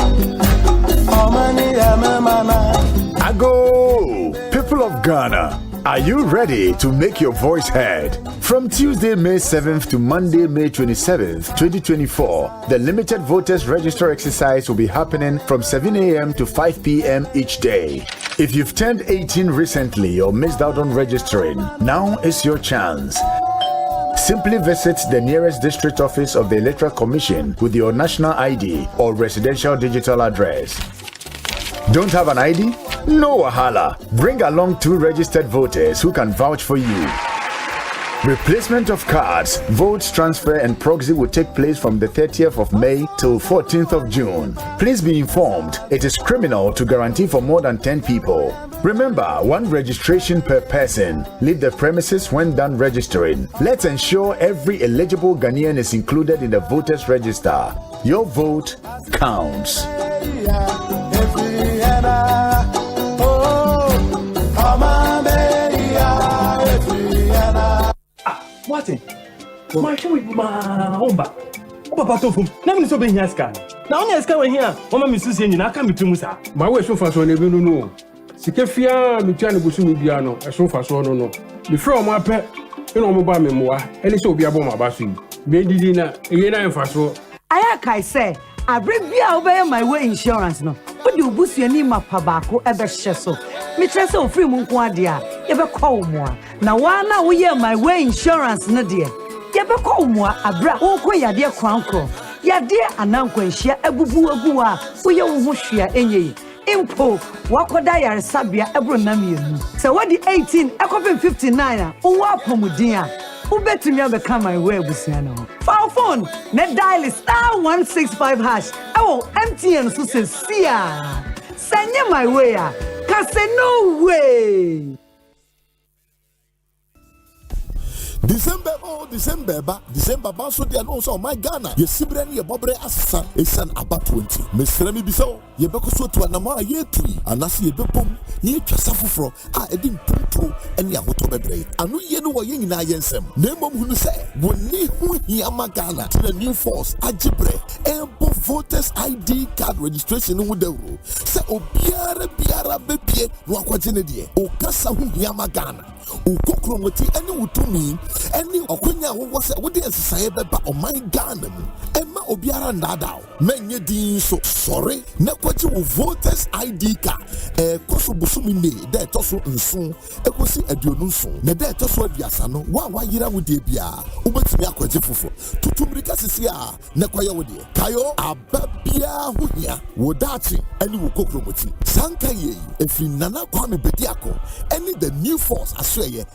Oh man, yeah, mama. I go, people of Ghana. Are you ready to make your voice heard? From Tuesday, May 7th to Monday, May 27th, 2024, the limited voters register exercise will be happening from 7 a.m. to 5 p.m. each day. If you've turned 18 recently or missed out on registering, now is your chance. Simply visit the nearest district office of the Electoral Commission with your national ID or residential digital address. Don't have an ID? No wahala. Bring along 2 registered voters who can vouch for you. Replacement of cards, votes transfer and proxy will take place from the 30th of May till 14th of June. Please be informed, it is criminal to guarantee for more than 10 people. Remember, 1 registration per person. Leave the premises when done registering. Let's ensure every eligible Ghanaian is included in the voters register. Your vote counts. Martin, my show with my own back. Oh, Papa, never so being here scan. Now, yes, come here. Mama, Mrs. Yen, I come to Musa. My way so far, so never know. Sikefia, Luciano Busumi Biano, as so far, so no. Before my pet, you know, mobile memoir, and it's so be about my basu. Baby dinner, and fast. I say, I bring me over my way insurance no. But you boost your name up Pabako ever sheso. Me trust of free Munkwadia, ever call more. Now, one we hear my way insurance, no dear. Ever call more, a bra, oh, ya dear crown crow. Ya dear, and uncle, share a boo boo, so you won't share any. Impo, Wakodaya Sabia, Ebronami. So what the 18, I copy 59, oh, Wapomudia. Who bet to me become my way with Siano? For phone, net dial is *165#. Oh, MTN so says, Sia. Send you my way. Cause no way. December so they announce on my Ghana. Ye Sibrani ye Bobre Asa is an about 20. Miss Remy Biso, ye Bekoso to Anama ye tree, and as ye bepom, ni etwasa foforo a edi mpuntu ene ahoto bebre anu ye no wo ye nyina yensem na emom hunu se woni hu hia magana to the new force ajibre embo voters ID card registration hu dawro se obiara bebie no akwaje ne de o kasa hu hia magana o kokromoti ene wutumi ene okonya wo se wo de ensaye beba o man Ghana mu emma obiara ndadao menye din so sorry na kwaje wo voters ID card koso busumi ne de toso nson ekosi aduonu nson na de toso aduasa no wa yira wo de bia ubetimi akwaje fofo tutumrika sisi a na kwaye wo de kayo ababia huhia wo dachi ani wo kokromoti sanka ye efi nana kwame bediako any the new force asweye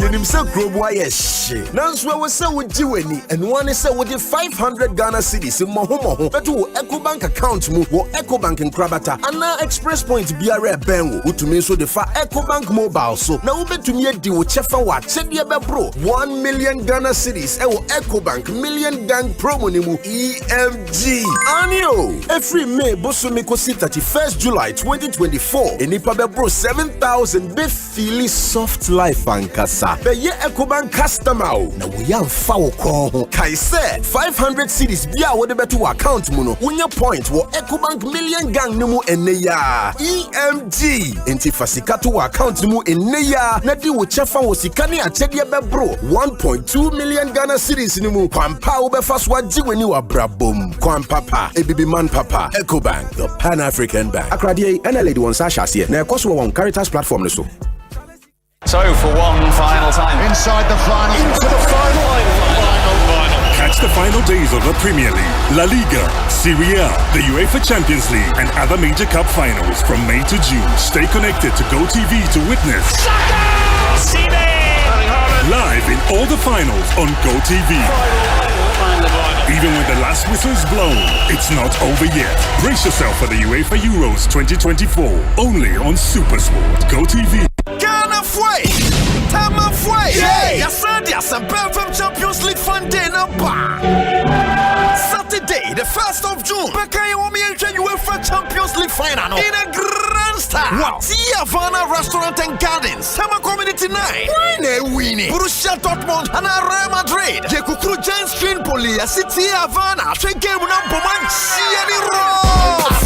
Yenim se grobo aye she nanso we se wo jiweni and one say wo 500 Ghana cedis moho beto wo Ecobank account mu wo Ecobank nkrabata ana express point biara ben wo utumi so de fa Ecobank mobile so na wo betumi edi wo chefa wa chede bebro 1 million Ghana cedis e wo Ecobank million gang promo ni mu EMG anio every May bosumi kosi 31st July 2024 enipa bebro 7,000 be feel soft life ankasa be ye Ecobank customer na we yan fa wo kron ho kai say 500 cedis bia wo de beto account mu no wonya point wo Ecobank million gang ni mu enne ya EMG enti fasika to account mu enne ya na di wo chefa wo sika ne achede bebro 1.2 million Ghana cedis ni mu kwampa wo be fa so ajiweni wa brabom kwampapa ebibi man papa Ecobank the Pan African Bank akrade ena lady won sa hase na ekoso won Caritas platform no so. So for one final time, inside the final, into the final. Catch the final days of the Premier League, La Liga, Serie A, the UEFA Champions League, and other major cup finals from May to June. Stay connected to GoTV to witness live in all the finals on GoTV. Even when the last whistle is blown, it's not over yet. Brace yourself for the UEFA Euros 2024, only on SuperSport. GoTV. Fue, Tama Fue, Asante Asempa FM Champions League Fun Day number Saturday, the 1st of June. Bakaya Wami and UEFA Champions League final in a grand style. Wow, Havana Restaurant and Gardens, Tama Community Night. Winnie, Borussia Dortmund and Real Madrid. Jekukuru Giants Trinpoli, City Havana. Train game number one, Chieri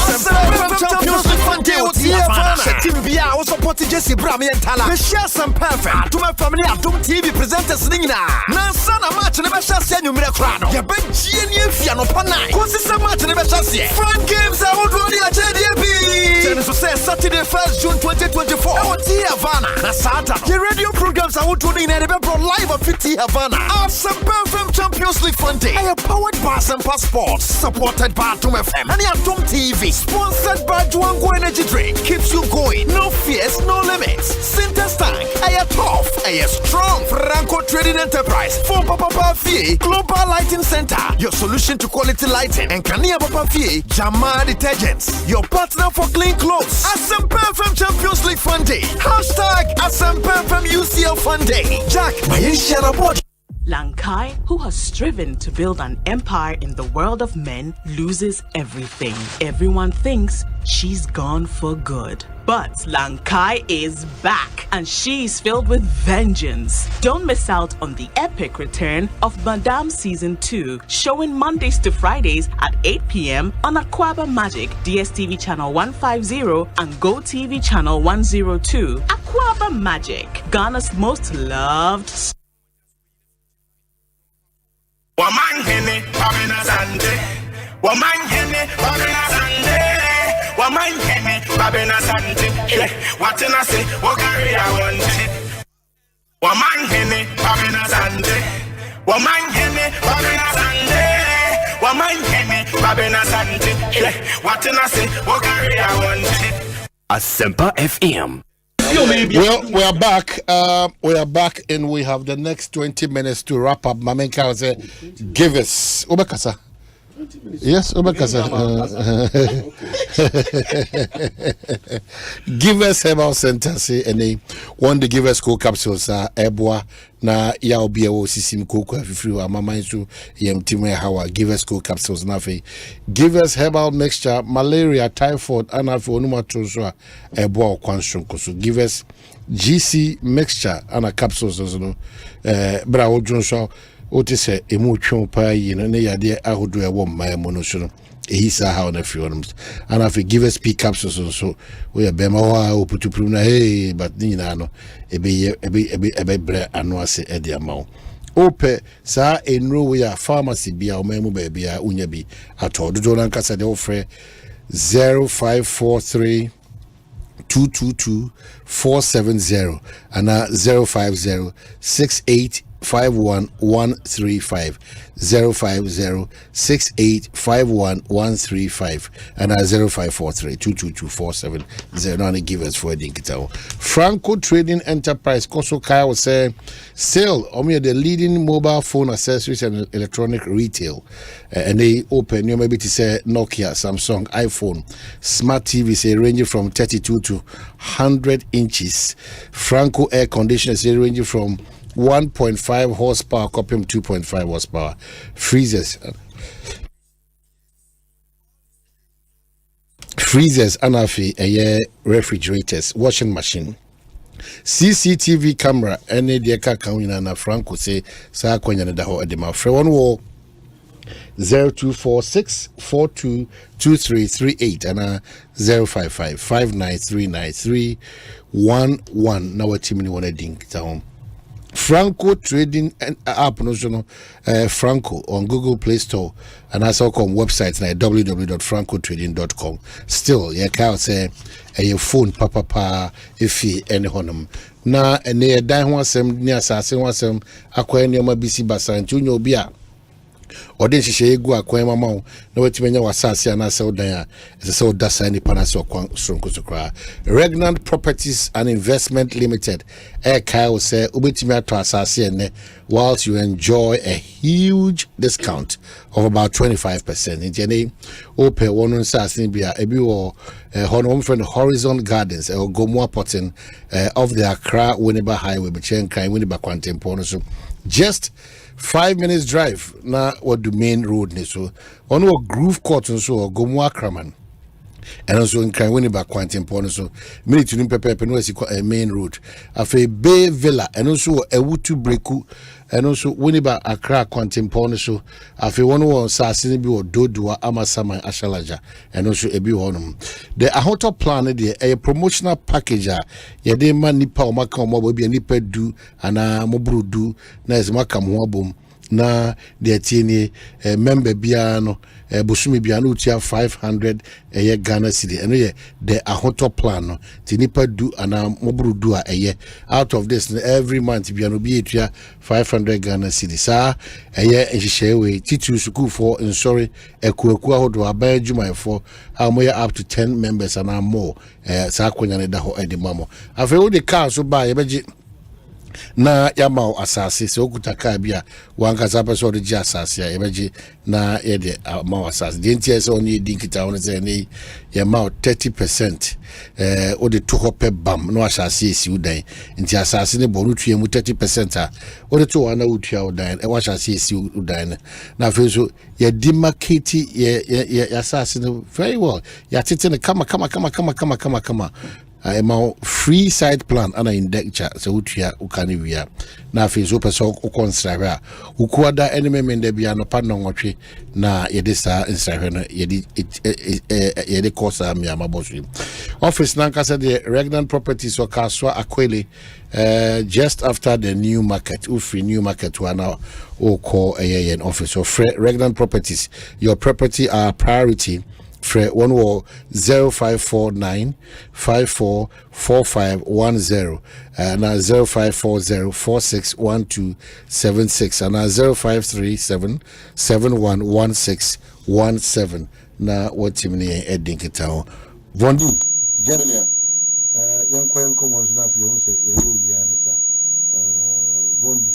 Asempa FM Champions League Fun Day with Havana. Timbia also supporting Jesse Brami and Tala. Share some perfect to my family at Doom TV presenters Nina. Nansana match never shall send you Miracrano. Ya ben Genie Fiano Panai. Consistent match never shall see. Fun games are already at JDB. Tennis say Saturday 1st June 2024. Our T Havana. Asante. Your radio programs are already in Advertisement live at 50 Havana. Asempa FM Champions League Fun Day. I am powered by Asempa Sports. Supported by Doom FM. And Doom TV. Sponsored by Juango Energy Drink. Keeps you going. No fears, no limits. Sinter's Tank, Aya Tough, Aya Strong, Franco Trading Enterprise, for Papa Fee, Global Lighting Center, your solution to quality lighting, and Kania Papa Fee, Jama Detergents, your partner for clean clothes. Asempa FM Champions League Fun Day, hashtag Asempa FM UCL Fun Day. Jack, Maisha Report. Lankai, who has striven to build an empire in the world of men, loses everything. Everyone thinks she's gone for good. But Lankai is back, and she's filled with vengeance. Don't miss out on the epic return of Madame Season 2, showing Mondays to Fridays at 8 p.m. on Aquaba Magic, DSTV Channel 150 and GoTV Channel 102. Aquaba Magic, Ghana's most loved. Omanhene, Asante. Omanhene, Asante. Omanhene, Asante. What I say, what carry I want. Omanhene, Asante. Omanhene, Asante. Omanhene, Asante. What I say, what carry I want. Asempa FM. Well, we are back. And we have the next 20 minutes to wrap up. Mamenka say, give us. Obekasa. Yes, Give us Herbal Center say and they want to give us cold capsules eboa na ya obi e wo sisim koko afifiri amama nso yem time hawa give us cold capsules na fe give us herbal mixture malaria typhoid and afi onuma so eboa kwanson so give us GC mixture and capsules no bra wodron so oti se emu twon pa yi no ne yade ahodo e wo mma mo no so no ehisa how na free on and if give us P capsules so we bema wa oputupru na hey but ni na no ebe bre anu ase e de amawo ope sa enro we a pharmacy bia o memu ba bia unya bi ato dodo na nkasa de ofre 0543 222 470 and 050 68 51135 050 6851135 and 0543 222 470 and give us for a dinkitao. Franco Trading Enterprise Koso Kyle say sale the leading mobile phone accessories and electronic retail and they open you maybe to say Nokia, Samsung, iPhone, smart TV say ranging from 32 to 100 inches. Franco air conditioners say ranging from 1.5 horsepower, copy 2.5 horsepower. Freezers anafi refrigerators, washing machine, CCTV camera, any deka kawina na Franco say sa kwanya na daho edema. Fre one wall 0246 422338 and 055 5939311 na watimini wana dink ta home. Franco Trading app no Franco on Google Play Store and also come website na www.francotrading.com. Still you can say your phone papa ifi any honum na ene dan ho asem ni asase ho asem akwa ni ma bisi basa nti obi a ode hihye egu akwan mama wo na watimenya wasase na se odan a se odasa ni panase okwan sonko sokra. Regnant Properties and Investment Limited Kyle say obetimi ato asase ene whilst you enjoy a huge discount of about 25%. Injene ope wonu asase bia ebi wo hono friend Horizon Gardens Gomua Potin of the Accra Winneba Highway bechen kan Winneba Kwantempo no so just 5 minutes drive na what the main road ni so ono Groove Court so Gomua Kraman and also in kan Winneba Kwantempo so minute ni pepe no esi main road afa Bay Villa and also Ewutu Breku and also Winneba Accra Kwantempo so afa one won sasini bi Dodua Amasama Ashalaja and also ebi honum the ahoto plan a promotional package ye de ma nipa o maka o mo bi nipa du ana mobru du na ezmaka mo abom na de tieni member bia no bosumi bia no tia 500 ye Ghana cedi eno ye the ahoto plan no ti nipa du ana mobru du a out of this every month bia no bi etua 500 Ghana cedi sa ye nhihyewe titu school for sorry ekueku ahodo aban jumai for amoya up to 10 members and more sa akonya ne da ho edimamo afa wo de car so ba ye beji na yama asase se okutaka bia wankaza peso de ji asase ya ebeji na ye de ma asase de ntia se oni dinkita won se ne yama 30% o de to hope bam no asase esi udan ntia asase ne bonu tue mu 30% a o de to wana utua udan e wa asase esi udan na fe so ye demarcate ye asase ne very well ya tete ne kama a free site plan and in deckcha so utia ukani wia na fe so person ukonstra ukuada enemy mende bia no pa no nwotwe na yede sa instra no yede kosa mi amabosu office nanka said the Regnant Properties or Kaswa Akwele just after the new market Ufri new market one now or call an office of Regnant Properties. Your property are priority. Fre one wall 0549 544510 and 0540 461276 and 0537 711617 na watimni edinkita Vondi General yankwa komo na fi ho se yeru ya na sa Vondi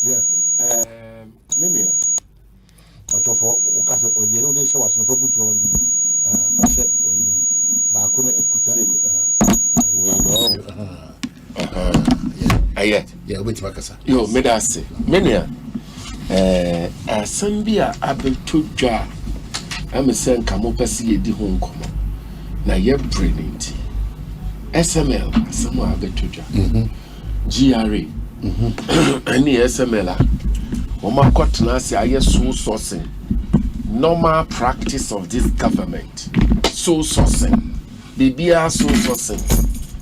yeah menua ɔtɔfo wokasa ɔdeɛ ne wode hyɛ waso no fa butu hɔ no fa hyɛ wɔyi no baako no akuta ayɛ wobɛtumi akasa yo meda ase menua asɛm bi a abɛtɔ dwa a ame sɛ nka mopɛ sɛ yɛdi ho nkɔmmɔ na yɛbrɛ ne nti SML asɛm a abɛtɔ dwa GRA ɛne SML a wɔma kɔtena ase ayɛ soul sourcing normal practice of this government soul sourcing biribiara soul sourcing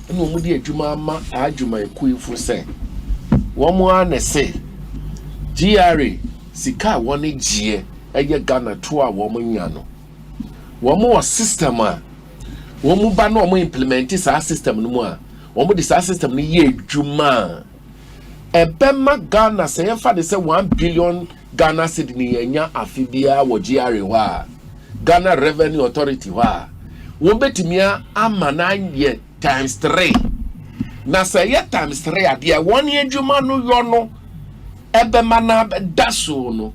ɛna wɔn de adwuma ama adwuma ekoifo sɛ wɔn a na sɛ GRA sika a wɔn gyeɛ ɛyɛ Ghana to a wɔn nya no wɔn wɔ system a wɔn ba na wɔn implement saa system no mu a wɔn de saa system no yɛ adwuma ɛbɛma Ghana sɛ yɛfa de sɛ 1 billion Ghana cedi ne yɛnya afe biara wɔ GRA hɔ a Ghana Revenue Authority hɔ a wɔn bɛtumi ama na yɛ times 3 na sɛ yɛ times 3 adeɛ wɔn yɛ adwuma no yɔ no ɛbɛma na da so no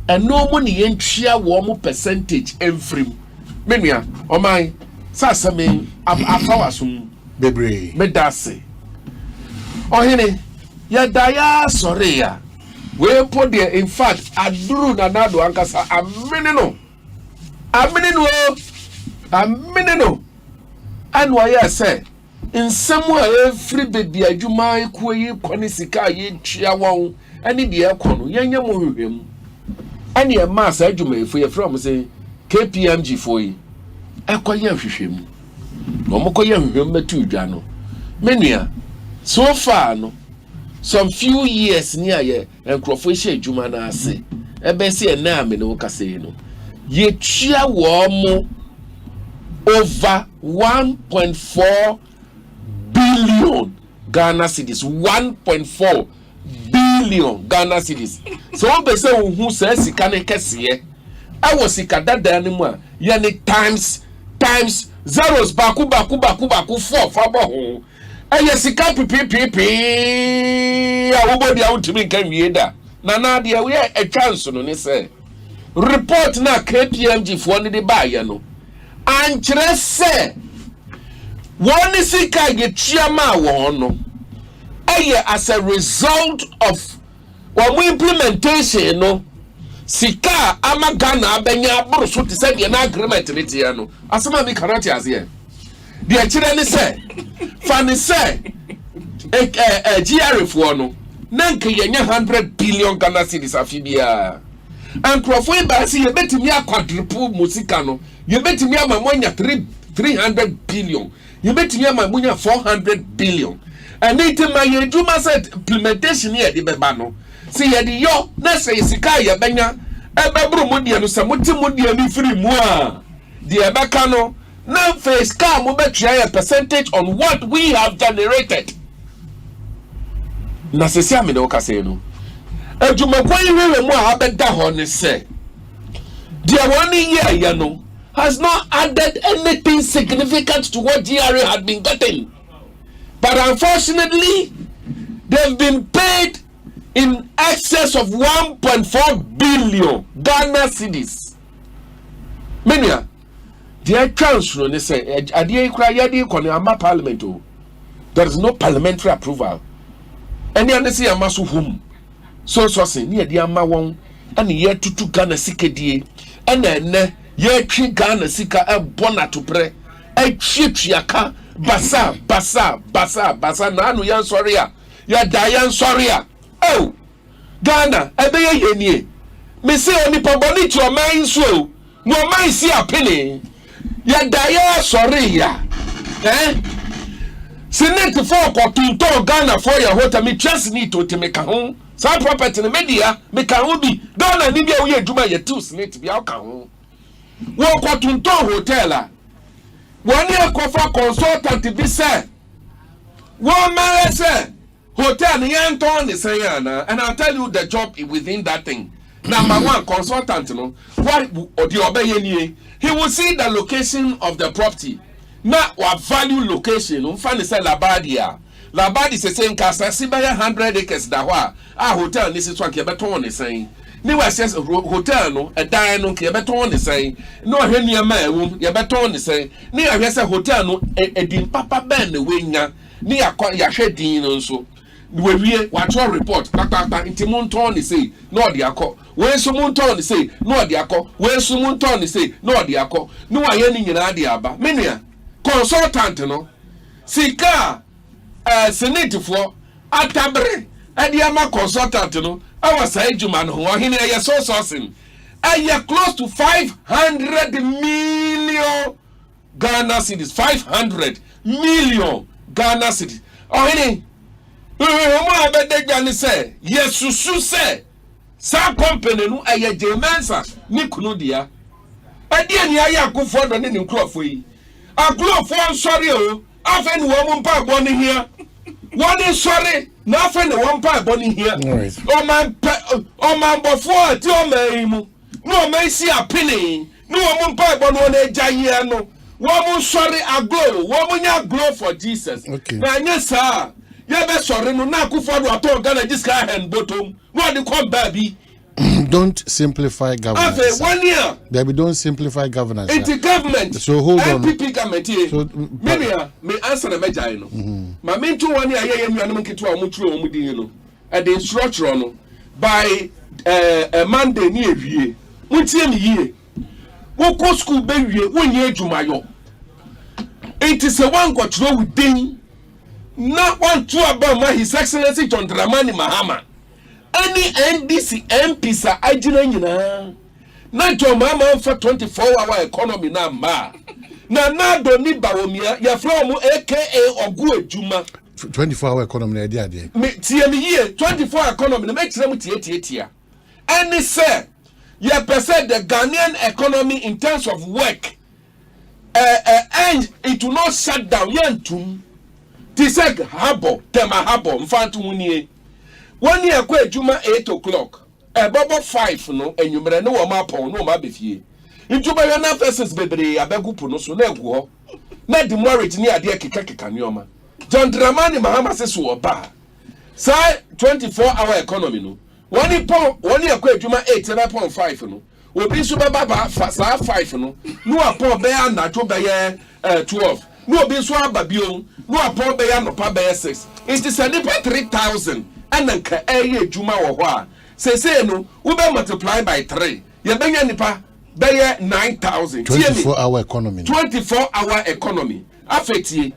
ɛno mu ne yɛntwia wɔn mu percentage ɛmfirim menua ɔman sɛ asɛm afa wasom bebree meda ase ɔhene yɛda yɛ asɔre a weepo deɛ in fact aduru na nado ankasa amene no ɛna ɔyɛ sɛ nsɛm a ɛfiri bebi adwuma ekuo yi kɔ ne sika a yɛtua wɔn ɛne deɛ ɛkɔ no yɛnyɛ mo hwehwɛm ɛne ɛma saa adwuma efo yɛfrɛ mo sɛ KPMG fo yi ɛkɔ yɛ hwehwɛm na ɔmo kɔ yɛ hwehwɛm bɛtu dwa no menua so far no some few years ni aye enkrofo hye adwuma na ase ebe se na ame no kase no ye tua wo mo over 1.4 billion Ghana cedis 1.4 billion Ghana cedis so on be se hu se sika ne kese e wo sika dada ne mu a ye ne times zeros baku 4 fa bo ho eye sika pipipipi awobo dia wutimi nkan wie da na dia we a chance no ne say report na KPMG fo ne de baaye no ankyere se woni sika ye tuama won no eye as a result of one implementation no sika ama Ghana abenya aboro so te se de na agreement ne tie no asema mi karate ase de akire ne se fani se GRA fo no na nke yenya 100 billion Ghana cedis afibia ankrofo e ba se ye betimi akwadrupu musika no ye betimi ama monya 300 billion ye betimi ama monya 400 billion and it ma ye duma set implementation ye de beba no se ye de yo na se sika ye benya e bebru mo de no se mo ti mo de ni free mu a de e beka no now face car mo betray a percentage on what we have generated na se sia me de okase no adwuma kwan wewe mu a abeda ho ne se the one year ya no has not added anything significant to what GRA had been getting, but unfortunately they've been paid in excess of 1.4 billion Ghana cedis. Mania the council they say adie kra yade kone ama parliament o there is no parliamentary approval any ane say ama so hum so say ne ade ama won ane ye tutu Ghana sikedie ene ye twi Ghana sika e bona to pre e twiaka basa na anu yan sorry a ya da yan sorry a oh Ghana e be ye nie me say oni poboni ti o man so no man si apene ya da ya sorry ya Senate for ko Ghana for ya hota me trust ni to te me ka ho sa property ne media me ka ho bi Ghana ni bia wo ye adwuma ye two Senate bia ka ho wo ko tunto hotel a woni ekofa consultant bi say wo mare say hotel ni yanton ni say ana and I'll tell you the job within that thing. Number one, consultant no why or the obey nie he will see the location of the property. Now what value location find say labadi say say nkasa si 100 acres da ho a hotel ni se so anke beton ni say ni wa says hotel no a dan no ke beton the say no hwe niam a wom ye beton the say ni ahwe say hotel no edin papa ben na wenya ni yakwa yahwe din no nso we wie watch report papa nti monton the say no de akọ we so monton the say no de akọ we so monton the say no de akọ ni wa ye ni nyina de aba menua consultant no sika senate for atabre Adiama consultant no our side juma no Omanhene aye so sourcing aye close to 500 million Ghana cedis 500 million Ghana cedis Omanhene omo abedegba ni say yesusu say sa company no aye jemensa ni kunu dia ade ni aye akofo do ne nkrofo yi aglofo nsori o afen wo mo mpa gbo ni hia one sorry nothing one part bonny here. Oh man before ti o meimu. No me see a penny. No one part bon one eja no. One sorry aglo, one nya glow for Jesus. Okay. Na nya sir. You be sorry no na kufa do ato Ghana this guy hand bottom. No dey come baby. Don't simplify governance. After 1 year. Baby, don't simplify governance. It's the government. So hold on. MPP government here. So, maybe me answer the major, you know. My main 1 year, I am going to you know. At the structure, no. By Monday near year. 1 year. What go school baby 1 year Jumayo. It is a one got wrong with Ding. Not one to about His Excellency John Dramani Mahama. Any NDC MPs are ajina na jomama for 24-hour economy na ma na do ni bawomia ya from aka ogu ejuma 24-hour economy na dia dia me tie me here 24 economy na me kire mu tie any say ya percent the Ghanaian economy in terms of work and it will not shut down yantum tisek habo tema habo mfantu munie 1 year kwa ejuma 8 o'clock bobo 5 no enyumere ne wo ma pon no ma befie ntuma yo na verses bebre abegupu no so na egu ho na the marriage ni ade keka nioma John Dramani Mahama se so oba sai 24-hour economy no 1 year kwa ejuma 8.5 no obi so baba sa 5 no no apon be anato be 12 no obi so ababio no apon be anopa be 6 it is a nipa 3,000 ananka eye juma wo ho a say no we be multiply by 3 ye benya nipa be 9,000 24-hour economy 24-hour economy afetie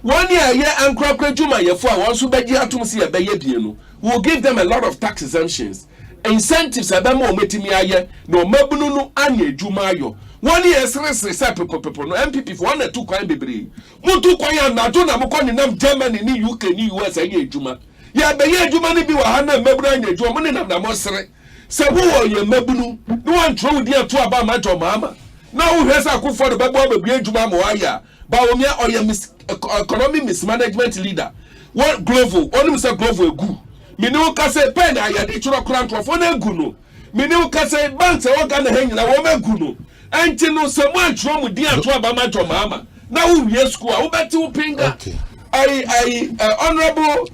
1 year ye ankrakra juma ye fo a won so beji atum se ye be ye bie no we will give them a lot of tax exemptions incentives abema o metimi aye no mabunu no anya juma ayo 1 year sere people no MPP for 1 or 2 kwan bebre mutu kwan ya na to na mko ni nam Germany ni UK ni US aye juma ya be ye adwuma ni bi wa ha na mabunu anya adwuma mo ne na mo sere se wo ye mabunu no wan tro di ato aba ma jo mama na wo hwesa akufo de bebo abegu adwuma mo aya ba wo mia oye economic mismanagement leader what global only say global egu me no ka say pen aya di tro kran trofo na egu no me no ka say bank say wo ga na hanyina wo magu no enti no se mo antro mu di ato aba ma jo mama na wo wie school a wo beti wo pinga okay. I honorable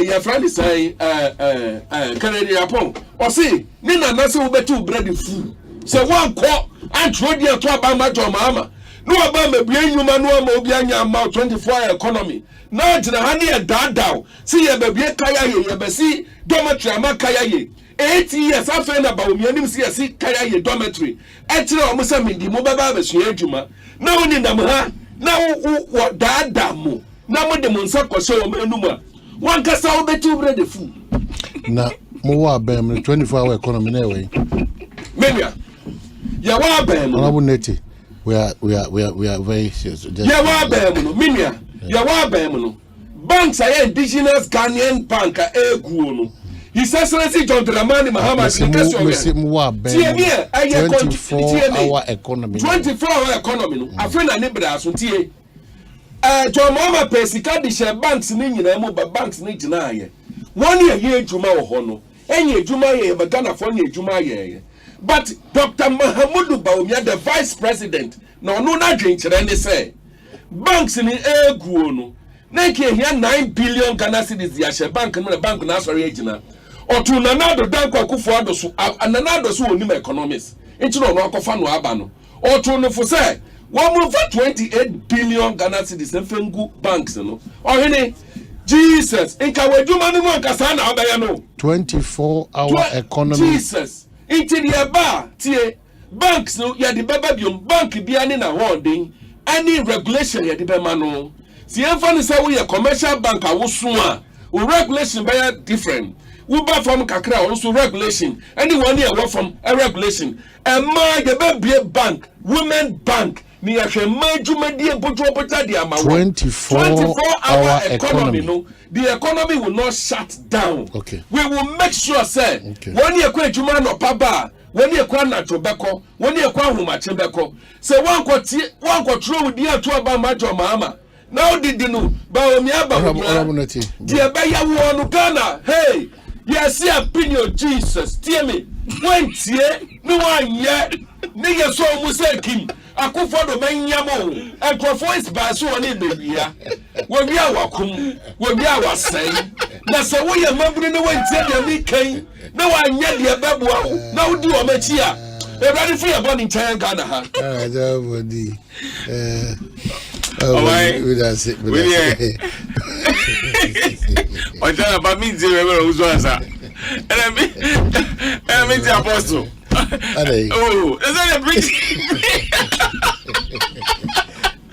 your friend is Kennedy Apon. Or see, Nina Nasa will be too bread food. So one call and throw the to about my mama. No about me being human, no more being a 24-hour economy. Now to the honey and dad down. See a baby kaya ye, see dormitory ama kaya ye. 8 years after about me, see kaya ye dormitory. Actually, almost a mindi mobile juma. Now in the now what dad damu. Na mo de monsa kwose o menuma wan kasa wo betu bread fu na mo wa bem 24-hour economy na we menia ya wa bem honorable neti we are very serious ya wa bem no menia ya wa bem no banks are indigenous Ghanaian bank egu no His Excellency John Dramani Mahama Tiemie 24-hour economy 24-hour economy no afena ne bra so tie John Mama Pesika di share banks ni nyina mo ba banks ni gina aye. One year ye adwuma wo ho no. Enye adwuma ye ba Ghana for ne adwuma ye. But Dr. Mahamudu Bawumia the vice president no no na dwenkere ne say banks ni eguo no. Na ke hia 9 billion Ghana cedis ya share bank no bank na asori agina. otu nanado danko akufo adoso nanado so onim economics nti no akofa no aba no otu no fo say one move 28 billion Ghana cedis enfengu banks no ohene Jesus inka waduma no nkasa na obaya no 24-hour economy Jesus inti the ba tie banks no ya de baba biom bank bia ne na holding any regulation ya de bema no si enfa ne say we commercial bank awoso a we regulation be different we buy from kakra also regulation anyone here work from a regulation and my the baby bank women bank ni ahwe majumadi empojo pota dia ma 24-hour economy no the economy will not shut down. Okay, we will make sure say when you kwa juma no paba when you kwa na tobeko when you kwa humache beko say one ko throw di ato aba majo mama now did no ba omi aba dia ba ya wo no Ghana hey yes opinion Jesus tie me when tie no one ye ni ye so mu say kim akufo do manyamo enkrofo is ba so oni bebia we bia wakum we bia wasai na se wo ye maburu ne wantie dia mi kan na wanya dia beboa na wodi o machi a everybody free about in Ghana ha body oh my that's it I tell about me zero who's answer and me the apostle. Oh, is that a bridge?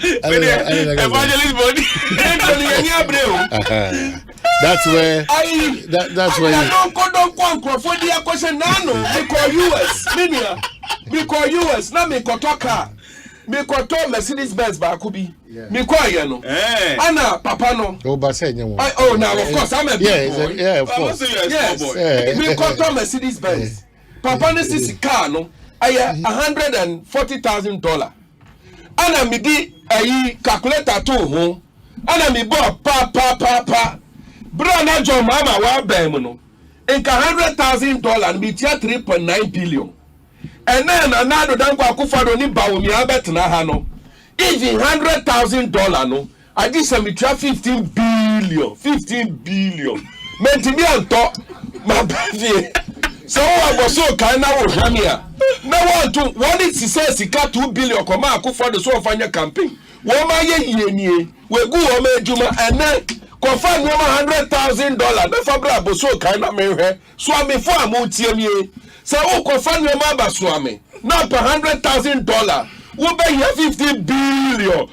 Evangelist body. That's where that's where you don't go for the question nano because US na me kotoka me koto Mercedes Benz ba kubi me kwa no ana papa no ba say nyawo oh now of course I'm a big boy of course yes me koto Mercedes Benz papa ne sisi car no aya $140,000 ana me di ayi calculator to ho ana me bo pa bra na jo mama wa bem no enka $100,000 me tia 3.9 billion and then another dango akufado ni bawo mi abetna ha no even $100,000 no I just me tia 15 billion menti bi anto ma baby so I was so kind na wo hwamia na want to one is say sika 2 billion koma akufado so ofanya campaign wo ma ye yie we gu wo ma adwuma ene confirm wo ma $100,000 be fabra bo so kind na me hwe so am fo am tie mi say wo confirm wo ma ba so am na per $100,000 wo be here 50 billion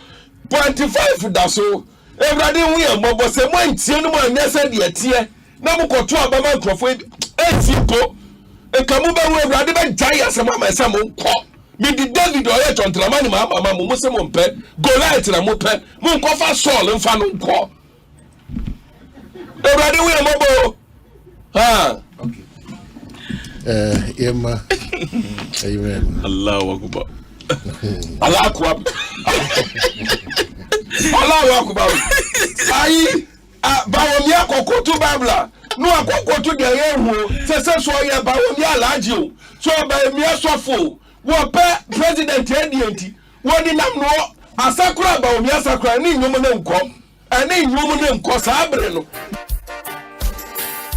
25 da so everybody we am bo say mo ntie no mo anyese de tie na mo koto abama nkrofo etiko ekamu ba we everybody be jaya sama ma sama nko me di David oye chontramani ma mama mo se mo mpe Goliath na mo pe mo nko fa Saul mfa no nko everybody we am bo ha okay Emma amen Allahu akbar Allahu akbar Allahu akbar ayi bawo mi akoko to Bible no akoko to de yehu se so ye bawo mi alaji o so ba mi asofo wo pe president edienti wo di nam no asakura bawo mi asakura ni nyumo ne nko ani nyumo ne nko sa abre no